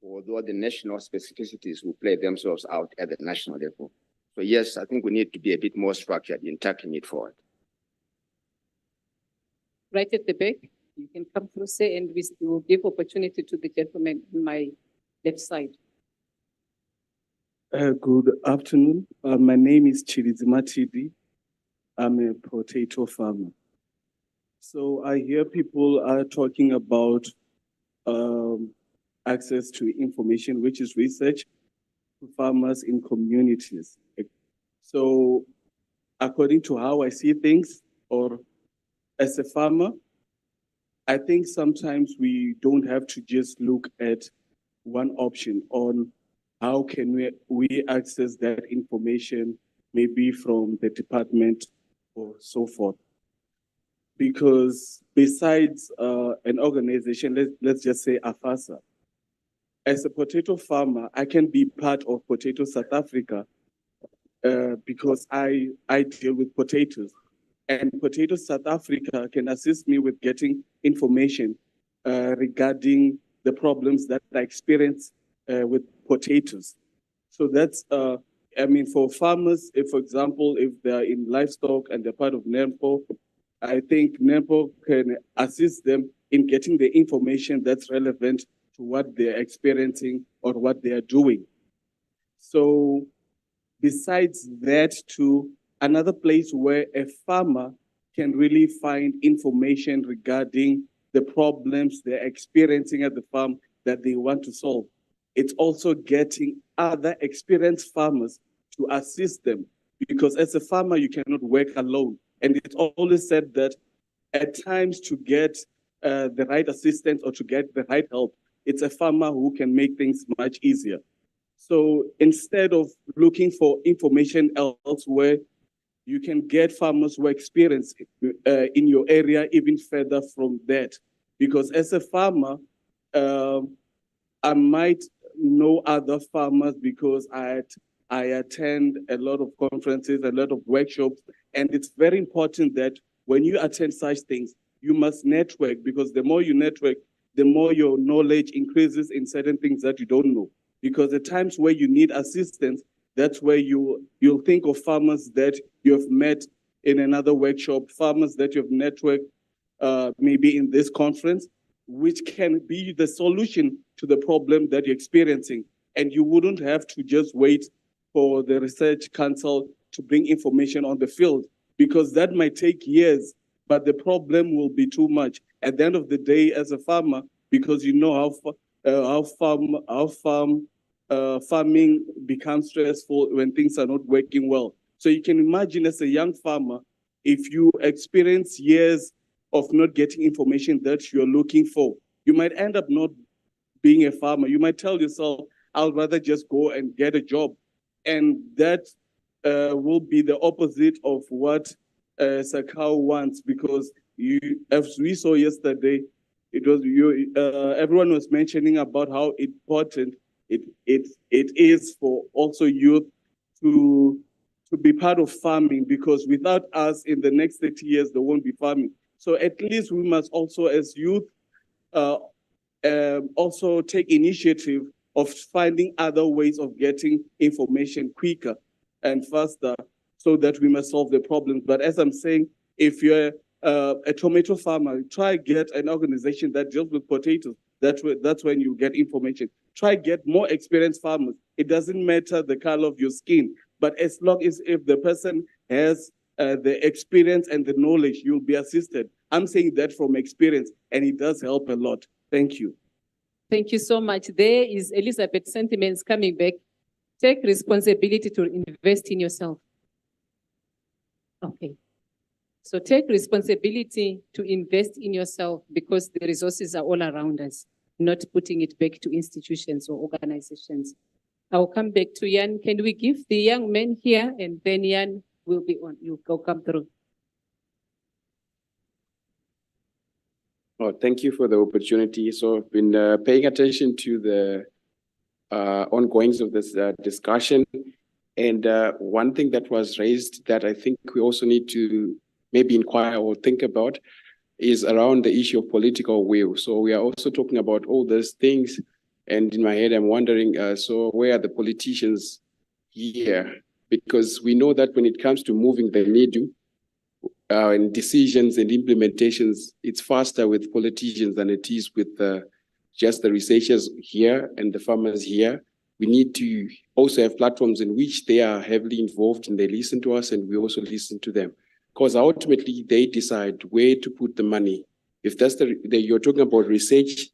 although the national specificities will play themselves out at the national level. So yes, I think we need to be a bit more structured in tackling it forward. right at the back. You can come through, say, and we will give opportunity to the gentleman on my left side. Good afternoon. My name is Chilizima Tidi. I'm a potato farmer. So I hear people are talking about access to information, which is research to farmers in communities. So according to how I see things, or as a farmer, I think sometimes we don't have to just look at one option on how can we access that information, maybe from the department or so forth. Because besides an organization, let's just say AFASA, as a potato farmer, I can be part of Potato South Africa because I deal with potatoes. And Potato South Africa can assist me with getting information regarding the problems that I experience with potatoes. So that's, I mean, for farmers, if, for example, if they're in livestock and they're part of NEMPO, I think NEMPO can assist them in getting the information that's relevant to what they're experiencing or what they are doing. So besides that, too, another place where a farmer can really find information regarding the problems they're experiencing at the farm that they want to solve. It's also getting other experienced farmers to assist them, because as a farmer, you cannot work alone. And it's always said that at times to get the right assistance or to get the right help, it's a farmer who can make things much easier. So instead of looking for information elsewhere, you can get farmers who are experienced in your area even further from that. Because as a farmer, I might know other farmers because I attend a lot of conferences, a lot of workshops, and it's very important that when you attend such things, you must network, because the more you network, the more your knowledge increases in certain things that you don't know. Because the times where you need assistance, that's where you'll think of farmers that you have met in another workshop, farmers that you have networked maybe in this conference, which can be the solution to the problem that you're experiencing. And you wouldn't have to just wait for the Research Council to bring information on the field, because that might take years, but the problem will be too much. At the end of the day, as a farmer, because you know farming becomes stressful when things are not working well. So you can imagine, as a young farmer, if you experience years of not getting information that you're looking for, you might end up not being a farmer. You might tell yourself, I'll rather just go and get a job. And that will be the opposite of what SACAU wants, because as we saw yesterday, everyone was mentioning about how important it is for also youth to be part of farming, because without us in the next 30 years, there won't be farming. So at least we must also, as youth, also take initiative of finding other ways of getting information quicker and faster, so that we must solve the problems. But as I'm saying, if you're a tomato farmer, try get an organization that deals with potatoes. That's when you get information. Try get more experienced farmers. It doesn't matter the color of your skin, but as long as if the person has the experience and the knowledge, you'll be assisted. I'm saying that from experience, and it does help a lot. Thank you. Thank you so much. There is Elizabeth sentiments coming back. Take responsibility to invest in yourself. Okay. So take responsibility to invest in yourself, because the resources are all around us, not putting it back to institutions or organizations. I'll come back to Jan. Can we give the young men here, and then Jan will be on. You go come through. Oh, thank you for the opportunity. So I've been paying attention to the ongoings of this discussion. And one thing that was raised that I think we also need to maybe inquire or think about is around the issue of political will. So we are also talking about all those things. And in my head, I'm wondering, so where are the politicians here? Because we know that when it comes to moving the needle, and decisions and implementations, it's faster with politicians than it is with just the researchers here and the farmers here. We need to also have platforms in which they are heavily involved and they listen to us and we also listen to them. Because ultimately they decide where to put the money. If that's you're talking about research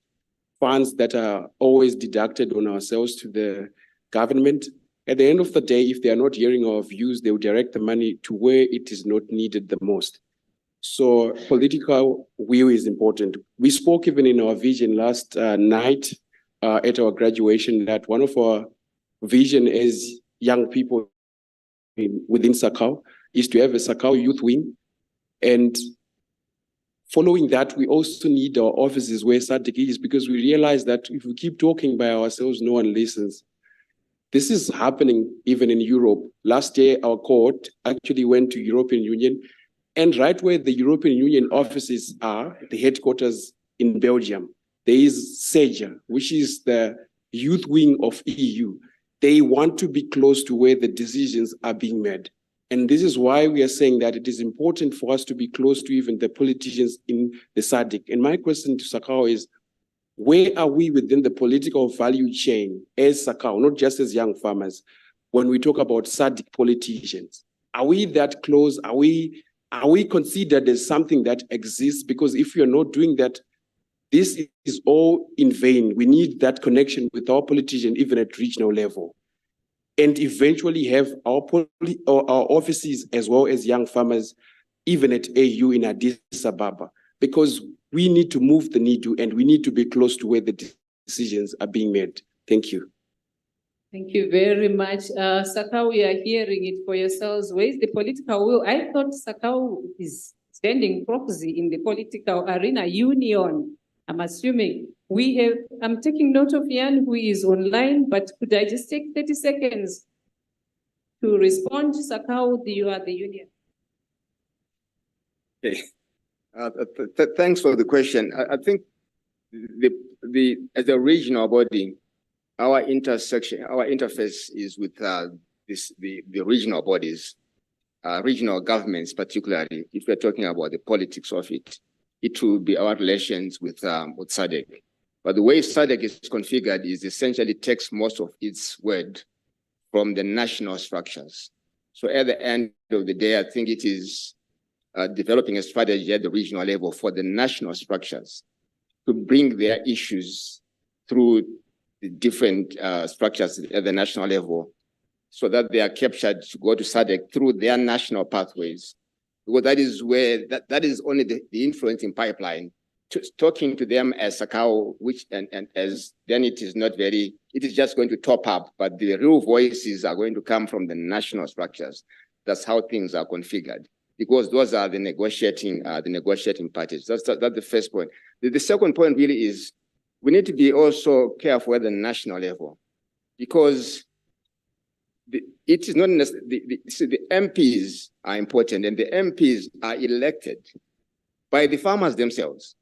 funds that are always deducted on ourselves to the government, at the end of the day, if they are not hearing our views, they will direct the money to where it is not needed the most. So political will is important. We spoke even in our vision last night at our graduation that one of our vision as young people within SACAU is to have a SACAU youth wing. And following that, we also need our offices where SADC is, because we realize that if we keep talking by ourselves, no one listens. This is happening even in Europe. Last year, our court actually went to European Union, and right where the European Union offices are, the headquarters in Belgium, there is SACAU, which is the youth wing of EU. They want to be close to where the decisions are being made. And this is why we are saying that it is important for us to be close to even the politicians in the SADC. And my question to SACAU is, where are we within the political value chain as SACAU, not just as young farmers, when we talk about SADC politicians? Are we that close? Are we considered as something that exists? Because if you're not doing that, this is all in vain. We need that connection with our politicians, even at regional level, and eventually have our offices as well as young farmers, even at AU in Addis Ababa, because we need to move the needle and we need to be close to where the decisions are being made. Thank you. Thank you very much. SACAU, we are hearing it for yourselves. Where is the political will? I thought SACAU is standing proxy in the political arena union. I'm assuming we have, I'm taking note of Jan who is online, but could I just take 30 seconds to respond to SACAU? You are the union. Okay. Thanks for the question. I think as a regional body, our interface is with the regional bodies, regional governments, particularly if we're talking about the politics of it. It will be our relations with SADC. But the way SADC is configured is essentially takes most of its word from the national structures. So at the end of the day, I think it is developing a strategy at the regional level for the national structures to bring their issues through the different structures at the national level so that they are captured to go to SADC through their national pathways. Because that is where, that is only the influencing pipeline. Talking to them as SACAU, which and as then it is not very, it is just going to top up, but the real voices are going to come from the national structures. That's how things are configured, because those are the negotiating parties. That's the first point. The second point really is we need to be also careful at the national level, because it is not necessarily, the MPs are important, and the MPs are elected by the farmers themselves.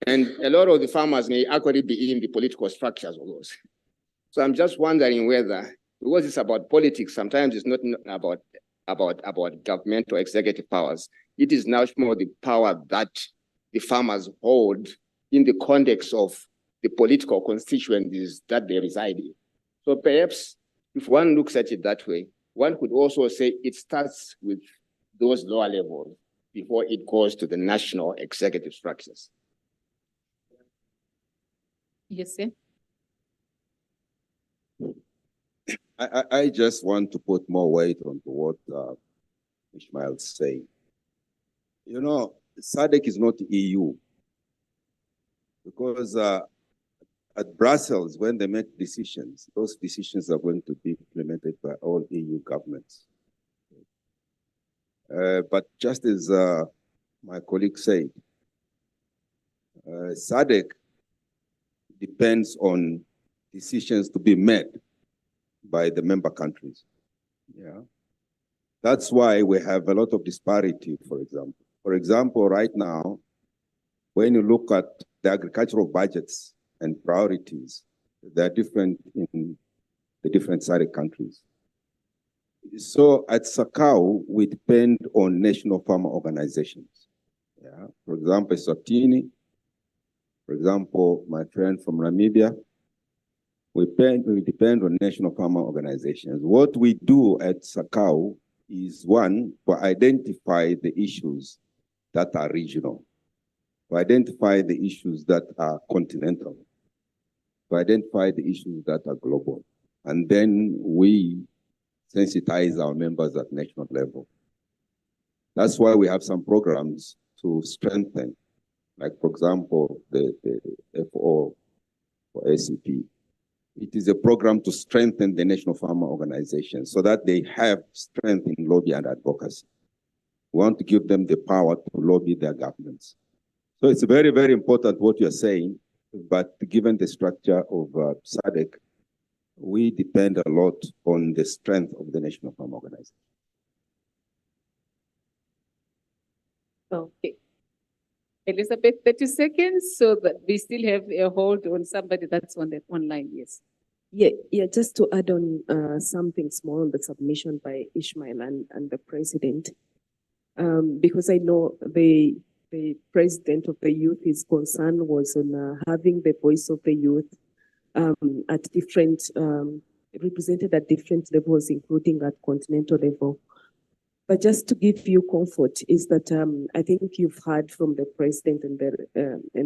And a lot of the farmers may actually be in the political structures of those. So I'm just wondering whether, because it's about politics, sometimes it's not about government or executive powers. It is now more the power that the farmers hold in the context of the political constituencies that they reside in. So perhaps if one looks at it that way, one could also say it starts with those lower levels before it goes to the national executive structures. Yes, sir. I just want to put more weight onto what Ishmael saying. You know, SADC is not EU, because at Brussels, when they make decisions, those decisions are going to be implemented by all EU governments. But just as my colleague said, SADC depends on decisions to be made by the member countries. Yeah, that's why we have a lot of disparity, for example. For example, right now, when you look at the agricultural budgets and priorities, they're different in the different SADC countries. So at SACAU, we depend on national farmer organizations. Yeah. For example, Swatini, for example, my friend from Namibia, we depend on national farmer organizations. What we do at SACAU is, one, to identify the issues that are regional, to identify the issues that are continental, to identify the issues that are global. And then we sensitize our members at national level. That's why we have some programs to strengthen, like, for example, the FO for ACP. It is a program to strengthen the national farmer organizations so that they have strength in lobby and advocacy. We want to give them the power to lobby their governments. So it's very, very important what you're saying, but given the structure of SADC, we depend a lot on the strength of the national farm organization. Okay. Elizabeth, 30 seconds so that we still have a hold on somebody that's on the online, yes. Yeah, just to add on something small on the submission by Ishmael and the president, because I know the president of the youth, his concern was on having the voice of the youth at different, represented at different levels, including at continental level. But just to give you comfort is that I think you've heard from the president and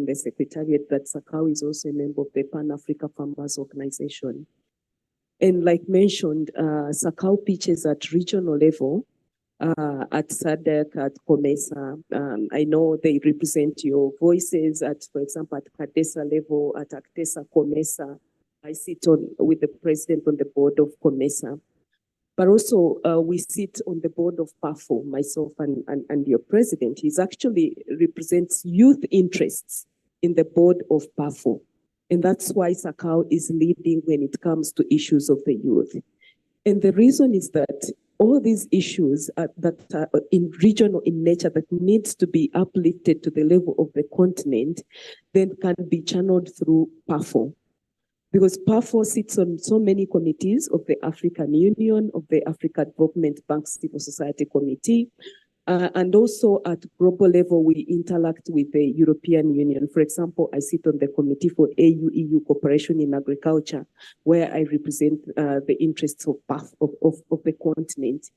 the secretariat that SACAU is also a member of the Pan-Africa Farmers Organization. And like mentioned, SACAU pitches at regional level, at SADC, at COMESA. I know they represent your voices at, for example, at CADESA level, at ACTESA, COMESA. I sit with the president on the board of COMESA. But also, we sit on the board of PAFO, myself and your president. He actually represents youth interests in the board of PAFO. And that's why SACAU is leading when it comes to issues of the youth. And the reason is that all these issues that are in regional in nature that needs to be uplifted to the level of the continent, then can be channeled through PAFO. Because PAFO sits on so many committees of the African Union, of the Africa Development Bank Civil Society Committee, and also at global level, we interact with the European Union. For example, I sit on the Committee for AU-EU Cooperation in Agriculture, where I represent the interests of the continent.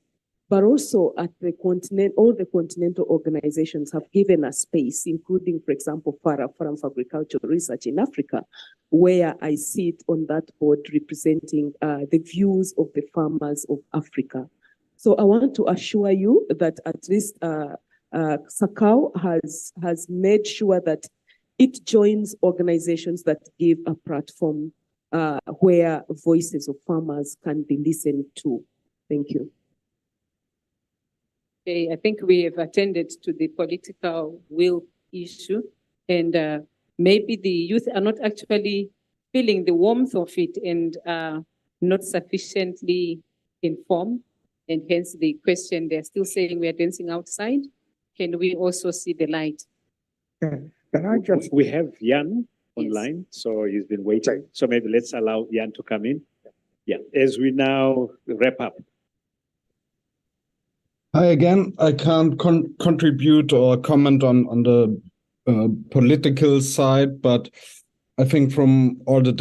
But also at the continent, all the continental organizations have given us space, including, for example, FARA, Forum for Agricultural Research in Africa, where I sit on that board representing the views of the farmers of Africa. So I want to assure you that at least SACAU has made sure that it joins organizations that give a platform where voices of farmers can be listened to. Thank you. Okay, I think we have attended to the political will issue, and maybe the youth are not actually feeling the warmth of it and not sufficiently informed, and hence the question, they're still saying we are dancing outside. Can we also see the light? Can I just... We have Jan online, so he's been waiting. So maybe let's allow Jan to come in. Yeah, as we now wrap up. Hi again. I can't contribute or comment on the political side, but I think from all the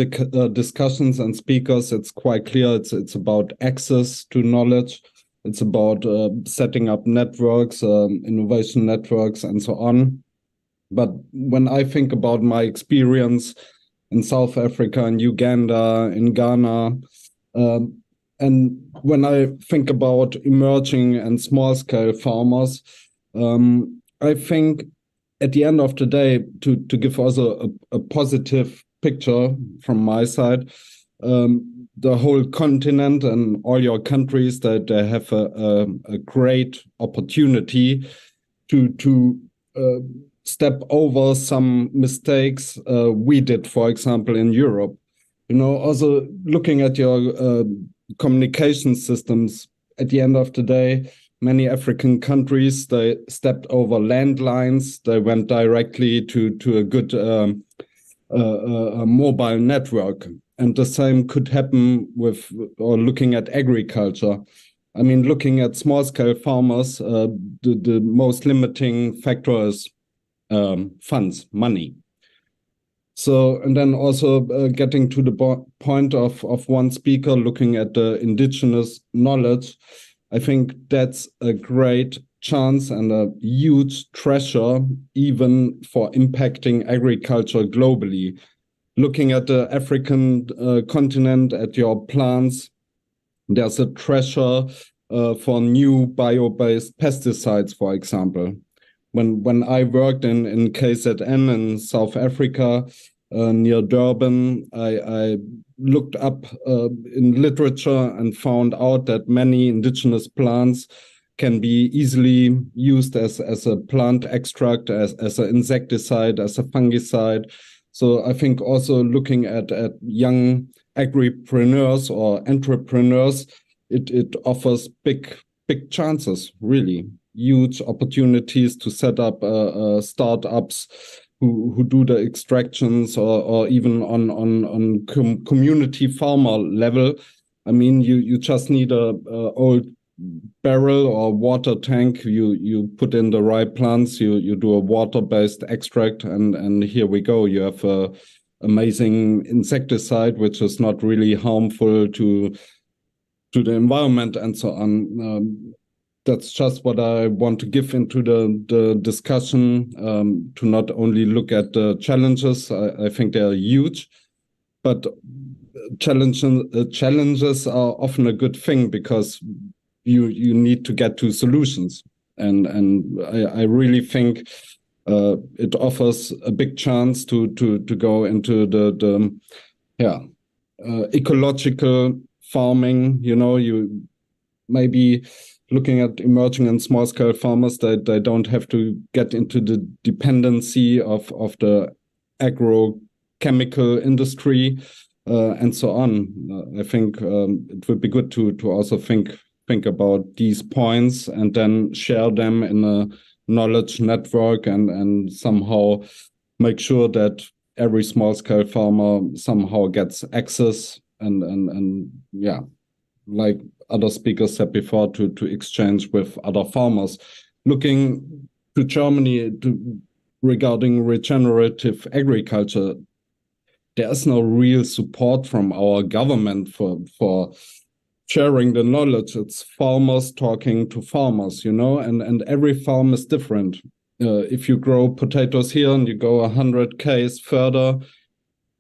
discussions and speakers, it's quite clear it's about access to knowledge. It's about setting up networks, innovation networks, and so on. But when I think about my experience in South Africa, in Uganda, in Ghana, and when I think about emerging and small-scale farmers, I think at the end of the day, to give also a positive picture from my side, the whole continent and all your countries, that they have a great opportunity to step over some mistakes we did, for example, in Europe. You know, also looking at your communication systems, at the end of the day, many African countries, they stepped over landlines. They went directly to a good mobile network. And the same could happen with, or looking at agriculture. I mean, looking at small-scale farmers, the most limiting factor is funds, money. So, and then also getting to the point of one speaker looking at the indigenous knowledge, I think that's a great chance and a huge treasure even for impacting agriculture globally. Looking at the African continent, at your plants, there's a treasure for new bio-based pesticides, for example. When I worked in KZN in South Africa, near Durban, I looked up in literature and found out that many indigenous plants can be easily used as a plant extract, as an insecticide, as a fungicide. So I think also looking at young agripreneurs or entrepreneurs, it offers big chances, really. Huge opportunities to set up startups who do the extractions or even on community farmer level. I mean, you just need a old barrel or water tank. You put in the right plants. You do a water-based extract, and here we go. You have a amazing insecticide which is not really harmful to the environment and so on. That's just what I want to give into the discussion, to not only look at the challenges. I think they are huge, but challenges are often a good thing because you need to get to solutions. And I really think it offers a big chance to go into the ecological farming. You know, you maybe looking at emerging and small-scale farmers, they don't have to get into the dependency of the agrochemical industry and so on. I think it would be good to also think about these points and then share them in a knowledge network and somehow make sure that every small-scale farmer somehow gets access and yeah, like other speakers said before, to exchange with other farmers. Looking to Germany regarding regenerative agriculture, there is no real support from our government for sharing the knowledge. It's farmers talking to farmers, you know, and every farm is different. If you grow potatoes here and you go 100 km further,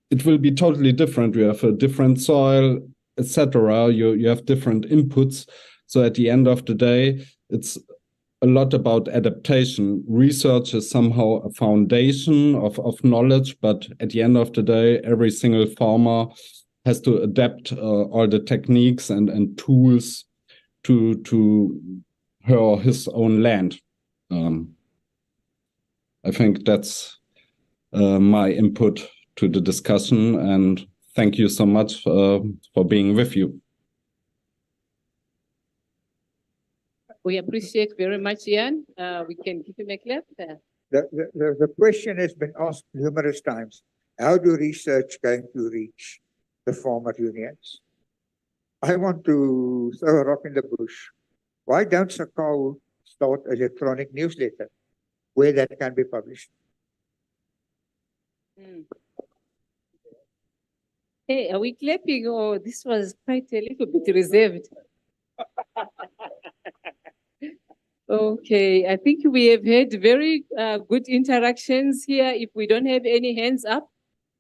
it will be totally different. You have a different soil, etc. You have different inputs. So at the end of the day, it's a lot about adaptation. Research is somehow a foundation of knowledge, but at the end of the day, every single farmer has to adapt all the techniques and tools to her or his own land. I think that's my input to the discussion, and thank you so much for being with you. We appreciate very much, Ian. We can give him a clap. The question has been asked numerous times. How do research going to reach the farmer unions? I want to throw a rock in the bush. Why don't SACAU start an electronic newsletter where that can be published? Hey, are we clapping? Oh, this was quite a little bit reserved. Okay, I think we have had very good interactions here. If we don't have any hands up,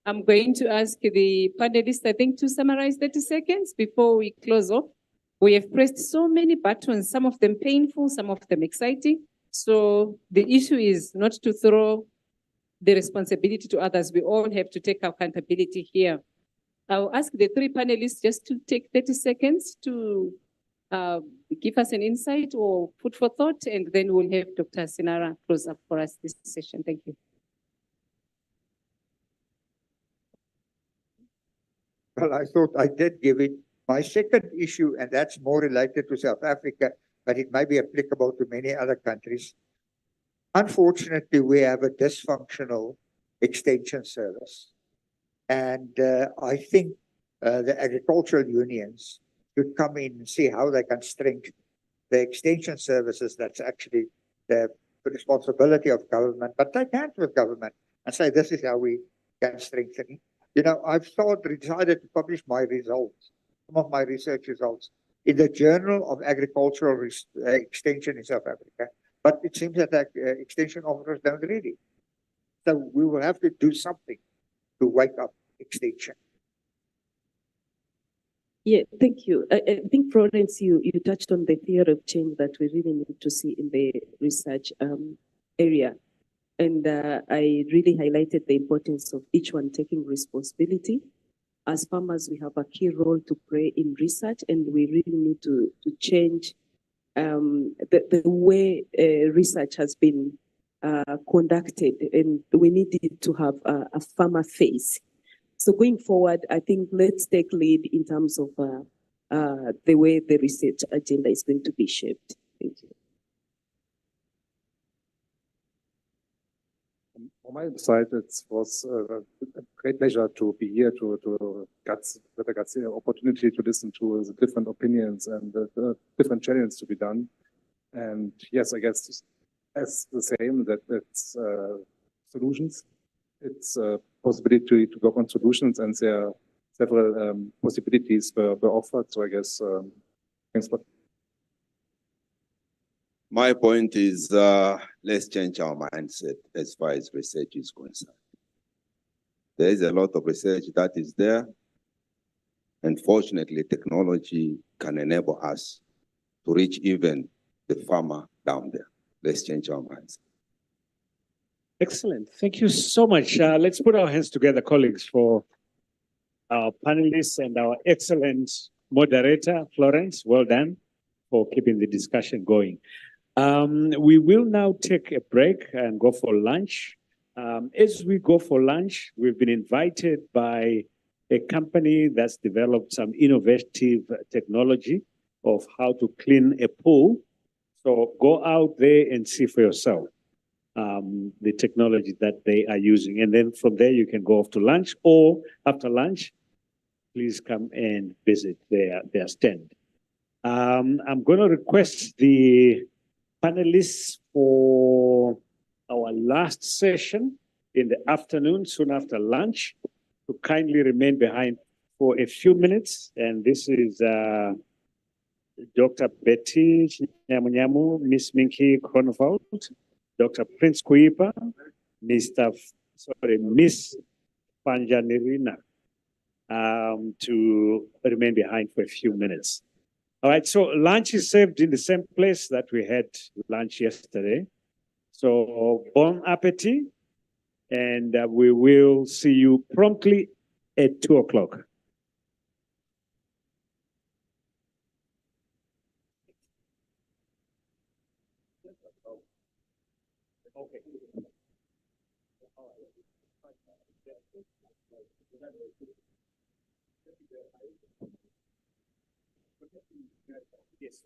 I'm going to ask the panelists, I think, to summarize 30 seconds before we close off. We have pressed so many buttons, some of them painful, some of them exciting. So the issue is not to throw the responsibility to others. We all have to take accountability here. I'll ask the three panelists just to take 30 seconds to give us an insight or food for thought, and then we'll have Dr. Sinara close up for us this session. Thank you. Well, I thought I did give it. My second issue, and that's more related to South Africa, but it may be applicable to many other countries. Unfortunately, we have a dysfunctional extension service. And I think the agricultural unions should come in and see how they can strengthen the extension services, that's actually the responsibility of government, but take hands with government and say, this is how we can strengthen it. You know, I've decided to publish my results, some of my research results, in the Journal of Agricultural Extension in South Africa. But it seems that extension officers don't read it. So we will have to do something to wake up extension. Yeah, thank you. I think, Florence, you touched on the theory of change that we really need to see in the research area. And I really highlighted the importance of each one taking responsibility. As farmers, we have a key role to play in research, and we really need to change the way research has been conducted, and we need it to have a farmer face. So going forward, I think let's take lead in terms of the way the research agenda is going to be shaped. Thank you. On my side, it was a great pleasure to be here to get the opportunity to listen to the different opinions and the different challenges to be done. And yes, I guess as the same that it's solutions. It's a possibility to work on solutions, and there are several possibilities were offered. So I guess thanks for. My point is, let's change our mindset as far as research is concerned. There is a lot of research that is there. Unfortunately, technology can enable us to reach even the farmer down there. Let's change our mindset. Excellent. Thank you so much. Let's put our hands together, colleagues, for our panelists and our excellent moderator, Florence. Well done for keeping the discussion going. We will now take a break and go for lunch. As we go for lunch, we've been invited by a company that's developed some innovative technology of how to clean a pool. So go out there and see for yourself the technology that they are using. And then from there, you can go off to lunch, or after lunch, please come and visit their stand. I'm going to request the panelists for our last session in the afternoon, soon after lunch, to kindly remain behind for a few minutes. And this is Dr. Betty Nyamunyamu, Miss Minky Kronveld, Dr. Prince Kuipa, Miss Panjanirina, to remain behind for a few minutes. All right, so lunch is served in the same place that we had lunch yesterday. So bon appetit, and we will see you promptly at 2 o'clock. Okay. Yes.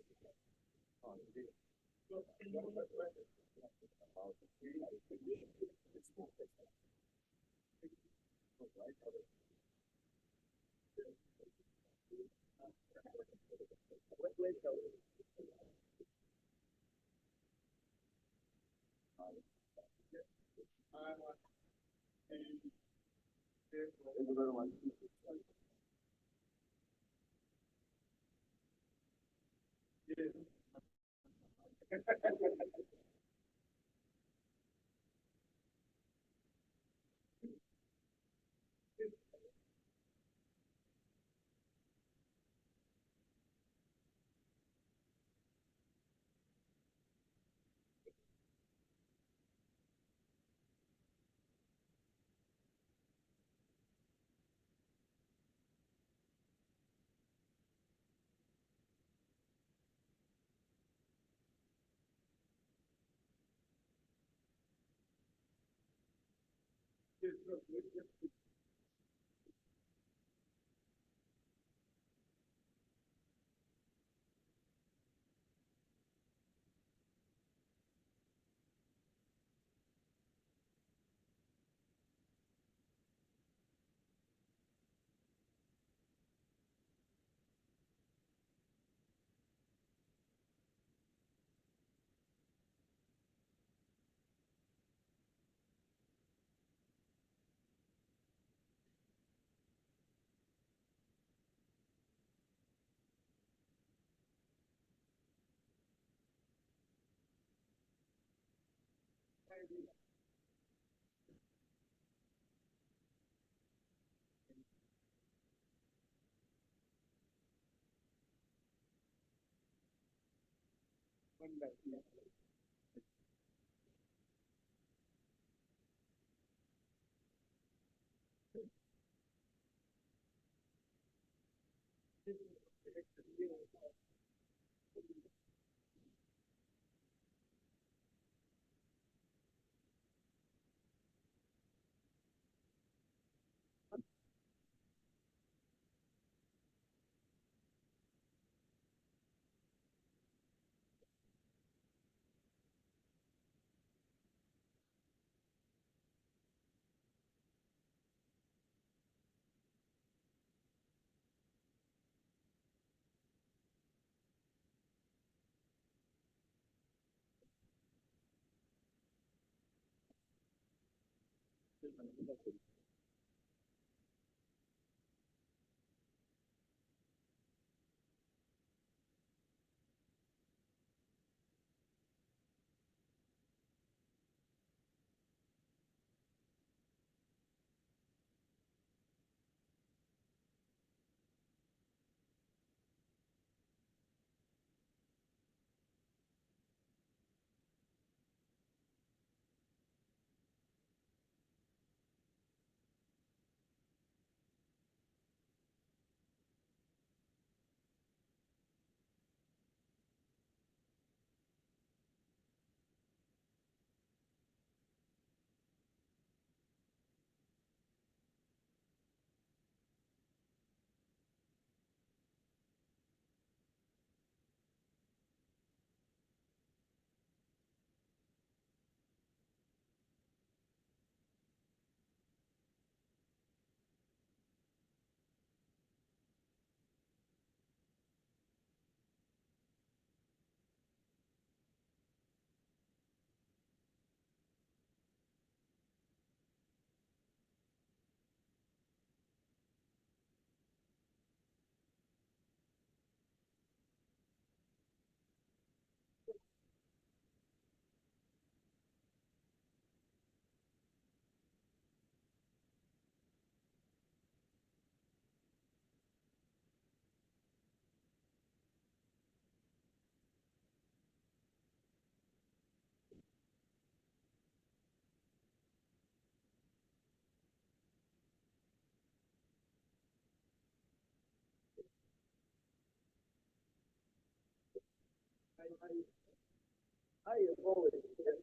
I have always said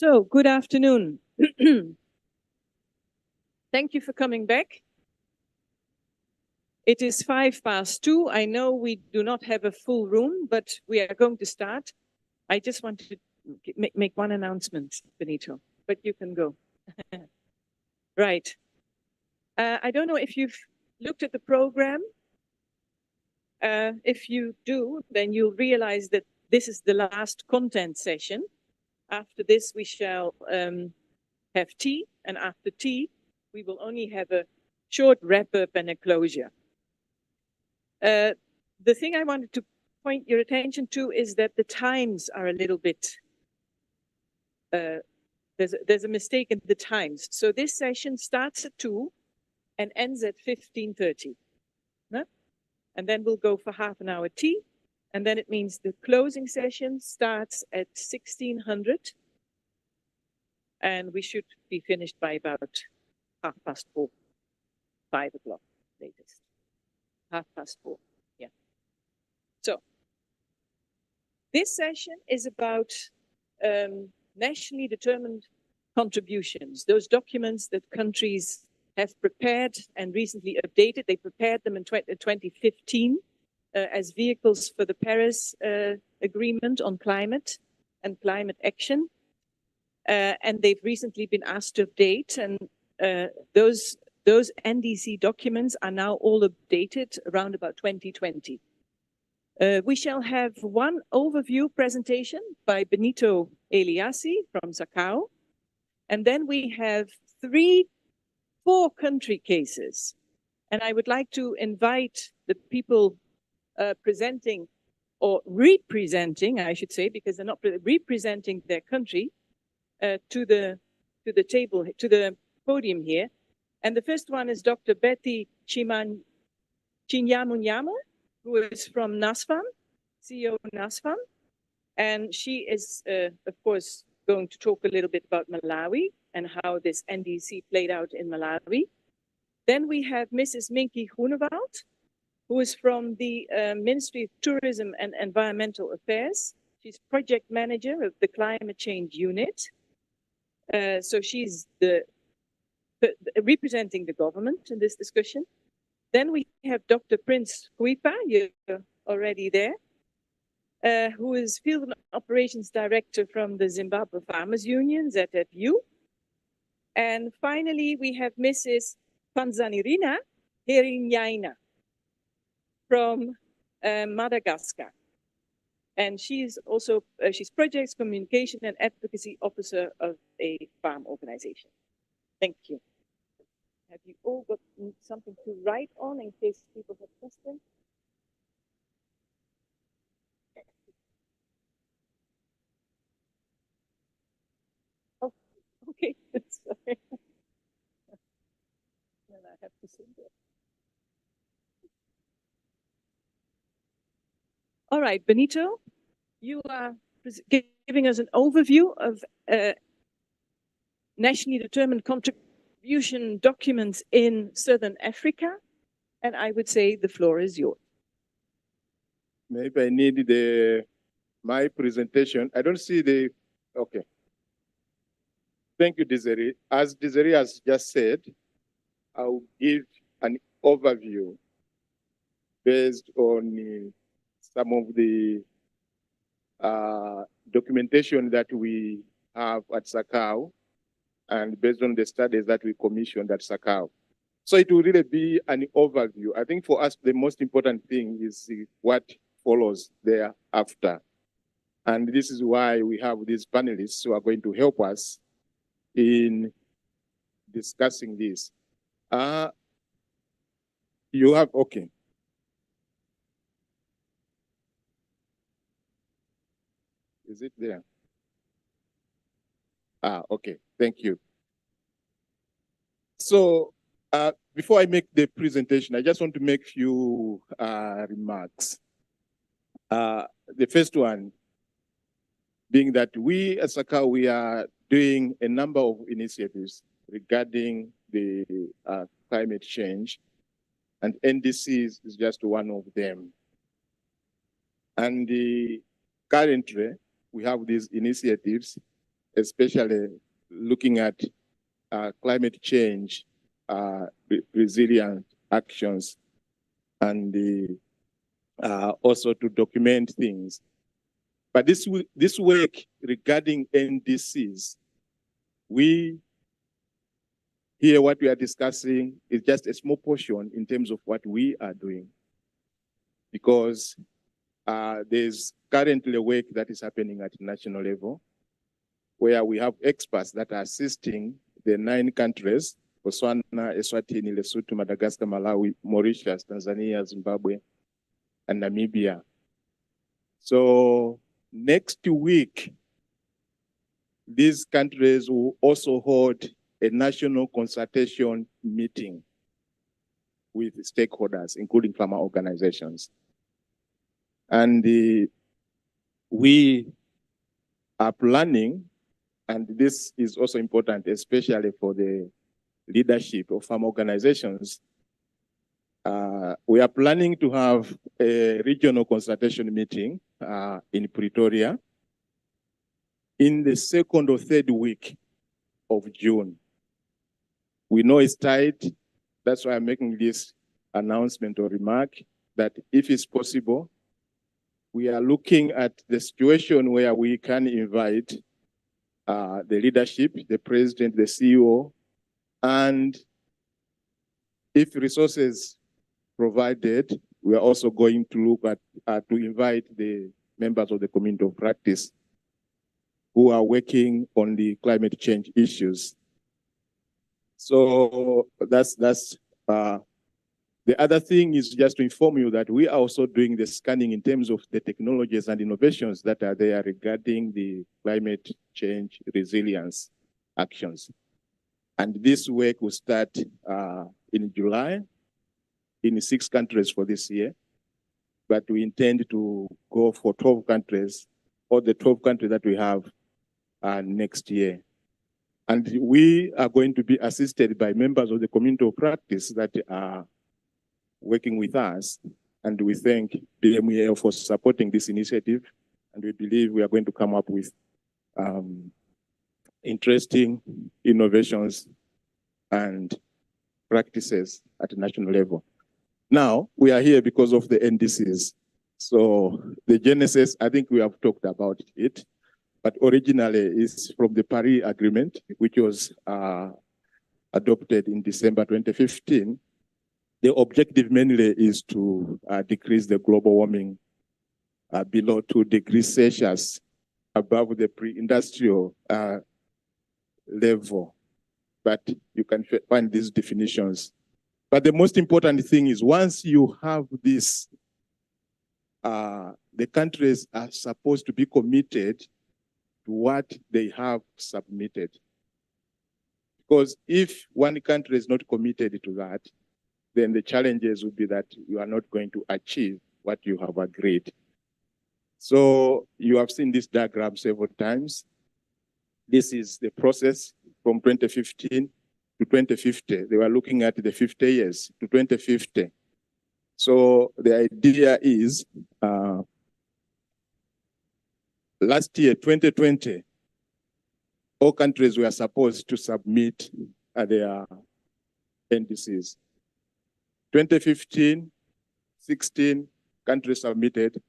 So, good afternoon. Thank you for coming back. It is 2:05. I know we do not have a full room, but we are going to start. I just wanted to make one announcement, Benito, but you can go. Right. I don't know if you've looked at the program. If you do, then you'll realize that this is the last content session. After this, we shall have tea, and after tea, we will only have a short wrap-up and a closure. The thing I wanted to point your attention to is that the times are a little bit, there's a mistake in the times. So this session starts at 2 and ends at 15:30. No? And then we'll go for half an hour tea. And then it means the closing session starts at 1600. And we should be finished by about 4:30, 5 o'clock latest. 4:30, yeah. So this session is about nationally determined contributions, those documents that countries have prepared and recently updated. They prepared them in 2015 as vehicles for the Paris Agreement on climate and climate action. And they've recently been asked to update, and those NDC documents are now all updated around about 2020. We shall have one overview presentation by Benito Eliassi from SACAU, and then we have 4 country cases. And I would like to invite the people presenting, or representing, I should say, because they're not representing their country, to the table, to the podium here. And the first one is Dr. Betty Chinyamunyamu, who is from NASFAM, CEO of NASFAM. And she is, of course, going to talk a little bit about Malawi and how this NDC played out in Malawi. Then we have Mrs. Minky Groenewald, who is from the Ministry of Tourism and Environmental Affairs. She's project manager of the Climate Change Unit. So she's representing the government in this discussion. Then we have Dr. Prince Kuipa, you're already there, who is Field Operations Director from the Zimbabwe Farmers Union, ZFU. And finally, we have Mrs. Panzanirina Herinyaina from Madagascar. And she's also, she's Projects, Communication and Advocacy Officer of a farm organization. Thank you. Have you all got something to write on in case people have questions? Oh, okay, sorry. Then I have to sit there. All right, Benito, you are giving us an overview of nationally determined contribution documents in Southern Africa, and I would say the floor is yours. Maybe I need my presentation. I don't see the, okay. Thank you, Desiree. As Desiree has just said, I'll give an overview based on some of the documentation that we have at SACAU and based on the studies that we commissioned at SACAU. So it will really be an overview. I think for us, the most important thing is what follows thereafter. And this is why we have these panelists who are going to help us in discussing this. You have, okay. Is it there? Okay, thank you. So before I make the presentation, I just want to make a few remarks. The first one being that we at SACAU, we are doing a number of initiatives regarding the climate change, and NDC is just one of them. And currently, we have these initiatives especially looking at climate change, resilient actions, and also to document things. But this work regarding NDCs, here what we are discussing is just a small portion in terms of what we are doing, because there's currently work that is happening at national level where we have experts that are assisting the 9 countries: Botswana, Eswatini, Lesotho, Madagascar, Malawi, Mauritius, Tanzania, Zimbabwe, and Namibia. So next week, these countries will also hold a national consultation meeting with stakeholders, including farmer organizations. And we are planning, and this is also important, especially for the leadership of farm organizations. We are planning to have a regional consultation meeting in Pretoria in the 2nd or 3rd week of June. We know it's tight. That's why I'm making this announcement or remark that if it's possible, we are looking at the situation where we can invite the leadership, the president, the CEO, and if resources provided, we are also going to look at to invite the members of the community of practice who are working on the climate change issues. So that's the other thing is just to inform you that we are also doing the scanning in terms of the technologies and innovations that are there regarding the climate change resilience actions. And this work will start in July in 6 countries for this year, but we intend to go for 12 countries, or the 12 countries that we have next year. And we are going to be assisted by members of the community of practice that are working with us. And we thank BMEL for supporting this initiative. And we believe we are going to come up with interesting innovations and practices at a national level. Now, we are here because of the NDCs. So the genesis, I think we have talked about it, but originally is from the Paris Agreement, which was adopted in December 2015. The objective mainly is to decrease the global warming below 2 degrees Celsius above the pre-industrial level. But you can find these definitions. But the most important thing is once you have this, the countries are supposed to be committed to what they have submitted. Because if one country is not committed to that, then the challenges would be that you are not going to achieve what you have agreed. So you have seen this diagram several times. This is the process from 2015 to 2050. They were looking at the 50 years to 2050. So the idea is last year, 2020, all countries were supposed to submit their NDCs. 2015, 16 countries submitted,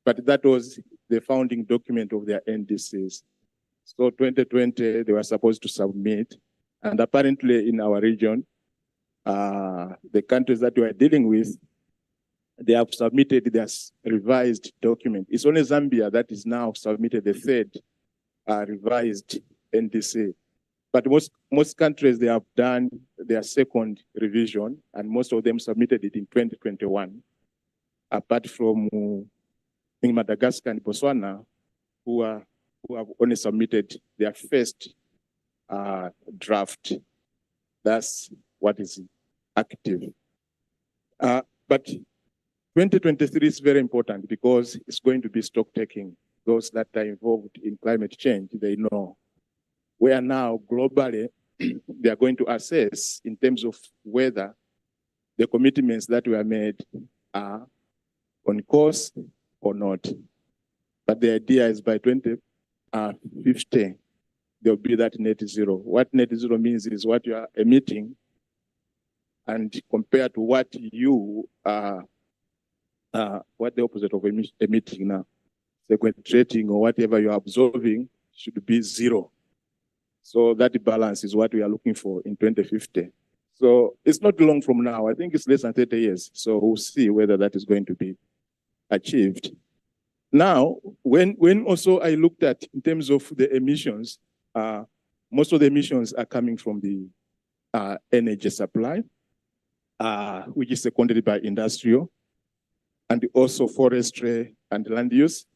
but that was the founding document of their NDCs. So 2020, they were supposed to submit. And apparently in our region, the countries that we are dealing with, they have submitted their revised document. It's only Zambia that is now submitted the 3rd revised NDC. But most countries, they have done their 2nd revision, and most of them submitted it in 2021, apart from Madagascar and Botswana, who have only submitted their 1st draft. That's what is active. But 2023 is very important because it's going to be stock taking. Those that are involved in climate change, they know. Where now globally, they are going to assess in terms of whether the commitments that were made are on course or not. But the idea is by 2050, there'll be that net zero. What net zero means is what you are emitting and compared to what you are, what the opposite of emitting now, sequestrating or whatever you're absorbing should be zero. So that balance is what we are looking for in 2050. So it's not long from now. I think it's less than 30 years. So we'll see whether that is going to be achieved. Now, when also I looked at in terms of the emissions, most of the emissions are coming from the energy supply, which is seconded by industrial, and also forestry and land use.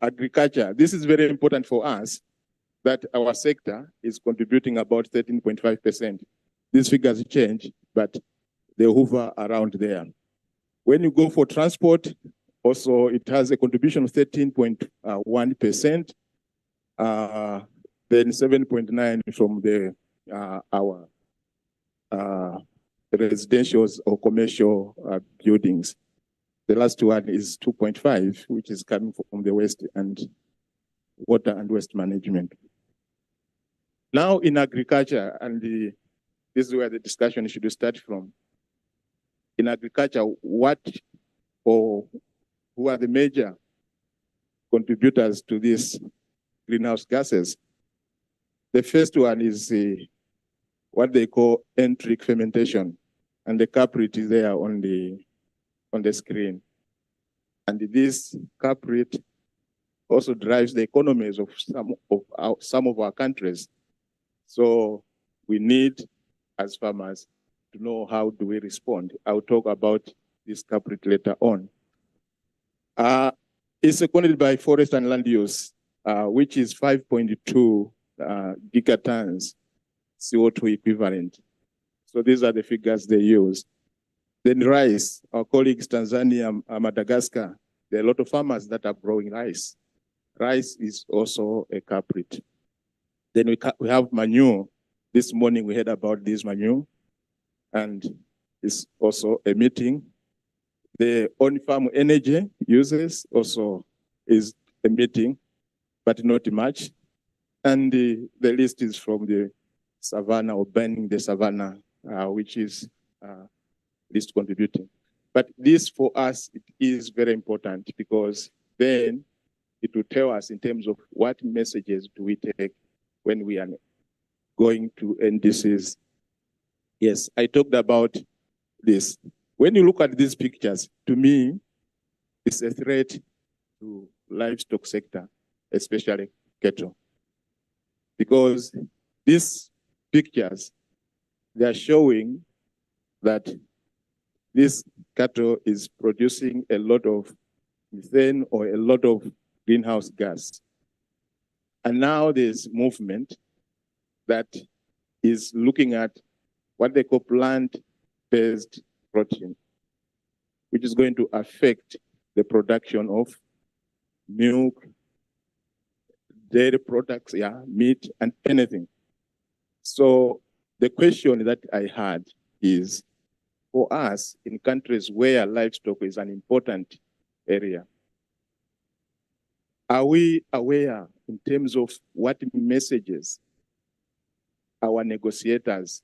Agriculture, this is very important for us, that our sector is contributing about 13.5%. These figures change, but they hover around there. When you go for transport, also it has a contribution of 13.1%, then 7.9% from the our residentials or commercial buildings. The last one is 2.5%, which is coming from the waste and water and waste management. Now in agriculture, and this is where the discussion should start from. In agriculture, what or who are the major contributors to these greenhouse gases? The first one is what they call enteric fermentation, and the culprit is there on the screen. And this culprit also drives the economies of some of our countries. So we need, as farmers, to know how do we respond. I'll talk about this culprit later on. It's seconded by forest and land use, which is 5.2 gigatons CO2 equivalent. So these are the figures they use. Then rice, our colleagues Tanzania, Madagascar, there are a lot of farmers that are growing rice. Rice is also a culprit. Then we have manure. This morning we heard about this manure, and it's also emitting. The on-farm energy uses also is emitting, but not much. And the list is from the savanna or burning the savanna, which is least contributing. But this for us, it is very important because then it will tell us in terms of what messages do we take when we are going to end disease. Yes, I talked about this. When you look at these pictures, to me, it's a threat to livestock sector, especially cattle. Because these pictures, they are showing that this cattle is producing a lot of methane or a lot of greenhouse gas. And now there's movement that is looking at what they call plant-based protein, which is going to affect the production of milk, dairy products, meat, and anything. So the question that I had is, for us in countries where livestock is an important area, are we aware in terms of what messages our negotiators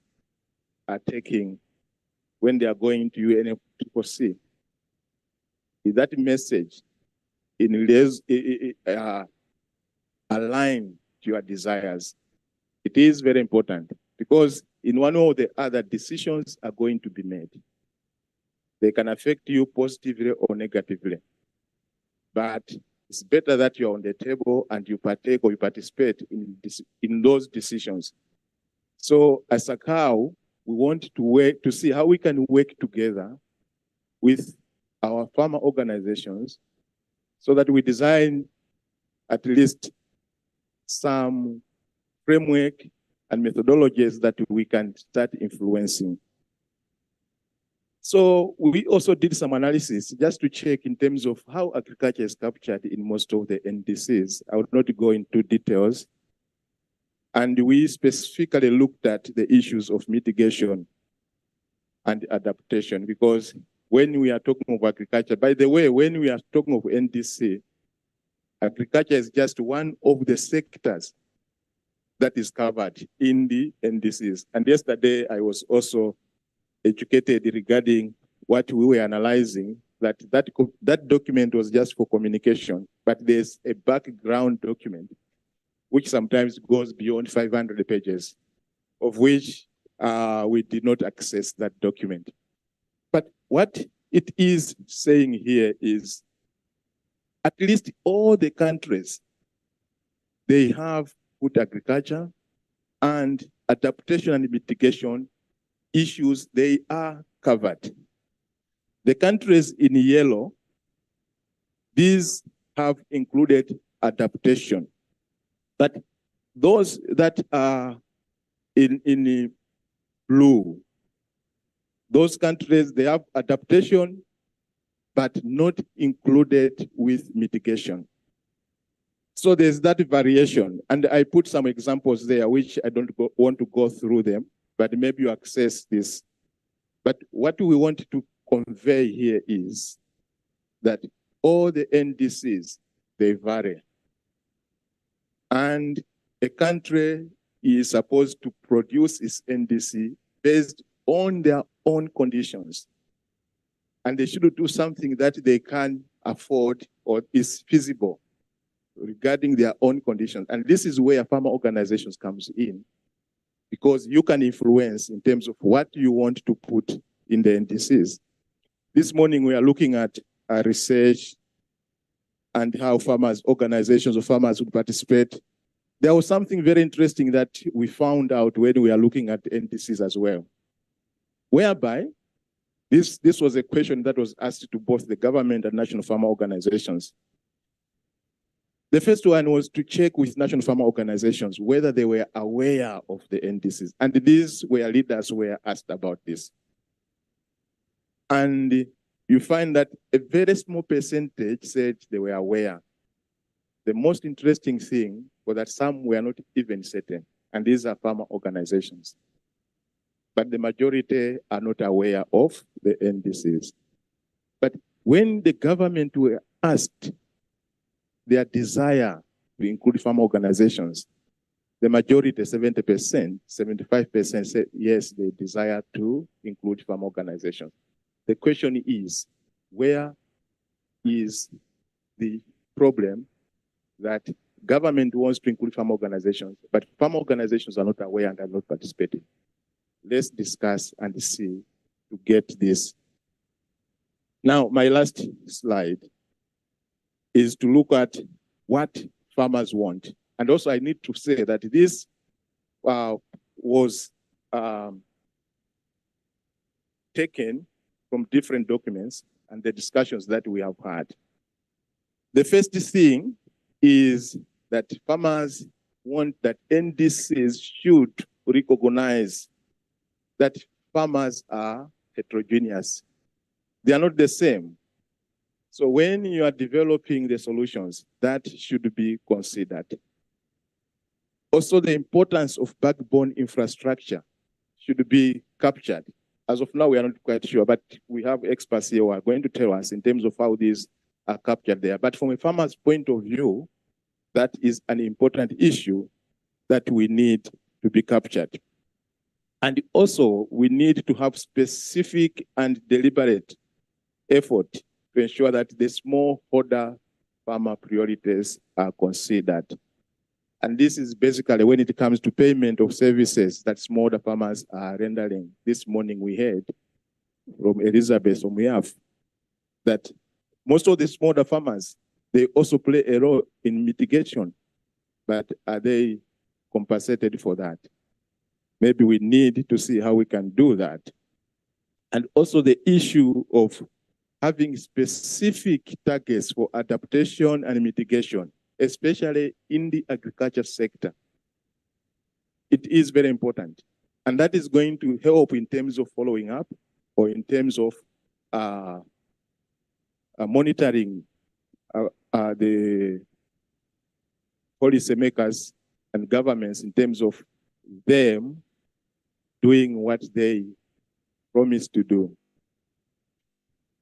are taking when they are going to UNFCCC? Is that message aligned to your desires? It is very important because in one or the other, decisions are going to be made. They can affect you positively or negatively. But it's better that you're on the table and you partake or you participate in those decisions. So as SACAU, we want to work to see how we can work together with our farmer organizations so that we design at least some framework and methodologies that we can start influencing. So we also did some analysis just to check in terms of how agriculture is captured in most of the NDCs. I would not go into details. And we specifically looked at the issues of mitigation and adaptation, because when we are talking of agriculture, by the way, when we are talking of NDC, agriculture is just one of the sectors that is covered in the NDCs. And yesterday, I was also educated regarding what we were analyzing, that document was just for communication, but there's a background document which sometimes goes beyond 500 pages, of which we did not access that document. But what it is saying here is at least all the countries, they have food agriculture and adaptation and mitigation issues, they are covered. The countries in yellow, these have included adaptation. But those that are in blue, those countries, they have adaptation, but not included with mitigation. So there's that variation. And I put some examples there, which I don't want to go through them, but maybe you access this. But what we want to convey here is that all the NDCs, they vary. And a country is supposed to produce its NDC based on their own conditions. And they should do something that they can afford or is feasible regarding their own conditions. And this is where farmer organizations comes in, because you can influence in terms of what you want to put in the NDCs. This morning, we are looking at research and how farmers, organizations of farmers would participate. There was something very interesting that we found out when we are looking at NDCs as well, whereby this was a question that was asked to both the government and national farmer organizations. The first one was to check with national farmer organizations whether they were aware of the NDCs. And these were leaders were asked about this. And you find that a very small percentage said they were aware. The most interesting thing was that some were not even certain, and these are farmer organizations. But the majority are not aware of the NDCs. But when the government were asked their desire to include farmer organizations, the majority, 70%, 75% said yes, they desire to include farmer organizations. The question is, where is the problem that government wants to include farmer organizations, but farmer organizations are not aware and are not participating? Let's discuss and see to get this. Now, my last slide is to look at what farmers want. And also I need to say that this was taken from different documents and the discussions that we have had. The first thing is that farmers want that NDCs should recognize that farmers are heterogeneous. They are not the same. So when you are developing the solutions, that should be considered. Also, the importance of backbone infrastructure should be captured. As of now, we are not quite sure, but we have experts here who are going to tell us in terms of how these are captured there. But from a farmer's point of view, that is an important issue that we need to be captured. And also, we need to have specific and deliberate effort to ensure that the smallholder farmer priorities are considered. And this is basically when it comes to payment of services that smallholder farmers are rendering. This morning we heard from Elizabeth Omuyafu that most of the smallholder farmers, they also play a role in mitigation, but are they compensated for that? Maybe we need to see how we can do that. And also the issue of having specific targets for adaptation and mitigation, especially in the agriculture sector. It is very important. And that is going to help in terms of following up or in terms of monitoring the policymakers and governments in terms of them doing what they promised to do.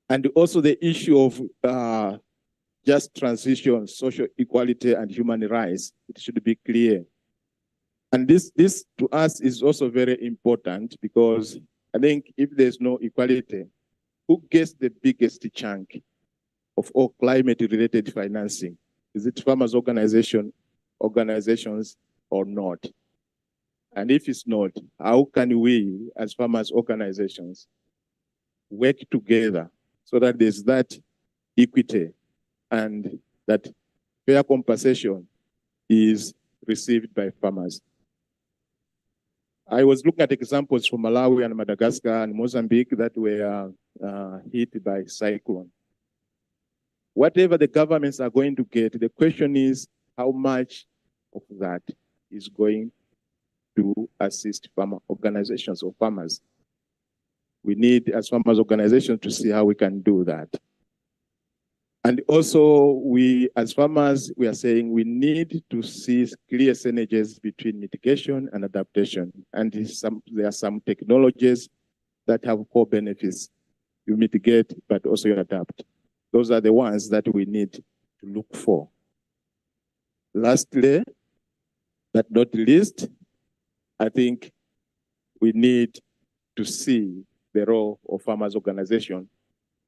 And also the issue of just transition, social equality, and human rights, it should be clear. And this to us is also very important because I think if there's no equality, who gets the biggest chunk of all climate-related financing? Is it farmers' organizations or not? And if it's not, how can we, as farmers' organizations, work together so that there's that equity and that fair compensation is received by farmers? I was looking at examples from Malawi and Madagascar and Mozambique that were hit by cyclone. Whatever the governments are going to get, the question is how much of that is going to assist farmer organizations or farmers. We need, as farmers organizations, to see how we can do that. And also, we, as farmers, we are saying we need to see clear synergies between mitigation and adaptation. And there are some technologies that have core benefits. You mitigate, but also you adapt. Those are the ones that we need to look for. Lastly, but not least, I think we need to see the role of farmers' organization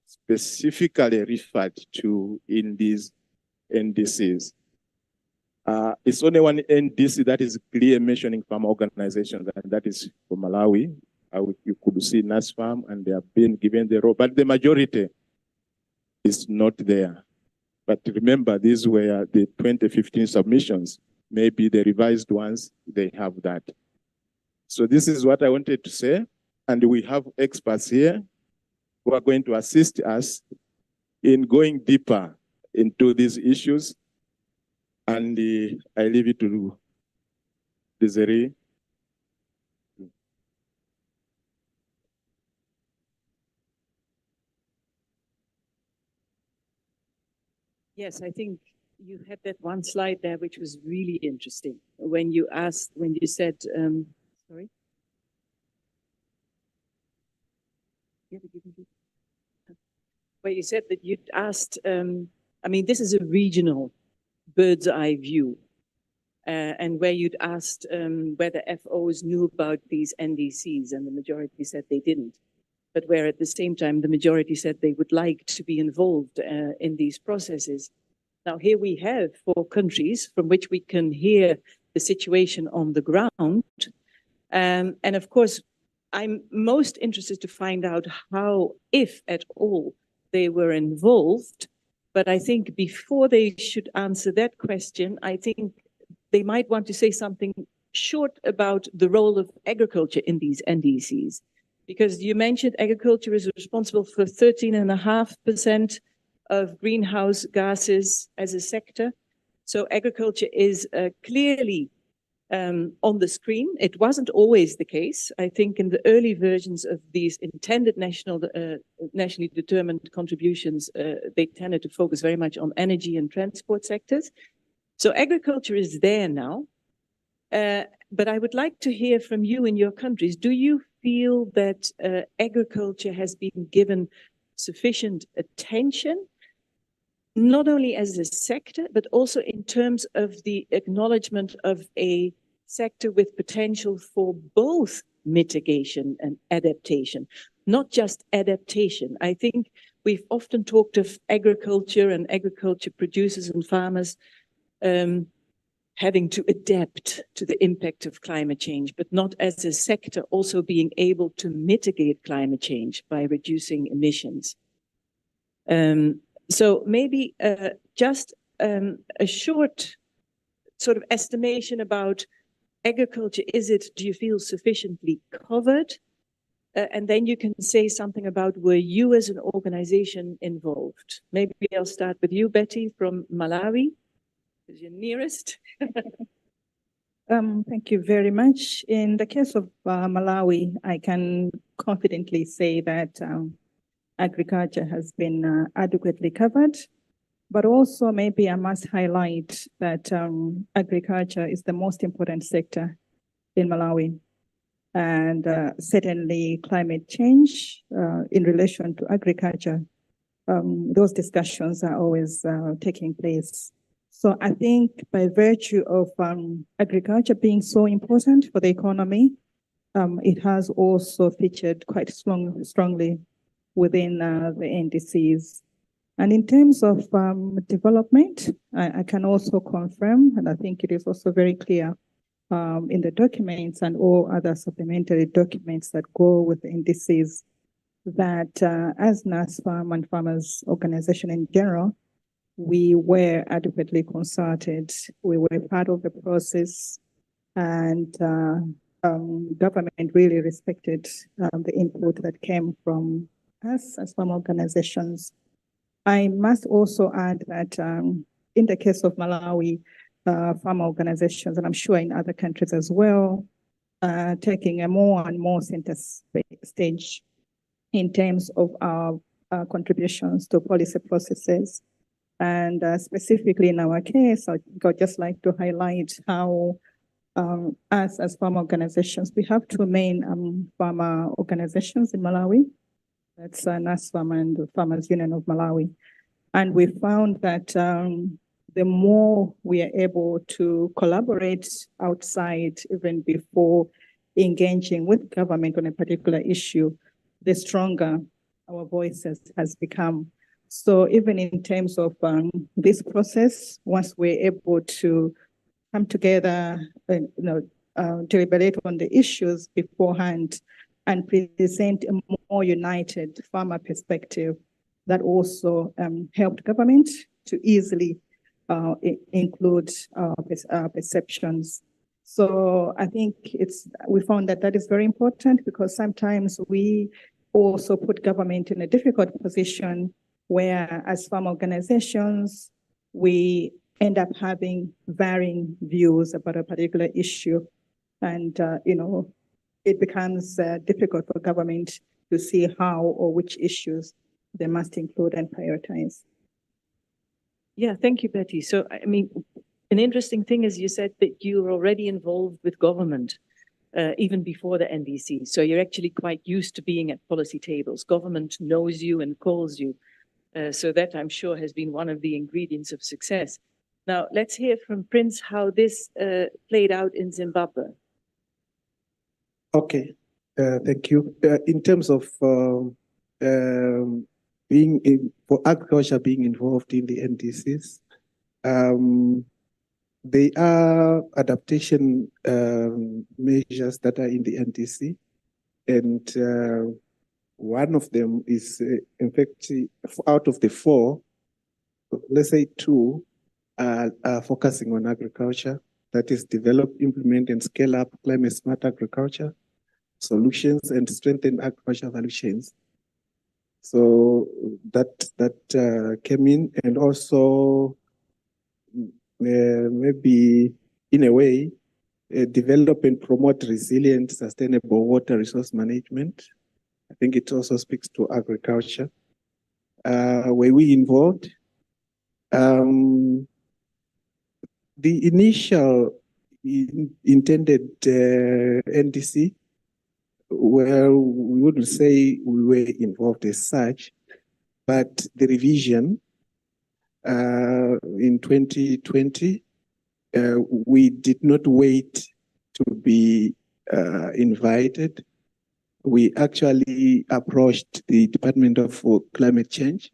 specifically referred to in these NDCs. It's only one NDC that is clear mentioning farmer organizations, and that is for Malawi. You could see NASFAM, and they have been given the role, but the majority is not there. But remember, these were the 2015 submissions. Maybe the revised ones, they have that. So this is what I wanted to say, and we have experts here who are going to assist us in going deeper into these issues. And I leave it to Desiree. Yes, I think you had that one slide there, which was really interesting. When you said, sorry? Where you said that you'd asked, I mean, this is a regional bird's eye view, and where you'd asked whether FOs knew about these NDCs, and the majority said they didn't. But where at the same time, the majority said they would like to be involved in these processes. Now, here we have 4 countries from which we can hear the situation on the ground. And of course, I'm most interested to find out how, if at all, they were involved. But I think before they should answer that question, I think they might want to say something short about the role of agriculture in these NDCs. Because you mentioned agriculture is responsible for 13.5% of greenhouse gases as a sector. So agriculture is clearly on the screen. It wasn't always the case. I think in the early versions of these intended nationally determined contributions, they tended to focus very much on energy and transport sectors. So agriculture is there now. But I would like to hear from you in your countries. Do you feel that agriculture has been given sufficient attention, not only as a sector, but also in terms of the acknowledgement of a sector with potential for both mitigation and adaptation, not just adaptation? I think we've often talked of agriculture and agriculture producers and farmers having to adapt to the impact of climate change, but not as a sector also being able to mitigate climate change by reducing emissions. So maybe just a short sort of estimation about agriculture. Do you feel sufficiently covered? And then you can say something about were you as an organization involved? Maybe I'll start with you, Betty, from Malawi, because you're nearest. Thank you very much. In the case of Malawi, I can confidently say that agriculture has been adequately covered, but also maybe I must highlight that agriculture is the most important sector in Malawi. And certainly climate change in relation to agriculture, those discussions are always taking place So I think by virtue of agriculture being so important for the economy, it has also featured quite strongly within the NDCs. And in terms of development, I can also confirm, and I think it is also very clear in the documents and all other supplementary documents that go with the NDCs, that as NASFAM and farmers organization in general, we were adequately consulted. We were part of the process, and government really respected the input that came from us as farm organizations. I must also add that in the case of Malawi, farm organizations, and I'm sure in other countries as well, taking a more and more center stage in terms of our contributions to policy processes. And specifically in our case, I'd just like to highlight how us as farmer organizations, we have two main farmer organizations in Malawi. That's NASFAM and the Farmers Union of Malawi. And we found that the more we are able to collaborate outside, even before engaging with government on a particular issue, the stronger our voices has become. So even in terms of this process, once we're able to come together, deliberate on the issues beforehand and present a more united farmer perspective, that also helped government to easily include perceptions. So I think we found that is very important, because sometimes we also put government in a difficult position where, as farm organizations, we end up having varying views about a particular issue. And, it becomes difficult for government to see how or which issues they must include and prioritize. Yeah, thank you, Betty. So, I mean, an interesting thing is you said that you're already involved with government even before the NDC. So you're actually quite used to being at policy tables. Government knows you and calls you. So that, I'm sure, has been one of the ingredients of success. Now, let's hear from Prince how this played out in Zimbabwe. Okay, thank you. In terms of for agriculture being involved in the NDCs, there are adaptation measures that are in the NDC, and one of them is, in fact, out of the four, let's say two are focusing on agriculture. That is, develop, implement, and scale up climate smart agriculture solutions and strengthen agriculture value chains. So that came in, and also maybe in a way develop and promote resilient, sustainable water resource management. I think it also speaks to agriculture. Were we involved? The initial intended NDC, well, we wouldn't say we were involved as such, but the revision in 2020, we did not wait to be invited. We actually approached the Department of Climate Change,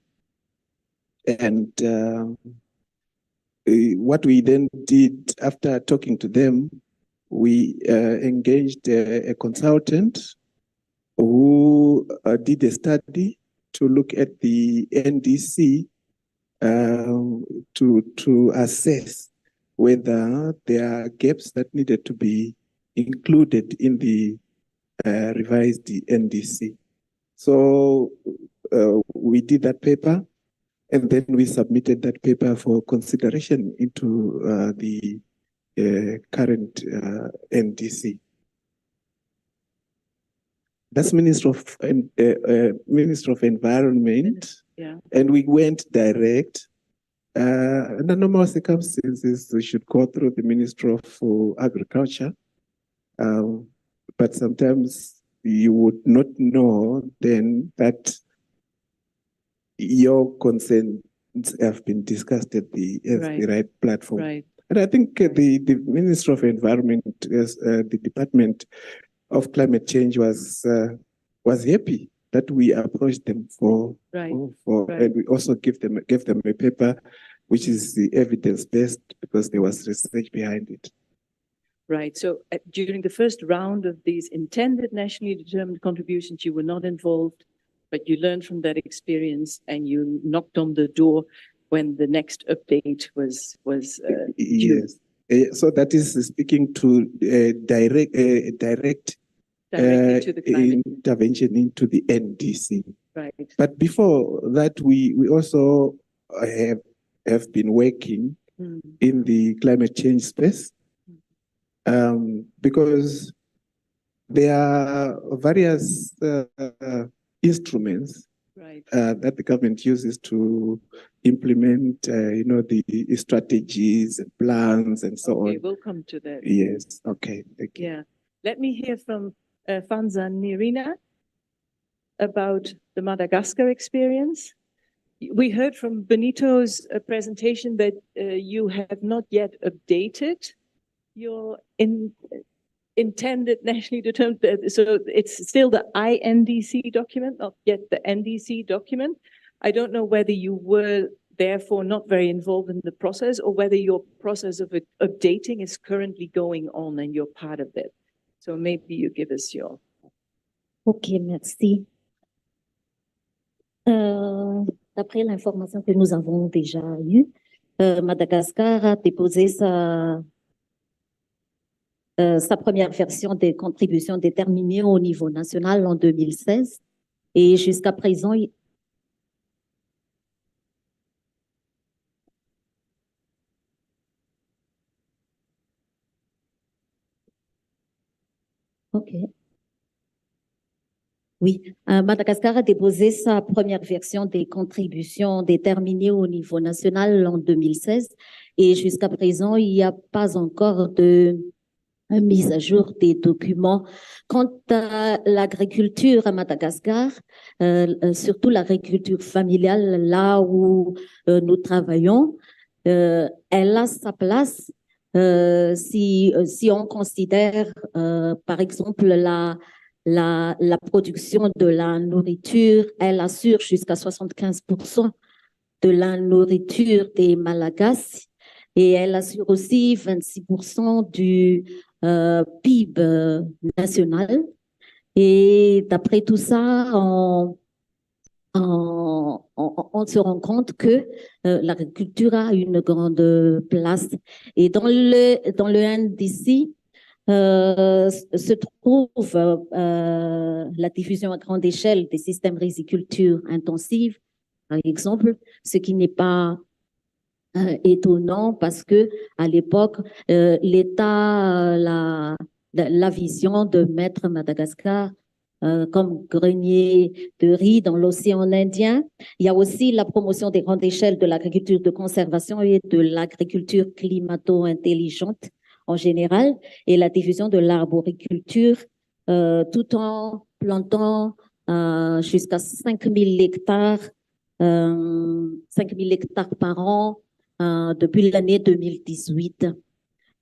and what we then did after talking to them, we engaged a consultant who did a study to look at the NDC to assess whether there are gaps that needed to be included in the revised NDC. So we did that paper, and then we submitted that paper for consideration into the current NDC. That's Minister of Environment, yeah. And we went direct. Under normal circumstances, we should go through the Minister of Agriculture, but sometimes you would not know then that your concern have been discussed at the Right. right platform. Right. And I think the Minister of Environment, the Department of Climate Change was happy that we approached them Right. and we also gave them a paper which is the evidence-based because there was research behind it. Right. So during the first round of these intended nationally determined contributions, you were not involved, but you learned from that experience and you knocked on the door when the next update was due. Yes. So that is speaking to direct Directly to the climate. intervention into the NDC. Right. But before that, we also have been working in the climate change space because there are various instruments that the government uses to implement, the strategies and plans and so Okay, on. we'll come to that. Yes. Okay. Thank you. Yeah. Let me hear from Fanza Nirina about the Madagascar experience. We heard from Benito's presentation that you have not yet updated your intended nationally determined, so it's still the INDC document, not yet the NDC document. I don't know whether you were therefore not very involved in the process or whether your process of updating is currently going on and you're part of it. So maybe you give us your... Ok, merci. D'après l'information que nous avons déjà eue, Madagascar a déposé sa première version des contributions déterminées au niveau national en 2016 et jusqu'à présent, OK. Oui, Madagascar a déposé sa première version des contributions déterminées au niveau national en 2016 et jusqu'à présent, il n'y a pas encore de mise à jour des documents. Quant à l'agriculture à Madagascar, surtout l'agriculture familiale, là où nous travaillons, elle a sa place si on considère, par exemple, la production de la nourriture, elle assure jusqu'à 75% de la nourriture des Malagasy et elle assure aussi 26% du PIB national. Et d'après tout ça, on se rend compte que l'agriculture a une grande place. Et dans le NDC, se trouve la diffusion à grande échelle des systèmes riziculture intensive, par exemple, ce qui n'est pas étonnant parce que à l'époque, l'État, la vision de mettre Madagascar comme grenier de riz dans l'océan Indien. Il y a aussi la promotion des grandes échelles de l'agriculture de conservation et de l'agriculture climato-intelligente en général, et la diffusion de l'arboriculture, tout en plantant jusqu'à 5000 hectares, 5000 hectares par an depuis l'année 2018.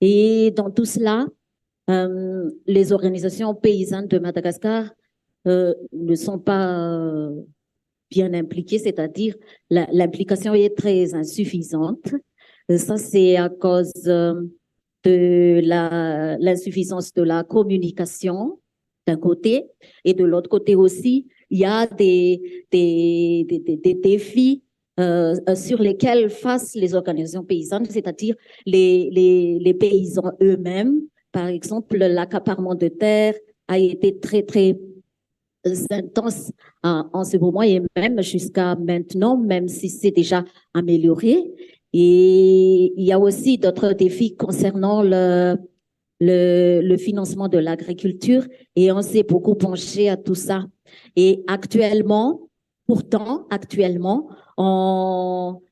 Et dans tout cela, les organisations paysannes de Madagascar ne sont pas bien impliquées, c'est-à-dire l'implication est très insuffisante. Ça, c'est à cause de l'insuffisance de la communication d'un côté et de l'autre côté aussi, il y a des défis sur lesquels face les organisations paysannes, c'est-à-dire les paysans eux-mêmes. Par exemple, l'accaparement de terres a été très, très intense en ce moment et même jusqu'à maintenant, même si c'est déjà amélioré. Et il y a aussi d'autres défis concernant le financement de l'agriculture et on s'est beaucoup penché à tout ça. Et actuellement, pourtant,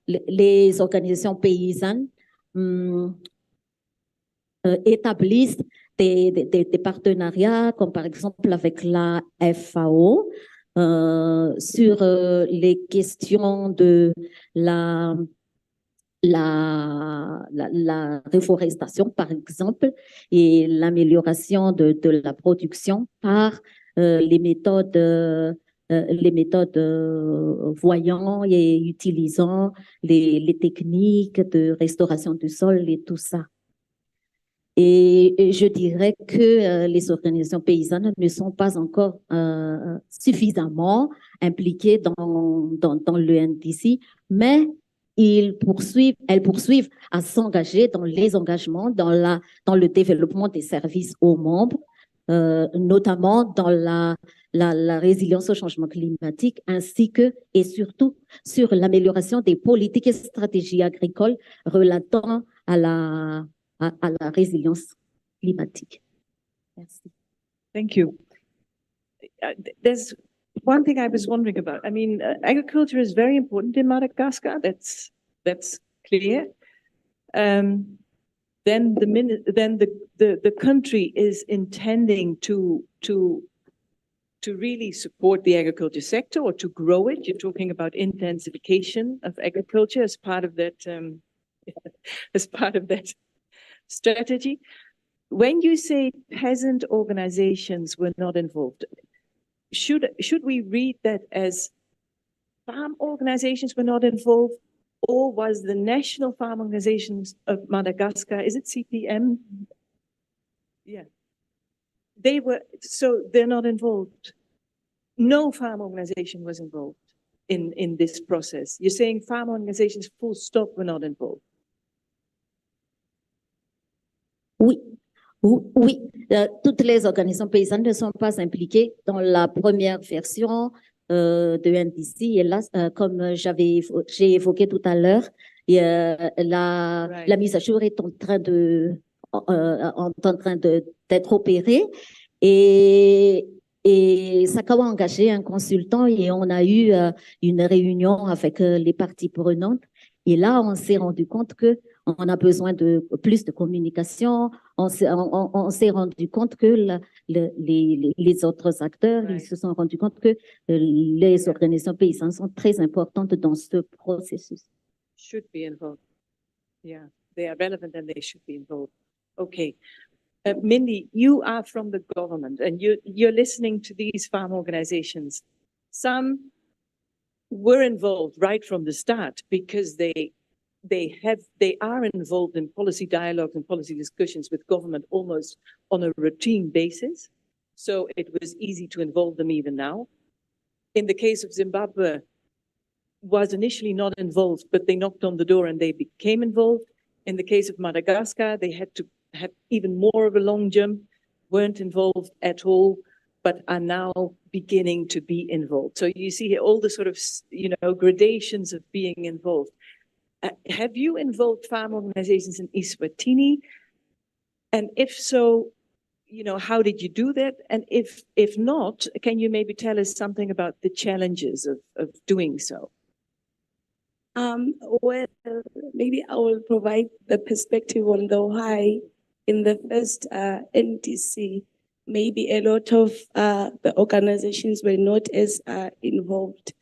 les organisations paysannes établissent des partenariats, comme par exemple avec la FAO, sur les questions de la réforestation, par exemple, et l'amélioration de la production par les méthodes voyant et utilisant les techniques de restauration du sol et tout ça. Et je dirais que les organisations paysannes ne sont pas encore suffisamment impliquées dans le NDC, mais elles poursuivent à s'engager dans les engagements, dans le développement des services aux membres, notamment dans la résilience au changement climatique, ainsi que et surtout sur l'amélioration des politiques et stratégies agricoles relatant à la résilience climatique. Merci. Thank you. There's one thing I was wondering about. I mean, agriculture is very important in Madagascar. That's clear. Then the country is intending to really support the agriculture sector or to grow it. You're talking about intensification of agriculture as part of that strategy. When you say peasant organizations were not involved, should we read that as farm organizations were not involved, or was the National Farm Organizations of Madagascar, is it CPM? Yeah. They're not involved. No farm organization was involved in this process. You're saying farm organizations full stop were not involved. Oui, toutes les organisations paysannes ne sont pas impliquées dans la première version de NDC. Et là, comme j'ai évoqué tout à l'heure, la mise à jour est en train d'être opérée. Et SACAU a engagé un consultant et on a eu une réunion avec les parties prenantes. Et là, on s'est rendu compte que on a besoin de plus de communication. On s'est rendu compte que les autres acteurs, ils se sont rendus compte que les organisations paysannes sont très importantes dans ce processus. Should be involved. Yeah, they are relevant and they should be involved. Okay. Mindy, you are from the government and you're listening to these farm organizations. Some were involved right from the start because they are involved in policy dialogues and policy discussions with government almost on a routine basis. So it was easy to involve them even now. In the case of Zimbabwe, was initially not involved, but they knocked on the door and they became involved. In the case of Madagascar, they had to have even more of a long jump, weren't involved at all, but are now beginning to be involved. So you see here all the sort of, gradations of being involved. Have you involved farm organizations in Eswatini? And if so, how did you do that? And if not, can you maybe tell us something about the challenges of doing so? Well, maybe I will provide the perspective on the why in the first NDC. Maybe a lot of the organizations were not as involved.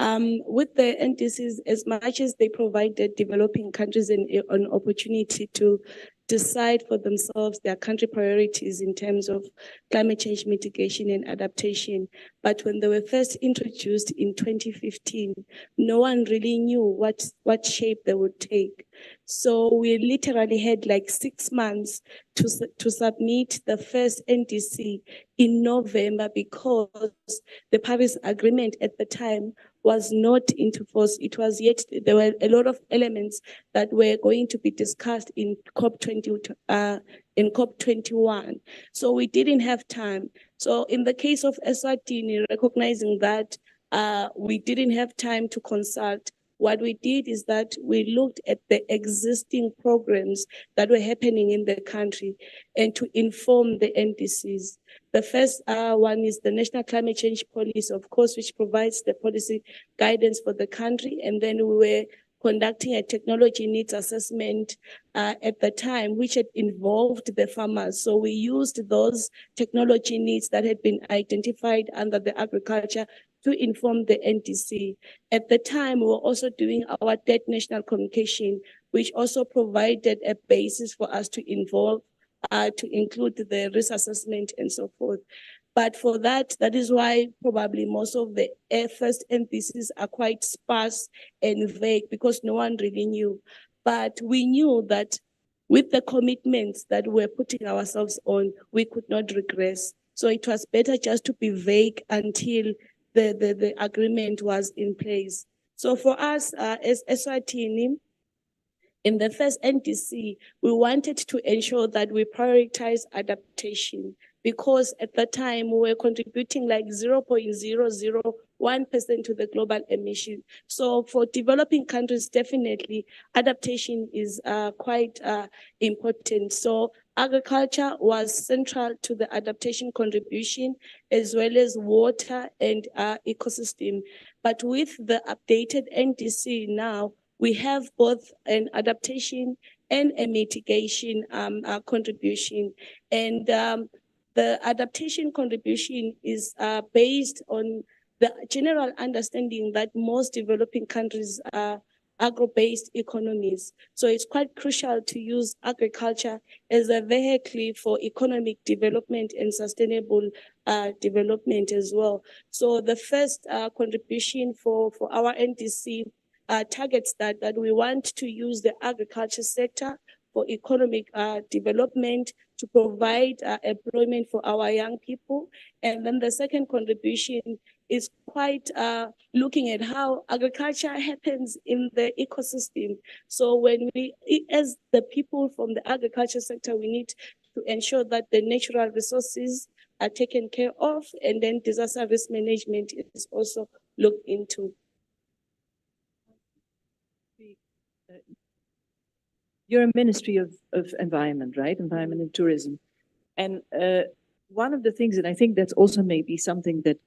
With the NDCs, as much as they provided developing countries an opportunity to decide for themselves their country priorities in terms of climate change mitigation and adaptation. But when they were first introduced in 2015, no one really knew what shape they would take. So we literally had like 6 months to submit the first NDC in November because the Paris Agreement at the time was not into force. It was yet, there were a lot of elements that were going to be discussed in COP21. So we didn't have time. So in the case of Eswatini, recognizing that we didn't have time to consult, what we did is that we looked at the existing programs that were happening in the country and to inform the NDCs. The first one is the National Climate Change Policy, of course, which provides the policy guidance for the country. And then we were conducting a technology needs assessment at the time, which had involved the farmers. So we used those technology needs that had been identified under the agriculture to inform the NDC. At the time, we were also doing our third national communication, which also provided a basis for us to involve, to include the risk assessment and so forth. But for that is why probably most of the first NDCs are quite sparse and vague, because no one really knew. But we knew that with the commitments that we're putting ourselves on, we could not regress. So it was better just to be vague until the agreement was in place. So for us as SRT, in the first NDC, we wanted to ensure that we prioritize adaptation, because at the time we were contributing like 0.001% to the global emission. So for developing countries, definitely adaptation is quite important. So agriculture was central to the adaptation contribution, as well as water and ecosystem. But with the updated NDC now, we have both an adaptation and a mitigation contribution. And the adaptation contribution is based on the general understanding that most developing countries are agro-based economies. So it's quite crucial to use agriculture as a vehicle for economic development and sustainable development as well. So the first contribution for our NDC targets that we want to use the agriculture sector for economic development, to provide employment for our young people. And then the second contribution is quite looking at how agriculture happens in the ecosystem. So when we, as the people from the agriculture sector, we need to ensure that the natural resources are taken care of, and then disaster risk management is also looked into. You're a Ministry of Environment, right? Environment and Tourism. And one of the things, and I think that's also maybe something that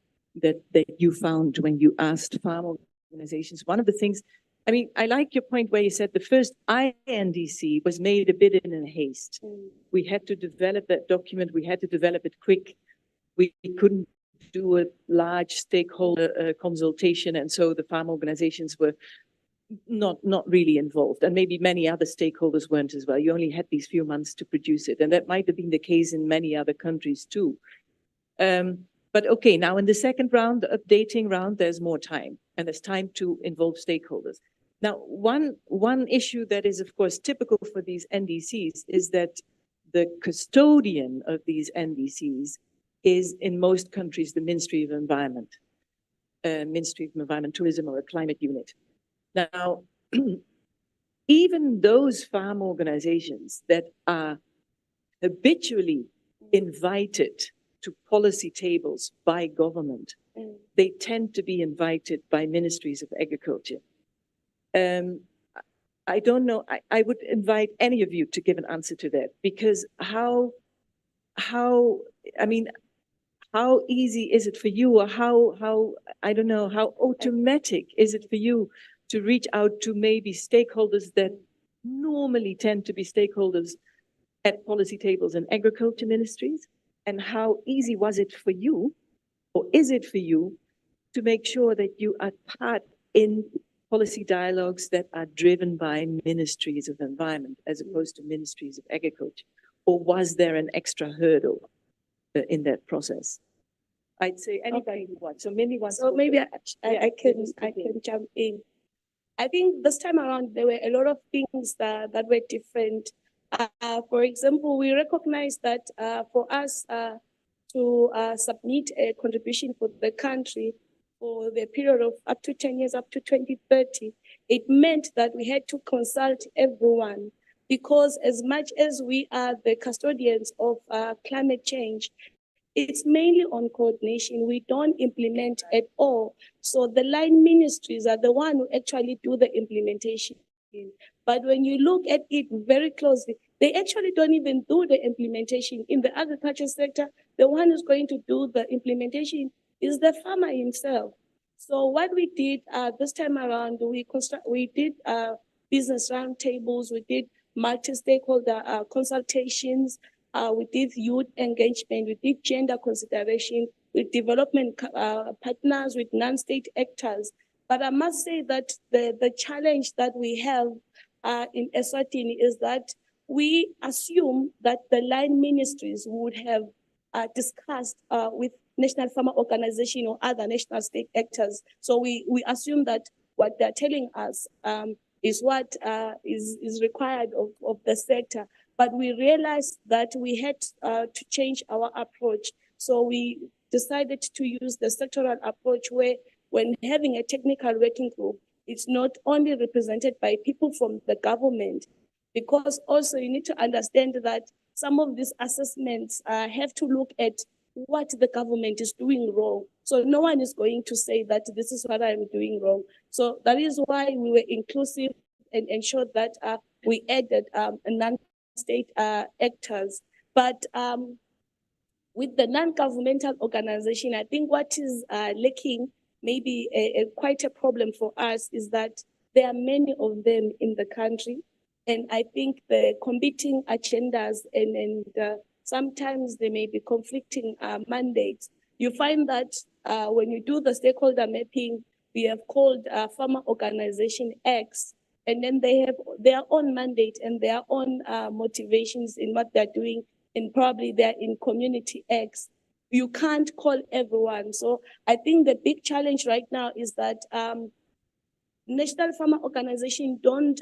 you found when you asked farm organizations, one of the things, I mean, I like your point where you said the first INDC was made a bit in haste. We had to develop that document. We had to develop it quick. We couldn't do a large stakeholder consultation. And so the farm organizations were not really involved, and maybe many other stakeholders weren't as well. You only had these few months to produce it, and that might have been the case in many other countries too. But okay, now in the second round, the updating round, there's more time, and there's time to involve stakeholders. Now, one issue that is, of course, typical for these NDCs is that the custodian of these NDCs is, in most countries, the Ministry of Environment, Tourism, or a climate unit. Now, even those farm organizations that are habitually invited to policy tables by government, they tend to be invited by ministries of agriculture. I don't know, I would invite any of you to give an answer to that, because how easy is it for you, or how I don't know, how automatic is it for you to reach out to maybe stakeholders that normally tend to be stakeholders at policy tables and agriculture ministries? And how easy was it for you, or is it for you, to make sure that you are part in policy dialogues that are driven by ministries of environment as opposed to ministries of agriculture? Or was there an extra hurdle in that process? I'd say anybody who wants. So maybe once. So maybe I can jump in. I think this time around, there were a lot of things that were different. For example, we recognize that for us to submit a contribution for the country for the period of up to 10 years, up to 2030, it meant that we had to consult everyone, because as much as we are the custodians of climate change, it's mainly on coordination. We don't implement at all. So the line ministries are the one who actually do the implementation. But when you look at it very closely, they actually don't even do the implementation. In the agriculture sector, the one who's going to do the implementation is the farmer himself. So what we did this time around, we did business roundtables, we did multi-stakeholder consultations, we did youth engagement, we did gender consideration, with development partners, with non-state actors. But I must say that the challenge that we have in Eswatini is that we assume that the line ministries would have discussed with National Farmer Organization or other national state actors. So we assume that what they're telling us is what is required of the sector. But we realized that we had to change our approach. So we decided to use the sectoral approach where when having a technical working group, it's not only represented by people from the government, because also you need to understand that some of these assessments have to look at what the government is doing wrong. So no one is going to say that this is what I'm doing wrong. So that is why we were inclusive and ensured that we added non-state actors. But with the non-governmental organization, I think what is lacking, maybe quite a problem for us, is that there are many of them in the country. And I think the competing agendas and sometimes they may be conflicting mandates. You find that when you do the stakeholder mapping, we have called Farmer Organization X, and then they have their own mandate and their own motivations in what they're doing, and probably they're in community X. You can't call everyone. So I think the big challenge right now is that National Farmer Organization don't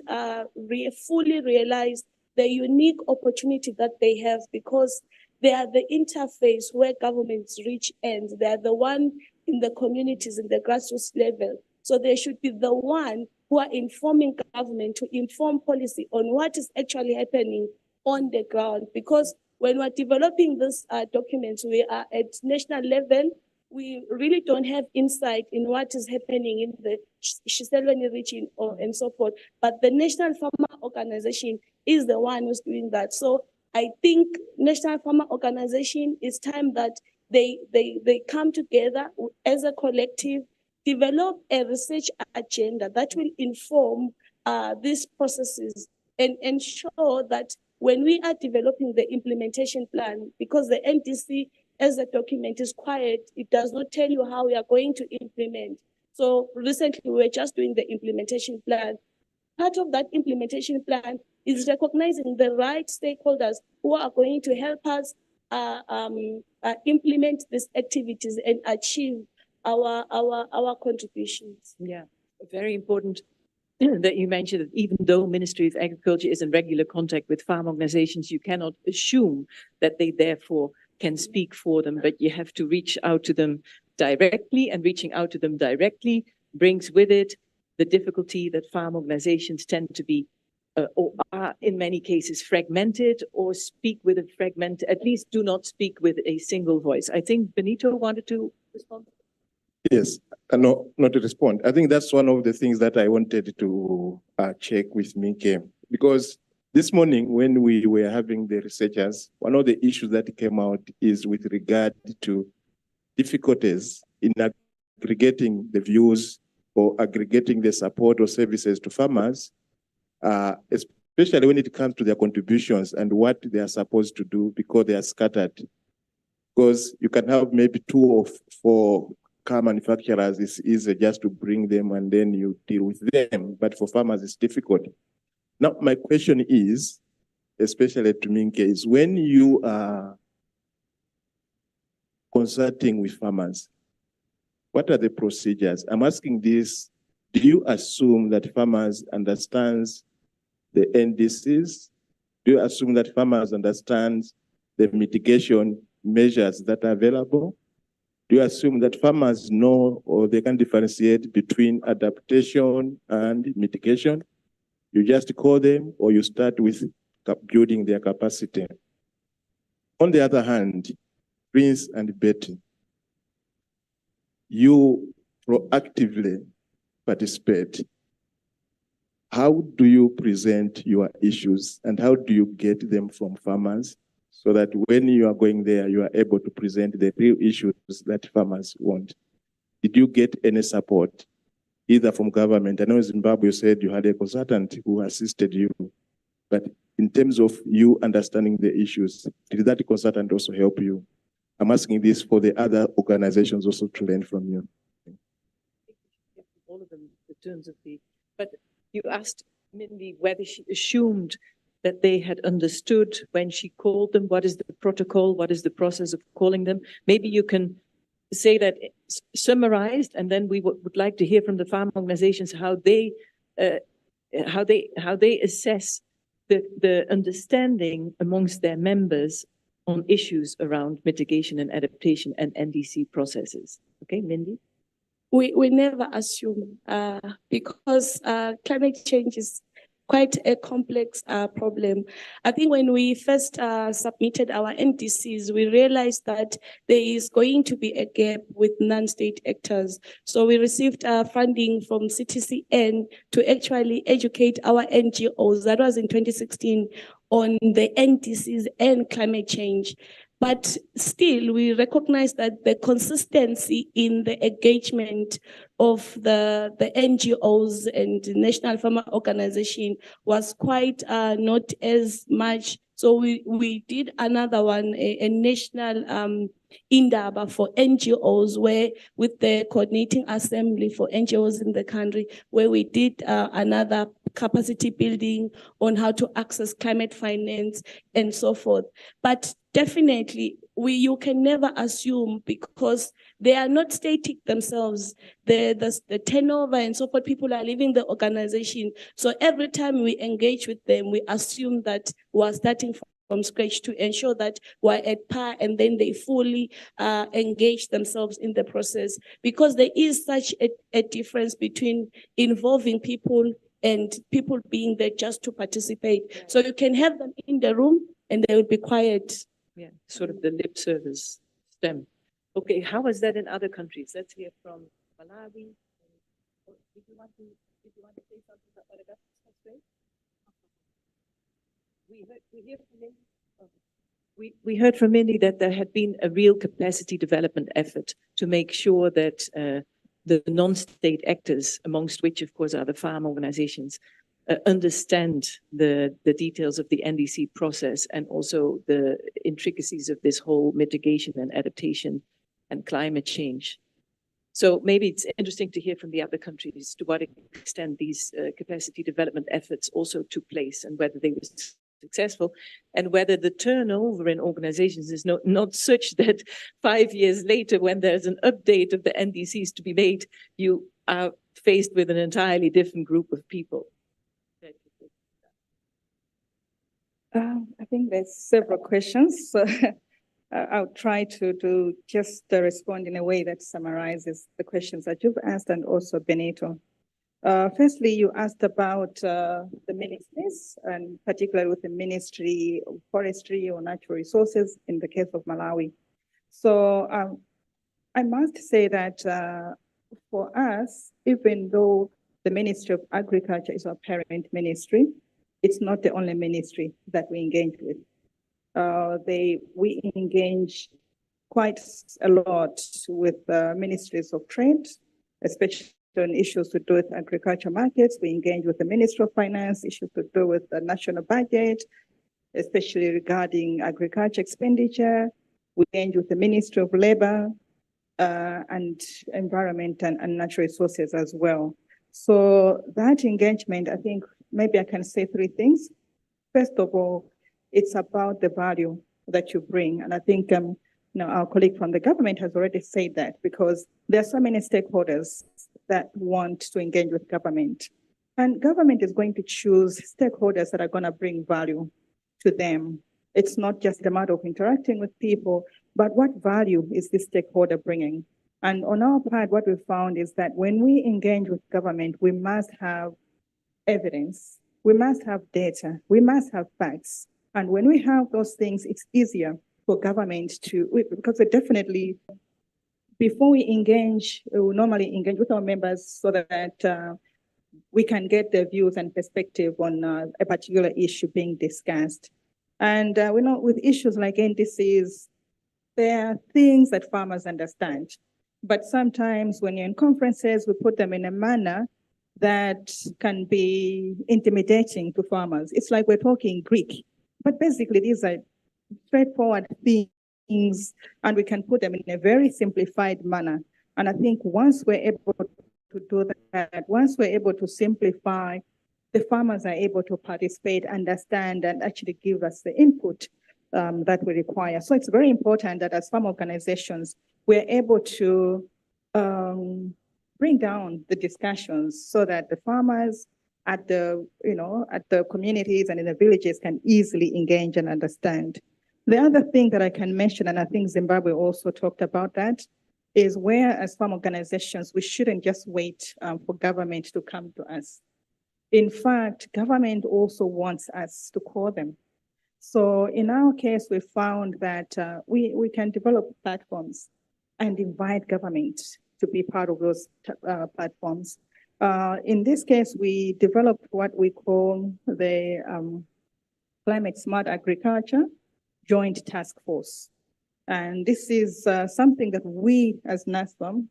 fully realize the unique opportunity that they have, because they are the interface where governments reach ends. They are the one in the communities, in the grassroots level. So they should be the one who are informing government to inform policy on what is actually happening on the ground. Because when we're developing these documents, we are at national level. We really don't have insight in what is happening in the Shiselweni region and so forth. But the National Farmer Organization is the one who's doing that. So I think National Farmer Organization, it's time that they come together as a collective, develop a research agenda that will inform these processes and ensure that when we are developing the implementation plan, because the NDC as the document is quiet, it does not tell you how we are going to implement. So recently we were just doing the implementation plan. Part of that implementation plan is recognizing the right stakeholders who are going to help us implement these activities and achieve our contributions. Yeah, very important that you mentioned that even though Ministry of Agriculture is in regular contact with farm organizations, you cannot assume that they therefore can speak for them, but you have to reach out to them directly, and reaching out to them directly brings with it the difficulty that farm organizations tend to be or are in many cases fragmented, or speak with a fragment, at least do not speak with a single voice. I think Benito wanted to respond. Yes, no, not to respond. I think that's one of the things that I wanted to check with Minke, because this morning when we were having the researchers, one of the issues that came out is with regard to difficulties in aggregating the views or aggregating the support or services to farmers, especially when it comes to their contributions and what they are supposed to do, because they are scattered. Because you can have maybe 2 or 4 car manufacturers, it's easy just to bring them and then you deal with them. But for farmers, it's difficult. Now, my question is, especially to Minke, is when you are consulting with farmers, what are the procedures? I'm asking this, do you assume that farmers understand the NDCs? Do you assume that farmers understand the mitigation measures that are available? Do you assume that farmers know or they can differentiate between adaptation and mitigation? You just call them, or you start with building their capacity. On the other hand, Prince and Betty, you proactively participate. How do you present your issues, and how do you get them from farmers, so that when you are going there, you are able to present the real issues that farmers want? Did you get any support, either from government? I know in Zimbabwe you said you had a consultant who assisted you, but in terms of you understanding the issues, did that consultant also help you? I'm asking this for the other organizations also to learn from you. All of them, the terms of the, but you asked Mindy whether she assumed that they had understood when she called them. What is the protocol? What is the process of calling them? Maybe you can say that summarized, and then we would like to hear from the farm organizations how they assess the understanding amongst their members on issues around mitigation and adaptation and NDC processes. Okay, Mindy? We never assume because climate change is quite a complex problem. I think when we first submitted our NDCs, we realized that there is going to be a gap with non-state actors. So we received funding from CTCN to actually educate our NGOs, that was in 2016, on the NDCs and climate change. But still, we recognize that the consistency in the engagement of the NGOs and the National Farmer Organization was quite not as much. So we did another one, a national Indaba for NGOs, where with the coordinating assembly for NGOs in the country, where we did another capacity building on how to access climate finance and so forth. But definitely, you can never assume, because they are not static themselves. The turnover and so forth, people are leaving the organization. So every time we engage with them, we assume that we're starting from scratch to ensure that we're at par, and then they fully engage themselves in the process. Because there is such a difference between involving people and people being there just to participate. Yeah. So you can have them in the room and they will be quiet. Yeah, sort of the lip service stem. Okay, how is that in other countries? Let's hear from Malawi. Did you want to say something about Madagascar? We heard from Mindy that there had been a real capacity development effort to make sure that the non-state actors, amongst which, of course, are the farm organizations, understand the details of the NDC process and also the intricacies of this whole mitigation and adaptation and climate change. So maybe it's interesting to hear from the other countries to what extent these capacity development efforts also took place and whether they were successful, and whether the turnover in organizations is not such that 5 years later, when there's an update of the NDCs to be made, you are faced with an entirely different group of people. I think there's several questions. So I'll try to just respond in a way that summarizes the questions that you've asked, and also Benito. Firstly, you asked about the ministries, and particularly with the Ministry of Forestry or Natural Resources in the case of Malawi. So I must say that for us, even though the Ministry of Agriculture is our parent ministry, it's not the only ministry that we engage with. We engage quite a lot with ministries of trade, especially on issues to do with agriculture markets. We engage with the Ministry of Finance, issues to do with the national budget, especially regarding agriculture expenditure. We engage with the Ministry of Labor and Environment and Natural Resources as well. So that engagement, I think maybe I can say three things. First of all, it's about the value that you bring. And I think our colleague from the government has already said that, because there are so many stakeholders that want to engage with government. And government is going to choose stakeholders that are going to bring value to them. It's not just a matter of interacting with people, but what value is this stakeholder bringing? And on our part, what we found is that when we engage with government, we must have evidence, we must have data, we must have facts. And when we have those things, it's easier for government because we definitely, before we engage, we will normally engage with our members so that we can get their views and perspective on a particular issue being discussed. And we know with issues like NDCs, there are things that farmers understand. But sometimes when you're in conferences, we put them in a manner that can be intimidating to farmers. It's like we're talking Greek. But basically, these are straightforward things things, and we can put them in a very simplified manner. And I think once we're able to do that, once we're able to simplify, the farmers are able to participate, understand, and actually give us the input that we require. So it's very important that as farm organizations, we're able to bring down the discussions so that the farmers at the communities and in the villages can easily engage and understand. The other thing that I can mention, and I think Zimbabwe also talked about that, is where as farm organizations, we shouldn't just wait for government to come to us. In fact, government also wants us to call them. So in our case, we found that we can develop platforms and invite government to be part of those platforms. In this case, we developed what we call the Climate Smart Agriculture Joint Task Force. And this is something that we as NASFAM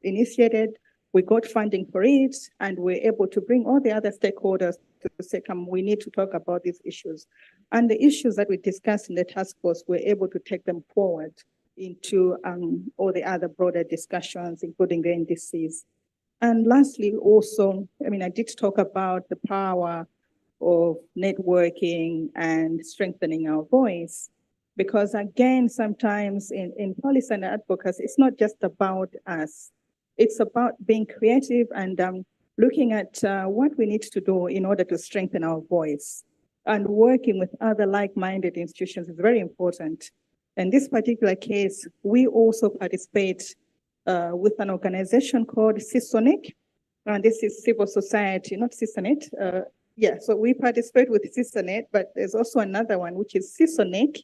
initiated. We got funding for it, and we're able to bring all the other stakeholders to say, come, we need to talk about these issues. And the issues that we discussed in the task force, we're able to take them forward into all the other broader discussions, including the NDCs. And lastly, also, I did talk about the power of networking and strengthening our voice, because again, sometimes in policy and advocacy, it's not just about us. It's about being creative and looking at what we need to do in order to strengthen our voice. And working with other like-minded institutions is very important. In this particular case, we also participate with an organization called CISONIC, and this is civil society, not CISONET. So we participate with CISONET, but there's also another one, which is CISONIC,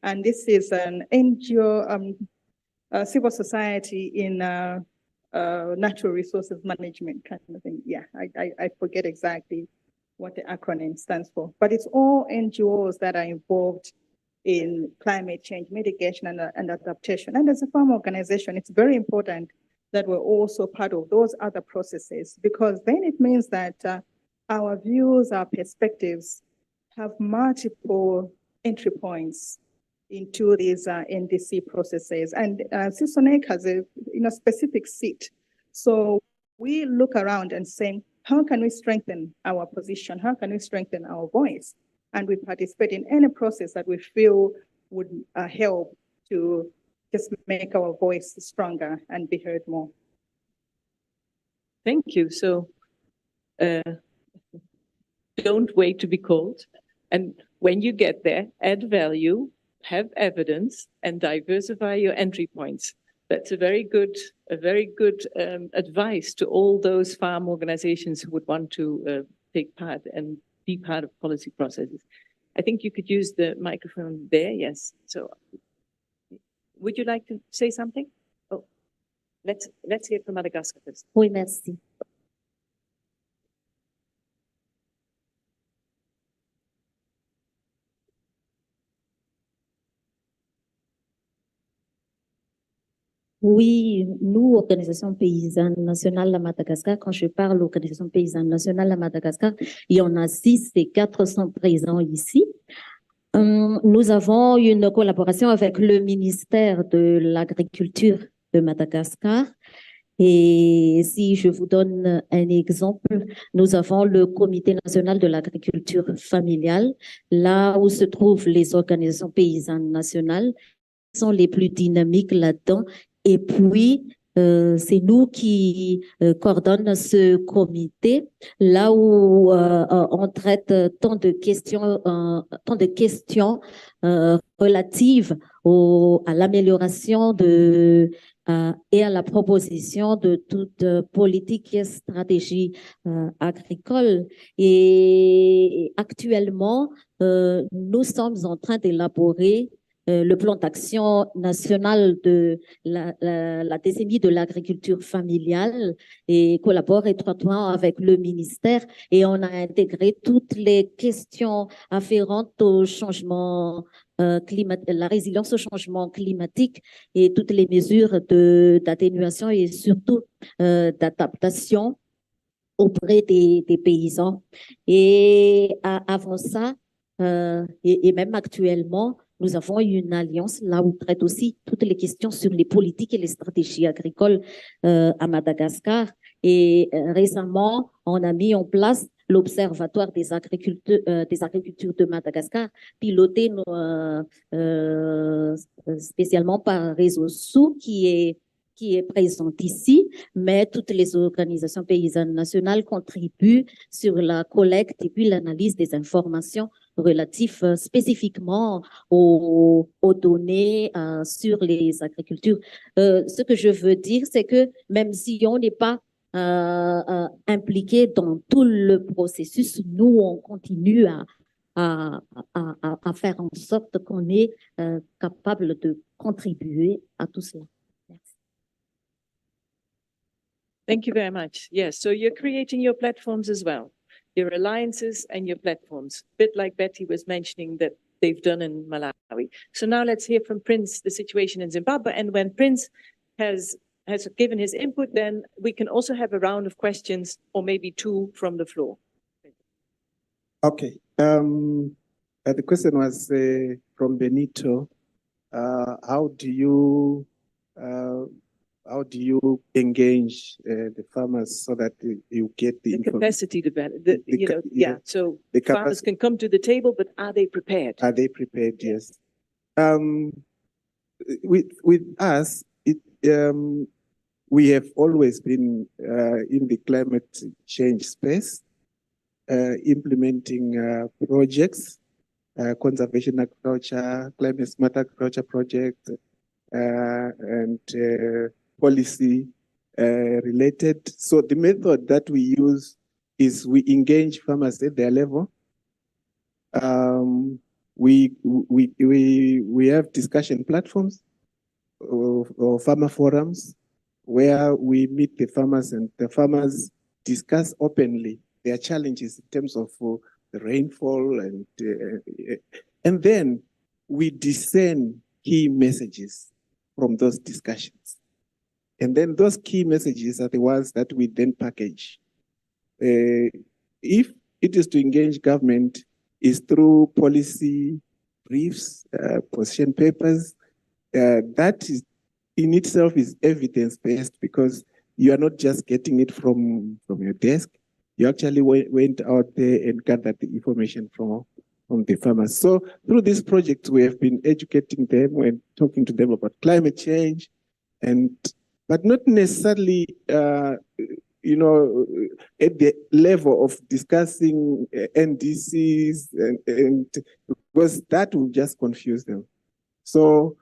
and this is an NGO, civil society in natural resources management kind of thing. Yeah, I forget exactly what the acronym stands for, but it's all NGOs that are involved in climate change mitigation and adaptation. And as a farm organization, it's very important that we're also part of those other processes, because then it means that our views, our perspectives have multiple entry points into these NDC processes. And CISONEC has a specific seat. So we look around and say, how can we strengthen our position? How can we strengthen our voice? And we participate in any process that we feel would help to just make our voice stronger and be heard more. Thank you. So don't wait to be called. And when you get there, add value, have evidence, and diversify your entry points. That's a very good advice to all those farm organizations who would want to take part and be part of policy processes. I think you could use the microphone there. Yes. So, would you like to say something? Oh, let's hear from Madagascar first. Oui, merci. Oui, nous, Organisation paysanne nationale à Madagascar, quand je parle Organisation paysanne nationale à Madagascar, il y en a 6 et 400 présents ici. Nous avons une collaboration avec le ministère de l'Agriculture de Madagascar. Et si je vous donne un exemple, nous avons le Comité national de l'agriculture familiale, là où se trouvent les organisations paysannes nationales, qui sont les plus dynamiques là-dedans. Et puis, c'est nous qui coordonnons ce comité, là où on traite tant de questions relatives à l'amélioration et à la proposition de toute politique et stratégie agricole. Et actuellement, nous sommes en train d'élaborer le plan d'action national de la décennie de l'agriculture familiale et collabore étroitement avec le ministère, et on a intégré toutes les questions afférentes au changement climatique, la résilience au changement climatique et toutes les mesures d'atténuation et surtout d'adaptation auprès des paysans. Et avant ça, et même actuellement, Nous avons une alliance là où on traite aussi toutes les questions sur les politiques et les stratégies agricoles à Madagascar. Et récemment, on a mis en place l'Observatoire des agricultures de Madagascar, piloté spécialement par Réseau Sous, qui est présente ici, mais toutes les organisations paysannes nationales contribuent sur la collecte et puis l'analyse des informations relatives spécifiquement aux données sur les agricultures. Ce que je veux dire, c'est que même si on n'est pas impliqué dans tout le processus, nous, on continue à faire en sorte qu'on est capable de contribuer à tout cela. Thank you very much. Yes, so you're creating your platforms as well, your alliances and your platforms, a bit like Betty was mentioning that they've done in Malawi. So now let's hear from Prince, the situation in Zimbabwe. And when Prince has given his input, then we can also have a round of questions or maybe two from the floor. Okay. The question was from Benito. How do you engage the farmers so that you get the capacity development? So the farmers can come to the table, but are they prepared? Are they prepared? Yes. With us, we have always been in the climate change space, implementing projects, conservation agriculture, climate smart agriculture project, and policy related. So the method that we use is we engage farmers at their level. We have discussion platforms or farmer forums where we meet the farmers and the farmers discuss openly their challenges in terms of the rainfall and then we discern key messages from those discussions. And then those key messages are the ones that we then package. If it is to engage government, is through policy briefs, position papers. That is in itself is evidence-based because you are not just getting it from your desk. You actually went out there and gathered the information from the farmers. So through this project, we have been educating them and talking to them about climate change, but not necessarily, at the level of discussing NDCs and because that will just confuse them. So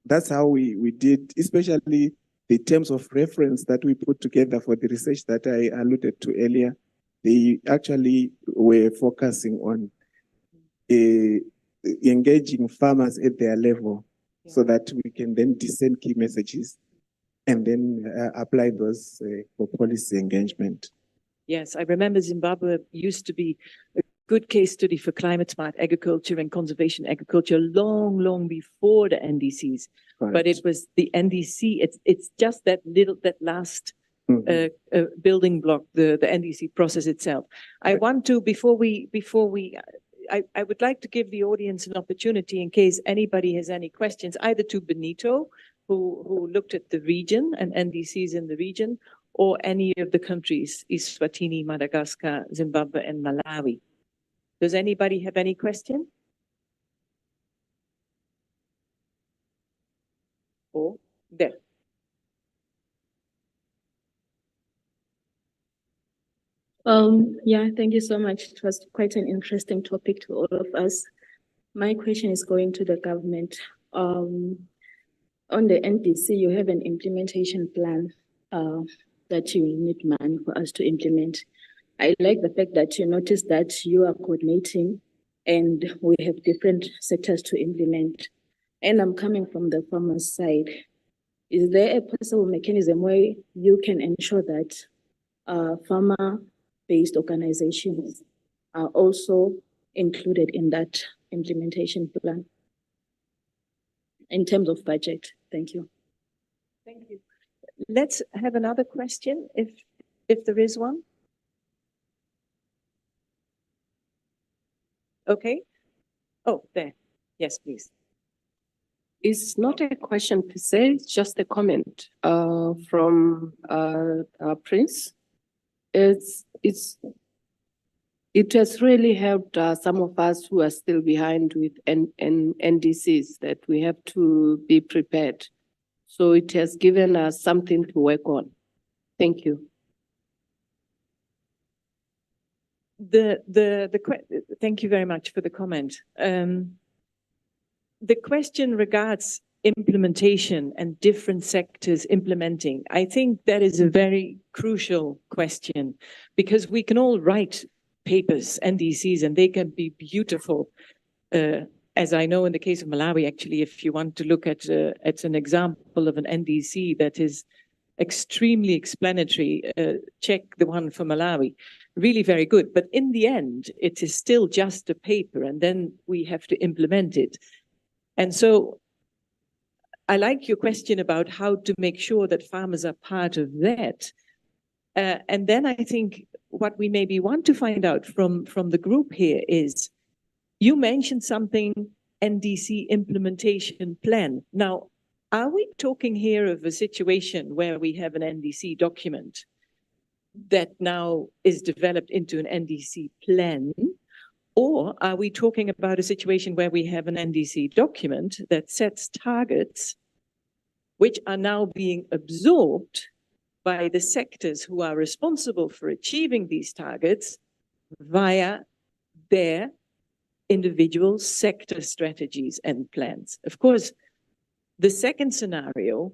that's how we did, especially the terms of reference that we put together for the research that I alluded to earlier. They actually were focusing on engaging farmers at their level so that we can then discern key messages and then apply those for policy engagement. Yes, I remember Zimbabwe used to be a good case study for climate smart agriculture and conservation agriculture long before the NDCs. Correct. But it was the NDC, it's just that last building block, the NDC process itself. I want to, I would like to give the audience an opportunity in case anybody has any questions, either to Benito, who looked at the region and NDCs in the region, or any of the countries, Eswatini, Madagascar, Zimbabwe, and Malawi. Does anybody have any question? Oh, there. Yeah, thank you so much. It was quite an interesting topic to all of us. My question is going to the government. On the NDC, you have an implementation plan that you need money for us to implement. I like the fact that you noticed that you are coordinating and we have different sectors to implement. And I'm coming from the farmer's side. Is there a possible mechanism where you can ensure that farmer-based organizations are also included in that implementation plan in terms of budget? Thank you. Thank you. Let's have another question if there is one. Okay. Oh, there. Yes, please. It's not a question per se, it's just a comment from Prince. It has really helped some of us who are still behind with NDCs that we have to be prepared. So it has given us something to work on. Thank you. Thank you very much for the comment. The question regards implementation and different sectors implementing. I think that is a very crucial question because we can all write papers, NDCs, and they can be beautiful. As I know in the case of Malawi, actually, if you want to look at an example of an NDC that is extremely explanatory, check the one for Malawi. Really very good. But in the end, it is still just a paper, and then we have to implement it. And so I like your question about how to make sure that farmers are part of that. And then I think what we maybe want to find out from the group here is, you mentioned something, NDC implementation plan. Now, are we talking here of a situation where we have an NDC document that now is developed into an NDC plan? Or are we talking about a situation where we have an NDC document that sets targets which are now being absorbed by the sectors who are responsible for achieving these targets via their individual sector strategies and plans? Of course, the second scenario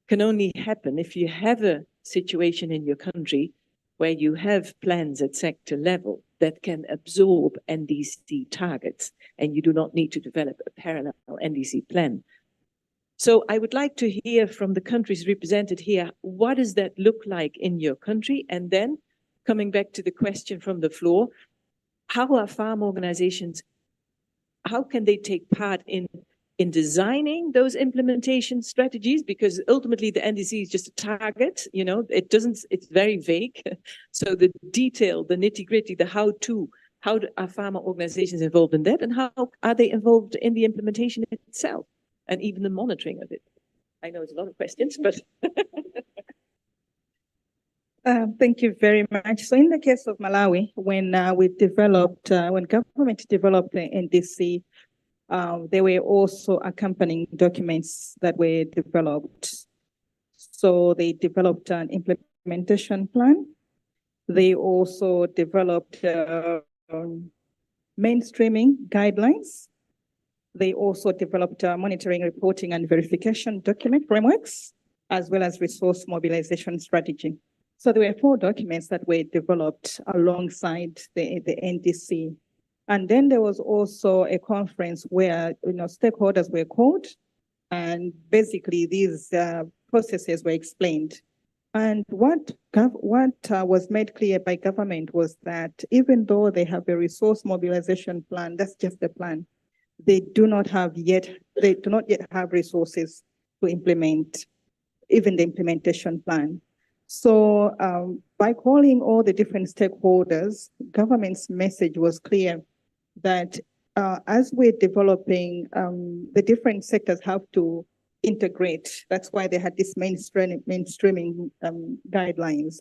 can only happen if you have a situation in your country where you have plans at sector level that can absorb NDC targets, and you do not need to develop a parallel NDC plan. So I would like to hear from the countries represented here, what does that look like in your country? And then coming back to the question from the floor, how are farm organizations, how can they take part in designing those implementation strategies? Because ultimately the NDC is just a target, you know, it's very vague. So the detail, the nitty-gritty, the how-to, how are farmer organizations involved in that, and how are they involved in the implementation itself and even the monitoring of it? I know it's a lot of questions, but Thank you very much. So in the case of Malawi, when when government developed the NDC, there were also accompanying documents that were developed. So they developed an implementation plan. They also developed mainstreaming guidelines. They also developed monitoring, reporting, and verification document frameworks, as well as resource mobilization strategy. So there were 4 documents that were developed alongside the NDC. And then there was also a conference where stakeholders were called, and basically these processes were explained. And what was made clear by government was that even though they have a resource mobilization plan, that's just the plan, they do not yet have resources to implement even the implementation plan. So by calling all the different stakeholders, government's message was clear that as we're developing, the different sectors have to integrate. That's why they had this mainstreaming guidelines.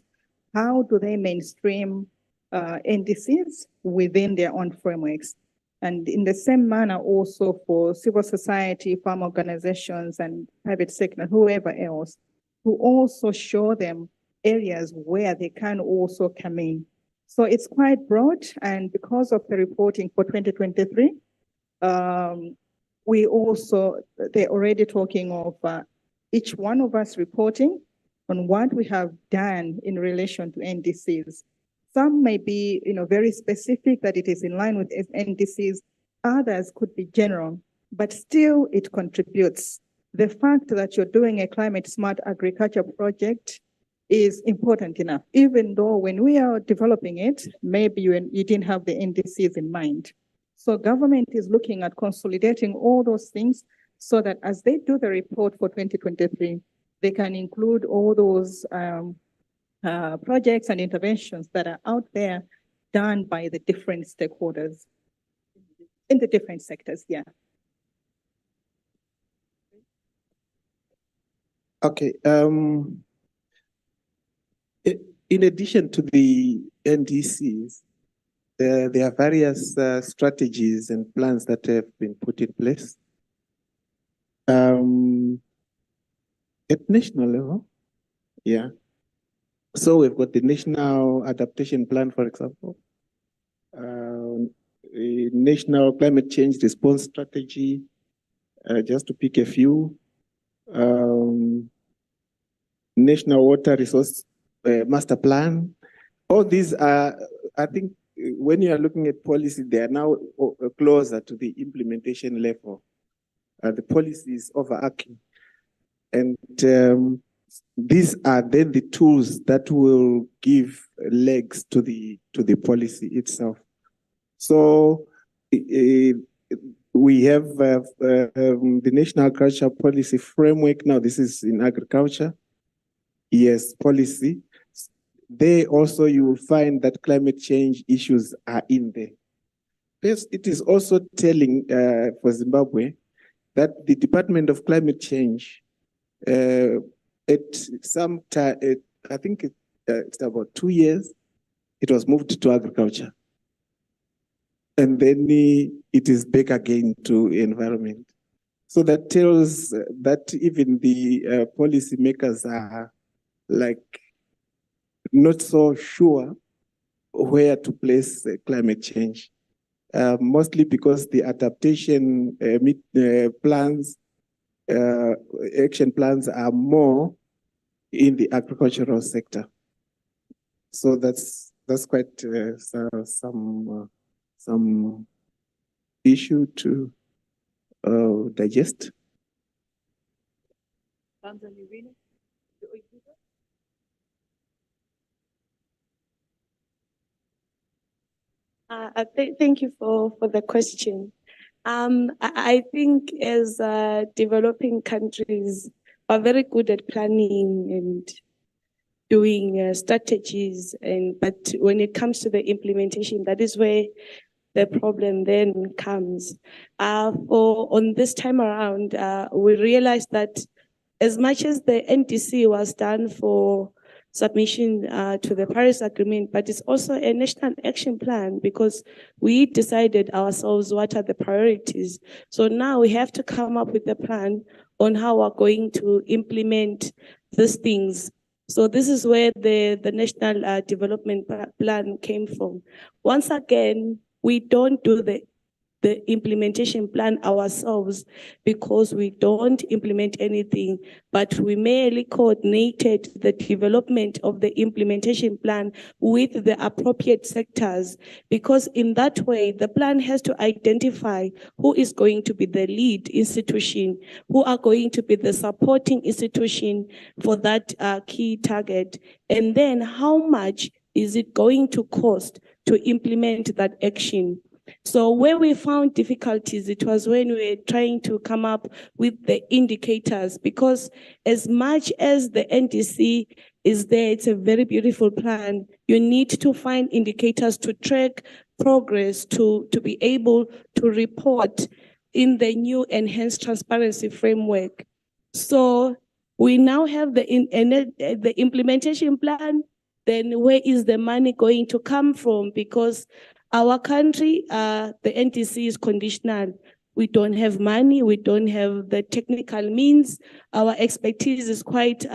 How do they mainstream NDCs within their own frameworks? And in the same manner also for civil society, farm organizations, and private sector, whoever else, to also show them areas where they can also come in. So it's quite broad, and because of the reporting for 2023, they're already talking of each one of us reporting on what we have done in relation to NDCs. Some may be, very specific that it is in line with NDCs. Others could be general, but still it contributes. The fact that you're doing a climate smart agriculture project is important enough, even though when we are developing it, maybe you didn't have the NDCs in mind. So government is looking at consolidating all those things so that as they do the report for 2023, they can include all those projects and interventions that are out there done by the different stakeholders in the different sectors. Yeah. Okay. In addition to the NDCs, there are various strategies and plans that have been put in place. At national level, yeah. So we've got the National Adaptation Plan, for example, a National Climate Change Response Strategy, just to pick a few. National Water Resource Master Plan. All these are, I think, when you are looking at policy, they are now closer to the implementation level. The policy is overarching. And these are then the tools that will give legs to the policy itself. So we have the National Agriculture Policy Framework. Now, this is in agriculture. Yes, policy. There also you will find that climate change issues are in there. Yes, it is also telling for Zimbabwe that the Department of Climate Change, at some time, I think it's about 2 years, it was moved to agriculture. And then it is back again to environment. So that tells that even the policy makers are like not so sure where to place climate change. Mostly because the adaptation plans, action plans are more in the agricultural sector. So that's quite some issue to digest. Thank you for the question. I think as developing countries are very good at planning and doing strategies, but when it comes to the implementation, that is where the problem then comes. On this time around, we realized that as much as the NDC was done for submission to the Paris Agreement, but it's also a national action plan because we decided ourselves what are the priorities. So now we have to come up with a plan on how we're going to implement these things. So this is where the National Development Plan came from. Once again, we don't do the implementation plan ourselves because we don't implement anything, but we merely coordinated the development of the implementation plan with the appropriate sectors, because in that way, the plan has to identify who is going to be the lead institution, who are going to be the supporting institution for that key target, and then how much is it going to cost to implement that action. So where we found difficulties, it was when we were trying to come up with the indicators, because as much as the NDC is there, it's a very beautiful plan. You need to find indicators to track progress, to be able to report in the new enhanced transparency framework. So we now have the implementation plan. Then where is the money going to come from? Because our country, the NDC is conditional. We don't have money. We don't have the technical means. Our expertise is quite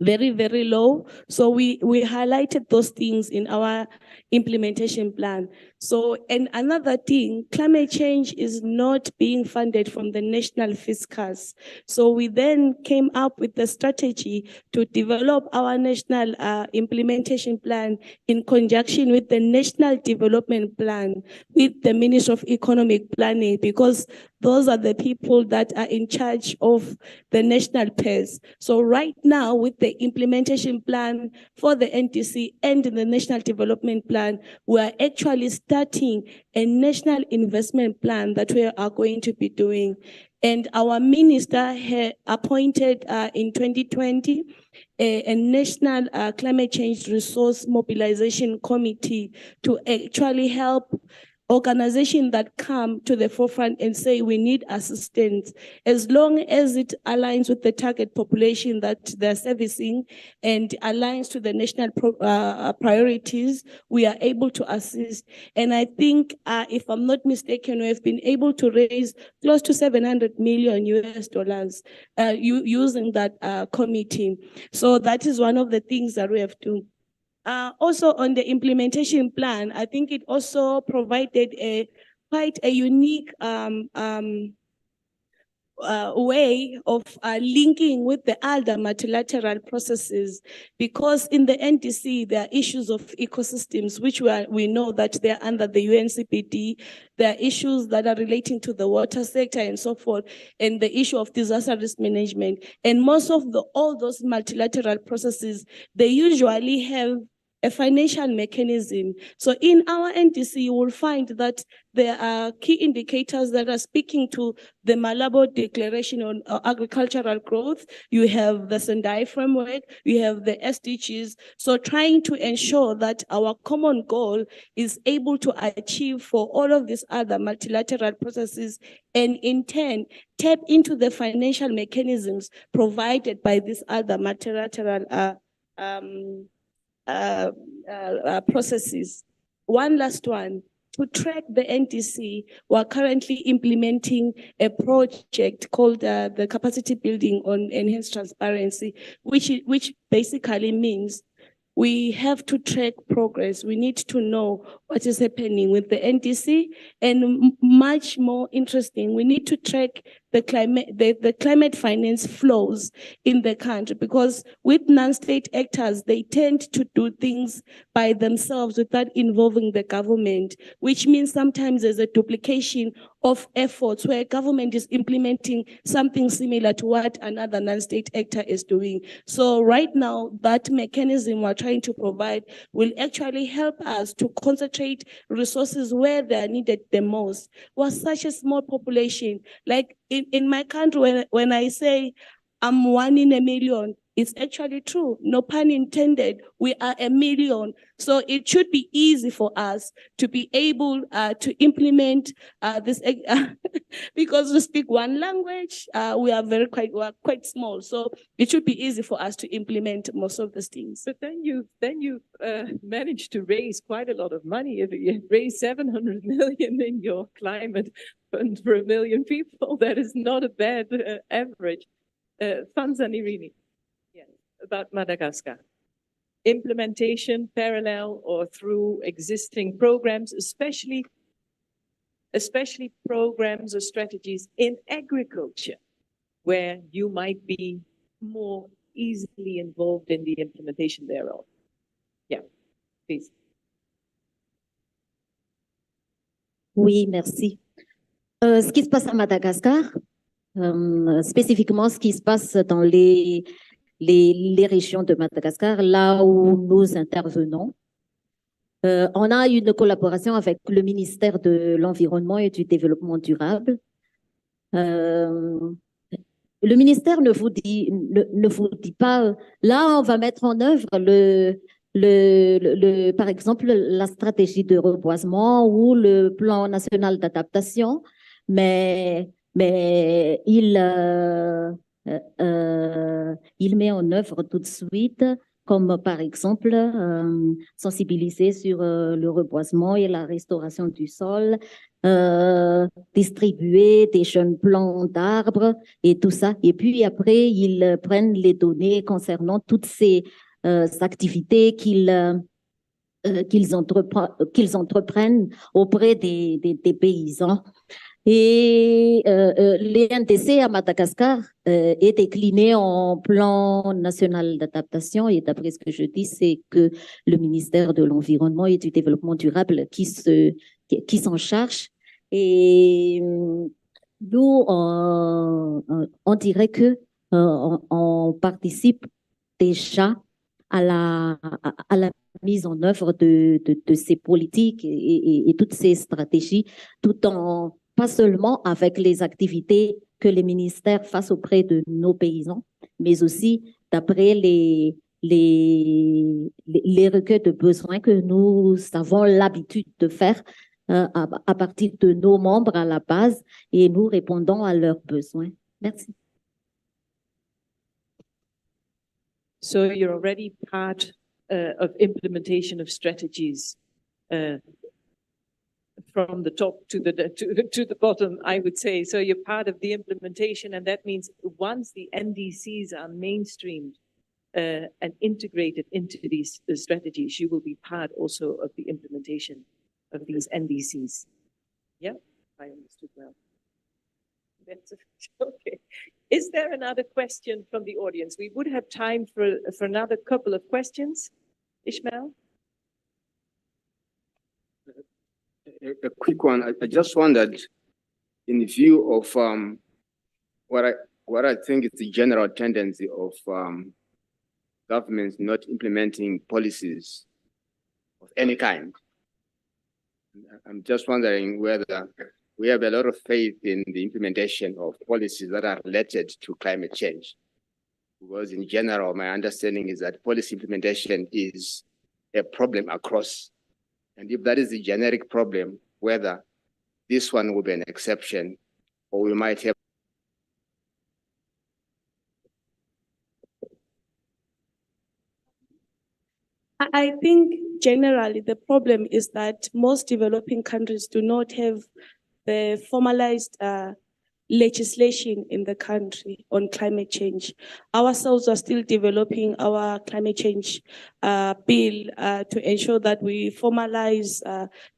very, very low. So we highlighted those things in our implementation plan. So, and another thing, climate change is not being funded from the national fiscus. So we then came up with the strategy to develop our national implementation plan in conjunction with the National Development Plan, with the Ministry of Economic Planning, because those are the people that are in charge of the national PERS. So right now, with the implementation plan for the NDC and the National Development Plan, we are actually starting a national investment plan that we are going to be doing. And our minister had appointed in 2020 a National Climate Change Resource Mobilization Committee to actually help organizations that come to the forefront and say we need assistance, as long as it aligns with the target population that they're servicing and aligns to the national priorities, we are able to assist. And I think, if I'm not mistaken, we have been able to raise close to 700 million US dollars using that committee. So that is one of the things that we have to. Also on the implementation plan, I think it also provided quite a unique way of linking with the other multilateral processes, because in the NDC there are issues of ecosystems which we know that they're under the UNCPD. There are issues that are relating to the water sector and so forth, and the issue of disaster risk management. And most of all those multilateral processes, they usually have a financial mechanism. So in our NDC, you will find that there are key indicators that are speaking to the Malabo Declaration on Agricultural Growth. You have the Sendai Framework, you have the SDGs. So trying to ensure that our common goal is able to achieve for all of these other multilateral processes, and in turn, tap into the financial mechanisms provided by these other multilateral processes. One last one, to track the NDC, we're currently implementing a project called the Capacity Building on Enhanced Transparency, which basically means we have to track progress. We need to know what is happening with the NDC, and much more interesting, we need to track the climate finance flows in the country, because with non-state actors, they tend to do things by themselves without involving the government, which means sometimes there's a duplication of efforts where government is implementing something similar to what another non-state actor is doing. So right now, that mechanism we're trying to provide will actually help us to concentrate resources where they're needed the most. We're such a small population. Like in my country, when I say I'm 1 in a million, it's actually true. No pun intended. We are 1 million. So it should be easy for us to be able to implement this, because we speak one language. We are quite small. So it should be easy for us to implement most of these things. But then you managed to raise quite a lot of money. If you raised 700 million in your climate fund for 1 million people, that is not a bad average. Fanzanirini. About Madagascar. Implementation parallel or through existing programs, especially programs or strategies in agriculture, where you might be more easily involved in the implementation thereof. Yeah, please. Oui, merci. Ce qui se passe à Madagascar, spécifiquement ce qui se passe dans les régions de Madagascar, là où nous intervenons. On a une collaboration avec le ministère de l'Environnement et du Développement durable. Le ministère ne vous dit pas, là on va mettre en œuvre par exemple la stratégie de reboisement ou le plan national d'adaptation, mais il met en œuvre tout de suite, comme par exemple sensibiliser sur le reboisement et la restauration du sol, distribuer des jeunes plants d'arbres et tout ça. Et puis après, ils prennent les données concernant toutes ces activités qu'ils entreprennent auprès des paysans. Et les NDC à Madagascar est décliné en plan national d'adaptation, et d'après ce que je dis, c'est que le ministère de l'Environnement et du Développement durable qui s'en charge. Et nous, on dirait que on participe déjà à la mise en œuvre de ces politiques et toutes ces stratégies, tout en pas seulement avec les activités que les ministères fassent auprès de nos paysans, mais aussi d'après les recueils de besoins que nous avons l'habitude de faire à partir de nos membres à la base et nous répondons à leurs besoins. Merci. So you're already part of implementation of strategies from the top to the bottom, I would say. So you're part of the implementation, and that means once the NDCs are mainstreamed and integrated into these strategies, you will be part also of the implementation of these NDCs. Yeah, I understood well. That's okay. Is there another question from the audience? We would have time for another couple of questions. Ishmael? A quick one. I just wondered, in view of what I think is the general tendency of governments not implementing policies of any kind. I'm just wondering whether we have a lot of faith in the implementation of policies that are related to climate change. Because in general, my understanding is that policy implementation is a problem across. And if that is the generic problem, whether this one will be an exception or we might have. I think generally the problem is that most developing countries do not have the formalized legislation in the country on climate change. Ourselves are still developing our climate change bill to ensure that we formalize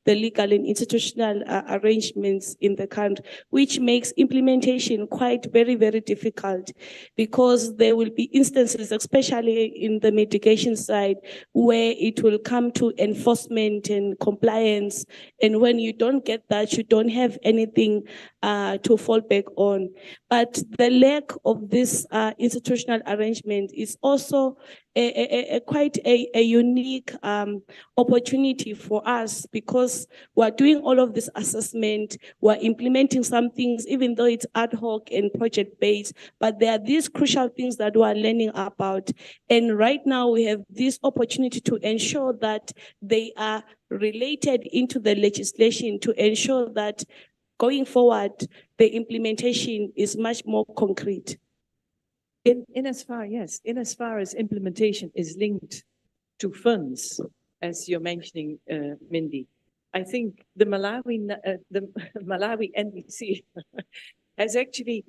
the legal and institutional arrangements in the country, which makes implementation quite very, very difficult because there will be instances, especially in the mitigation side, where it will come to enforcement and compliance. And when you don't get that, you don't have anything to fall back on. But the lack of this institutional arrangement is also quite a unique opportunity for us because we're doing all of this assessment, we're implementing some things, even though it's ad hoc and project-based, but there are these crucial things that we're learning about. And right now we have this opportunity to ensure that they are related into the legislation to ensure that going forward, the implementation is much more concrete. In as far as implementation is linked to funds, as you're mentioning, Mindy, I think the Malawi NDC has actually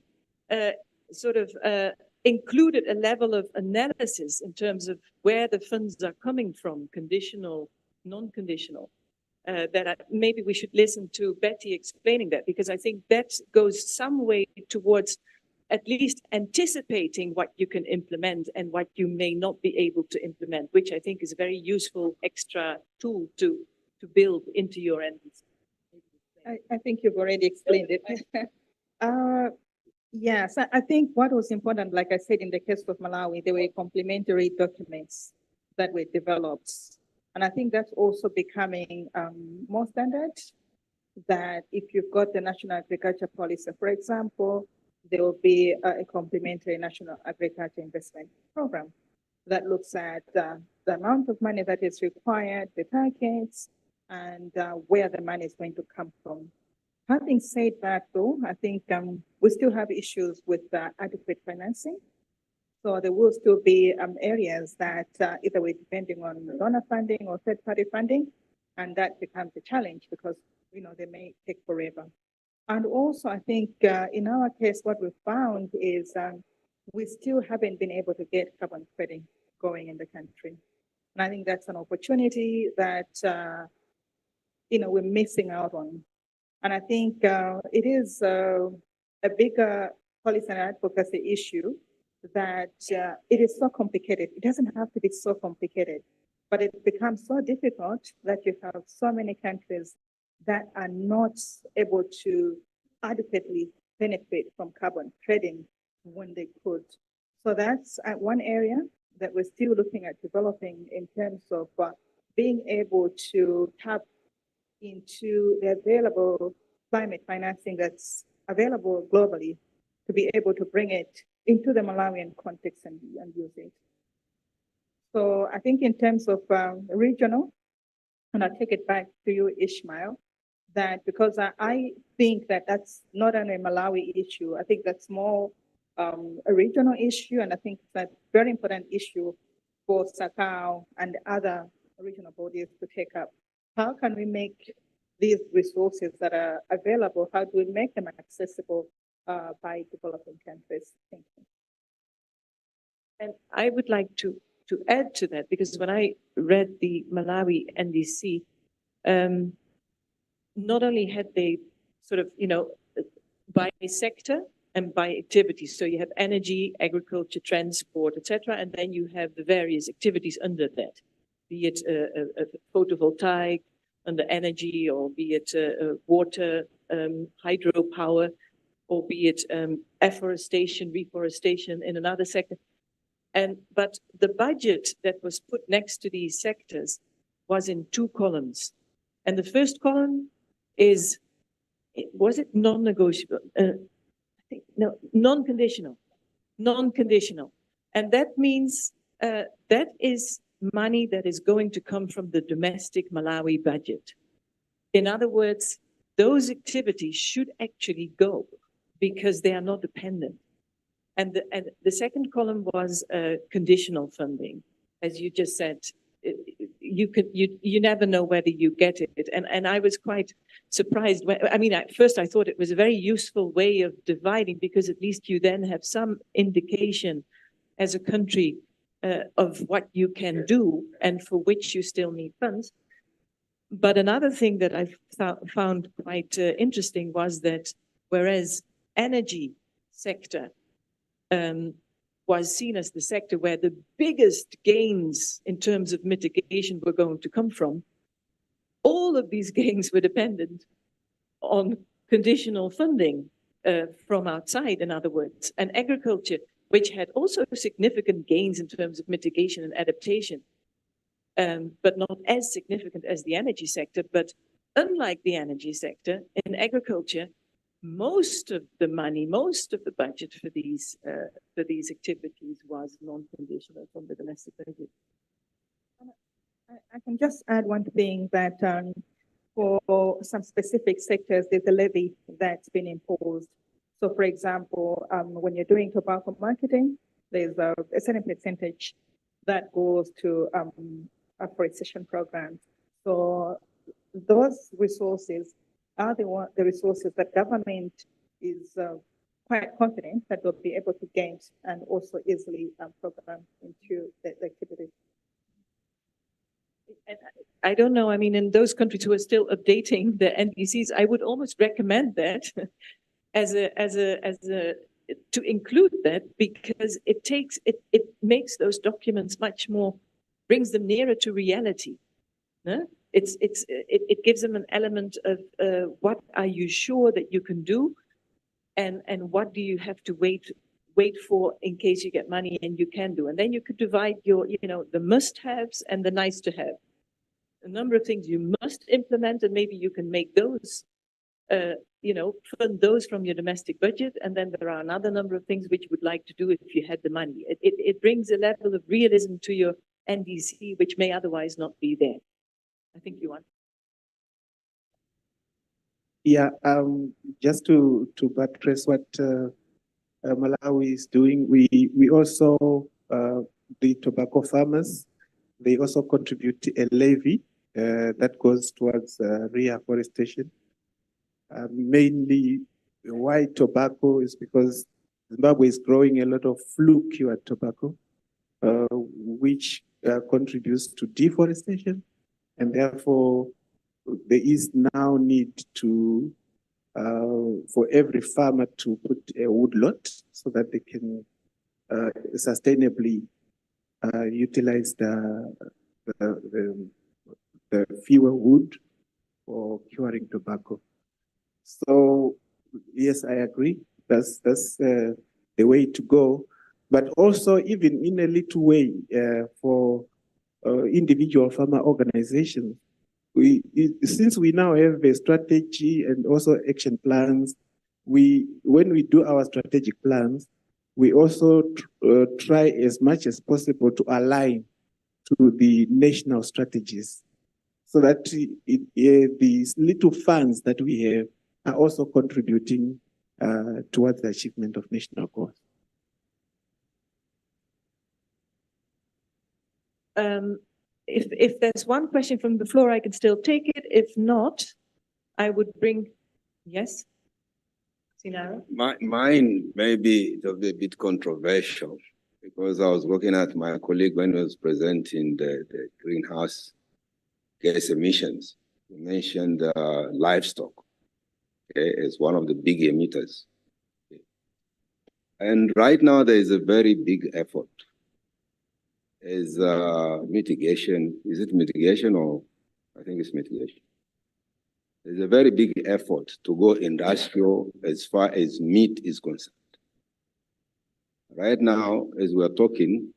included a level of analysis in terms of where the funds are coming from, conditional, non-conditional. Maybe we should listen to Betty explaining that, because I think that goes some way towards at least anticipating what you can implement and what you may not be able to implement, which I think is a very useful extra tool to build into your NDC. I think you've already explained it. Yes, I think what was important, like I said, in the case of Malawi, there were complementary documents that were developed. And I think that's also becoming more standard, that if you've got the National Agriculture Policy, for example, there will be a complementary National Agriculture Investment Program that looks at the amount of money that is required, the targets, and where the money is going to come from. Having said that, though, I think we still have issues with adequate financing. So there will still be areas that either we're depending on donor funding or third-party funding, and that becomes a challenge because they may take forever. And also, I think in our case, what we found is we still haven't been able to get carbon credit going in the country. And I think that's an opportunity that we're missing out on. And I think it is a bigger policy and advocacy issue that it is so complicated. It doesn't have to be so complicated, but it becomes so difficult that you have so many countries that are not able to adequately benefit from carbon trading when they could. So that's one area that we're still looking at developing in terms of being able to tap into the available climate financing that's available globally to be able to bring it into the Malawian context and use it. So I think in terms of regional, and I'll take it back to you, Ishmael, that, because I think that that's not only a Malawi issue. I think that's more a regional issue, and I think that's a very important issue for SACAU and other regional bodies to take up. How can we make these resources that are available, how do we make them accessible by developing countries? Thank you. And I would like to add to that, because when I read the Malawi NDC, not only had they sort of, by sector and by activities. So you have energy, agriculture, transport, etc., and then you have the various activities under that, be it a photovoltaic under energy, or be it water, hydropower, or be it afforestation, reforestation in another sector. But the budget that was put next to these sectors was in 2 columns. And the first column is, was it non-negotiable? I think, no, non-conditional. Non-conditional. And that means that is money that is going to come from the domestic Malawi budget. In other words, those activities should actually go because they are not dependent. And the second column was conditional funding. As you just said, you never know whether you get it. And I was quite surprised. At first I thought it was a very useful way of dividing, because at least you then have some indication as a country of what you can do and for which you still need funds. But another thing that I found quite interesting was that whereas energy sector was seen as the sector where the biggest gains in terms of mitigation were going to come from, all of these gains were dependent on conditional funding from outside, in other words. And agriculture, which had also significant gains in terms of mitigation and adaptation, but not as significant as the energy sector. But unlike the energy sector, in agriculture, most of the money, most of the budget for these activities was non-conditional from the domestic budget. I can just add one thing, that for some specific sectors, there's a levy that's been imposed. So, for example, when you're doing tobacco marketing, there's a certain percentage that goes to afforestation programs. So those resources are the resources that government is quite confident that they'll be able to gain and also easily program into the activities. And I don't know, in those countries who are still updating the NDCs, I would almost recommend that to include that, because it makes those documents much more, brings them nearer to reality. No? It gives them an element of what are you sure that you can do, and what do you have to wait for in case you get money and you can do. And then you could divide your, the must-haves and the nice-to-have. A number of things you must implement, and maybe you can make those, fund those from your domestic budget. And then there are another number of things which you would like to do if you had the money. It brings a level of realism to your NDC, which may otherwise not be there. I think you want. Yeah, just to buttress what Malawi is doing, we also, the tobacco farmers, they also contribute to a levy that goes towards reforestation. Mainly why tobacco is because Zimbabwe is growing a lot of flue-cured tobacco, which contributes to deforestation. And therefore, there is now need to, for every farmer to put a woodlot so that they can sustainably utilize the fewer wood for curing tobacco. So, yes, I agree. That's the way to go. But also, even in a little way, for individual farmer organizations, since we now have a strategy and also action plans, when we do our strategic plans, we also try as much as possible to align to the national strategies. so that these little funds that we have are also contributing towards the achievement of national goals. If there's one question from the floor, I can still take it. If not, I would bring, yes? Sinara? Mine maybe it'll be a bit controversial because I was looking at my colleague when he was presenting the greenhouse gas emissions. He mentioned livestock, okay, as one of the big emitters. And right now there is a very big effort. Is mitigation, is it mitigation or I think it's mitigation? There's a very big effort to go industrial as far as meat is concerned. Right now, as we're talking,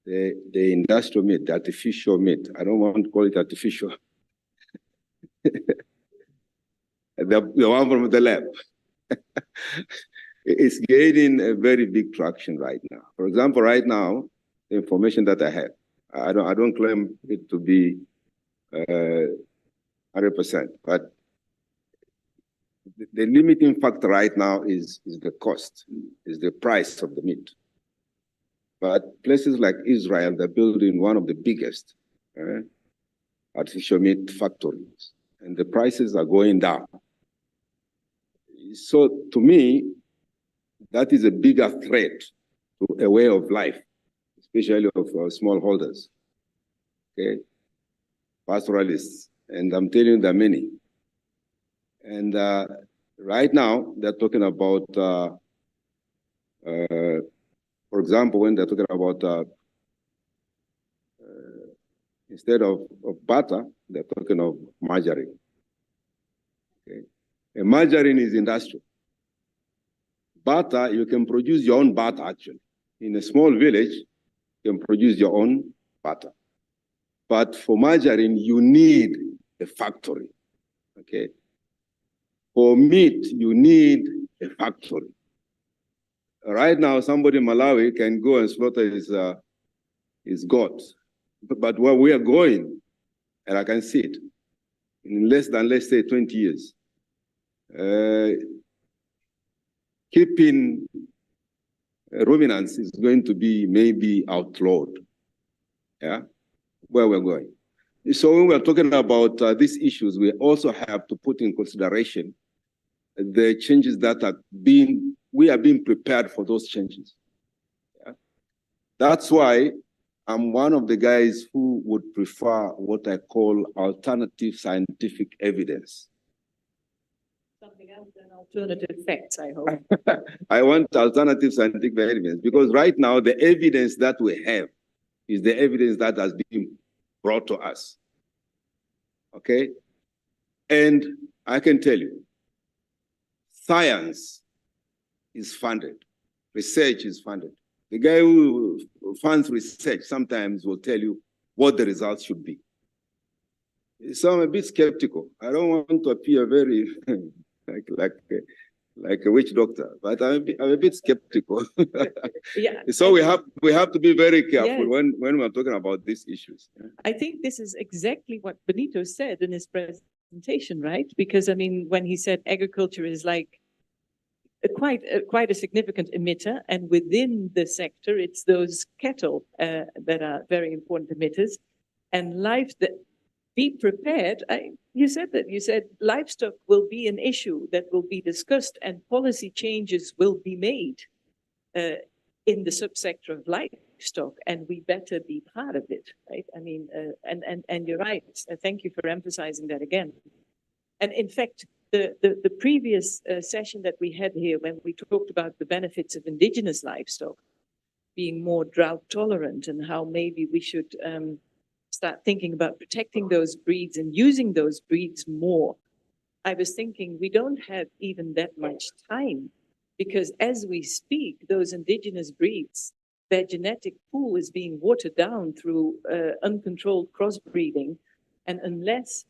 the industrial meat, the artificial meat, I don't want to call it artificial, the one from the lab, it's gaining a very big traction right now. For example, right now, the information that I have, I don't claim it to be 100%, but the limiting factor right now is the cost, is the price of the meat. But places like Israel, they're building one of the biggest artificial meat factories, and the prices are going down. So to me, that is a bigger threat to a way of life, especially of smallholders, okay, pastoralists, and I'm telling you there are many. And right now, they're talking about, for example, when they're talking about, instead of butter, they're talking of margarine. Okay. And margarine is industrial. Butter, you can produce your own butter, actually. In a small village, you can produce your own butter. But for margarine, you need a factory, okay? For meat, you need a factory. Right now, somebody in Malawi can go and slaughter his goat. But where we are going, and I can see it, in less than, let's say, 20 years, keeping ruminants is going to be maybe outlawed, yeah, where we're going. So when we're talking about these issues, we also have to put in consideration the changes that are we are being prepared for those changes. Yeah? That's why I'm one of the guys who would prefer what I call alternative scientific evidence. Something else than alternative facts, I hope. I want alternative scientific evidence because right now the evidence that we have is the evidence that has been brought to us. Okay? And I can tell you, science is funded, research is funded. The guy who funds research sometimes will tell you what the results should be. So I'm a bit skeptical. I don't want to appear very like a witch doctor, but I'm a bit skeptical. Yeah. So we have to be very careful Yes. when we're talking about these issues. I think this is exactly what Benito said in his presentation, right? Because I mean, when he said agriculture is like quite a significant emitter, and within the sector, it's those cattle that are very important emitters, and life that be prepared. You said that. You said livestock will be an issue that will be discussed, and policy changes will be made in the subsector of livestock, and we better be part of it, right? I mean, and you're right. Thank you for emphasizing that again. And in fact, the previous session that we had here, when we talked about the benefits of indigenous livestock being more drought tolerant, and how maybe we should start thinking about protecting those breeds and using those breeds more, I was thinking we don't have even that much time, because as we speak, those indigenous breeds, their genetic pool is being watered down through uncontrolled crossbreeding. And unless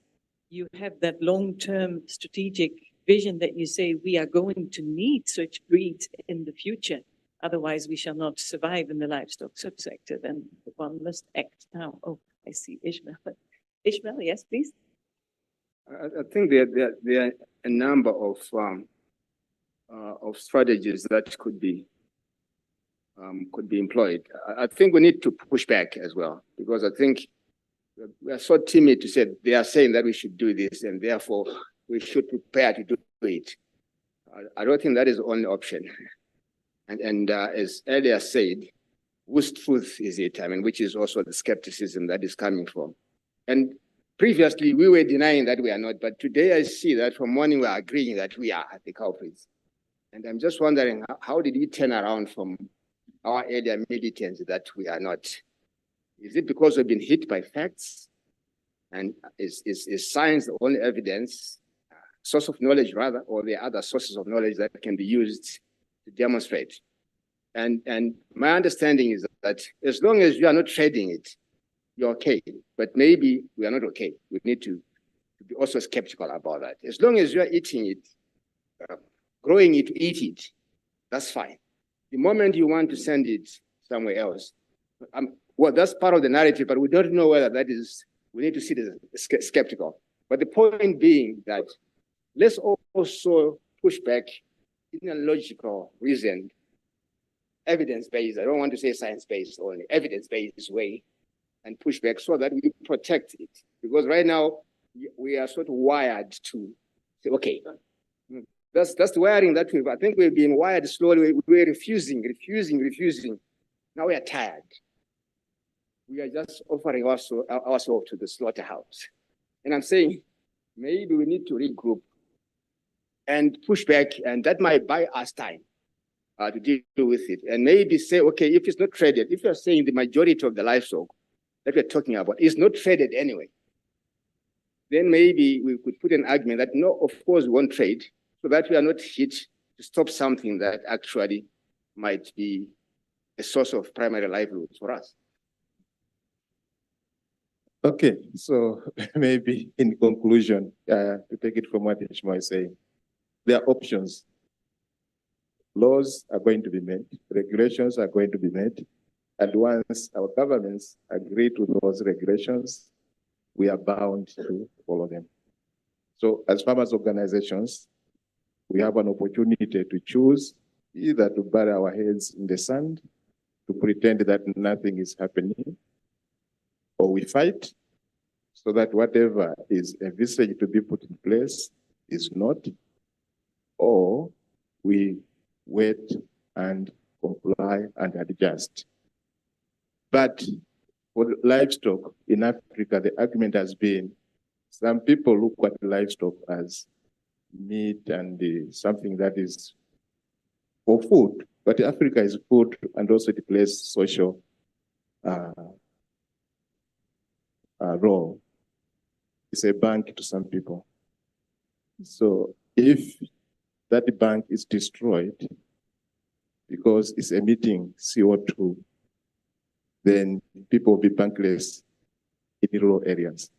you have that long-term strategic vision that you say we are going to need such breeds in the future, otherwise we shall not survive in the livestock subsector, then one must act now. Oh, I see Ishmael. Ishmael, yes, please. I think there are a number of strategies that could be employed. I think we need to push back as well, because I think we are so timid to say they are saying that we should do this and therefore we should prepare to do it. I don't think that is the only option. And as earlier said, whose truth is it? I mean, which is also the skepticism that is coming from. And previously we were denying that we are not, but today I see that from morning we are agreeing that we are the culprits. And I'm just wondering, how did we turn around from our earlier militants that we are not? Is it because we've been hit by facts? And is science the only evidence, source of knowledge rather, or there are other sources of knowledge that can be used to demonstrate? And my understanding is that as long as you are not trading it, you're okay. But maybe we are not okay. We need to be also skeptical about that. As long as you are eating it, growing it to eat it, that's fine. The moment you want to send it somewhere else, well, that's part of the narrative, but we don't know whether that is, we need to see it as skeptical. But the point being that let's also push back in a logical, reasoned, evidence-based, I don't want to say science-based only, evidence-based way, and push back so that we protect it. Because right now, we are sort of wired to say, okay, that's the wiring that I think we've been wired slowly. We're refusing. Now we are tired. We are just offering ourselves to the slaughterhouse. And I'm saying, maybe we need to regroup and push back, and that might buy us time to deal with it. And maybe say, okay, if it's not traded, if you're saying the majority of the livestock that we're talking about is not traded anyway, then maybe we could put an argument that no, of course we won't trade, so that we are not hit to stop something that actually might be a source of primary livelihood for us. Okay, so maybe in conclusion, to take it from what Ishmael is saying, there are options. Laws are going to be made, regulations are going to be made, and once our governments agree to those regulations, we are bound to follow them. So as farmers' organizations, we have an opportunity to choose either to bury our heads in the sand, to pretend that nothing is happening, or we fight so that whatever is envisaged to be put in place is not, or we wait and comply and adjust. But for livestock in Africa, the argument has been some people look at livestock as meat and something that is for food, but Africa is food and also it plays social role. It's a bank to some people. So if that bank is destroyed because it's emitting CO2, then people will be bankless in rural areas.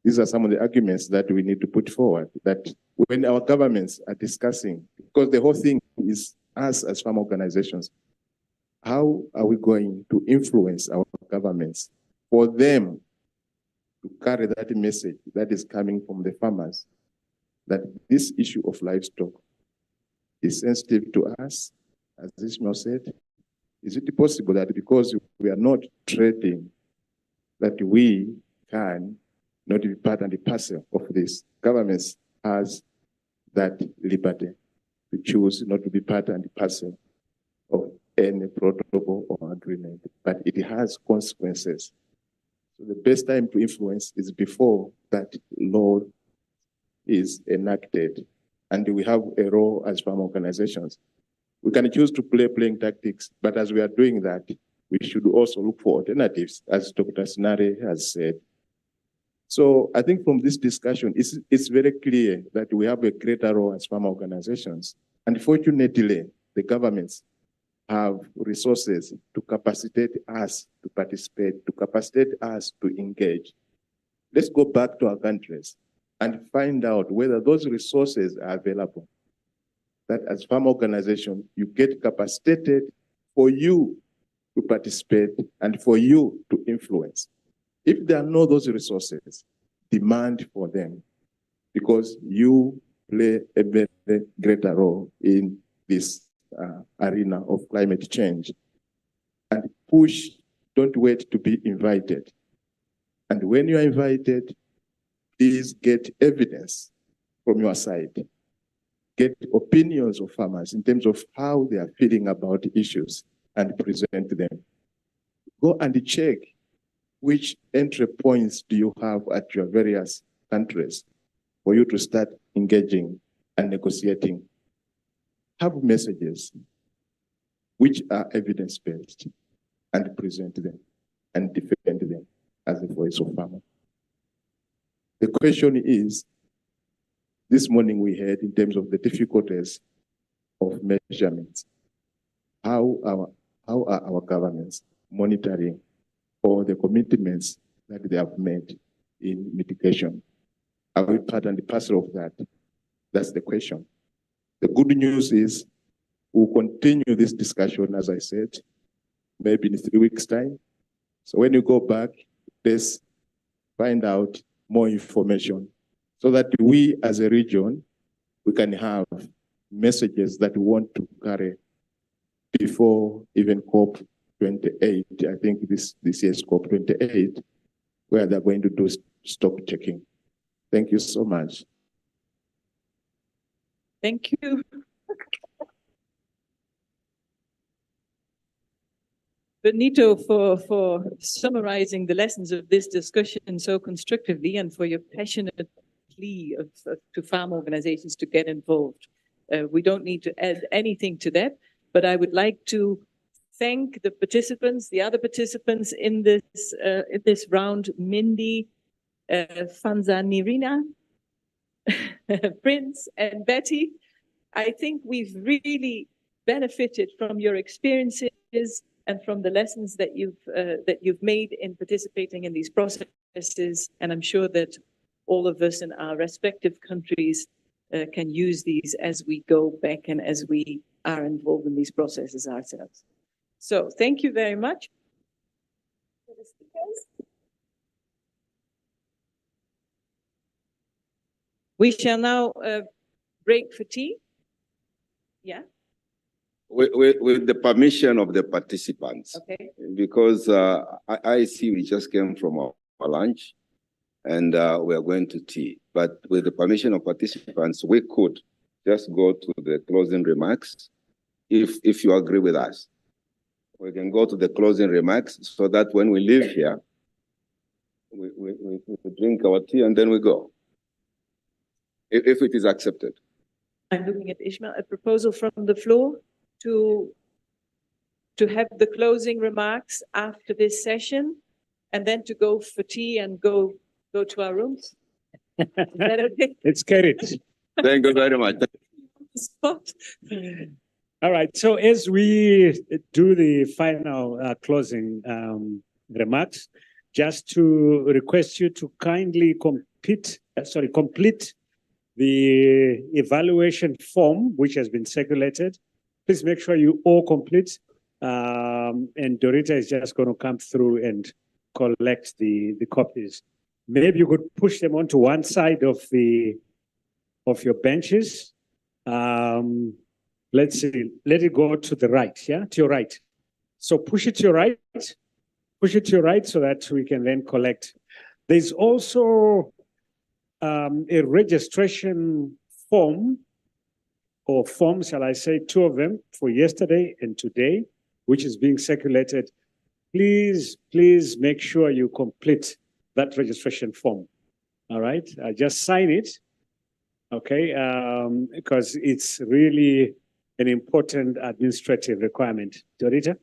These are some of the arguments that we need to put forward, that when our governments are discussing, because the whole thing is us as farm organizations, how are we going to influence our governments for them to carry that message that is coming from the farmers, that this issue of livestock is sensitive to us, as Ishmael said? Is it possible that because we are not trading, that we can not be part and parcel of this? Governments has that liberty to choose not to be part and parcel of any protocol or agreement, but it has consequences. So the best time to influence is before that law is enacted, and we have a role as farm organizations. We can choose to play playing tactics, but as we are doing that, we should also look for alternatives, as Dr. Sinare has said. So I think from this discussion, it's very clear that we have a greater role as farm organizations. And fortunately, the governments have resources to capacitate us to participate, to capacitate us to engage. Let's go back to our countries and find out whether those resources are available. That as farm organization, you get capacitated for you to participate and for you to influence. If there are no those resources, demand for them, because you play a very greater role in this arena of climate change. And push, don't wait to be invited. And when you are invited, please get evidence from your side. Get opinions of farmers in terms of how they are feeling about issues and present them. Go and check which entry points do you have at your various countries for you to start engaging and negotiating. Have messages which are evidence-based and present them and defend them as a voice of farmer. The question is, this morning we heard in terms of the difficulties of measurements. How are our governments monitoring all the commitments that they have made in mitigation? Are we part and parcel of that? That's the question. The good news is we'll continue this discussion, as I said, maybe in 3 weeks' time. So when you go back, let's find out more information so that we as a region, we can have messages that we want to carry before even COP28. I think this year's COP28, where they're going to do stock checking. Thank you so much. Thank you. Benito, for summarizing the lessons of this discussion so constructively and for your passionate plea to farm organizations to get involved. We don't need to add anything to that, but I would like to thank the participants, the other participants in this round, Mindy, Fanzanirina, Prince, and Betty. I think we've really benefited from your experiences and from the lessons that you've made in participating in these processes. And I'm sure that all of us in our respective countries can use these as we go back and as we are involved in these processes ourselves. So thank you very much. We shall now break for tea. Yeah. With the permission of the participants. Okay. Because I see we just came from our lunch and we are going to tea. But with the permission of participants, we could just go to the closing remarks if you agree with us. We can go to the closing remarks so that when we leave here, we drink our tea and then we go. If it is accepted. I'm looking at Ishmael, a proposal from the floor to have the closing remarks after this session and then to go for tea and go to our rooms. Is that okay? It's carried. Thank you very much. Spot. All right. So as we do the final closing remarks, just to request you to kindly complete the evaluation form, which has been circulated. Please make sure you all complete. And Dorita is just going to come through and collect the copies. Maybe you could push them onto one side of your benches. Let's see. Let it go to the right, yeah? To your right. So push it to your right. Push it to your right so that we can then collect. There's also a registration form, or forms, shall I say, 2 of them for yesterday and today, which is being circulated. Please make sure you complete that registration form. All right, just sign it, okay, because it's really an important administrative requirement. Dorita?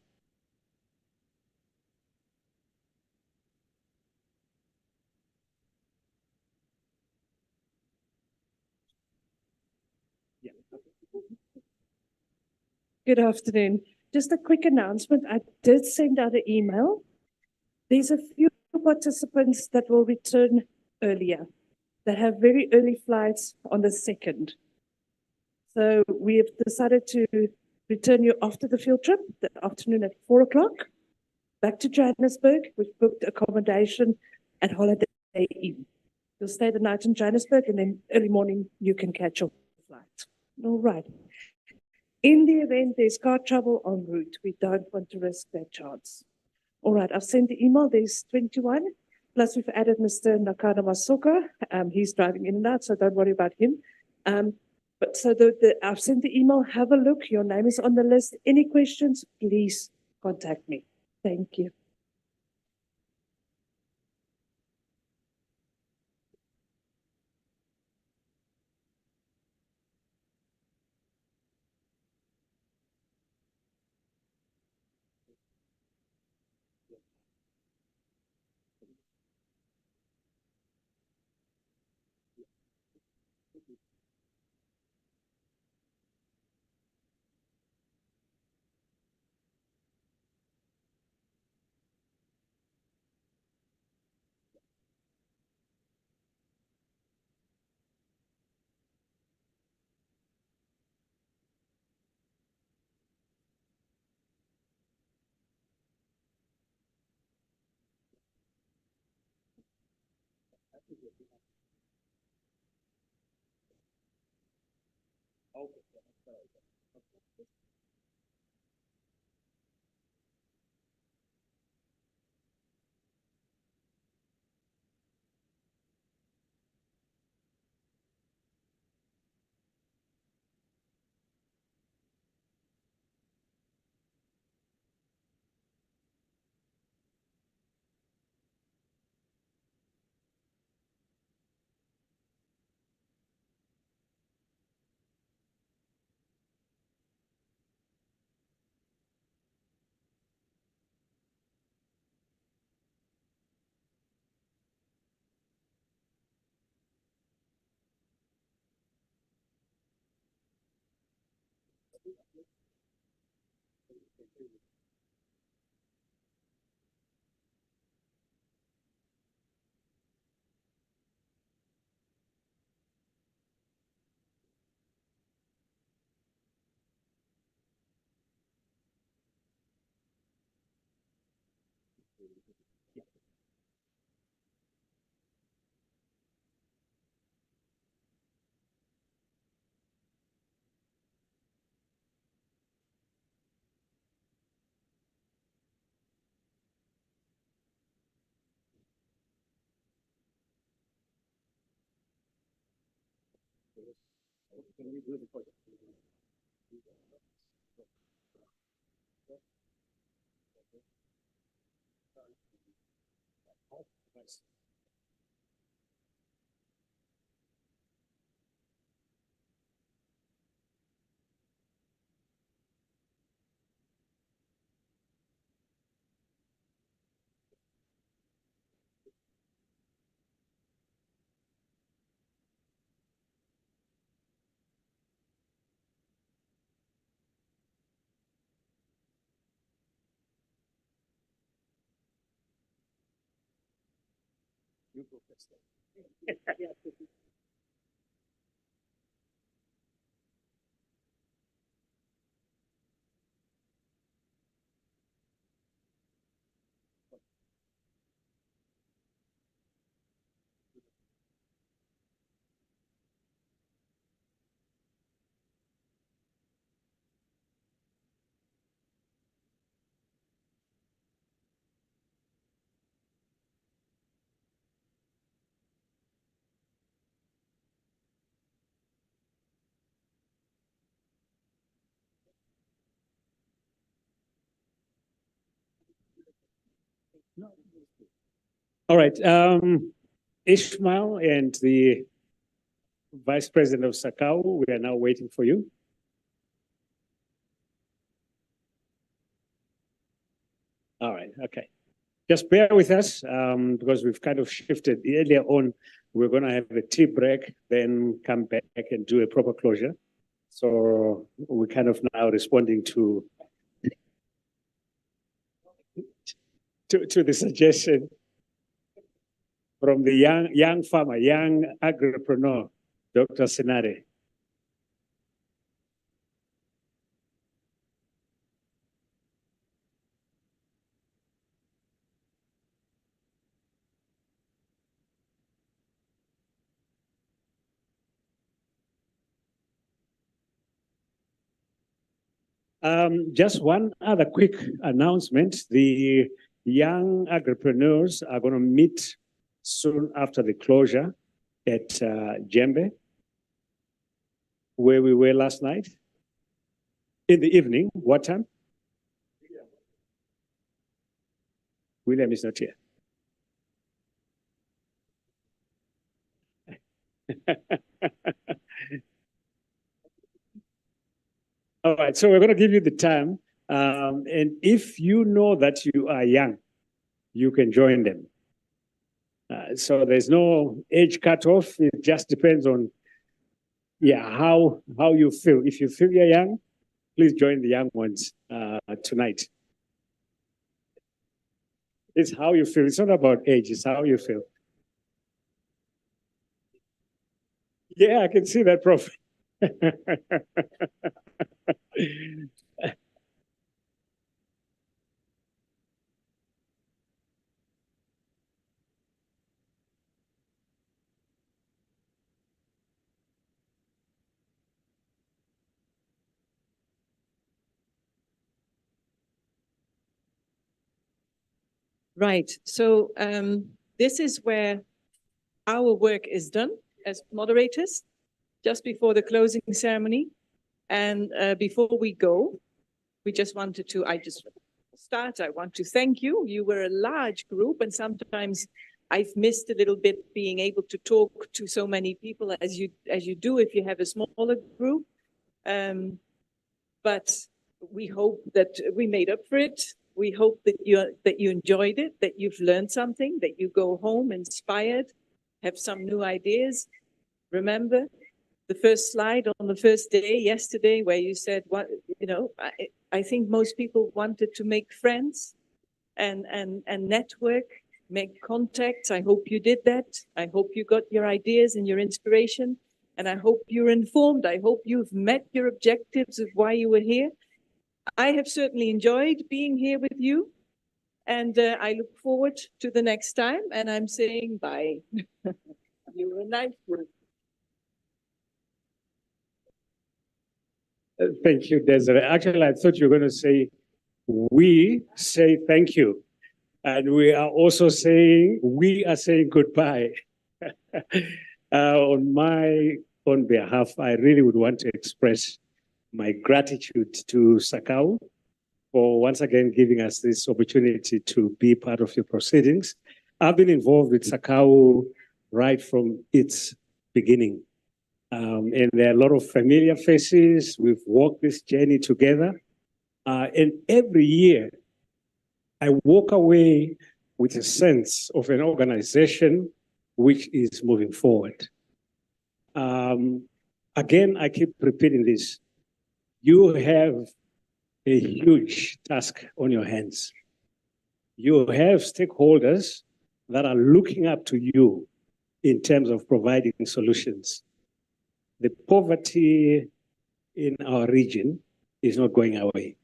Good afternoon. Just a quick announcement. I did send out an email. There's a few participants that will return earlier, that have very early flights on the 2nd. So we have decided to return you after the field trip, the afternoon at 4 o'clock. back to Johannesburg. We've booked accommodation at Holiday Inn. You'll stay the night in Johannesburg and then early morning you can catch your flight. All right. In the event there's car trouble en route, we don't want to risk that chance. All right, I've sent the email. There's 21. Plus, we've added Mr. Nakana Masoka. He's driving in and out, so don't worry about him. But so I've sent the email. Have a look. Your name is on the list. Any questions, please contact me. Thank you. All right. Ishmael and the Vice President of SACAU, we are now waiting for you. All right. Okay. Just bear with us because we've kind of shifted. Earlier on, we're going to have a tea break, then come back and do a proper closure. So we're kind of now responding to the suggestion from the young farmer, young agripreneur, Dr. Senare. Just one other quick announcement. The young agripreneurs are going to meet soon after the closure at Jembe, where we were last night. In the evening, what time? William is not here. All right, so we're going to give you the time. And if you know that you are young, you can join them. So there's no age cutoff. It just depends on, how you feel. If you feel you're young, please join the young ones tonight. It's how you feel. It's not about age. It's how you feel. Yeah, I can see that, Prof. Right. So this is where our work is done as moderators, just before the closing ceremony. And before we go, we just wanted to, I want to thank you. You were a large group, and sometimes I've missed a little bit being able to talk to so many people as you do if you have a smaller group. But we hope that we made up for it. We hope that you enjoyed it, that you've learned something, that you go home inspired, have some new ideas. Remember the first slide on the first day yesterday, where you said, "What I think most people wanted to make friends and network, make contacts." I hope you did that. I hope you got your ideas and your inspiration, and I hope you're informed. I hope you've met your objectives of why you were here. I have certainly enjoyed being here with you, and I look forward to the next time, and I'm saying bye. You were a nice group. Thank you, Desiree. Actually, I thought you were going to say, we say thank you. And we are also saying, we are saying goodbye. On behalf, I really would want to express my gratitude to SACAU for once again giving us this opportunity to be part of your proceedings. I've been involved with SACAU right from its beginning. And there are a lot of familiar faces. We've walked this journey together. And every year, I walk away with a sense of an organization which is moving forward. Again, I keep repeating this. You have a huge task on your hands. You have stakeholders that are looking up to you in terms of providing solutions. The poverty in our region is not going away.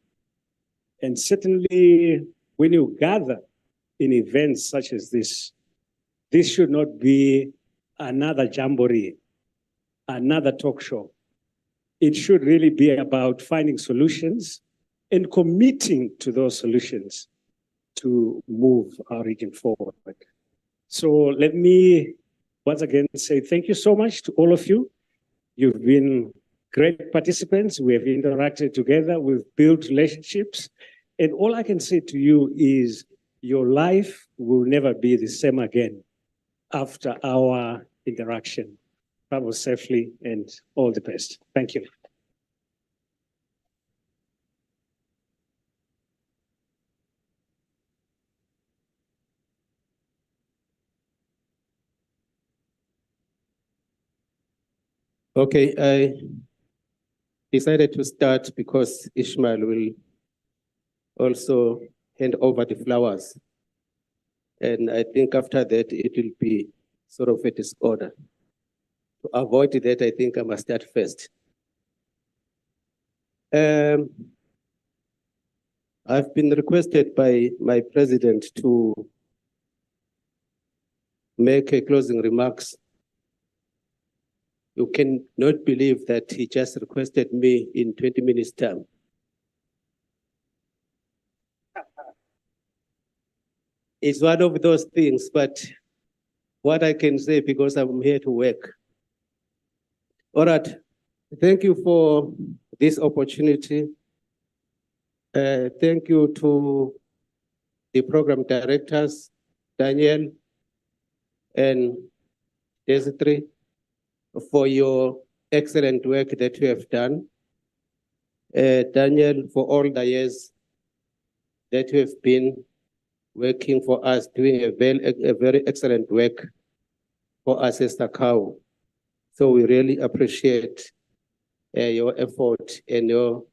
And certainly, when you gather in events such as this should not be another jamboree, another talk show. It should really be about finding solutions and committing to those solutions to move our region forward. So let me once again say thank you so much to all of you. You've been great participants. We have interacted together. We've built relationships. And all I can say to you is your life will never be the same again after our interaction. Travel safely and all the best. Thank you. Okay, I decided to start because Ishmael will also hand over the flowers. And I think after that, it will be sort of a disorder. To avoid that, I think I must start first. I've been requested by my president to make a closing remarks. You cannot believe that he just requested me in 20 minutes time. it's one of those things, but what I can say, because I'm here to work. All right, thank you for this opportunity. Thank you to the program directors, Daniel and Desiree, for your excellent work that you have done. Daniel, for all the years that you have been working for us, doing a very excellent work for us as SACAU. So we really appreciate your effort and your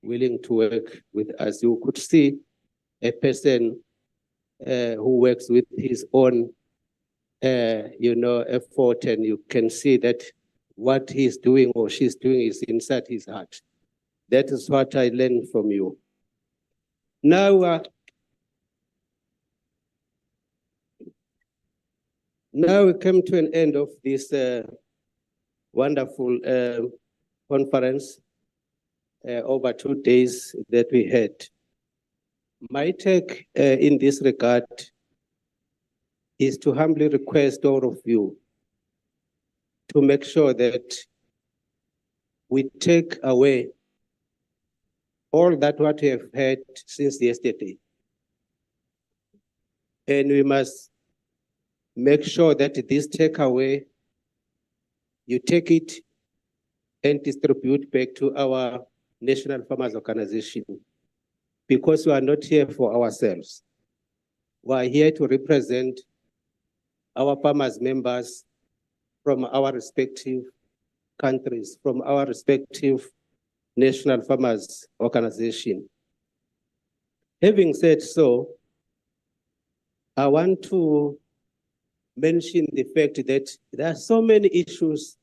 willing to work with us. You could see a person who works with his own, effort, and you can see that what he's doing or she's doing is inside his heart. That is what I learned from you. Now, now we come to an end of this wonderful conference over 2 days that we had. My take in this regard is to humbly request all of you to make sure that we take away all that what we have heard since yesterday. And we must make sure that this takeaway, you take it and distribute back to our National Farmers Organization, because we are not here for ourselves. We are here to represent our farmers members from our respective countries, from our respective National Farmers Organization. Having said so, I want to mention the fact that there are so many issues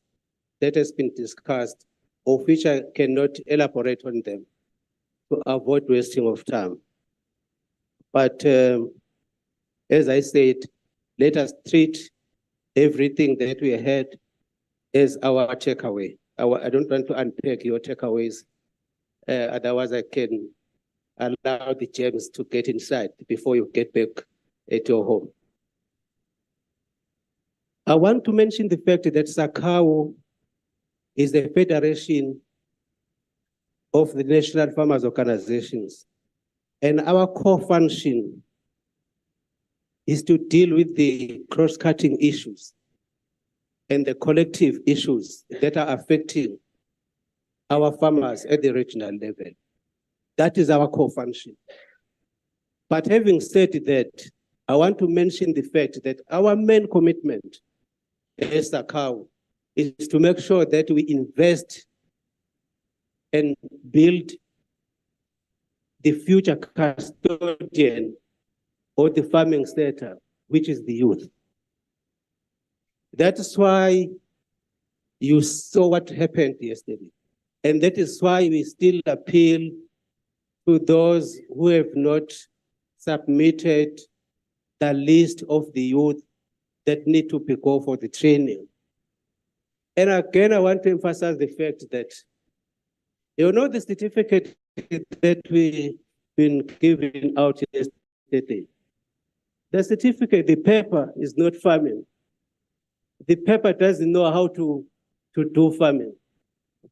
that has been discussed, of which I cannot elaborate on them to avoid wasting of time. But as I said, let us treat everything that we had as our takeaway. I don't want to unpack your takeaways, otherwise I can allow the germs to get inside before you get back at your home. I want to mention the fact that SACAU is the federation of the National Farmers Organizations, and our core function is to deal with the cross-cutting issues and the collective issues that are affecting our farmers at the regional level. That is our core function. But having said that, I want to mention the fact that our main commitment as SACAU is to make sure that we invest and build the future custodian or the farming sector, which is the youth. That is why you saw what happened yesterday. And that is why we still appeal to those who have not submitted the list of the youth that need to go for the training. And again, I want to emphasize the fact that, the certificate that we've been giving out yesterday, the certificate, the paper is not farming. The paper doesn't know how to do farming.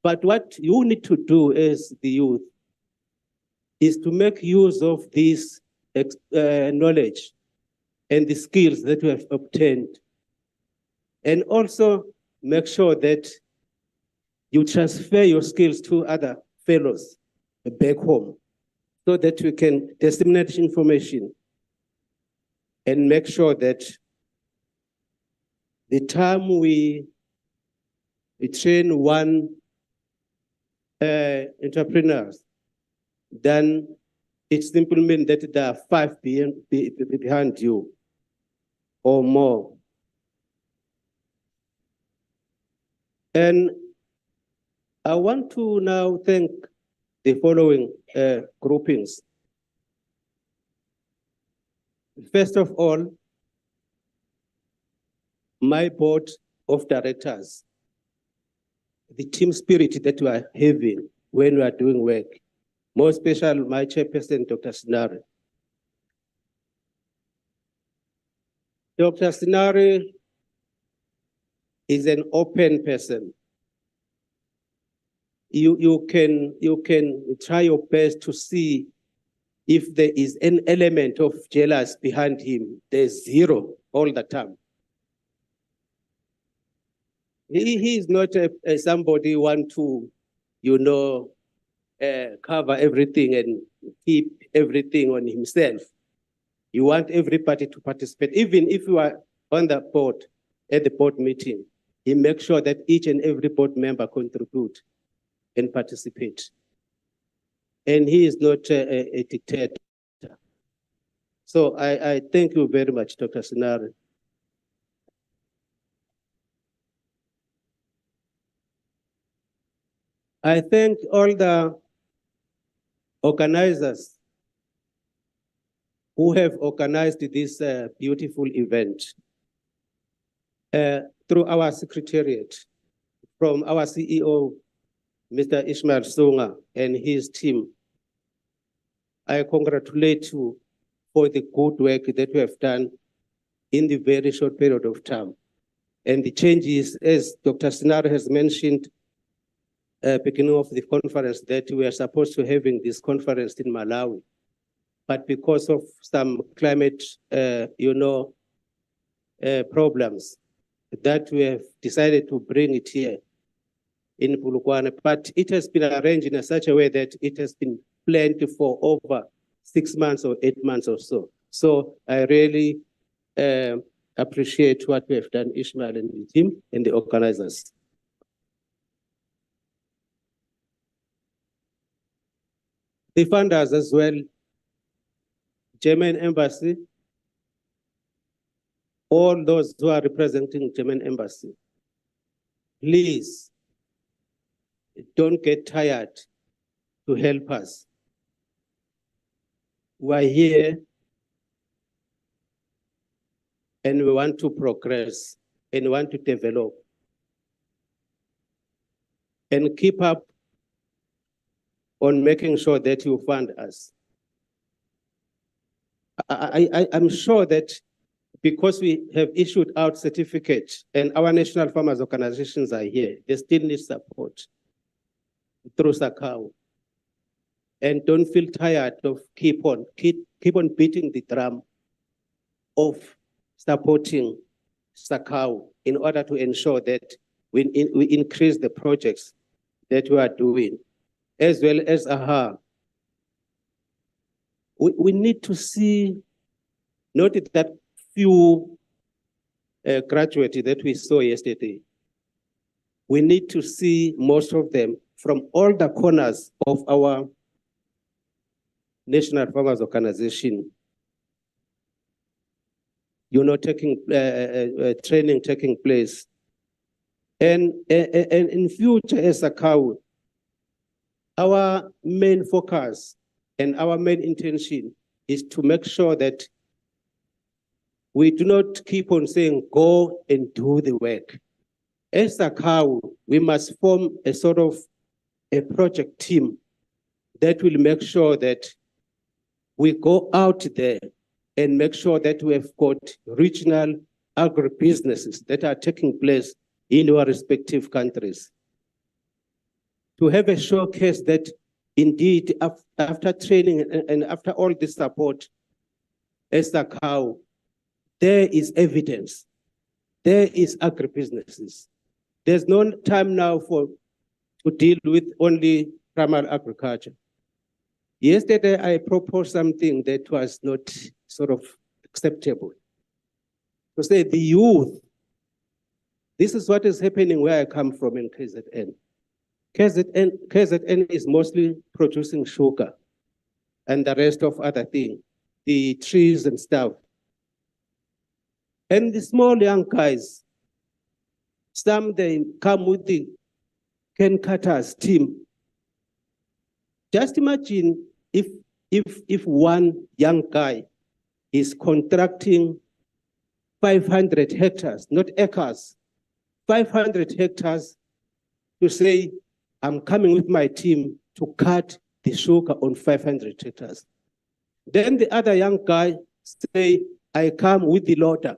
But what you need to do as the youth is to make use of this knowledge and the skills that we have obtained. And also make sure that you transfer your skills to other fellows back home so that we can disseminate information and make sure that the time we train one entrepreneurs, then it simply means that there are 5 behind you or more. And I want to now thank the following groupings. First of all, my board of directors, the team spirit that we are having when we are doing work, more special my chairperson, Dr. Sinare. Dr. Sinari is an open person. You can try your best to see if there is an element of jealous behind him. There's zero all the time. He is not somebody who want to, cover everything and keep everything on himself. You want everybody to participate. Even if you are on the board, at the board meeting, he makes sure that each and every board member contribute and participate. And he is not a dictator. So I thank you very much, Dr. Sinari. I thank all the organizers who have organized this beautiful event through our secretariat, from our CEO, Mr. Ishmael Sunga, and his team. I congratulate you for the good work that you have done in the very short period of time. And the changes, as Dr. Sinari has mentioned, beginning of the conference, that we are supposed to having this conference in Malawi. But because of some climate, problems, that we have decided to bring it here in Polokwane. But it has been arranged in such a way that it has been planned for over 6 months or 8 months or so. So I really appreciate what we have done, Ishmael and the team and the organizers. The funders as well, German Embassy, all those who are representing German Embassy, please don't get tired to help us. We are here and we want to progress and want to develop and keep up on making sure that you fund us. I'm sure that because we have issued out certificates and our national farmers organizations are here, they still need support through SACAU. And don't feel tired of keep on beating the drum of supporting SACAU in order to ensure that we increase the projects that we are doing, as well as AHA. We need to see, not that few graduates that we saw yesterday. We need to see most of them from all the corners of our National Farmers Organization, taking training taking place. And in future, as SACAU, our main focus and our main intention is to make sure that we do not keep on saying, go and do the work. As SACAU, we must form a sort of a project team that will make sure that we go out there and make sure that we have got regional agribusinesses that are taking place in our respective countries. To have a showcase that indeed, after training and after all this support, as SACAU, there is evidence, there is agribusinesses. There's no time now to deal with only primary agriculture. Yesterday, I proposed something that was not sort of acceptable. To say the youth, this is what is happening where I come from in KZN. KZN is mostly producing sugar and the rest of other things, the trees and stuff. And the small young guys, some they come with the cane cutters team. Just imagine if one young guy is contracting 500 hectares, not acres, 500 hectares, to say, I'm coming with my team to cut the sugar on 500 hectares. Then the other young guy say, I come with the loader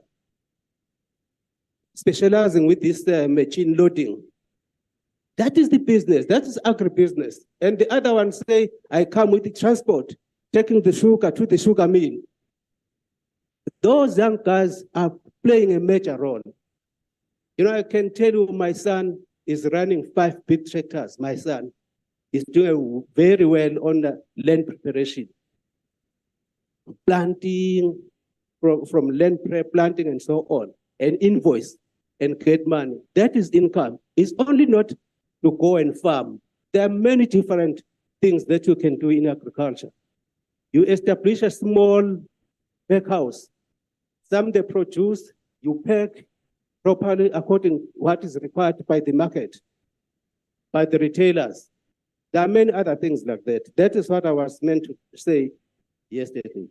specializing with this machine loading. That is the business. That is agribusiness. And the other one say, I come with the transport, taking the sugar to the sugar mill. Those young guys are playing a major role. You know, I can tell you my son is running 5 big tractors. My son is doing very well on the land preparation. Planting, from land planting and so on, and invoice and get money. That is income. It's only not to go and farm. There are many different things that you can do in agriculture. You establish a small pack house. Some they produce, you pack properly according to what is required by the market, by the retailers. There are many other things like that. That is what I was meant to say yesterday.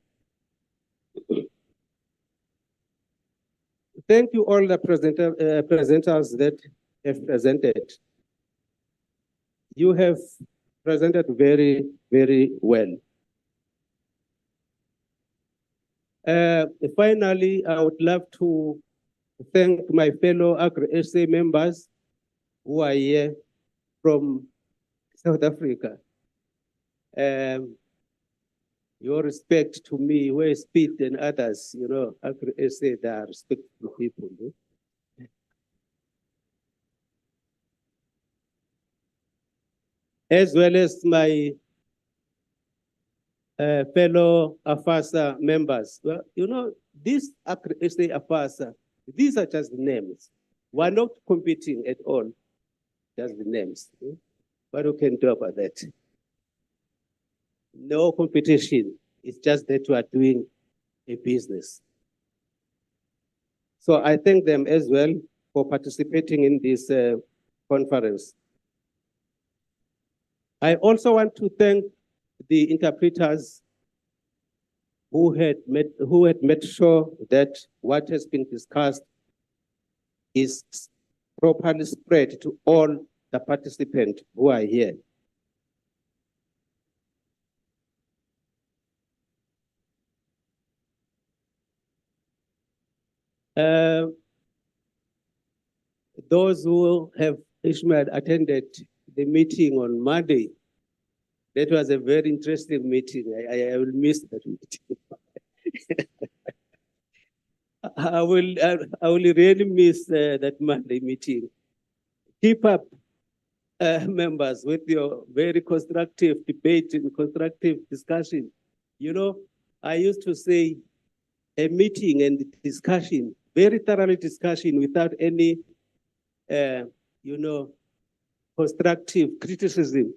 Thank you all the presenters that have presented. You have presented very, very well. Finally, I would love to thank my fellow Agri-SA members who are here from South Africa. Your respect to me, where Speed and others, you know, Agri-SA, they are respectful people. Eh? As well as my fellow AFASA members. Well, you know, these Agri-SA AFASA, these are just names. We're not competing at all, just the names. Eh? What we can do about that? No competition. It's just that we are doing a business. So I thank them as well for participating in this conference. I also want to thank the interpreters who had made sure that what has been discussed is properly spread to all the participants who are here. Those who have Ishmael attended the meeting on Monday, that was a very interesting meeting. I will miss that meeting. I will really miss that Monday meeting. Keep up, members, with your very constructive debate and constructive discussion. You know, I used to say a meeting and discussion, very thoroughly discussion without any, you know, constructive criticism.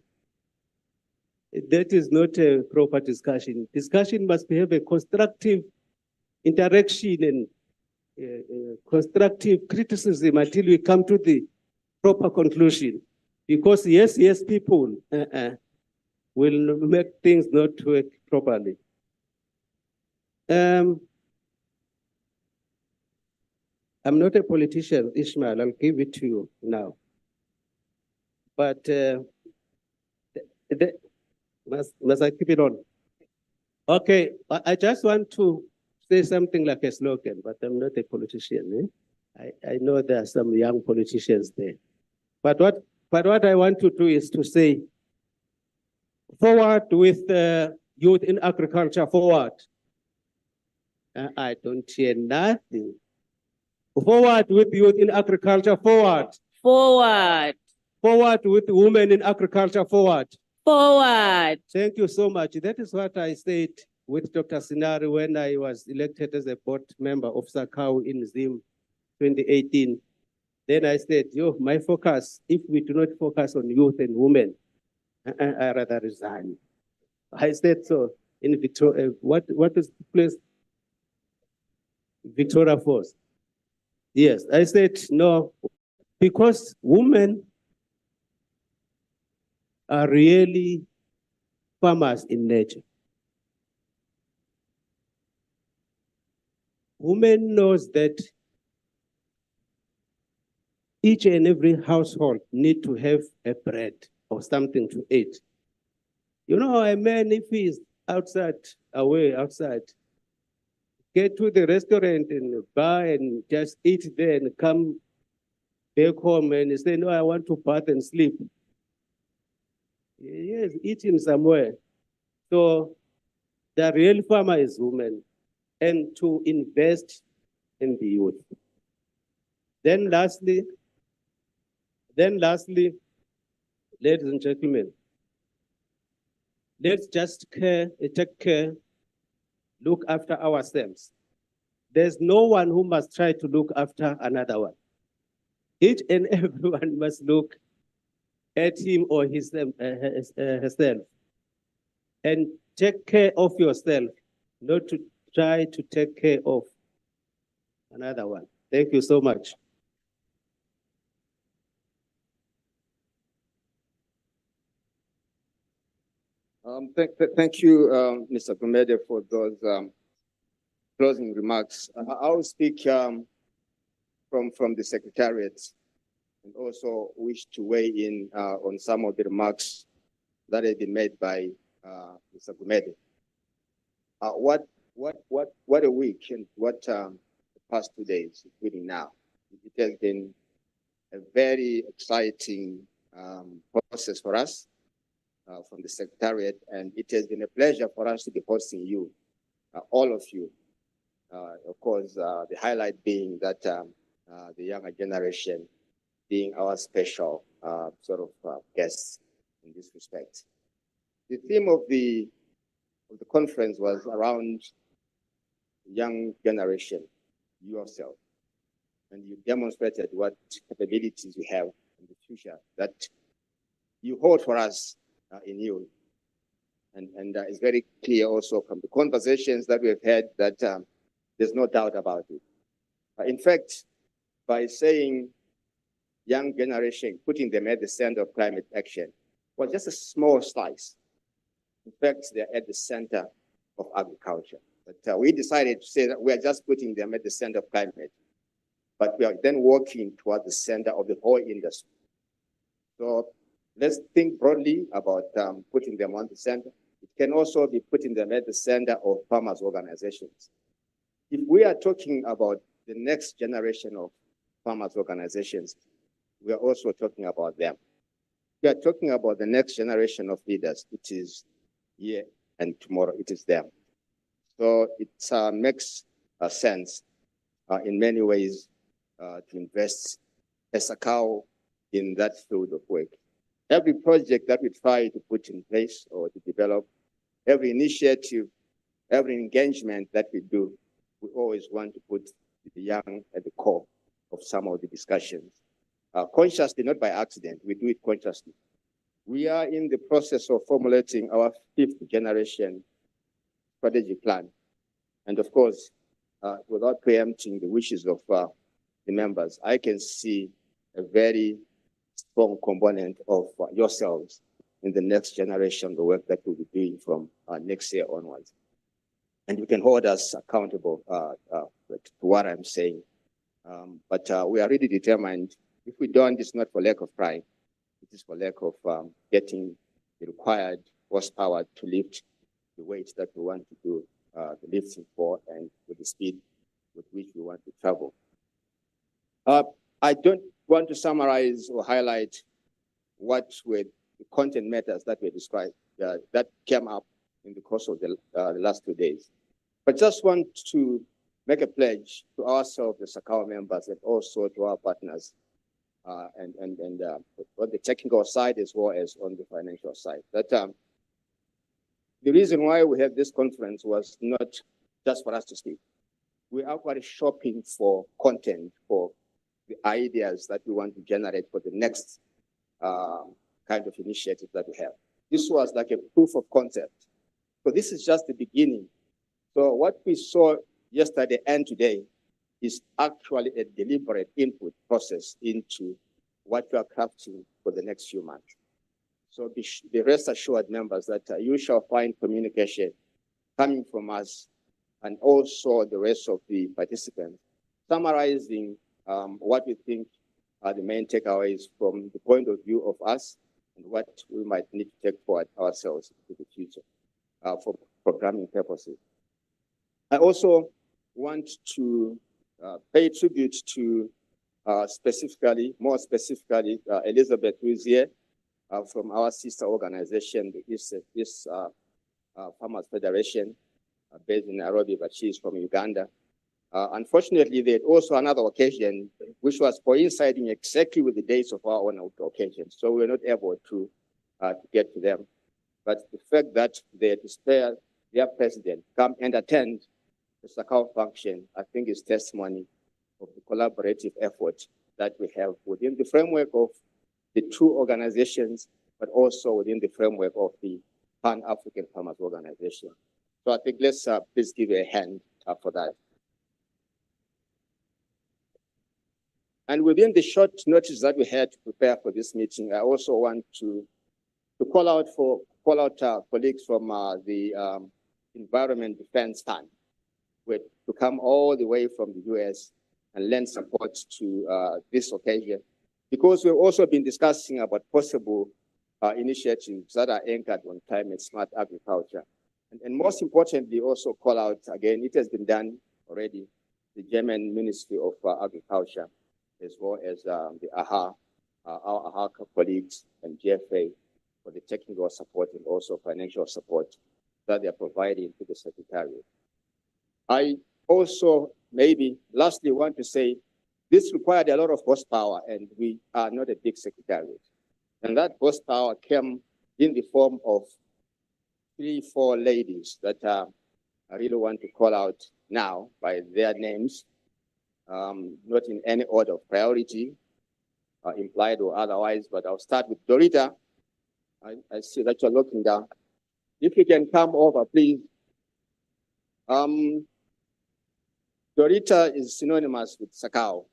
That is not a proper discussion. Discussion must have a constructive interaction and constructive criticism until we come to the proper conclusion. Because yes, people will make things not work properly. I'm not a politician, Ishmael, I'll give it to you now. But must I keep it on? Okay, I just want to say something like a slogan, but I'm not a politician. Eh? I know there are some young politicians there. But what I want to do is to say, forward with youth in agriculture, forward. I don't hear nothing. Forward with youth in agriculture, forward. Forward. Forward with women in agriculture, forward. Forward. Thank you so much. That is what I said with Dr. Sinari when I was elected as a board member of SACAU in Zim 2018. Then I said, my focus, if we do not focus on youth and women, I rather resign. I said so in Victoria. What is the place? Victoria Falls. Yes, I said no, because women are really farmers in nature. Women knows that each and every household need to have a bread or something to eat. You know, a man, if he is outside, get to the restaurant and bar and just eat there and come back home and say, no, I want to bath and sleep. Yes, eating somewhere. So the real farmer is women, and to invest in the youth. Then lastly, ladies and gentlemen, let's just take care, look after ourselves. There's no one who must try to look after another one. Each and everyone must look at him or herself and take care of yourself, not to try to take care of another one. Thank you so much. Thank you, Mr. Gumede, for those closing remarks. I will speak from the Secretariat and also wish to weigh in on some of the remarks that have been made by Mr. Gumede. What a week and what the past 2 days, including now. It has been a very exciting process for us from the Secretariat, and it has been a pleasure for us to be hosting you, all of you. Of course, the highlight being that the younger generation being our special guests in this respect. The theme of the conference was around young generation, yourself, and you demonstrated what capabilities you have in the future that you hold for us in you. And it's very clear also from the conversations that we've had that there's no doubt about it. In fact, by saying young generation, putting them at the center of climate action, was just a small slice. In fact, they're at the center of agriculture. But we decided to say that we are just putting them at the center of climate, but we are then working toward the center of the whole industry. So let's think broadly about putting them on the center. It can also be putting them at the center of farmers' organizations. If we are talking about the next generation of farmers' organizations, we are also talking about them. We are talking about the next generation of leaders. It is here and tomorrow, it is them. So it makes sense in many ways to invest SACAU in that field of work. Every project that we try to put in place or to develop, every initiative, every engagement that we do, we always want to put the young at the core of some of the discussions. Consciously, not by accident, we do it consciously. We are in the process of formulating our 5th generation strategy plan. And of course, without preempting the wishes of the members, I can see a very strong component of yourselves in the next generation, the work that we'll be doing from next year onwards. And you can hold us accountable to what I'm saying. But we are really determined. If we don't, it's not for lack of pride. It is for lack of getting the required horsepower to lift the weight that we want to do the lifting for and with the speed with which we want to travel. I don't want to summarize or highlight what were the content matters that were described that came up in the course of the last 2 days. But just want to make a pledge to ourselves, the SACAU members, and also to our partners, and on the technical side as well as on the financial side. That the reason why we have this conference was not just for us to speak. We are quite shopping for content, for the ideas that we want to generate for the next kind of initiative that we have. This was like a proof of concept. So this is just the beginning. So what we saw yesterday and today is actually a deliberate input process into what we are crafting for the next few months. So be rest assured, members, that you shall find communication coming from us and also the rest of the participants, summarizing what we think are the main takeaways from the point of view of us and what we might need to take forward ourselves into the future for programming purposes. I also want to pay tribute to more specifically, Elizabeth, who is here from our sister organization, the East Farmers Federation, based in Nairobi, but she's from Uganda. Unfortunately, they had also another occasion which was coinciding exactly with the dates of our own occasion, so we were not able to get to them. But the fact that they had to spare their president come and attend the SACAU function, I think is testimony of the collaborative effort that we have within the framework of the two organizations, but also within the framework of the Pan-African Farmers Organization. So I think let's please give a hand for that. And within the short notice that we had to prepare for this meeting, I also want to call out colleagues from the Environment Defense Fund to come all the way from the US and lend support to this occasion, because we've also been discussing about possible initiatives that are anchored on climate smart agriculture. And most importantly, also call out again, it has been done already, the German Ministry of Agriculture, as well as the AHA, our AHA colleagues and GFA for the technical support and also financial support that they're providing to the Secretariat. I also maybe lastly want to say this required a lot of horsepower, and we are not a big Secretariat. And that horsepower came in the form of 3-4 ladies that I really want to call out now by their names, not in any order of priority, implied or otherwise, but I'll start with Dorita. I see that you're looking down. If you can come over, please. Dorita is synonymous with SACAU.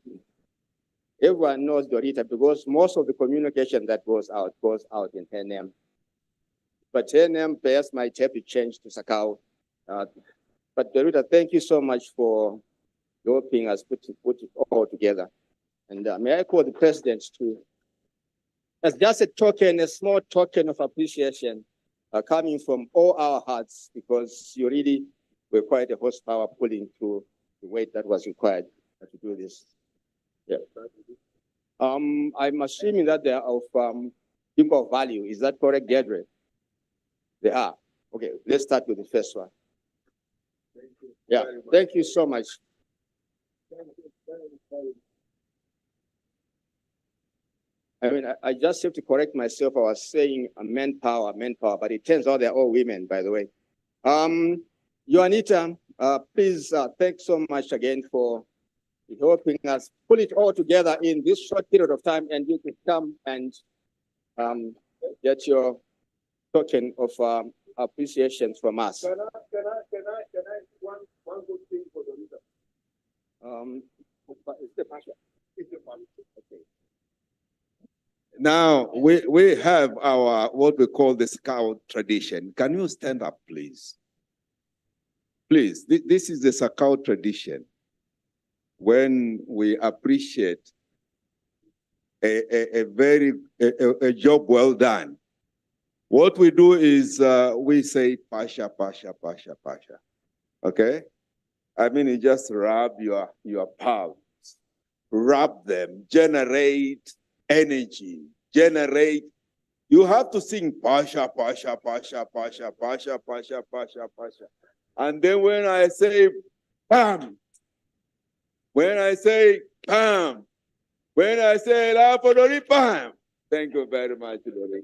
Everyone knows Dorita because most of the communication that goes out in her name. But her name bears might have to change to SACAU. But Dorita, thank you so much for helping us put it all together. And may I call the president to, as just a token, a small token of appreciation coming from all our hearts, because you really were quite a horsepower pulling through the weight that was required to do this. Yeah. I'm assuming that they are of equal value. Is that correct, Deirdre? They are. Okay, let's start with the first one. Yeah, thank you so much. I mean, I just have to correct myself. I was saying manpower, but it turns out they're all women, by the way. Juanita, please, thanks so much again for helping us pull it all together in this short period of time, and you could come and get your token of appreciation from us. Can I one good thing for the leader? It's the passion. It's the passion. Okay. Now we have our what we call the SACAU tradition. Can you stand up, please? Please, this is the SACAU tradition. When we appreciate a job well done, what we do is we say pasha, pasha, pasha, pasha. Okay? I mean, you just rub your palms, rub them, generate energy, generate. You have to sing pasha, pasha, pasha, pasha, pasha, pasha, pasha, pasha. And then when I say bam, when I say bam, when I say la podori bam. Thank you very much, Lori.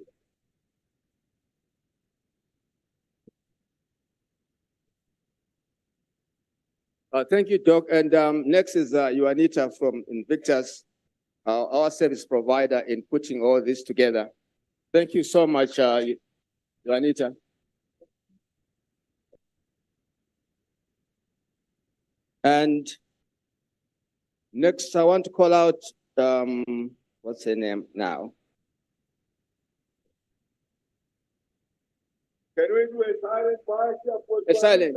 Thank you, Doc. And next is Juanita from Invictus, our service provider in putting all this together. Thank you so much, Juanita. And next, I want to call out, what's her name now? Can we do a silent fire? A silent.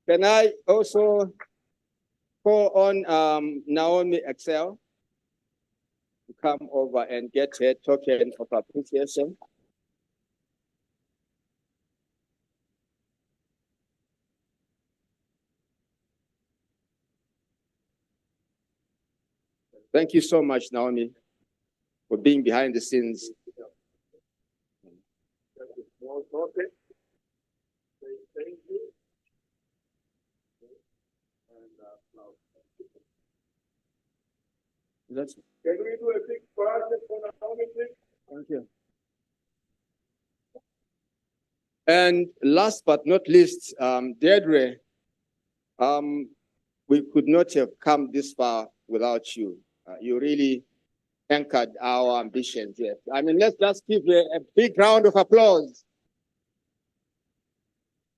Can I also call on Naomi Excel to come over and get her token of appreciation? Thank you so much, Naomi, for being behind the scenes. Okay. Thank you. That's Can we do a big party for Naomi, please? Thank you. And last but not least, Deirdre, we could not have come this far without you. You really anchored our ambitions here. I mean, let's just give a big round of applause.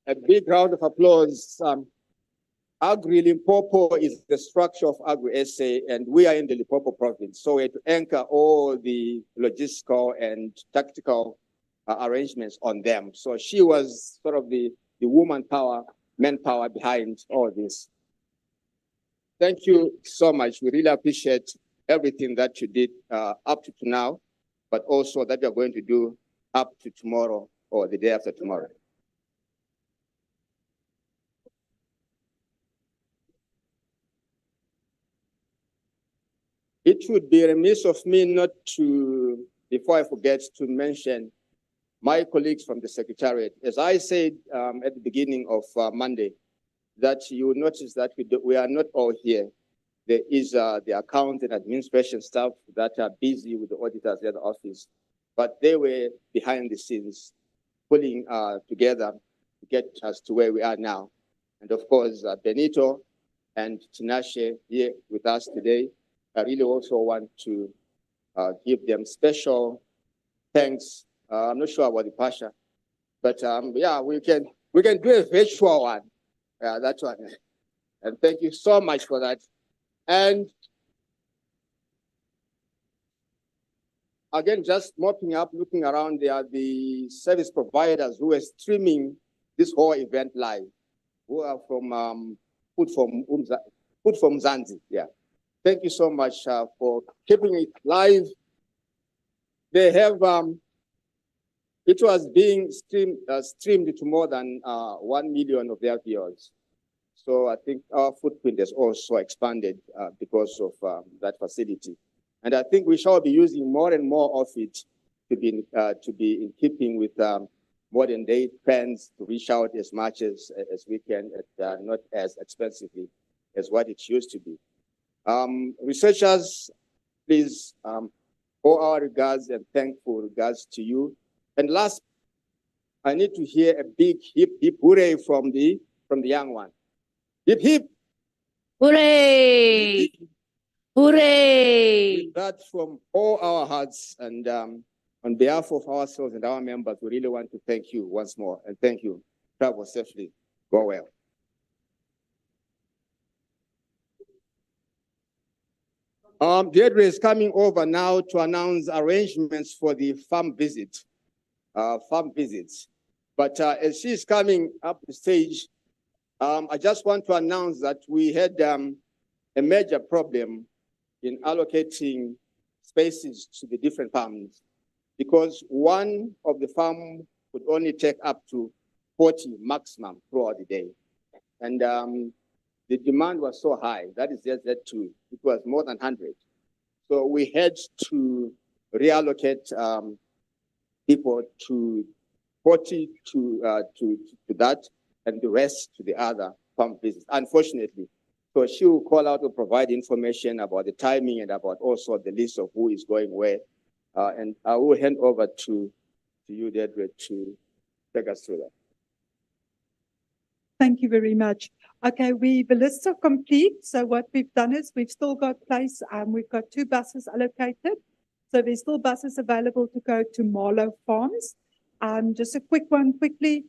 A big round of applause. Agri-Limpopo is the structure of Agri-SA, and we are in the Limpopo province. So we had to anchor all the logistical and tactical arrangements on them. So she was sort of the woman power, manpower behind all this. Thank you so much. We really appreciate everything that you did up to now, but also that you're going to do up to tomorrow or the day after tomorrow. It would be remiss of me not to, before I forget, to mention my colleagues from the Secretariat. As I said at the beginning of Monday, that you will notice that we are not all here. There is the account and administration staff that are busy with the auditors at the office, but they were behind the scenes, pulling together to get us to where we are now. And of course, Benito and Tinashe here with us today. I really also want to give them special thanks. I'm not sure about the Pasha, but yeah, we can do a virtual one. Yeah, that's one. And thank you so much for that. And again, just mopping up, looking around there, the service providers who are streaming this whole event live, who are from Food from Zanzi. Yeah. Thank you so much for keeping it live. They have, it was being streamed to more than 1 million of their viewers. So I think our footprint has also expanded because of that facility. And I think we shall be using more and more of it to be in keeping with modern day trends, to reach out as much as we can, not as expensively as what it used to be. Researchers, please, all our regards and thankful regards to you. And last, I need to hear a big hip hip hooray from the young one. Hip hip. Hooray! Hip, hip. Hooray! With that from all our hearts and on behalf of ourselves and our members, we really want to thank you once more and thank you. Travel safely. Go well. Deirdre is coming over now to announce arrangements for the farm visit, farm visits. But as she's coming up the stage, I just want to announce that we had a major problem in allocating spaces to the different farms because one of the farm could only take up to 40 maximum throughout the day. And the demand was so high, that is just that too. It was more than 100. So we had to reallocate people to 40 to that and the rest to the other farm visits, unfortunately. So she will call out to provide information about the timing and about also the list of who is going where. And I will hand over to you, Deirdre, to take us through that. Thank you very much. Okay, the lists are complete. So what we've done is we've still got place. We've got 2 buses allocated. So there's still buses available to go to Marlow Farms. Just a quick one quickly.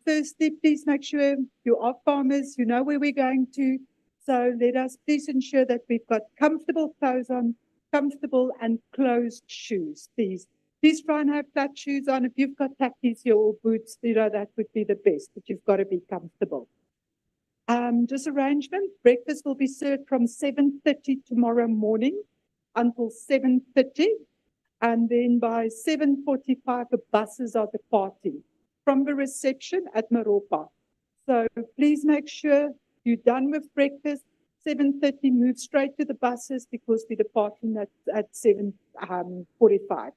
Firstly, please make sure you are farmers, you know where we're going to. So let us please ensure that we've got comfortable clothes on, comfortable and closed shoes, please. Please try and have flat shoes on. If you've got tackies or boots, that would be the best, but you've got to be comfortable. Just arrangement, breakfast will be served from 7:30 tomorrow morning until 7:30. And then by 7:45, the buses are departing from the reception at Maropa. So please make sure you're done with breakfast, 7:30, move straight to the buses because we're departing at 7:45.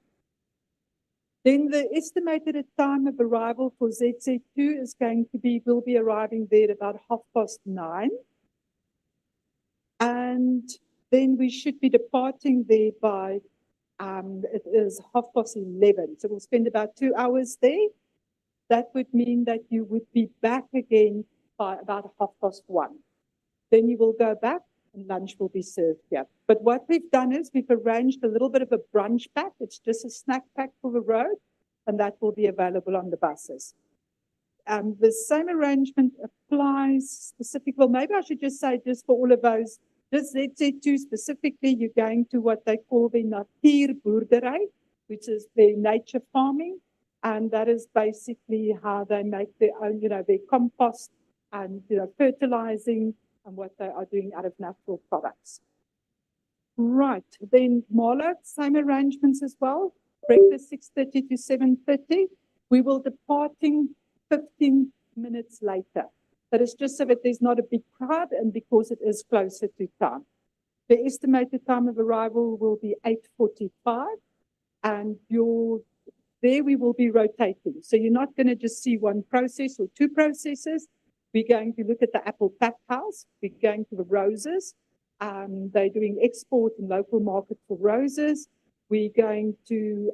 Then the estimated time of arrival for ZZ2 is going to be, we'll be arriving there about 9:30. And then we should be departing there by, it is 11:30. So we'll spend about 2 hours there. That would mean that you would be back again by about 1:30. Then you will go back and lunch will be served here. But what we've done is we've arranged a little bit of a brunch pack. It's just a snack pack for the road, and that will be available on the buses. The same arrangement applies specifically, well, maybe I should just say just for all of those, just ZZ2 specifically, you're going to what they call the natuur boerdery, which is their nature farming. And that is basically how they make their own, their compost and, fertilizing and what they are doing out of natural products. Right, then Marlo, same arrangements as well. Breakfast 6:30 to 7:30. We will departing 15 minutes later. That is just so that there's not a big crowd and because it is closer to time. The estimated time of arrival will be 8:45 and there we will be rotating. So you're not going to just see one process or two processes. We're going to look at the apple pack house. We're going to the roses. They're doing export and local market for roses. We're going to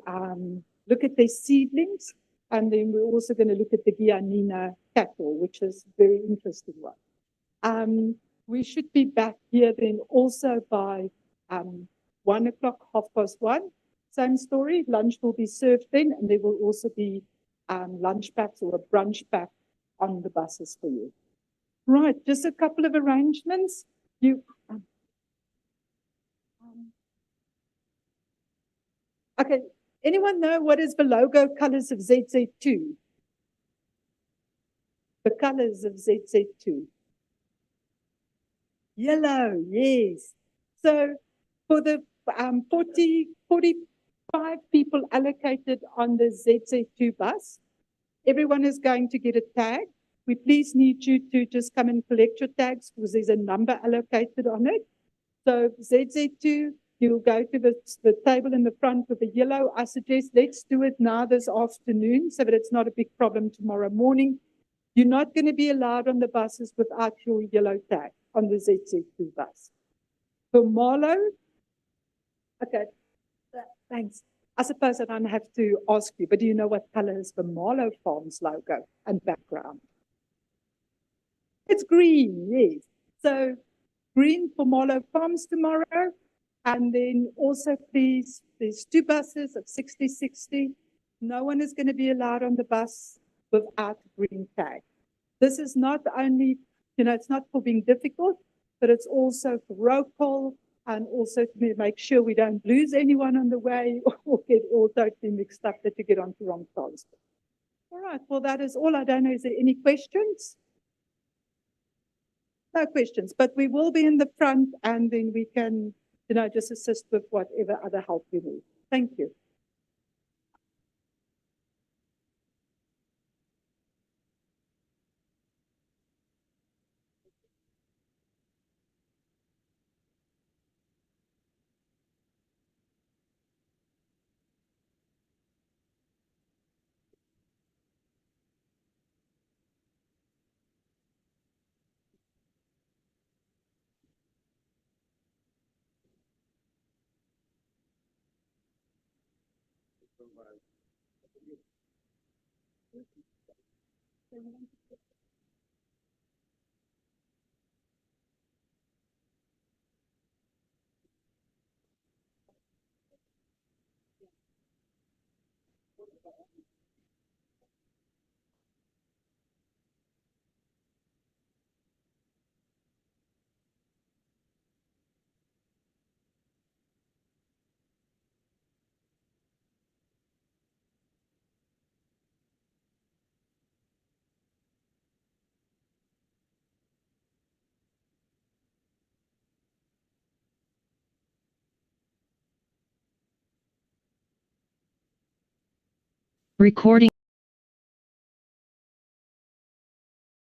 look at their seedlings. And then we're also going to look at the Guianina cattle, which is a very interesting one. We should be back here then also by 1 o'clock, 1:30. Same story, lunch will be served then, and there will also be lunch packs or a brunch pack on the buses for you. Right, just a couple of arrangements. Okay, anyone know what is the logo colors of ZZ2? The colors of ZZ2. Yellow, yes. So for the 45 people allocated on the ZZ2 bus, everyone is going to get a tag. We please need you to just come and collect your tags because there's a number allocated on it. So ZZ2, you'll go to the table in the front with the yellow. I suggest let's do it now this afternoon so that it's not a big problem tomorrow morning. You're not going to be allowed on the buses without your yellow tag on the ZZ2 bus. For Marlo, okay, thanks. I suppose I don't have to ask you, but do you know what color is the Marlo Farms logo and background? It's green, yes. So green for Marlo Farms tomorrow. And then also, please, there's 2 buses of 60/60. No one is going to be allowed on the bus without green tag. This is not only, it's not for being difficult, but it's also for roll call and also to make sure we don't lose anyone on the way or get all totally mixed up that you get onto wrong transport. All right, well, that is all. I don't know, is there any questions? No questions, but we will be in the front and then we can, just assist with whatever other help you need. Thank you. Recording